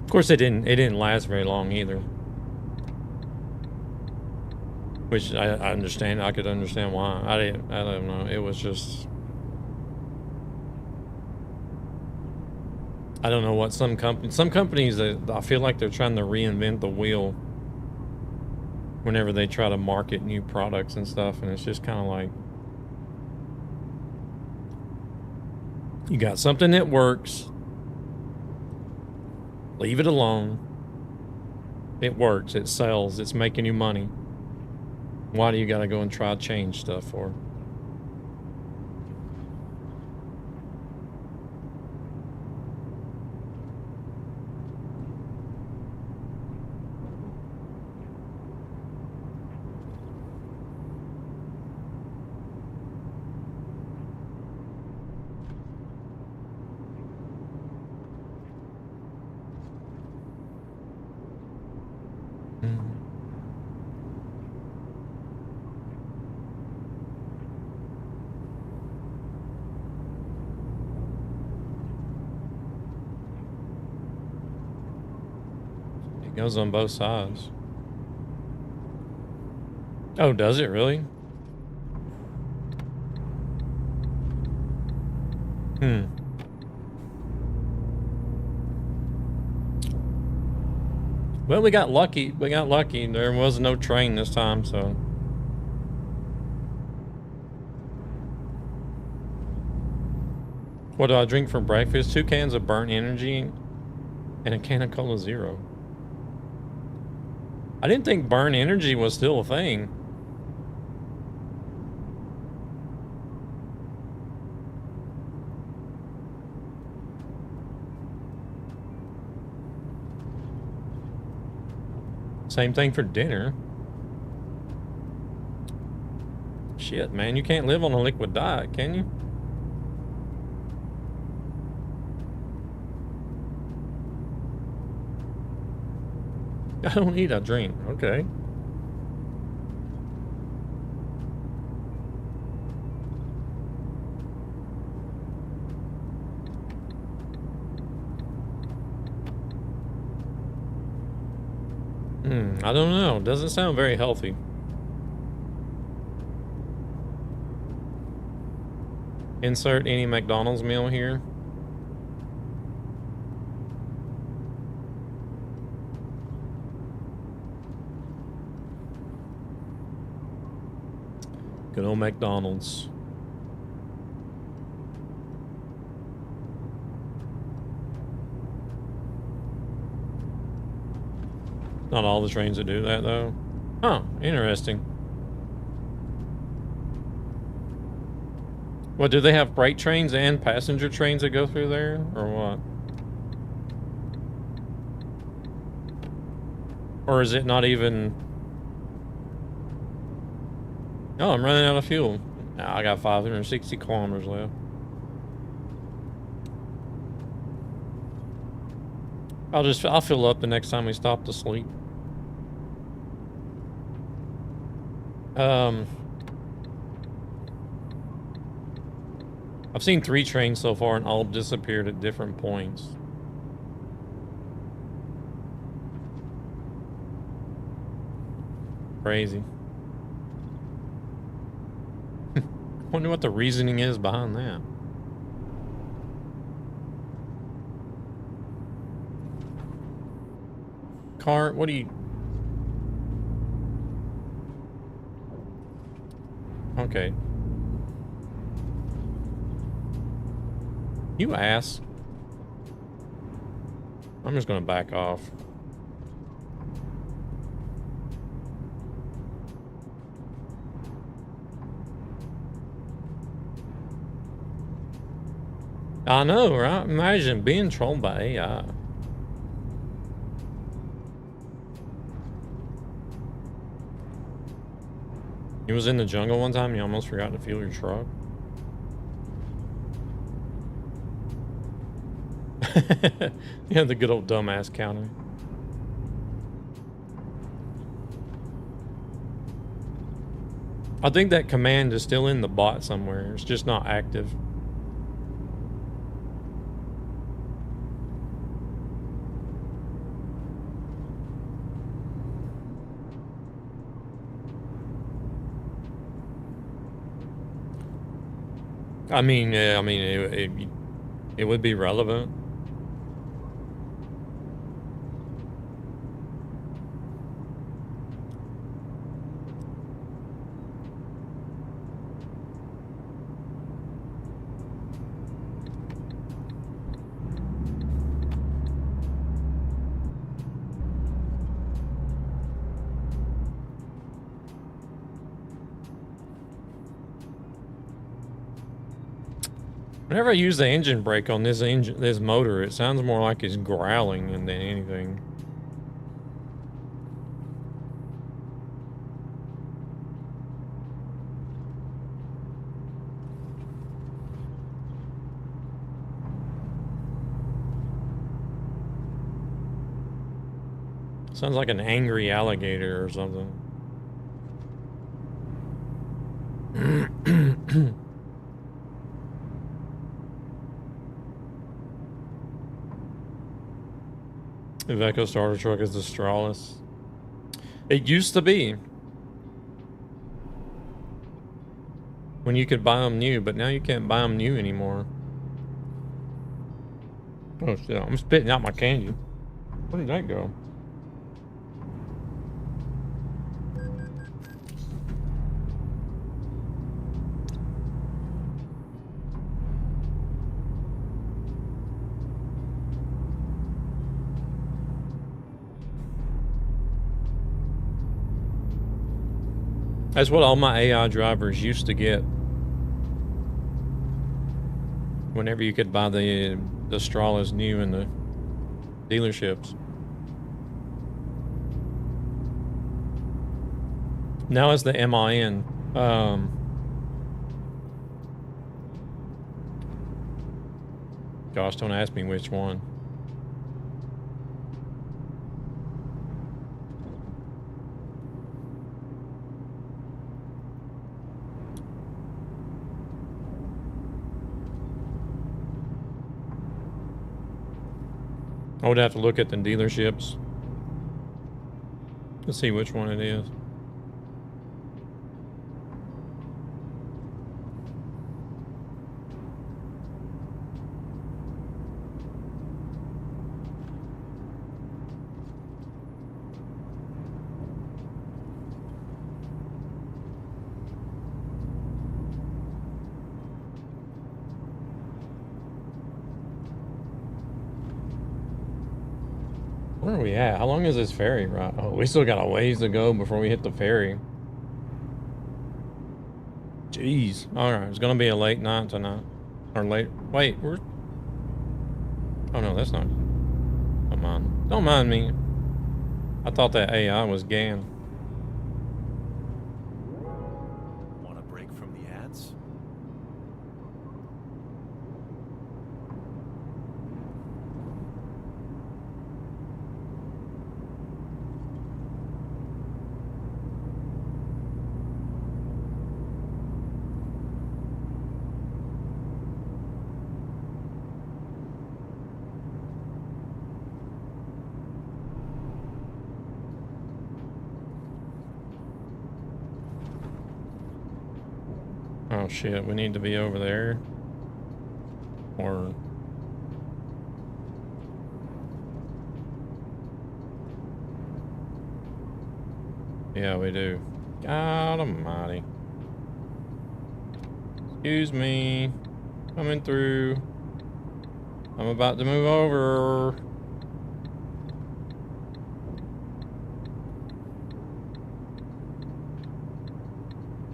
[SPEAKER 1] Of course, it didn't last very long either. Which I understand. I could understand why. I don't know. It was just, I don't know what some companies that I feel like they're trying to reinvent the wheel whenever they try to market new products and stuff, and it's just kind of like, you got something that works, leave it alone. It works, it sells, it's making you money. Why do you gotta go and try to change stuff for? It goes on both sides. Oh, does it really? Well, we got lucky. We got lucky. There was no train this time, so. What do I drink for breakfast? 2 cans of burnt energy and a can of Cola Zero. I didn't think burnt energy was still a thing. Same thing for dinner. Shit, man, you can't live on a liquid diet, can you? I don't eat, I drink. Okay. I don't know. Doesn't sound very healthy. Insert any McDonald's meal here. Good old McDonald's. Not all the trains that do that, though. Huh, interesting. What, do they have freight trains and passenger trains that go through there, or what? Or is it not even... Oh, I'm running out of fuel. Nah, I got 560 kilometers left. I'll fill up the next time we stop to sleep. I've seen 3 trains so far and all disappeared at different points. Crazy. Wonder what the reasoning is behind that. Car, what do you... Okay. You ass. I'm just gonna back off. I know, right? Imagine being trolled by AI. You was in the jungle one time and you almost forgot to fuel your truck. Yeah, the good old dumbass counter. I think that command is still in the bot somewhere. It's just not active. I mean, yeah, I mean, it would be relevant. Whenever I use the engine brake on this motor, it sounds more like it's growling than anything. Sounds like an angry alligator or something. The Iveco starter truck is the Stralis. It used to be. When you could buy them new, but now you can't buy them new anymore. Oh shit, I'm spitting out my candy. Where did that go? That's what all my AI drivers used to get. Whenever you could buy the Stralis new in the dealerships. Now it's the MIN. Gosh, don't ask me which one. I would have to look at the dealerships to see which one it is. Where are we at? How long is this ferry ride? Oh, we still got a ways to go before we hit the ferry. Jeez. Alright, it's gonna be a late night tonight. Or late. Wait, we're. Oh no, that's not. Don't mind. Don't mind me. I thought that AI was GAN.
[SPEAKER 2] Want a break from the ads?
[SPEAKER 1] Oh shit, we need to be over there. Or... yeah, we do. God almighty. Excuse me. Coming through. I'm about to move over.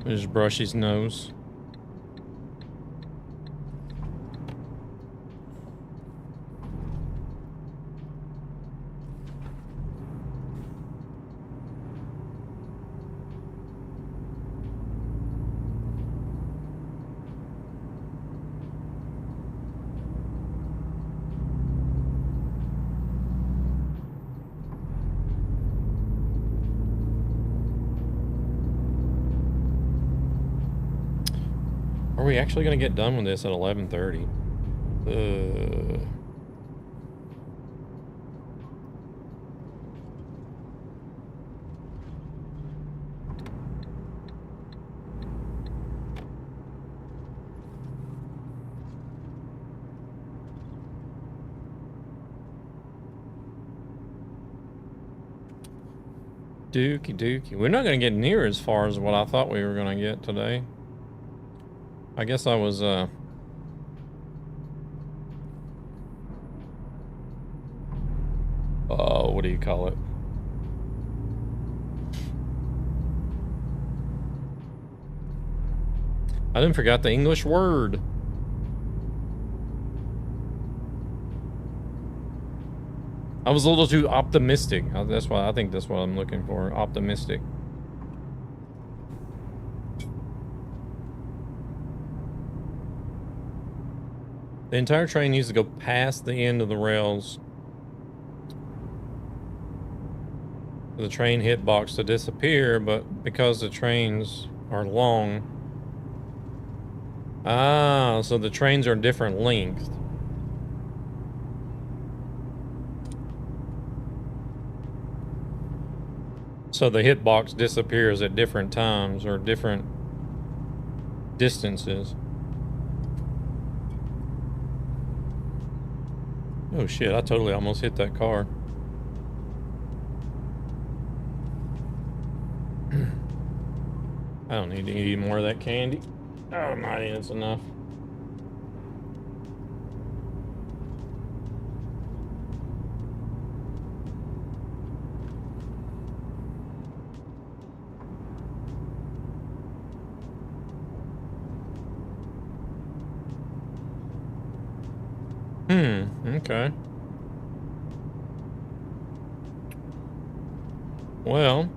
[SPEAKER 1] Just brush his nose. Are we actually gonna get done with this at 11:30? Dookie dookie. We're not gonna get near as far as what I thought we were gonna get today. I guess I was, what do you call it? I didn't forget the English word. I was a little too optimistic. That's why I think that's what I'm looking for. Optimistic. The entire train needs to go past the end of the rails for the train hitbox to disappear, but because the trains are long. Ah, so the trains are different length. So the hitbox disappears at different times or different distances. Oh shit, I totally almost hit that car. I don't need to eat any more of that candy. Oh, mighty, that's enough. Okay. Well.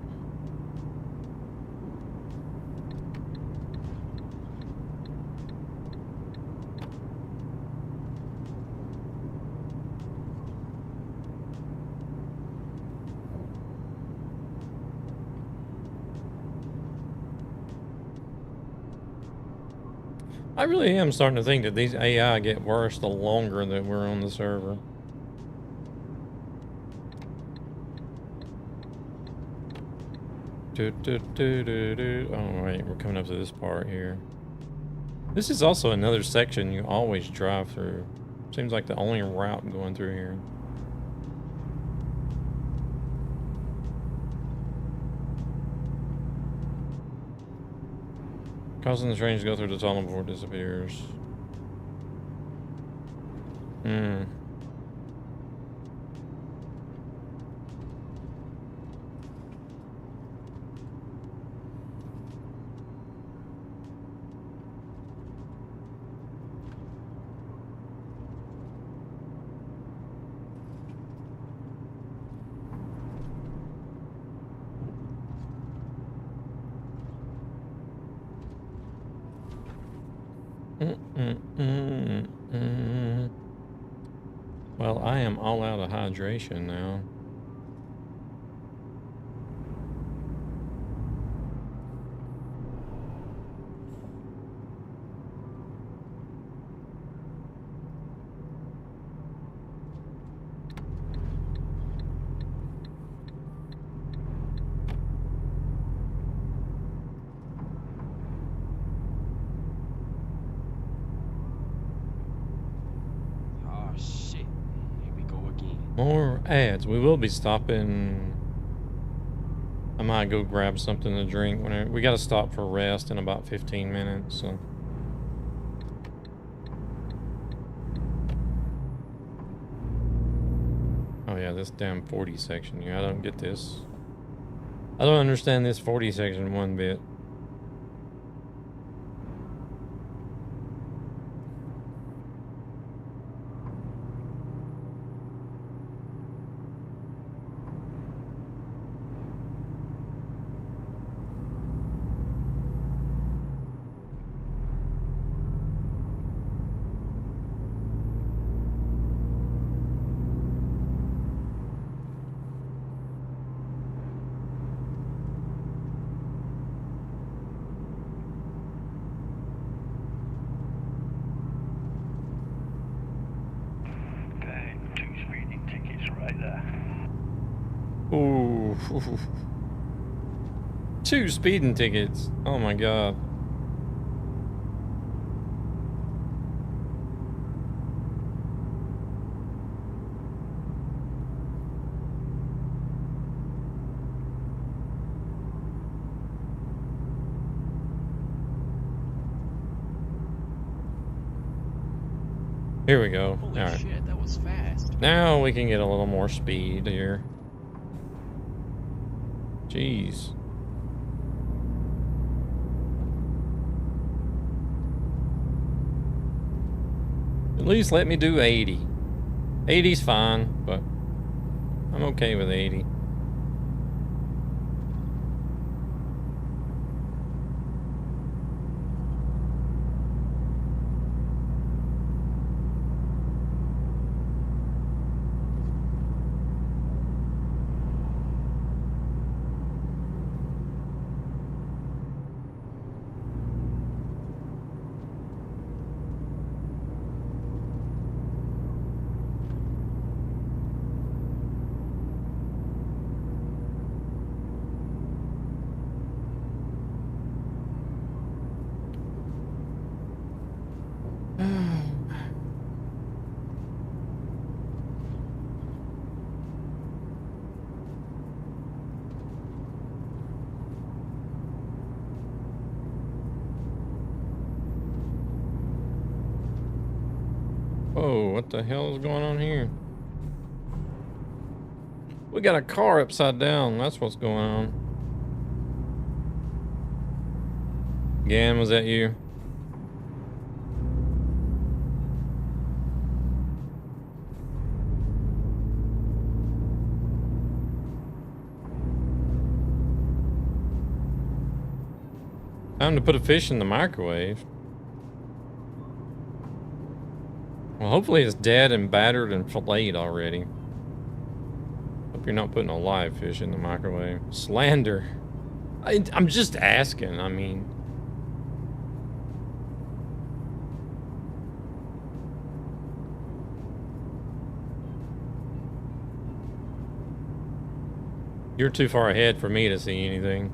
[SPEAKER 1] I really am starting to think that these AI get worse the longer that we're on the server. Oh, wait, we're coming up to this part here. This is also another section you always drive through. Seems like the only route going through here. Causing the train to go through the tunnel before it disappears. Well, I am all out of hydration now.
[SPEAKER 3] Oh shit. Here we go again.
[SPEAKER 1] More ads. We will be stopping. I might go grab something to drink. We got to stop for rest in about 15 minutes. So. Oh yeah, this damn 40 section here. I don't get this. I don't understand this 40 section one bit.
[SPEAKER 6] Okay, 2 speeding tickets right there.
[SPEAKER 1] Ooh. 2 speeding tickets. Oh my god. Here we go.
[SPEAKER 3] Holy
[SPEAKER 1] All right.
[SPEAKER 3] shit, that was fast.
[SPEAKER 1] Now we can get a little more speed here. Jeez. At least let me do 80. 80's fine, but I'm okay with 80. Whoa, what the hell is going on here? We got a car upside down. That's what's going on. Gan, was that you? Time to put a fish in the microwave. Well, hopefully it's dead and battered and filleted already. Hope you're not putting a live fish in the microwave. Slander. I'm just asking, I mean. You're too far ahead for me to see anything.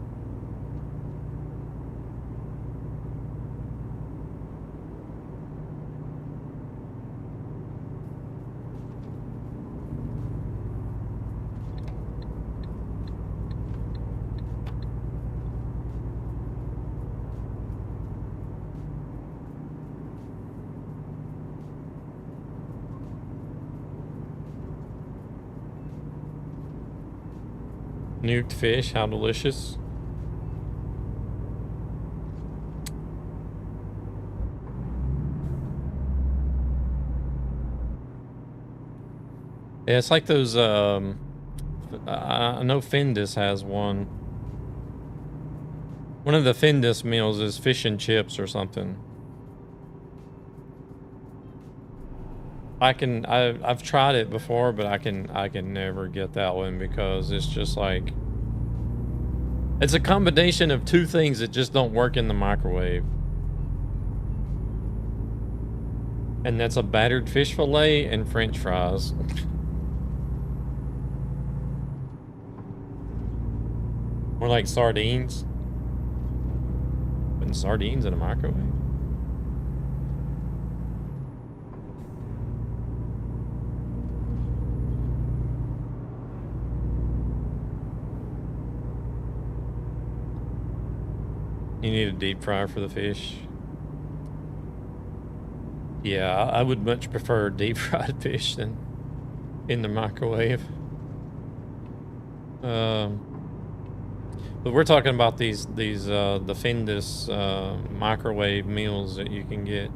[SPEAKER 1] Nuked fish, how delicious. Yeah, it's like those, I know Findus has one. One of the Findus meals is fish and chips or something. I've tried it before, but I can never get that one because it's just like it's a combination of two things that just don't work in the microwave. And that's a battered fish fillet and French fries. More like sardines. Putting sardines in a microwave? You need a deep fryer for the fish. Yeah, I would much prefer deep fried fish than in the microwave. But we're talking about these the Findus microwave meals that you can get.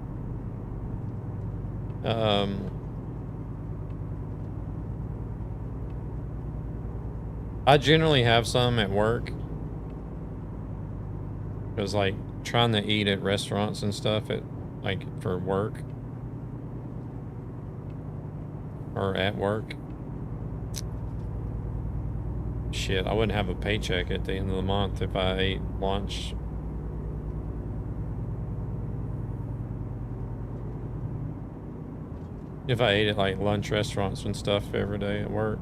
[SPEAKER 1] I generally have some at work. Because like trying to eat at restaurants and stuff like for work or at work. Shit, I wouldn't have a paycheck at the end of the month if I ate lunch. If I ate at like lunch restaurants and stuff every day at work.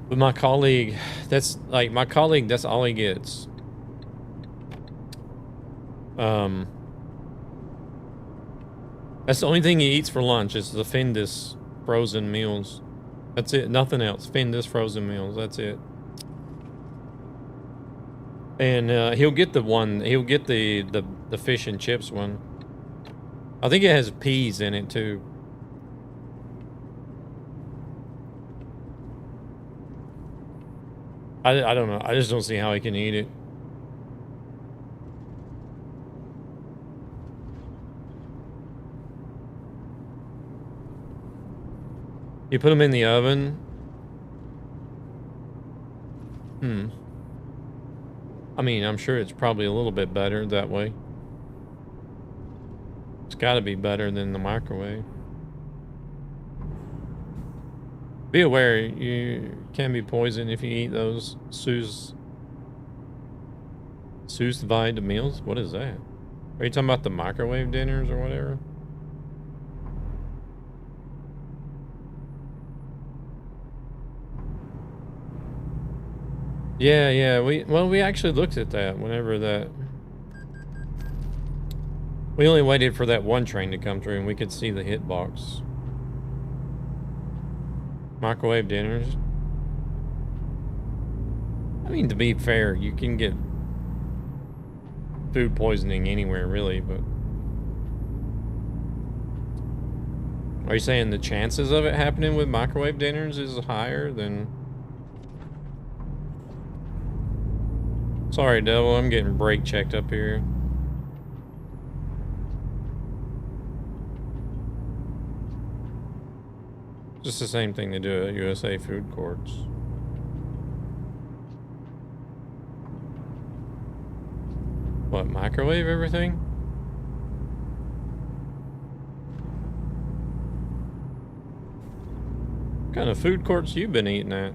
[SPEAKER 1] But my colleague, that's all he gets. That's the only thing he eats for lunch is the Findus frozen meals. That's it, nothing else. Findus frozen meals, that's it. And he'll get the fish and chips one. I think it has peas in it too. I don't know. I just don't see how he can eat it. You put them in the oven. I mean, I'm sure it's probably a little bit better that way. It's got to be better than the microwave. Be aware, you can be poisoned if you eat those sous vide meals. What is that? Are you talking about the microwave dinners or whatever? Yeah, we actually looked at that whenever that... We only waited for that one train to come through and we could see the hitbox. Microwave dinners. I mean, to be fair, you can get food poisoning anywhere, really, but... Are you saying the chances of it happening with microwave dinners is higher than... Sorry, Devil, I'm getting brake checked up here. Just the same thing they do at USA food courts. What, microwave everything? What kind of food courts you been eating at?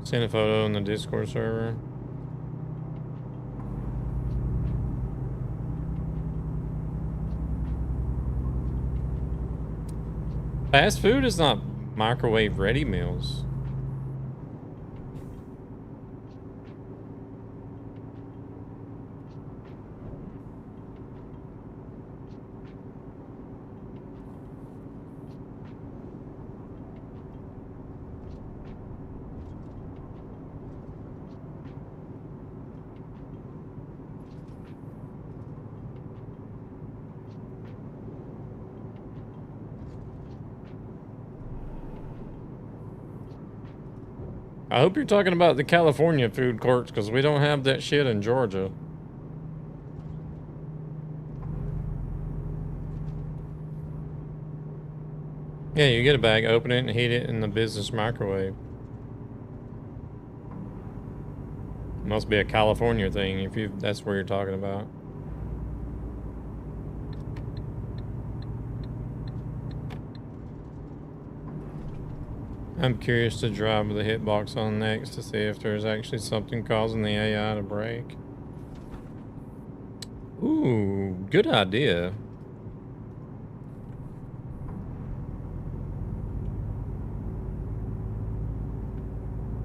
[SPEAKER 1] Send a photo in the Discord server. Fast food is not microwave ready meals. I hope you're talking about the California food courts, because we don't have that shit in Georgia. Yeah, you get a bag, open it, and heat it in the business microwave. Must be a California thing if that's where you're talking about. I'm curious to drive with the hitbox on next to see if there's actually something causing the AI to break. Ooh, good idea.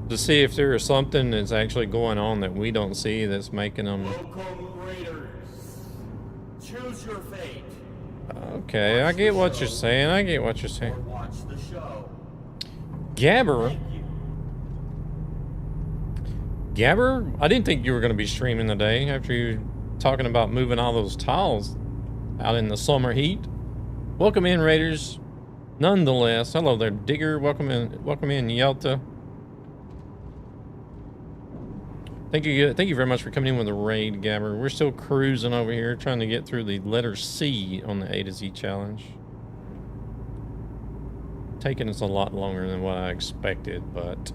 [SPEAKER 1] To see if there is something that's actually going on that we don't see that's making them...
[SPEAKER 9] Welcome, Raiders. Choose your fate.
[SPEAKER 1] Okay, I get what you're saying. I get what you're saying.
[SPEAKER 9] Or watch the show.
[SPEAKER 1] Gabber? Gabber? I didn't think you were going to be streaming today after you talking about moving all those tiles out in the summer heat. Welcome in, Raiders. Nonetheless, hello there, Digger. Welcome in, Yelta. Thank you very much for coming in with the raid, Gabber. We're still cruising over here, trying to get through the letter C on the A to Z challenge. Taking us a lot longer than what I expected, but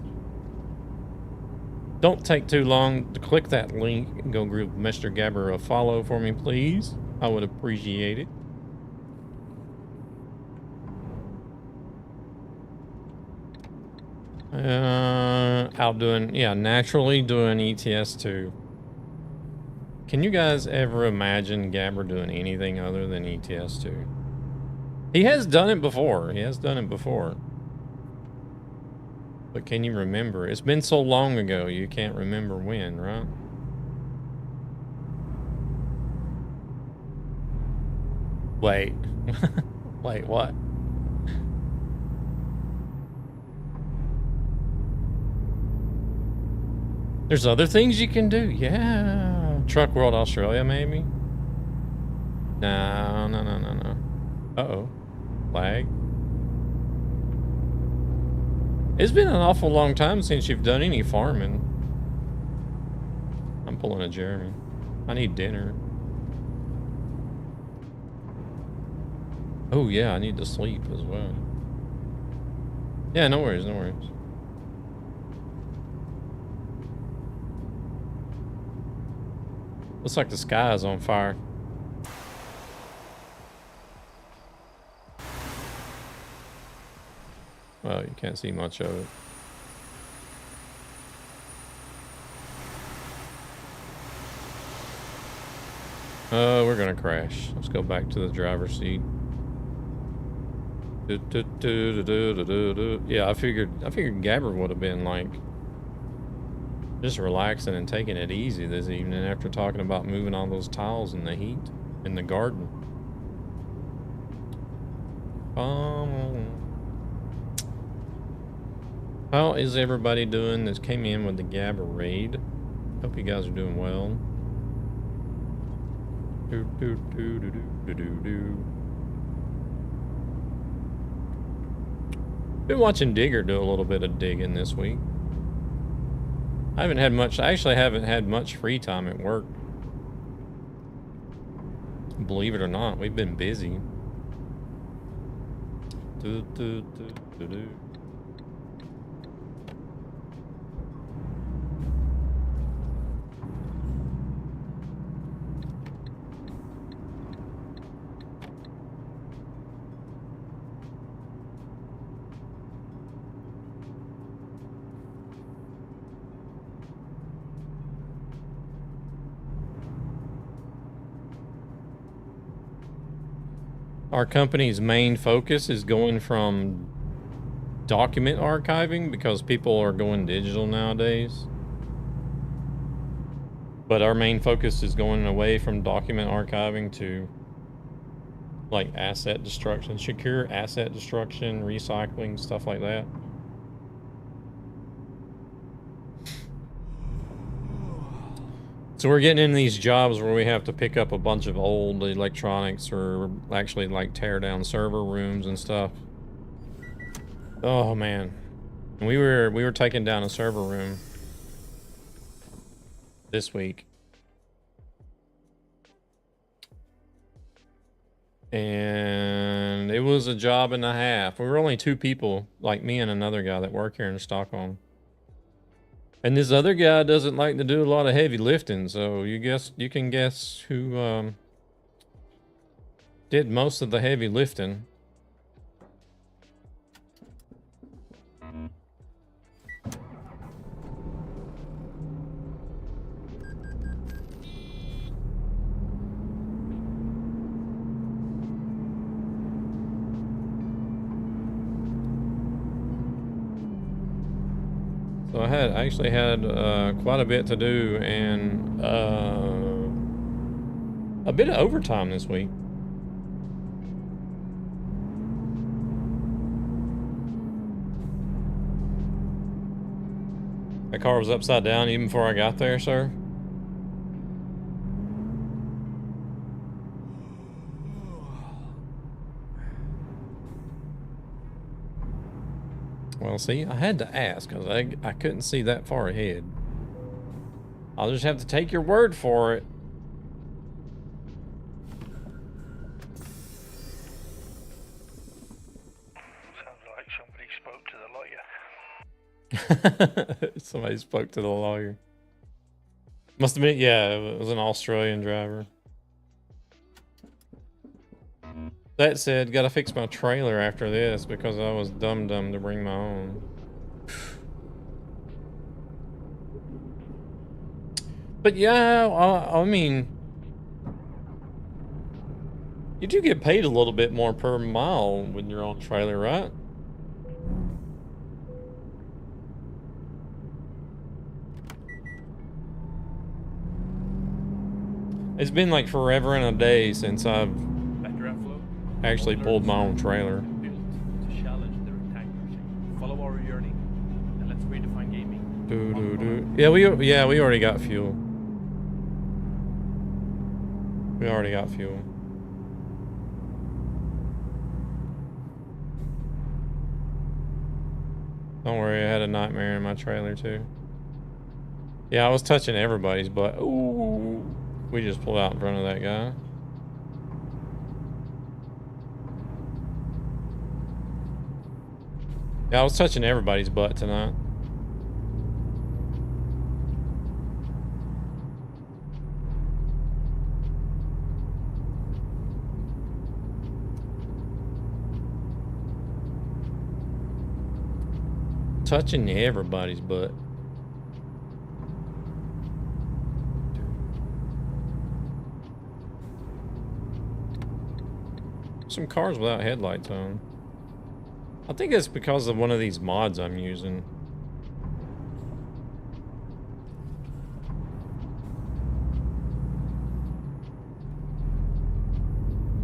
[SPEAKER 1] don't take too long to click that link and go give Mr. Gabber a follow for me, please. I would appreciate it. Naturally doing ETS2. Can you guys ever imagine Gabber doing anything other than ETS2? He has done it before. But can you remember? It's been so long ago, you can't remember when, right? Wait. Wait, what? There's other things you can do. Yeah. Truck World Australia, maybe? No. Uh-oh. Lag. It's been an awful long time since you've done any farming. I'm pulling a Jeremy. I need dinner. Oh yeah, I need to sleep as well. Yeah, no worries. Looks like the sky is on fire. Well, you can't see much of it. We're gonna crash. Let's go back to the driver's seat. Yeah, I figured Gabber would have been like just relaxing and taking it easy this evening after talking about moving all those tiles in the heat in the garden. How is everybody doing that came in with the Gabber raid? Hope you guys are doing well. Been watching Digger do a little bit of digging this week. I actually haven't had much free time at work. Believe it or not, we've been busy. Our company's main focus is going from document archiving because people are going digital nowadays. But our main focus is going away from document archiving to like asset destruction, secure asset destruction, recycling, stuff like that. So we're getting in these jobs where we have to pick up a bunch of old electronics or actually like tear down server rooms and stuff. Oh man. And we were taking down a server room this week. And it was a job and a half. We were only 2 people, like me and another guy that work here in Stockholm. And this other guy doesn't like to do a lot of heavy lifting, so you can guess who did most of the heavy lifting. So I actually had quite a bit to do and a bit of overtime this week. That car was upside down even before I got there, sir. Well, see, I had to ask because I couldn't see that far ahead. I'll just have to take your word for it.
[SPEAKER 6] Sounds like somebody spoke to the lawyer.
[SPEAKER 1] Somebody spoke to the lawyer. Must have been, yeah, it was an Australian driver. That said, gotta fix my trailer after this because I was dumb to bring my own. But yeah, I mean, you do get paid a little bit more per mile when you're on trailer, right? It's been like forever and a day since I've actually pulled my own trailer.
[SPEAKER 4] Built to challenge the rectangular shape. Follow our yearning, and let's redefine gaming.
[SPEAKER 1] Yeah, we already got fuel. We already got fuel. Don't worry, I had a nightmare in my trailer too. Yeah, I was touching everybody's butt. Ooh, we just pulled out in front of that guy. Yeah, I was touching everybody's butt tonight. Touching everybody's butt. Some cars without headlights on. I think it's because of one of these mods I'm using.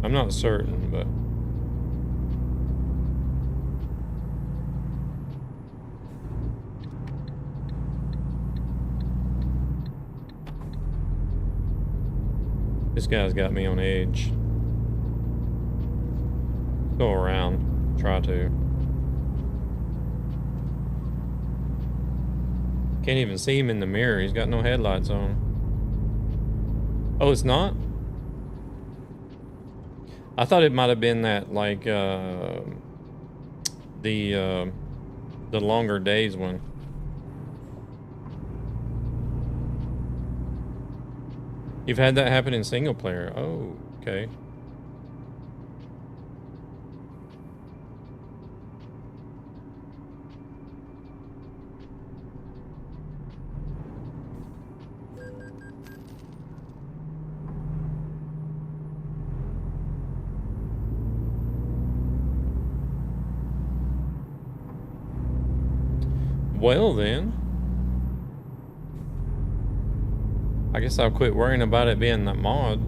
[SPEAKER 1] I'm not certain, but... This guy's got me on edge. Go around. Try to. Can't even see him in the mirror. He's got no headlights on. Oh, it's not? I thought it might have been that, like, the longer days one. You've had that happen in single player. Oh, okay. Well then, I guess I'll quit worrying about it being that mod.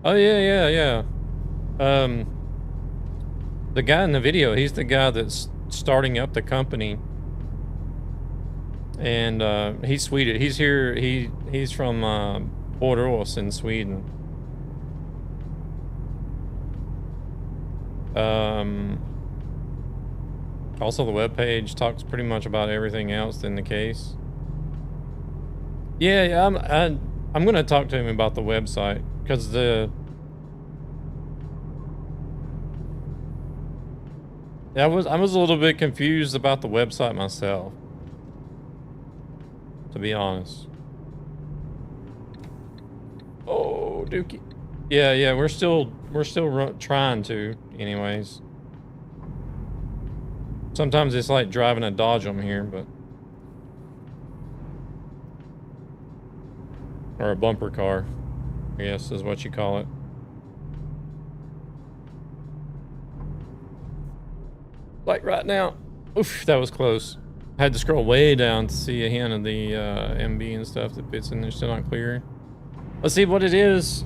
[SPEAKER 1] Oh yeah. The guy in the video, he's the guy that's starting up the company And he's Swedish. He's here. He's from Borås in Sweden. Also, the webpage talks pretty much about everything else in the case. Yeah, I'm gonna talk to him about the website because I was a little bit confused about the website myself, to be honest. Oh, Dookie. Yeah, we're still trying to, anyways. Sometimes it's like driving a Dodge on here, but or a bumper car, I guess is what you call it. Like right now. Oof, that was close. I had to scroll way down to see a hint of the MB and stuff that fits in there. Still not clear. Let's see what it is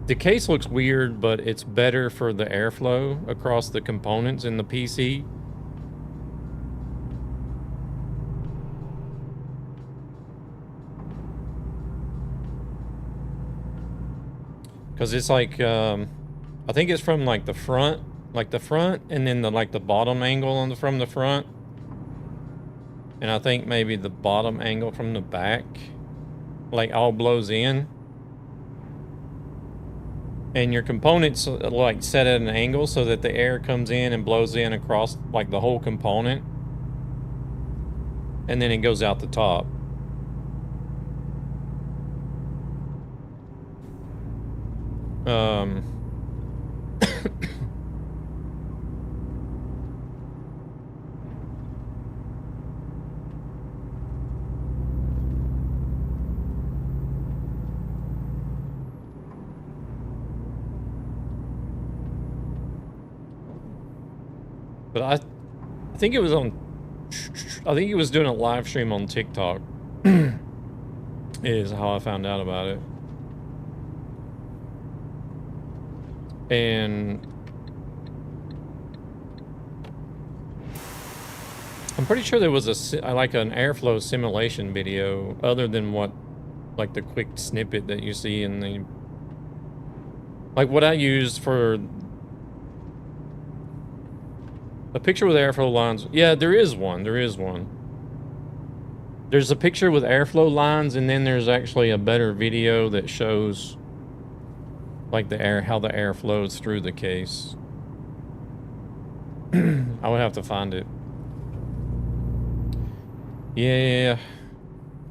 [SPEAKER 1] the case looks weird, but it's better for the airflow across the components in the PC. Cause it's like, I think it's from like the front, and then the bottom angle from the front. And I think maybe the bottom angle from the back, like all blows in. And your components like set at an angle so that the air comes in and blows in across like the whole component. And then it goes out the top. But I think it was doing a live stream on TikTok is how I found out about it. And I'm pretty sure there was like an airflow simulation video other than what, like the quick snippet that you see in the, like what I used for a picture with airflow lines. Yeah, there is one. There's a picture with airflow lines, and then there's actually a better video that shows like how the air flows through the case. I would have to find it. Yeah.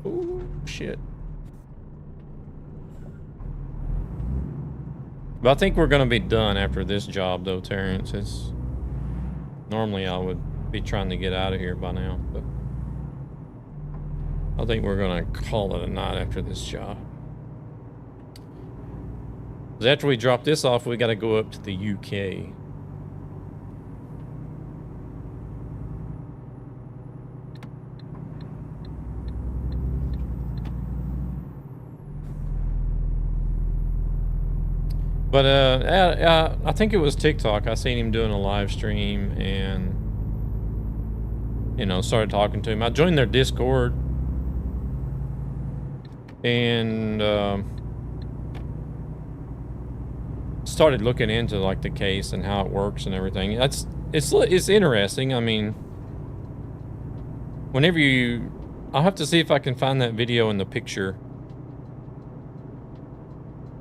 [SPEAKER 1] Ooh, shit. But I think we're gonna be done after this job though, Terrence. Normally I would be trying to get out of here by now, but I think we're gonna call it a night after this job. Because after we drop this off, we gotta go up to the UK. But I think it was TikTok. I seen him doing a live stream and, you know, started talking to him. I joined their Discord and started looking into like the case and how it works and everything. It's interesting. I mean, whenever I'll have to see if I can find that video in the picture.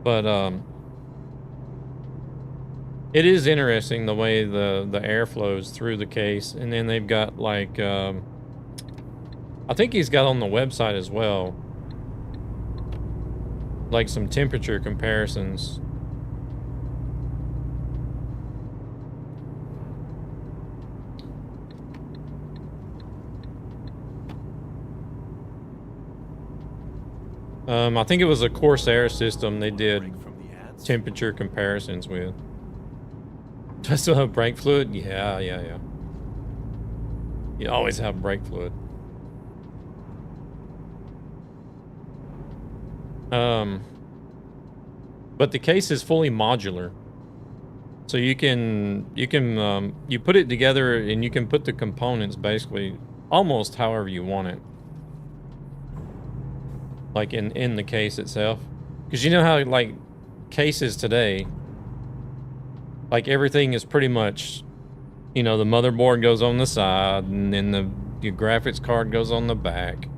[SPEAKER 1] But it is interesting the way the air flows through the case. And then they've got like, I think he's got on the website as well, like some temperature comparisons. I think it was a Corsair system they did temperature comparisons with. Do I still have brake fluid? Yeah. You always have brake fluid. But the case is fully modular. So you put it together and you can put the components basically almost however you want it. Like in the case itself. Because you know how like cases today, like everything is pretty much, you know, the motherboard goes on the side and then your graphics card goes on the back.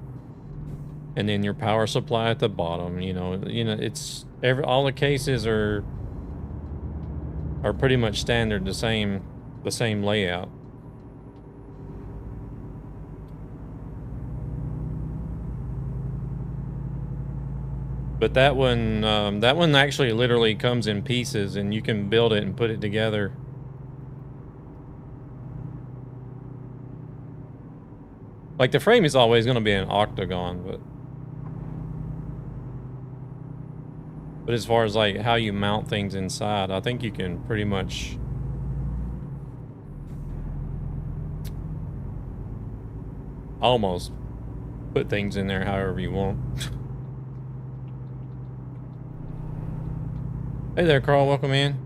[SPEAKER 1] And then your power supply at the bottom, you know, it's all the cases are pretty much standard, the same layout. But that one actually literally comes in pieces, and you can build it and put it together. Like the frame is always going to be an octagon, but as far as like how you mount things inside, I think you can pretty much almost put things in there however you want. Hey there, Carl, welcome in.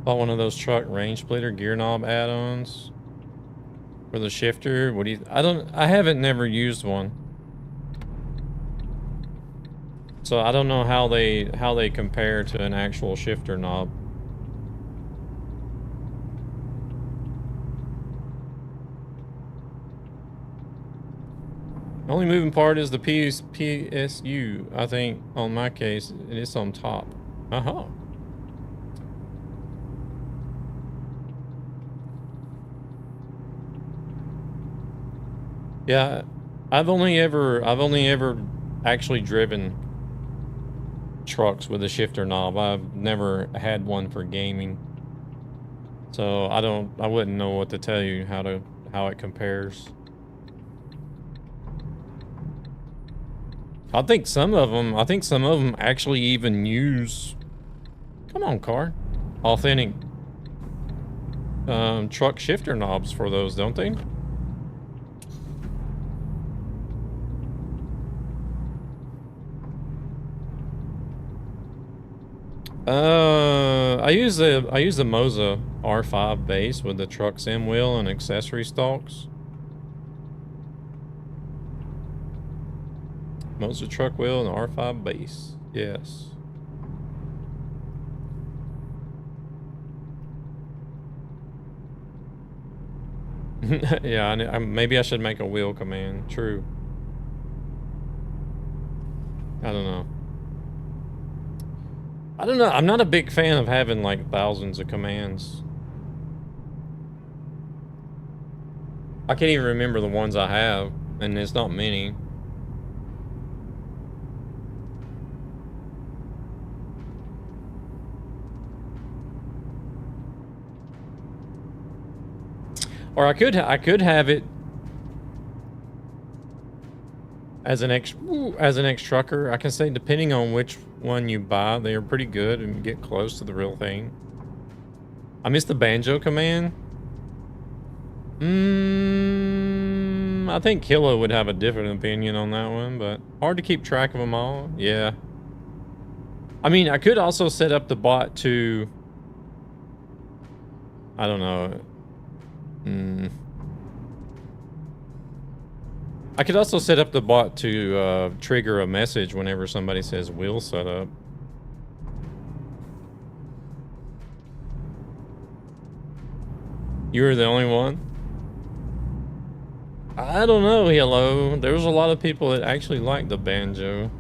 [SPEAKER 1] Bought one of those truck range splitter gear knob add-ons for the shifter. What do you, I haven't never used one. So I don't know how they compare to an actual shifter knob. The only moving part is the PSU, I think, on my case, and it's on top. Uh-huh. Yeah, I've only ever actually driven trucks with a shifter knob. I've never had one for gaming. So I wouldn't know what to tell you how it compares. I think some of them actually even use, come on car, authentic truck shifter knobs for those, don't they? I use the Moza R5 base with the truck sim wheel and accessory stalks. Moza truck wheel and R5 base. Yes. Yeah, maybe I should make a wheel command. True. I don't know. I'm not a big fan of having like thousands of commands. I can't even remember the ones I have, and it's not many. Or I could have it as an ex trucker. I can say depending on which one you buy, they are pretty good and get close to the real thing. I missed the banjo command. I think Kilo would have a different opinion on that one, but hard to keep track of them all. Yeah. I mean, I could also set up the bot to, I don't know. I could also set up the bot to trigger a message whenever somebody says wheel setup. You were the only one? I don't know, hello. There was a lot of people that actually liked the banjo.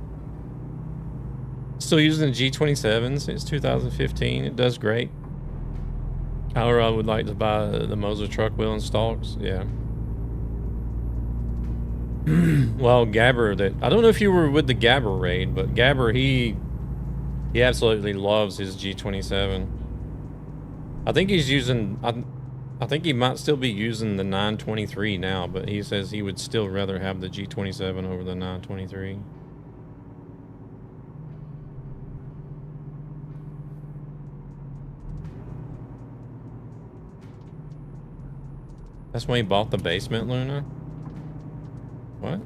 [SPEAKER 1] Still using the G27 since 2015. It does great. However, I would like to buy the Moza truck wheel and stalks. Yeah. Well, Gabber, I don't know if you were with the Gabber raid, but Gabber, he absolutely loves his G27. I think he's using, I think he might still be using the 923 now, but he says he would still rather have the G27 over the 923. That's when he bought the basement, Luna? What?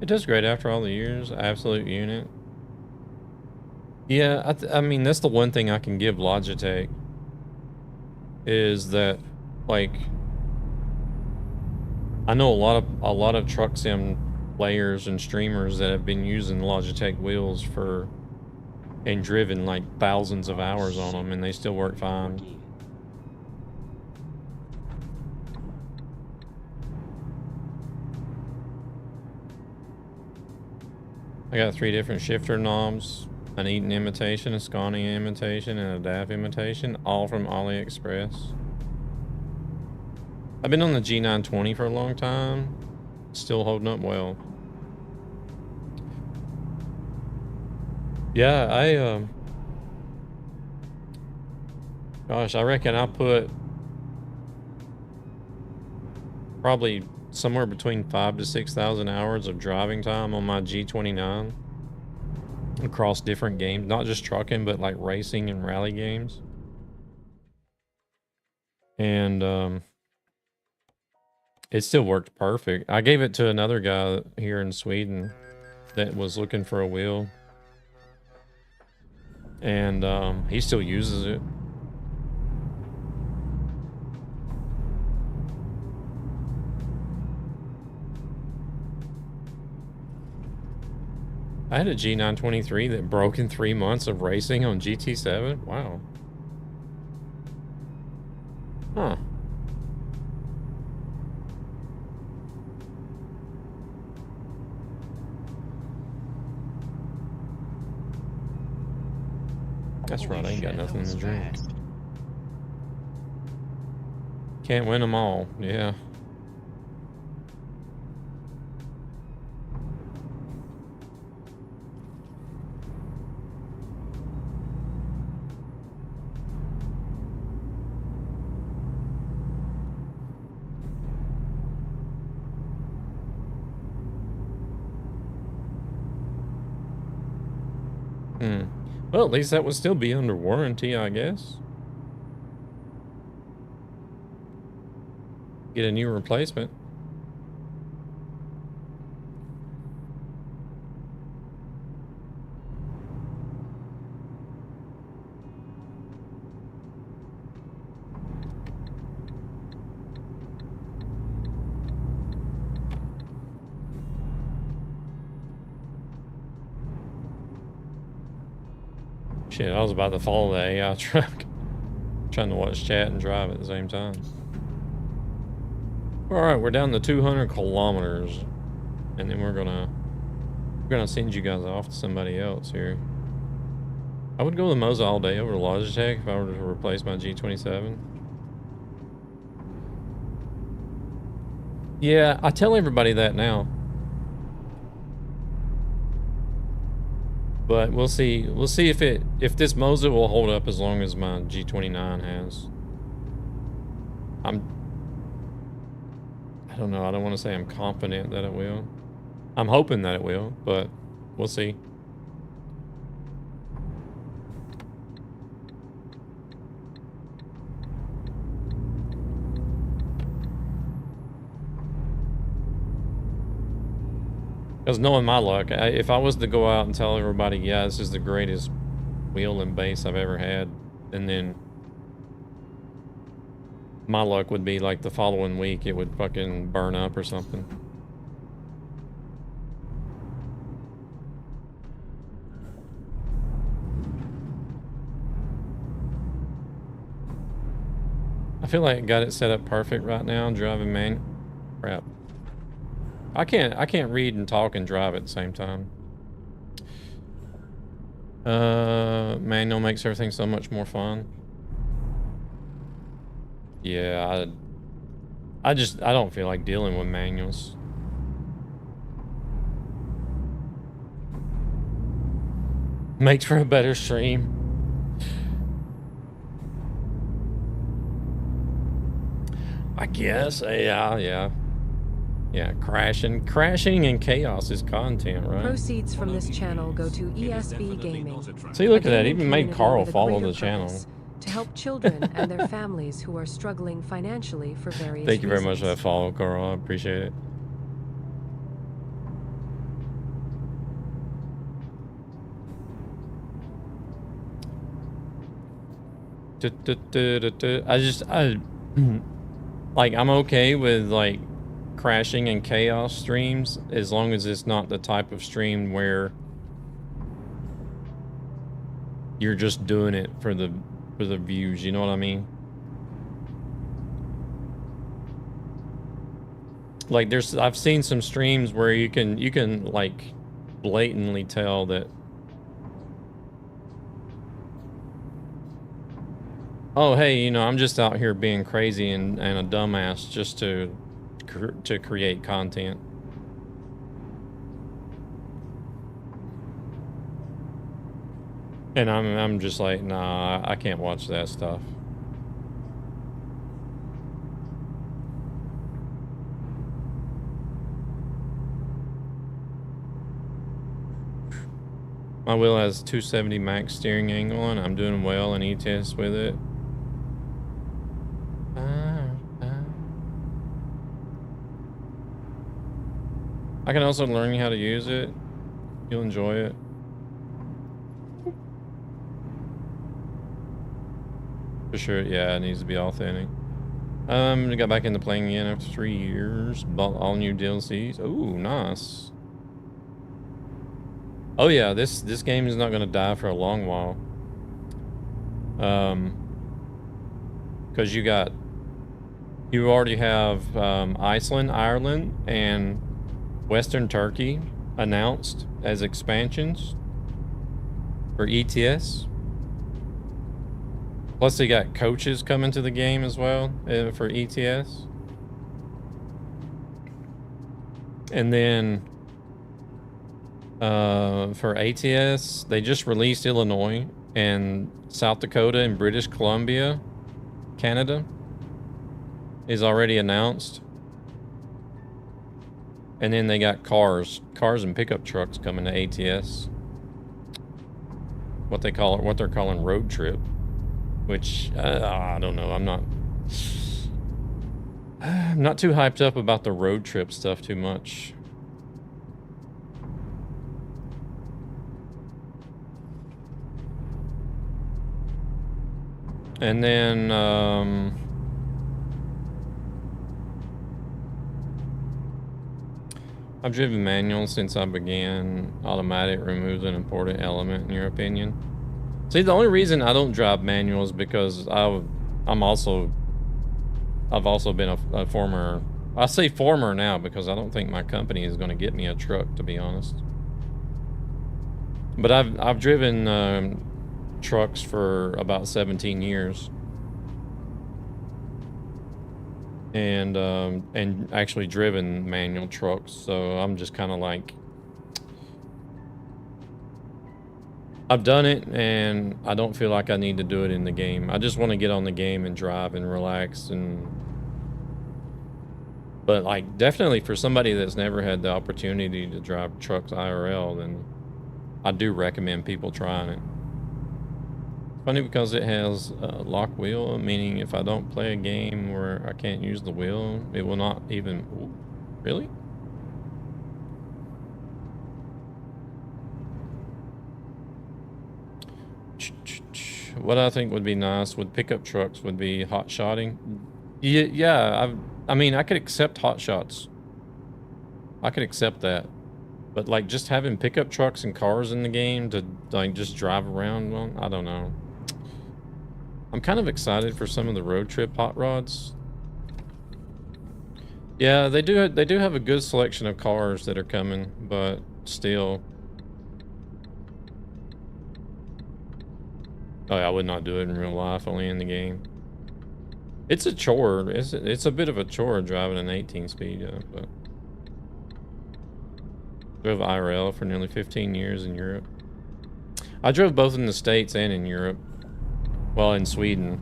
[SPEAKER 1] It does great after all the years. Absolute unit. Yeah, I mean, that's the one thing I can give Logitech is that, like, I know a lot of truck sim players and streamers that have been using Logitech wheels and driven like thousands of hours on them, and they still work fine. I got 3 different shifter knobs, an Eaton imitation, a Scania imitation, and a DAF imitation, all from AliExpress. I've been on the G920 for a long time, still holding up well. Yeah, gosh, I reckon I put probably somewhere between 5,000 to 6,000 hours of driving time on my G29 across different games, not just trucking, but like racing and rally games. And it still worked perfect. I gave it to another guy here in Sweden that was looking for a wheel, and he still uses it. I had a G923 that broke in 3 months of racing on GT7. Wow. Huh. That's right, I ain't got nothing to drink. Can't win them all, yeah. Well, at least that would still be under warranty, I guess. Get a new replacement. Shit, I was about to follow the AI truck. Trying to watch chat and drive at the same time. Alright, we're down to 200 kilometers. And then we're gonna send you guys off to somebody else here. I would go to Moza all day over to Logitech if I were to replace my G27. Yeah, I tell everybody that now. But we'll see. We'll see if this Moza will hold up as long as my G29 has. I don't know. I don't want to say I'm confident that it will. I'm hoping that it will, but we'll see. Because knowing my luck, if I was to go out and tell everybody, yeah, this is the greatest wheel and base I've ever had, and then my luck would be like the following week it would fucking burn up or something. I feel like I got it set up perfect right now, driving manual. Crap. I can't read and talk and drive at the same time. Manual makes everything so much more fun. Yeah, I don't feel like dealing with manuals. Makes for a better stream. I guess, yeah. Yeah, crashing and chaos is content, right?
[SPEAKER 8] Proceeds from this channel go to ESB Gaming.
[SPEAKER 1] See, look at that. Even made Carl follow the channel.
[SPEAKER 8] To help children and their families who are struggling financially for various reasons.
[SPEAKER 1] Thank you very much for that follow, Carl. I appreciate it. Like, I'm okay with like crashing and chaos streams as long as it's not the type of stream where you're just doing it for the views, you know what I mean? Like I've seen some streams where you can like blatantly tell that, oh hey, you know, I'm just out here being crazy and a dumbass just to create content. And I'm just like, nah, I can't watch that stuff. My wheel has 270 max steering angle and I'm doing well in ETS with it. I can also learn how to use it. You'll enjoy it. For sure, yeah, it needs to be authentic. I got back into playing again after 3 years. Bought all new DLCs. Ooh, nice. Oh yeah, this game is not gonna die for a long while. Because you already have Iceland, Ireland, and Western Turkey announced as expansions for ETS. Plus they got coaches coming to the game as well for ETS. And then for ATS, they just released Illinois and South Dakota and British Columbia, Canada is already announced. And then they got cars and pickup trucks coming to ATS. What they're calling road trip, which I don't know. I'm not too hyped up about the road trip stuff too much. And then I've driven manual since I began. Automatic removes an important element, in your opinion. See, the only reason I don't drive manual is because I've also been a former. I say former now because I don't think my company is going to get me a truck, to be honest. But I've driven trucks for about 17 years. And actually driven manual trucks, so I'm just kind of like, I've done it and I don't feel like I need to do it in the game. I just want to get on the game and drive and relax. But like, definitely for somebody that's never had the opportunity to drive trucks IRL, then I do recommend people trying it. Funny because it has a lock wheel, meaning if I don't play a game where I can't use the wheel, it will not even... Ooh, really? What I think would be nice with pickup trucks would be hot shotting. Yeah, I mean, I could accept hot shots. I could accept that. But like just having pickup trucks and cars in the game to like just drive around on, I don't know. I'm kind of excited for some of the road trip hot rods. Yeah, they do have a good selection of cars that are coming, but still. Oh yeah, I would not do it in real life, only in the game. It's a chore. It's a bit of a chore driving an 18 speed, yeah, but drove IRL for nearly 15 years in Europe. I drove both in the States and in Europe. Well, in Sweden.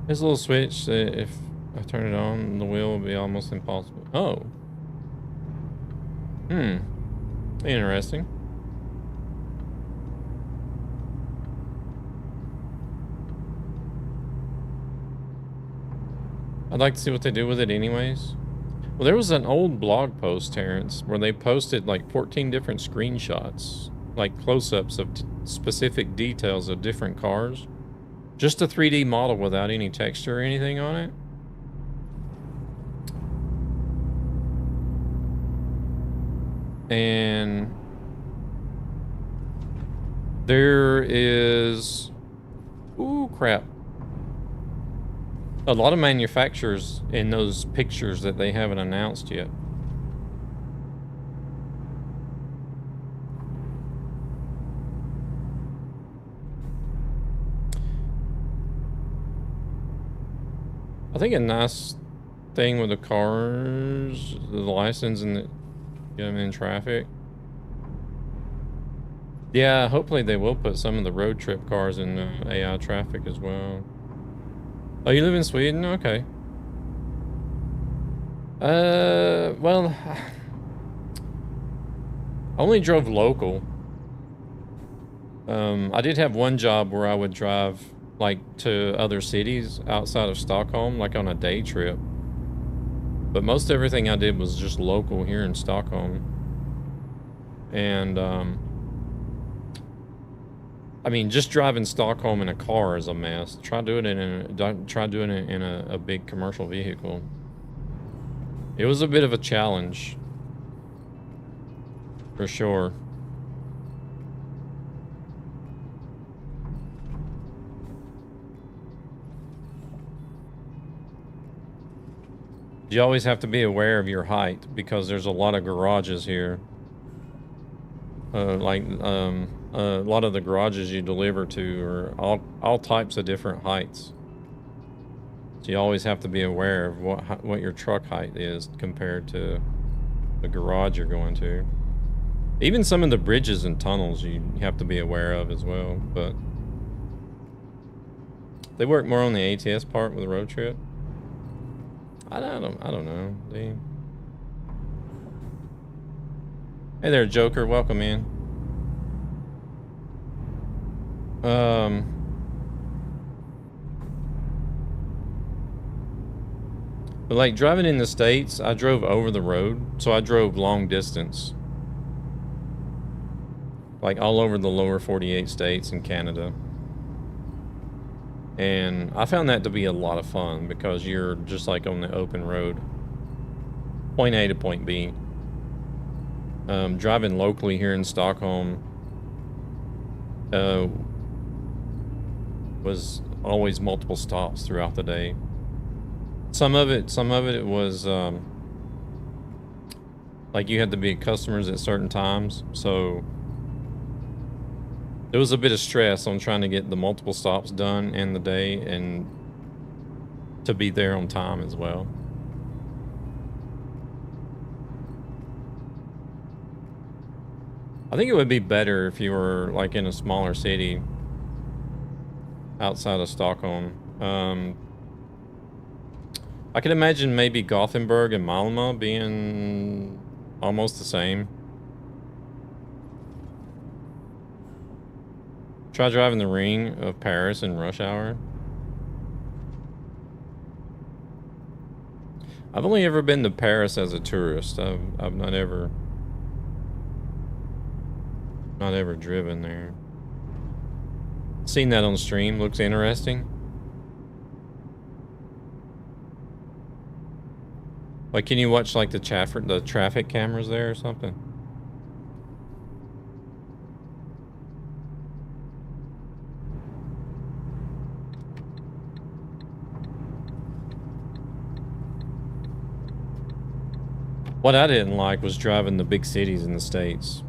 [SPEAKER 1] There's a little switch that if I turn it on, the wheel will be almost impossible. Oh. Interesting. I'd like to see what they do with it anyways. Well, there was an old blog post, Terrence, where they posted like 14 different screenshots, like close-ups of specific details of different cars. Just a 3D model without any texture or anything on it. And there is, ooh, crap. A lot of manufacturers in those pictures that they haven't announced yet. I think a nice thing with the cars, the license and the, get them in traffic. Yeah, hopefully they will put some of the road trip cars in AI traffic as well. Oh, you live in Sweden? Okay. Well, I only drove local. I did have one job where I would drive like to other cities outside of Stockholm, like on a day trip. But most everything I did was just local here in Stockholm. And, I mean, just driving Stockholm in a car is a mess. Try doing it in a big commercial vehicle. It was a bit of a challenge, for sure. You always have to be aware of your height because there's a lot of garages here. A lot of the garages you deliver to are all types of different heights. So you always have to be aware of what your truck height is compared to the garage you're going to. Even some of the bridges and tunnels you have to be aware of as well, but they work more on the ATS part with the road trip. I don't know. Hey there, Joker. Welcome in. But like driving in the States, I drove over the road, so I drove long distance. Like all over the lower 48 states and Canada. And I found that to be a lot of fun because you're just like on the open road. Point A to point B. Driving locally here in Stockholm was always multiple stops throughout the day. Some of it was like you had to be customers at certain times, so there was a bit of stress on trying to get the multiple stops done in the day and to be there on time as well. I think it would be better if you were like in a smaller city outside of Stockholm. I can imagine maybe Gothenburg and Malmö being almost the same. Try driving the ring of Paris in rush hour. I've only ever been to Paris as a tourist. I've not ever driven there. Seen that on stream. Looks interesting. Like, can you watch like the traffic cameras there or something? What I didn't like was driving the big cities in the States.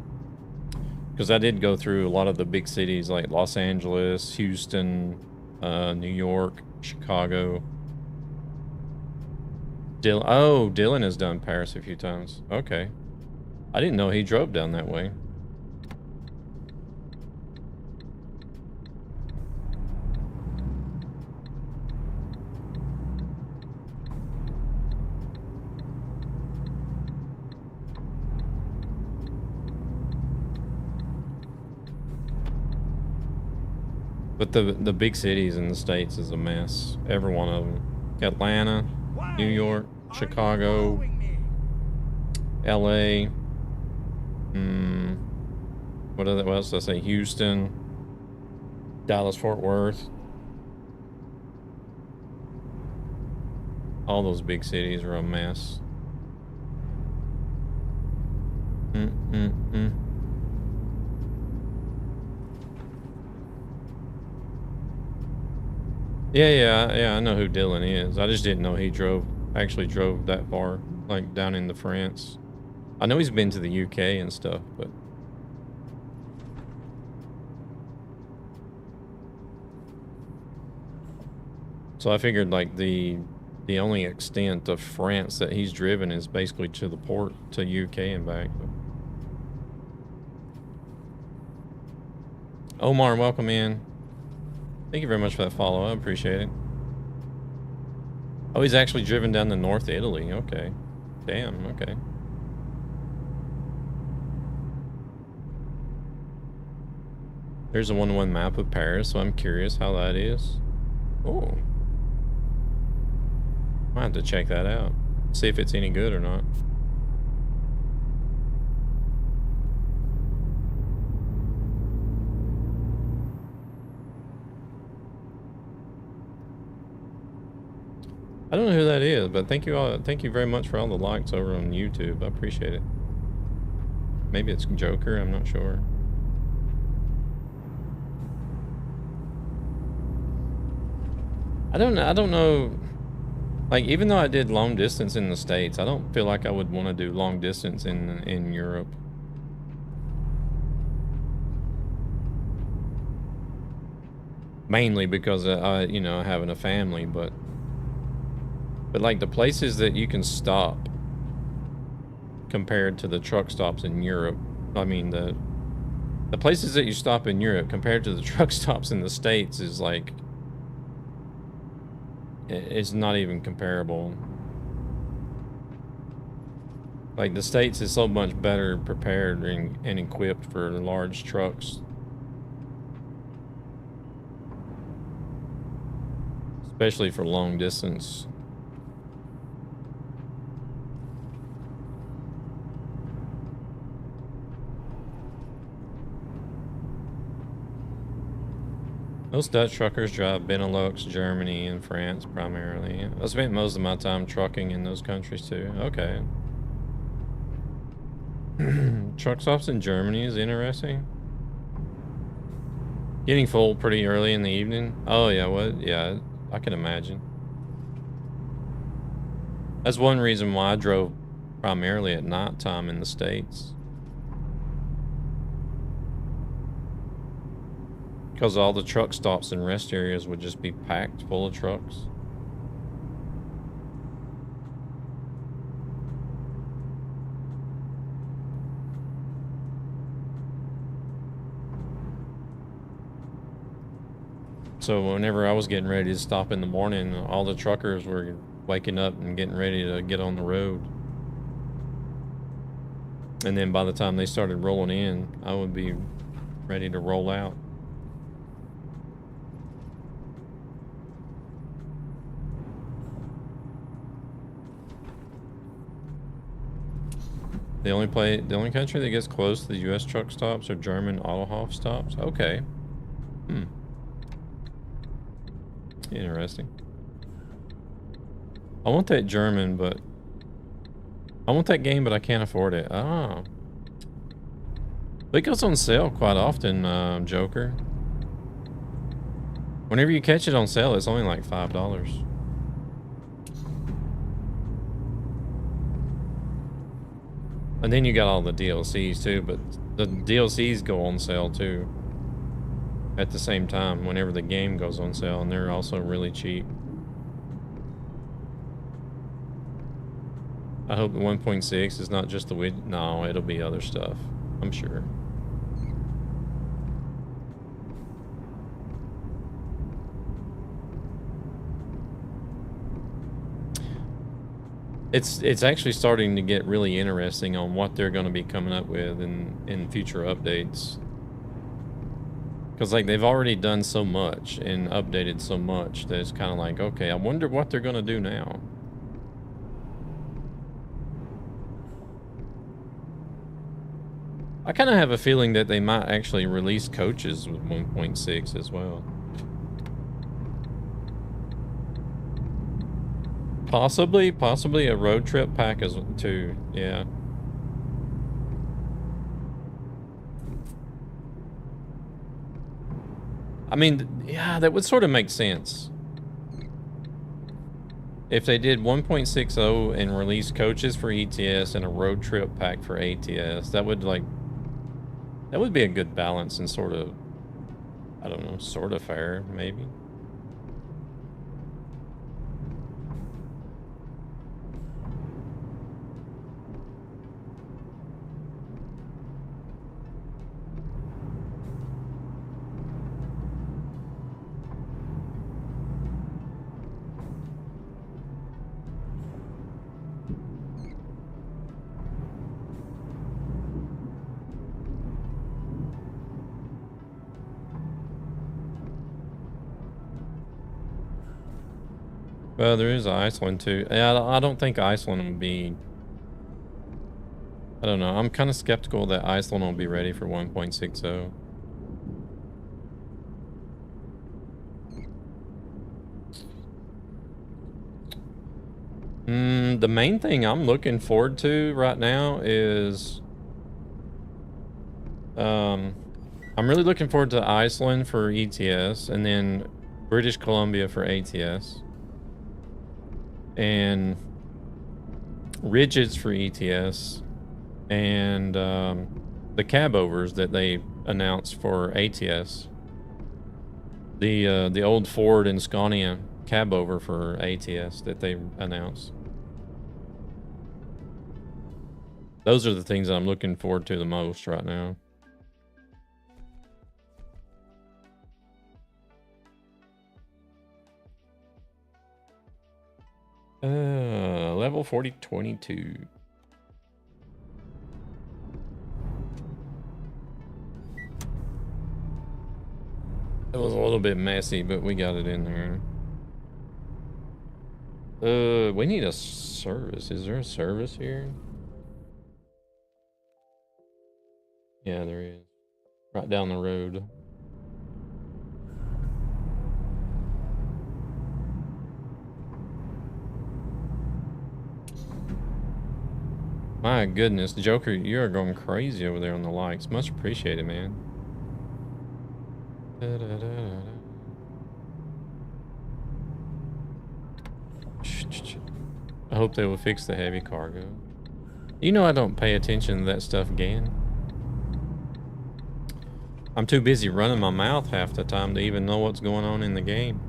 [SPEAKER 1] Because I did go through a lot of the big cities like Los Angeles, Houston, New York, Chicago. Dylan has done Paris a few times. Okay. I didn't know he drove down that way. But the big cities in the States is a mess. Every one of them. Atlanta. New York, Chicago, LA. What else did I say? Houston, Dallas, Fort Worth. All those big cities are a mess. Yeah, I know who Dylan is. I just didn't know he actually drove that far, like down into France. I know he's been to the UK and stuff, but so I figured like the only extent of France that he's driven is basically to the port to UK and back. But Omar, welcome in. Thank you very much for that follow. I appreciate it. Oh, he's actually driven down to North Italy. Okay. Damn, okay. There's a 1-to-1 map of Paris, so I'm curious how that is. Oh. Might have to check that out. See if it's any good or not. I don't know who that is, but thank you very much for all the likes over on YouTube. I appreciate it. Maybe it's Joker, I'm not sure. I don't know. Like, even though I did long distance in the States, I don't feel like I would want to do long distance in Europe. Mainly because I having a family, but like the places that you can stop compared to the truck stops in Europe, I mean the places that you stop in Europe compared to the truck stops in the States is like, it's not even comparable. Like the States is so much better prepared and equipped for large trucks. Especially for long distance. Most Dutch truckers drive Benelux, Germany, and France primarily. I spent most of my time trucking in those countries too. Okay. Truck stops in Germany is interesting. Getting full pretty early in the evening. Oh yeah, what? Yeah, I can imagine. That's one reason why I drove primarily at night time in the States. Because all the truck stops and rest areas would just be packed full of trucks. So whenever I was getting ready to stop in the morning, all the truckers were waking up and getting ready to get on the road. And then by the time they started rolling in, I would be ready to roll out. The only country that gets close to the U.S. truck stops are German Autohof stops. Okay. Interesting. I want that German, but I want that game, but I can't afford it. Oh. It goes on sale quite often, Joker. Whenever you catch it on sale, it's only like $5. And then you got all the DLCs too, but the DLCs go on sale too at the same time whenever the game goes on sale, and they're also really cheap. I hope the 1.6 is not just the widget. No, it'll be other stuff, I'm sure. It's actually starting to get really interesting on what they're going to be coming up with in future updates. Because like they've already done so much and updated so much that it's kind of like, okay, I wonder what they're going to do now. I kind of have a feeling that they might actually release coaches with 1.6 as well. Possibly a road trip pack as too. Yeah. I mean, yeah, that would sort of make sense. If they did 1.60 and release coaches for ETS and a road trip pack for ATS, that would be a good balance and sort of, I don't know, sort of fair, maybe. Well, there is Iceland too. Yeah, I don't think Iceland would be. I don't know. I'm kind of skeptical that Iceland will be ready for 1.60. The main thing I'm looking forward to right now is I'm really looking forward to Iceland for ETS and then British Columbia for ATS. And rigids for ETS and the cab overs that they announced for ATS. The old Ford and Scania cab over for ATS that they announced. Those are the things that I'm looking forward to the most right now. Level 4022. It was a little bit messy, but we got it in there. We need a service. Is there a service here? Yeah, there is. Right down the road. My goodness, Joker, you are going crazy over there on the likes. Much appreciated, man. I hope they will fix the heavy cargo. You know I don't pay attention to that stuff, Gan. I'm too busy running my mouth half the time to even know what's going on in the game.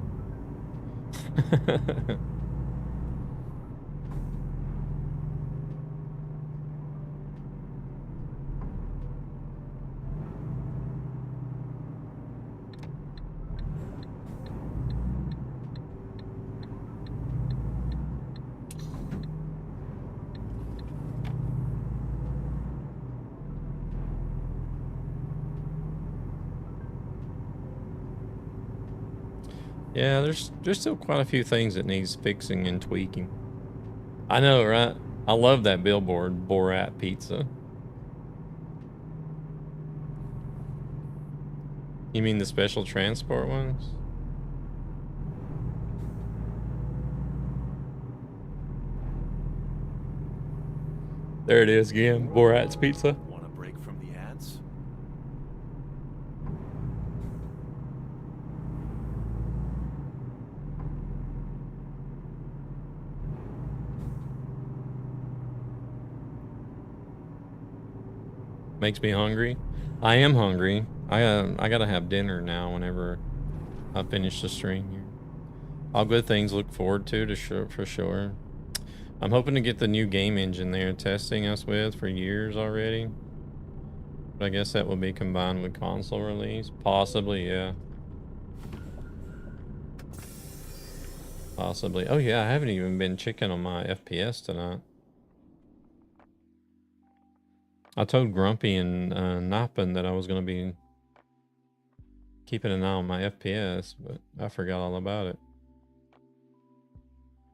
[SPEAKER 1] Yeah, there's still quite a few things that needs fixing and tweaking. I know, right? I love that billboard, Borat Pizza. You mean the special transport ones? There it is again, Borat's Pizza.
[SPEAKER 2] Want a break from the ads?
[SPEAKER 1] Makes me hungry. I am hungry. I gotta have dinner now whenever I finish the stream here. All good things look forward to for sure. I'm hoping to get the new game engine they're testing us with for years already. But I guess that will be combined with console release. Possibly, yeah. Possibly. Oh yeah, I haven't even been checking on my FPS tonight. I told Grumpy and Nappin that I was going to be keeping an eye on my FPS, but I forgot all about it.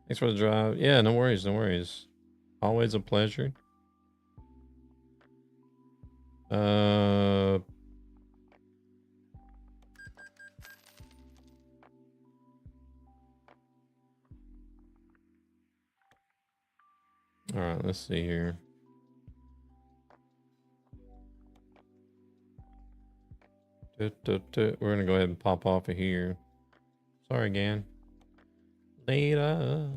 [SPEAKER 1] Thanks for the drive. Yeah, no worries, no worries. Always a pleasure. All right, let's see here. We're gonna go ahead and pop off of here. Sorry, Gan. Later.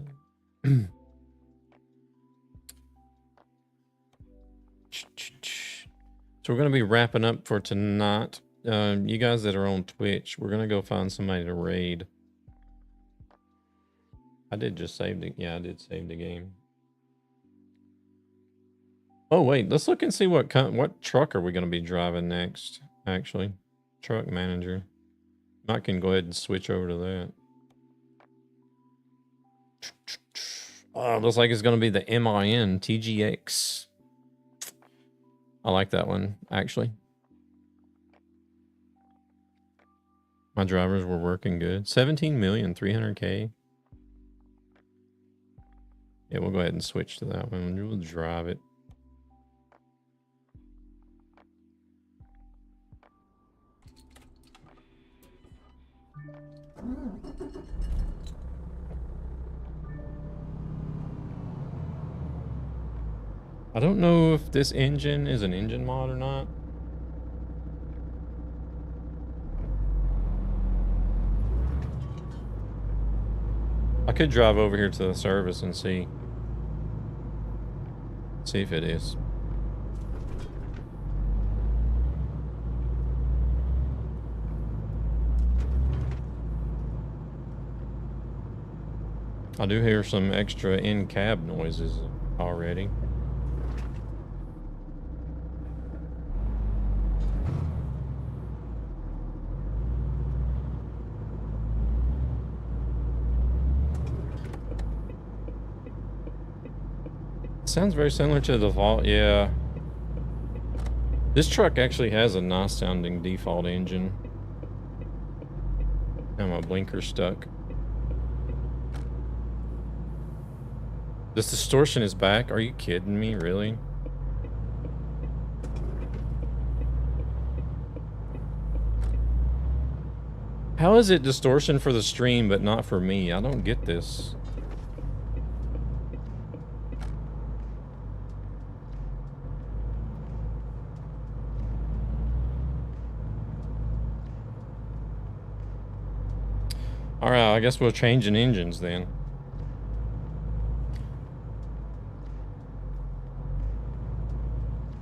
[SPEAKER 1] So we're gonna be wrapping up for tonight. You guys that are on Twitch, we're gonna go find somebody to raid. I did just save the, yeah, I did save the game. Oh wait, let's look and see what truck are we gonna be driving next. Actually, truck manager. I can go ahead and switch over to that. Oh, looks like it's gonna be the MIN TGX. I like that one actually. My drivers were working good. 17,300,000. Yeah, we'll go ahead and switch to that one. We'll drive it. I don't know if this engine is an engine mod or not. I could drive over here to the service and see if it is. I do hear some extra in-cab noises already. Sounds very similar to the default, yeah. This truck actually has a nice sounding default engine. And my blinker's stuck. This distortion is back? Are you kidding me? Really? How is it distortion for the stream but not for me? I don't get this. Alright, I guess we're changing engines then.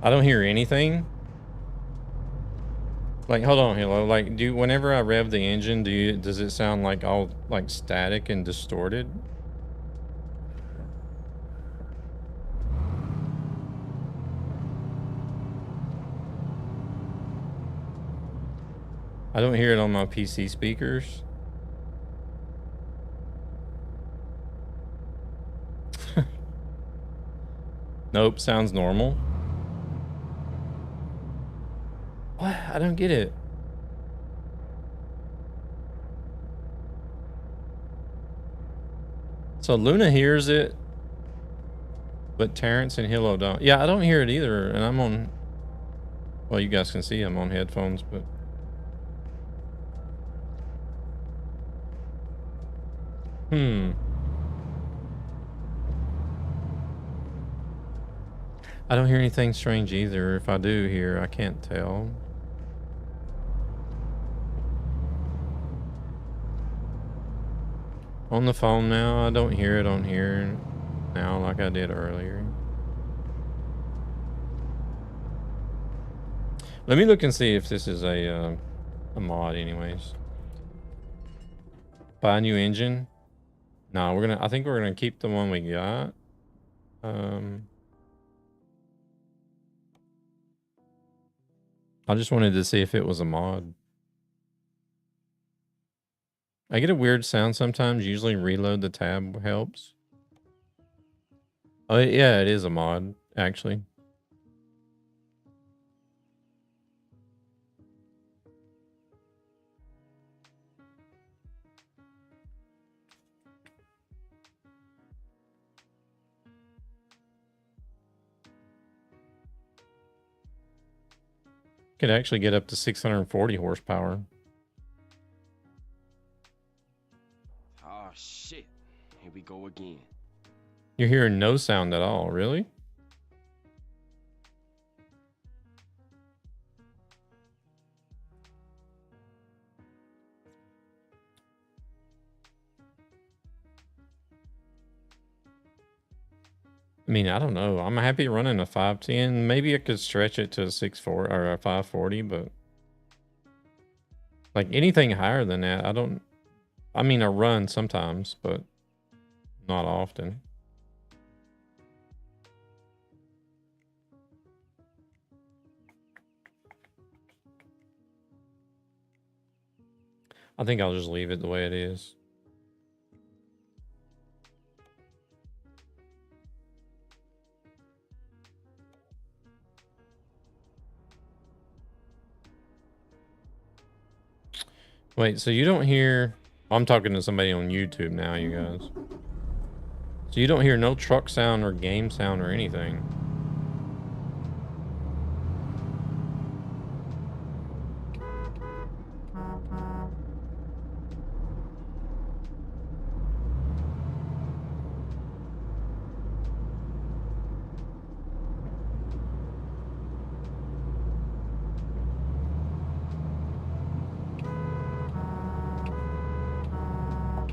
[SPEAKER 1] I don't hear anything. Like, hold on, Halo. Like, whenever I rev the engine, does it sound like all like static and distorted? I don't hear it on my PC speakers. Nope, sounds normal. What? I don't get it. So Luna hears it, but Terrence and Hilo don't. Yeah, I don't hear it either, and I'm on... Well, you guys can see I'm on headphones, but... I don't hear anything strange either. If I do hear, I can't tell. On the phone now, I don't hear it on here now like I did earlier. Let me look and see if this is a mod anyways. Buy a new engine? No, I think we're gonna keep the one we got. I just wanted to see if it was a mod. I get a weird sound sometimes. Usually reload the tab helps. Oh, yeah, it is a mod, actually. Could actually get up to 640 horsepower.
[SPEAKER 3] Oh shit. Here we go again.
[SPEAKER 1] You're hearing no sound at all, really? I mean, I don't know. I'm happy running a 510. Maybe I could stretch it to a 640 or a 540, but like anything higher than that, I mean, I run sometimes, but not often. I think I'll just leave it the way it is. Wait, so you don't hear... I'm talking to somebody on YouTube now, you guys. So you don't hear no truck sound or game sound or anything.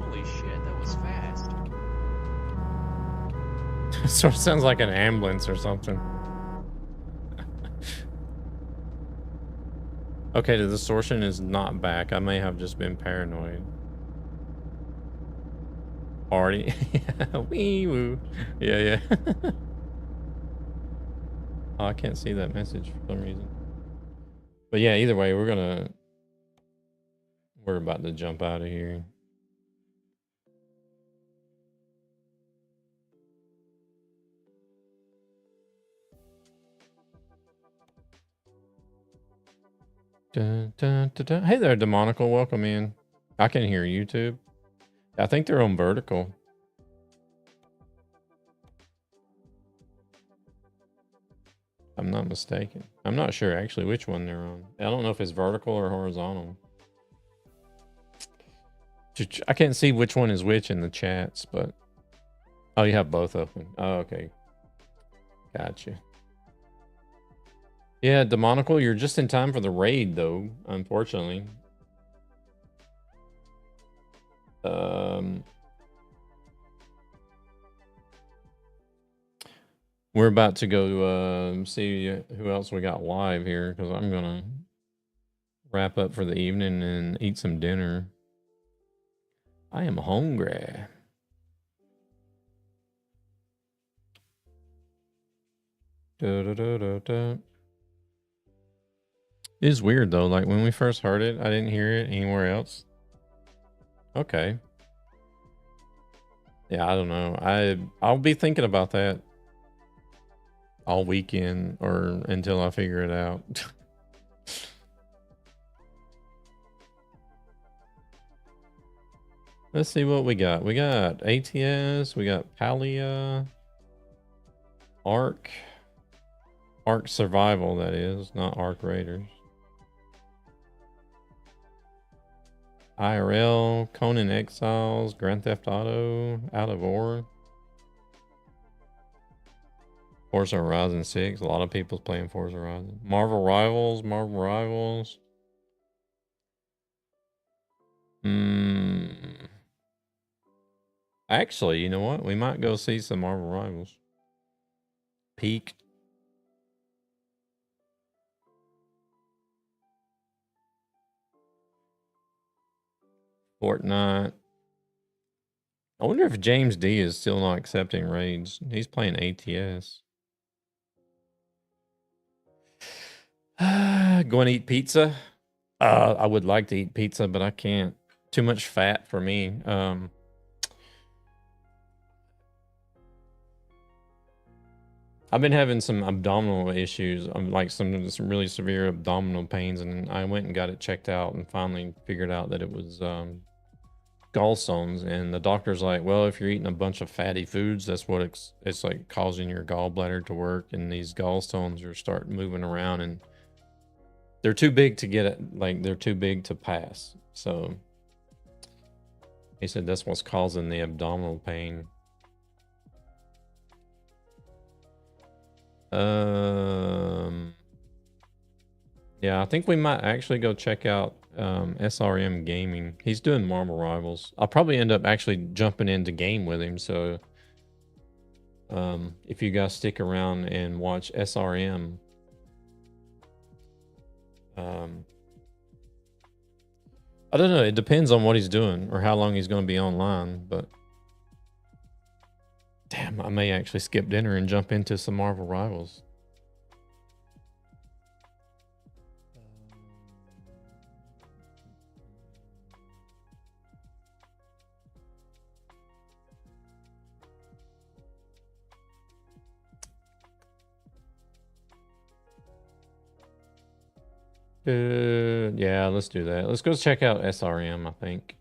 [SPEAKER 3] Holy shit, that was fast.
[SPEAKER 1] Sort of sounds like an ambulance or something. Okay, the distortion is not back. I may have just been paranoid. Already? Wee woo. Yeah. Oh, I can't see that message for some reason. But yeah, either way, we're about to jump out of here. Dun, dun, dun, dun. Hey there, Demonical. Welcome in. I can hear YouTube. I think they're on vertical. I'm not mistaken. I'm not sure actually which one they're on. I don't know if it's vertical or horizontal. I can't see which one is which in the chats, but... Oh, you have both open. Oh, okay. Gotcha. Yeah, Demonical, you're just in time for the raid, though, unfortunately. We're about to go see who else we got live here, because I'm going to wrap up for the evening and eat some dinner. I am hungry. It is weird though, like when we first heard it, I didn't hear it anywhere else. Okay. Yeah, I don't know. I'll be thinking about that all weekend or until I figure it out. Let's see what we got. We got ATS, we got Palia, Ark Survival, that is, not Ark Raiders. IRL, Conan Exiles, Grand Theft Auto, Out of War, Forza Horizon 6. A lot of people's playing Forza Horizon. Marvel Rivals. Actually, you know what? We might go see some Marvel Rivals. Peak. Fortnite. I wonder if James D is still not accepting raids. He's playing ATS. Going to eat pizza? I would like to eat pizza, but I can't. Too much fat for me. I've been having some abdominal issues. I'm like some really severe abdominal pains, and I went and got it checked out and finally figured out that it was gallstones. And the doctor's like, well, if you're eating a bunch of fatty foods, that's what it's like causing your gallbladder to work, and these gallstones are start moving around and They're too big to get it. Like they're too big to pass. So he said that's what's causing the abdominal pain. Yeah, I think we might actually go check out SRM Gaming. He's doing Marble Rivals. I'll probably end up actually jumping into game with him. So if you guys stick around and watch SRM, I don't know. It depends on what he's doing or how long he's going to be online. But damn, I may actually skip dinner and jump into some Marvel Rivals. Yeah, let's do that. Let's go check out SRM, I think.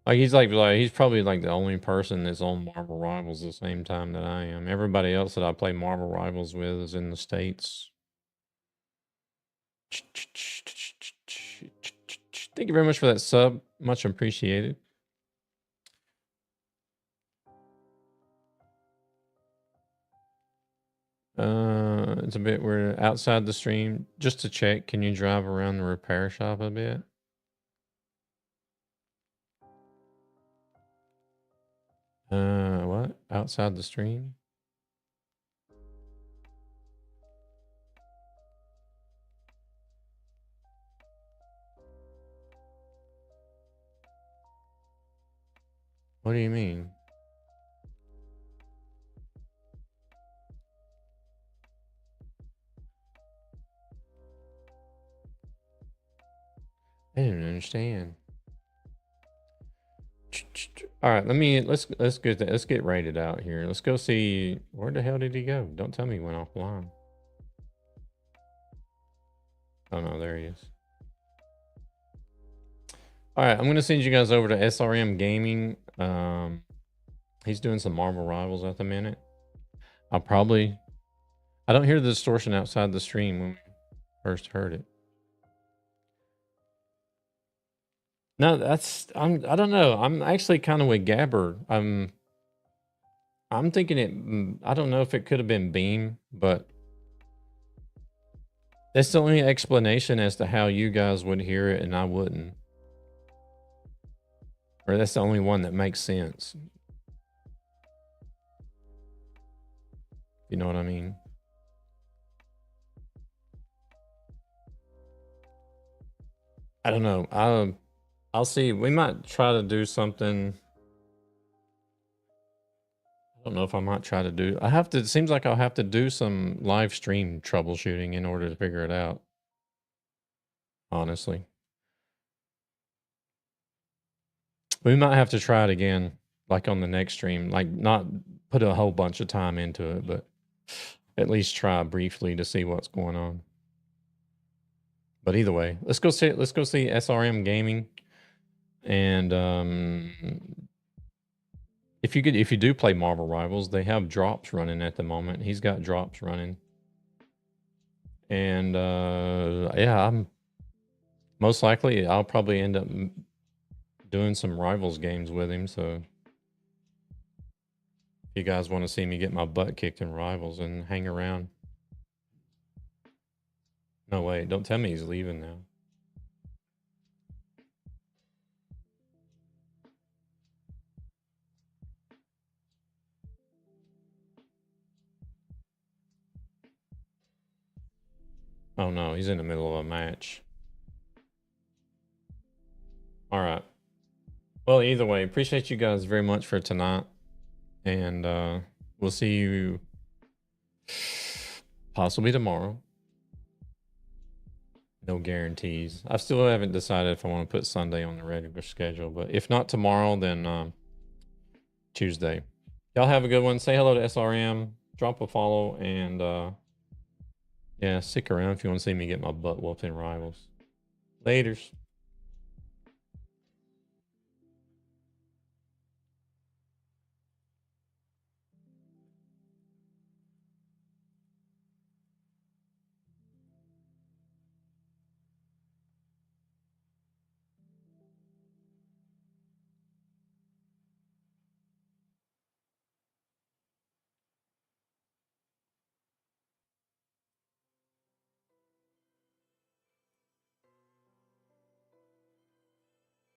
[SPEAKER 1] Like he's probably like the only person that's on Marvel Rivals the same time that I am. Everybody else that I play Marvel Rivals with is in the States. Thank you very much for that sub. Much appreciated. It's a bit weird. Outside the stream, just to check, can you drive around the repair shop a bit? What? Outside the stream? What do you mean? I didn't understand. All right, let's get rated out here. Let's go see where the hell did he go? Don't tell me he went offline. Oh no, there he is. All right, I'm gonna send you guys over to SRM Gaming. He's doing some Marvel Rivals at the minute. I don't hear the distortion outside the stream when we first heard it. No, I don't know. I'm actually kind of with Gabber. I'm thinking it. I don't know if it could have been Beam, but that's the only explanation as to how you guys would hear it and I wouldn't. Or that's the only one that makes sense. You know what I mean? I don't know. I'll see. We might try to do something. I don't know if I might try to do. It seems like I'll have to do some live stream troubleshooting in order to figure it out. Honestly. We might have to try it again, like on the next stream. Like not put a whole bunch of time into it, but at least try briefly to see what's going on. But either way, let's go see SRM Gaming. And if you do play Marvel Rivals, they have drops running at the moment. He's got drops running. And yeah, I'm most likely I'll probably end up doing some Rivals games with him. So if you guys want to see me get my butt kicked in Rivals and hang around. No, wait, don't tell me he's leaving now. Oh no, he's in the middle of a match. All right. Well, either way, appreciate you guys very much for tonight. And we'll see you possibly tomorrow. No guarantees. I still haven't decided if I want to put Sunday on the regular schedule. But if not tomorrow, then Tuesday. Y'all have a good one. Say hello to SRM. Drop a follow. And yeah, stick around if you want to see me get my butt whooped in Rivals. Laters.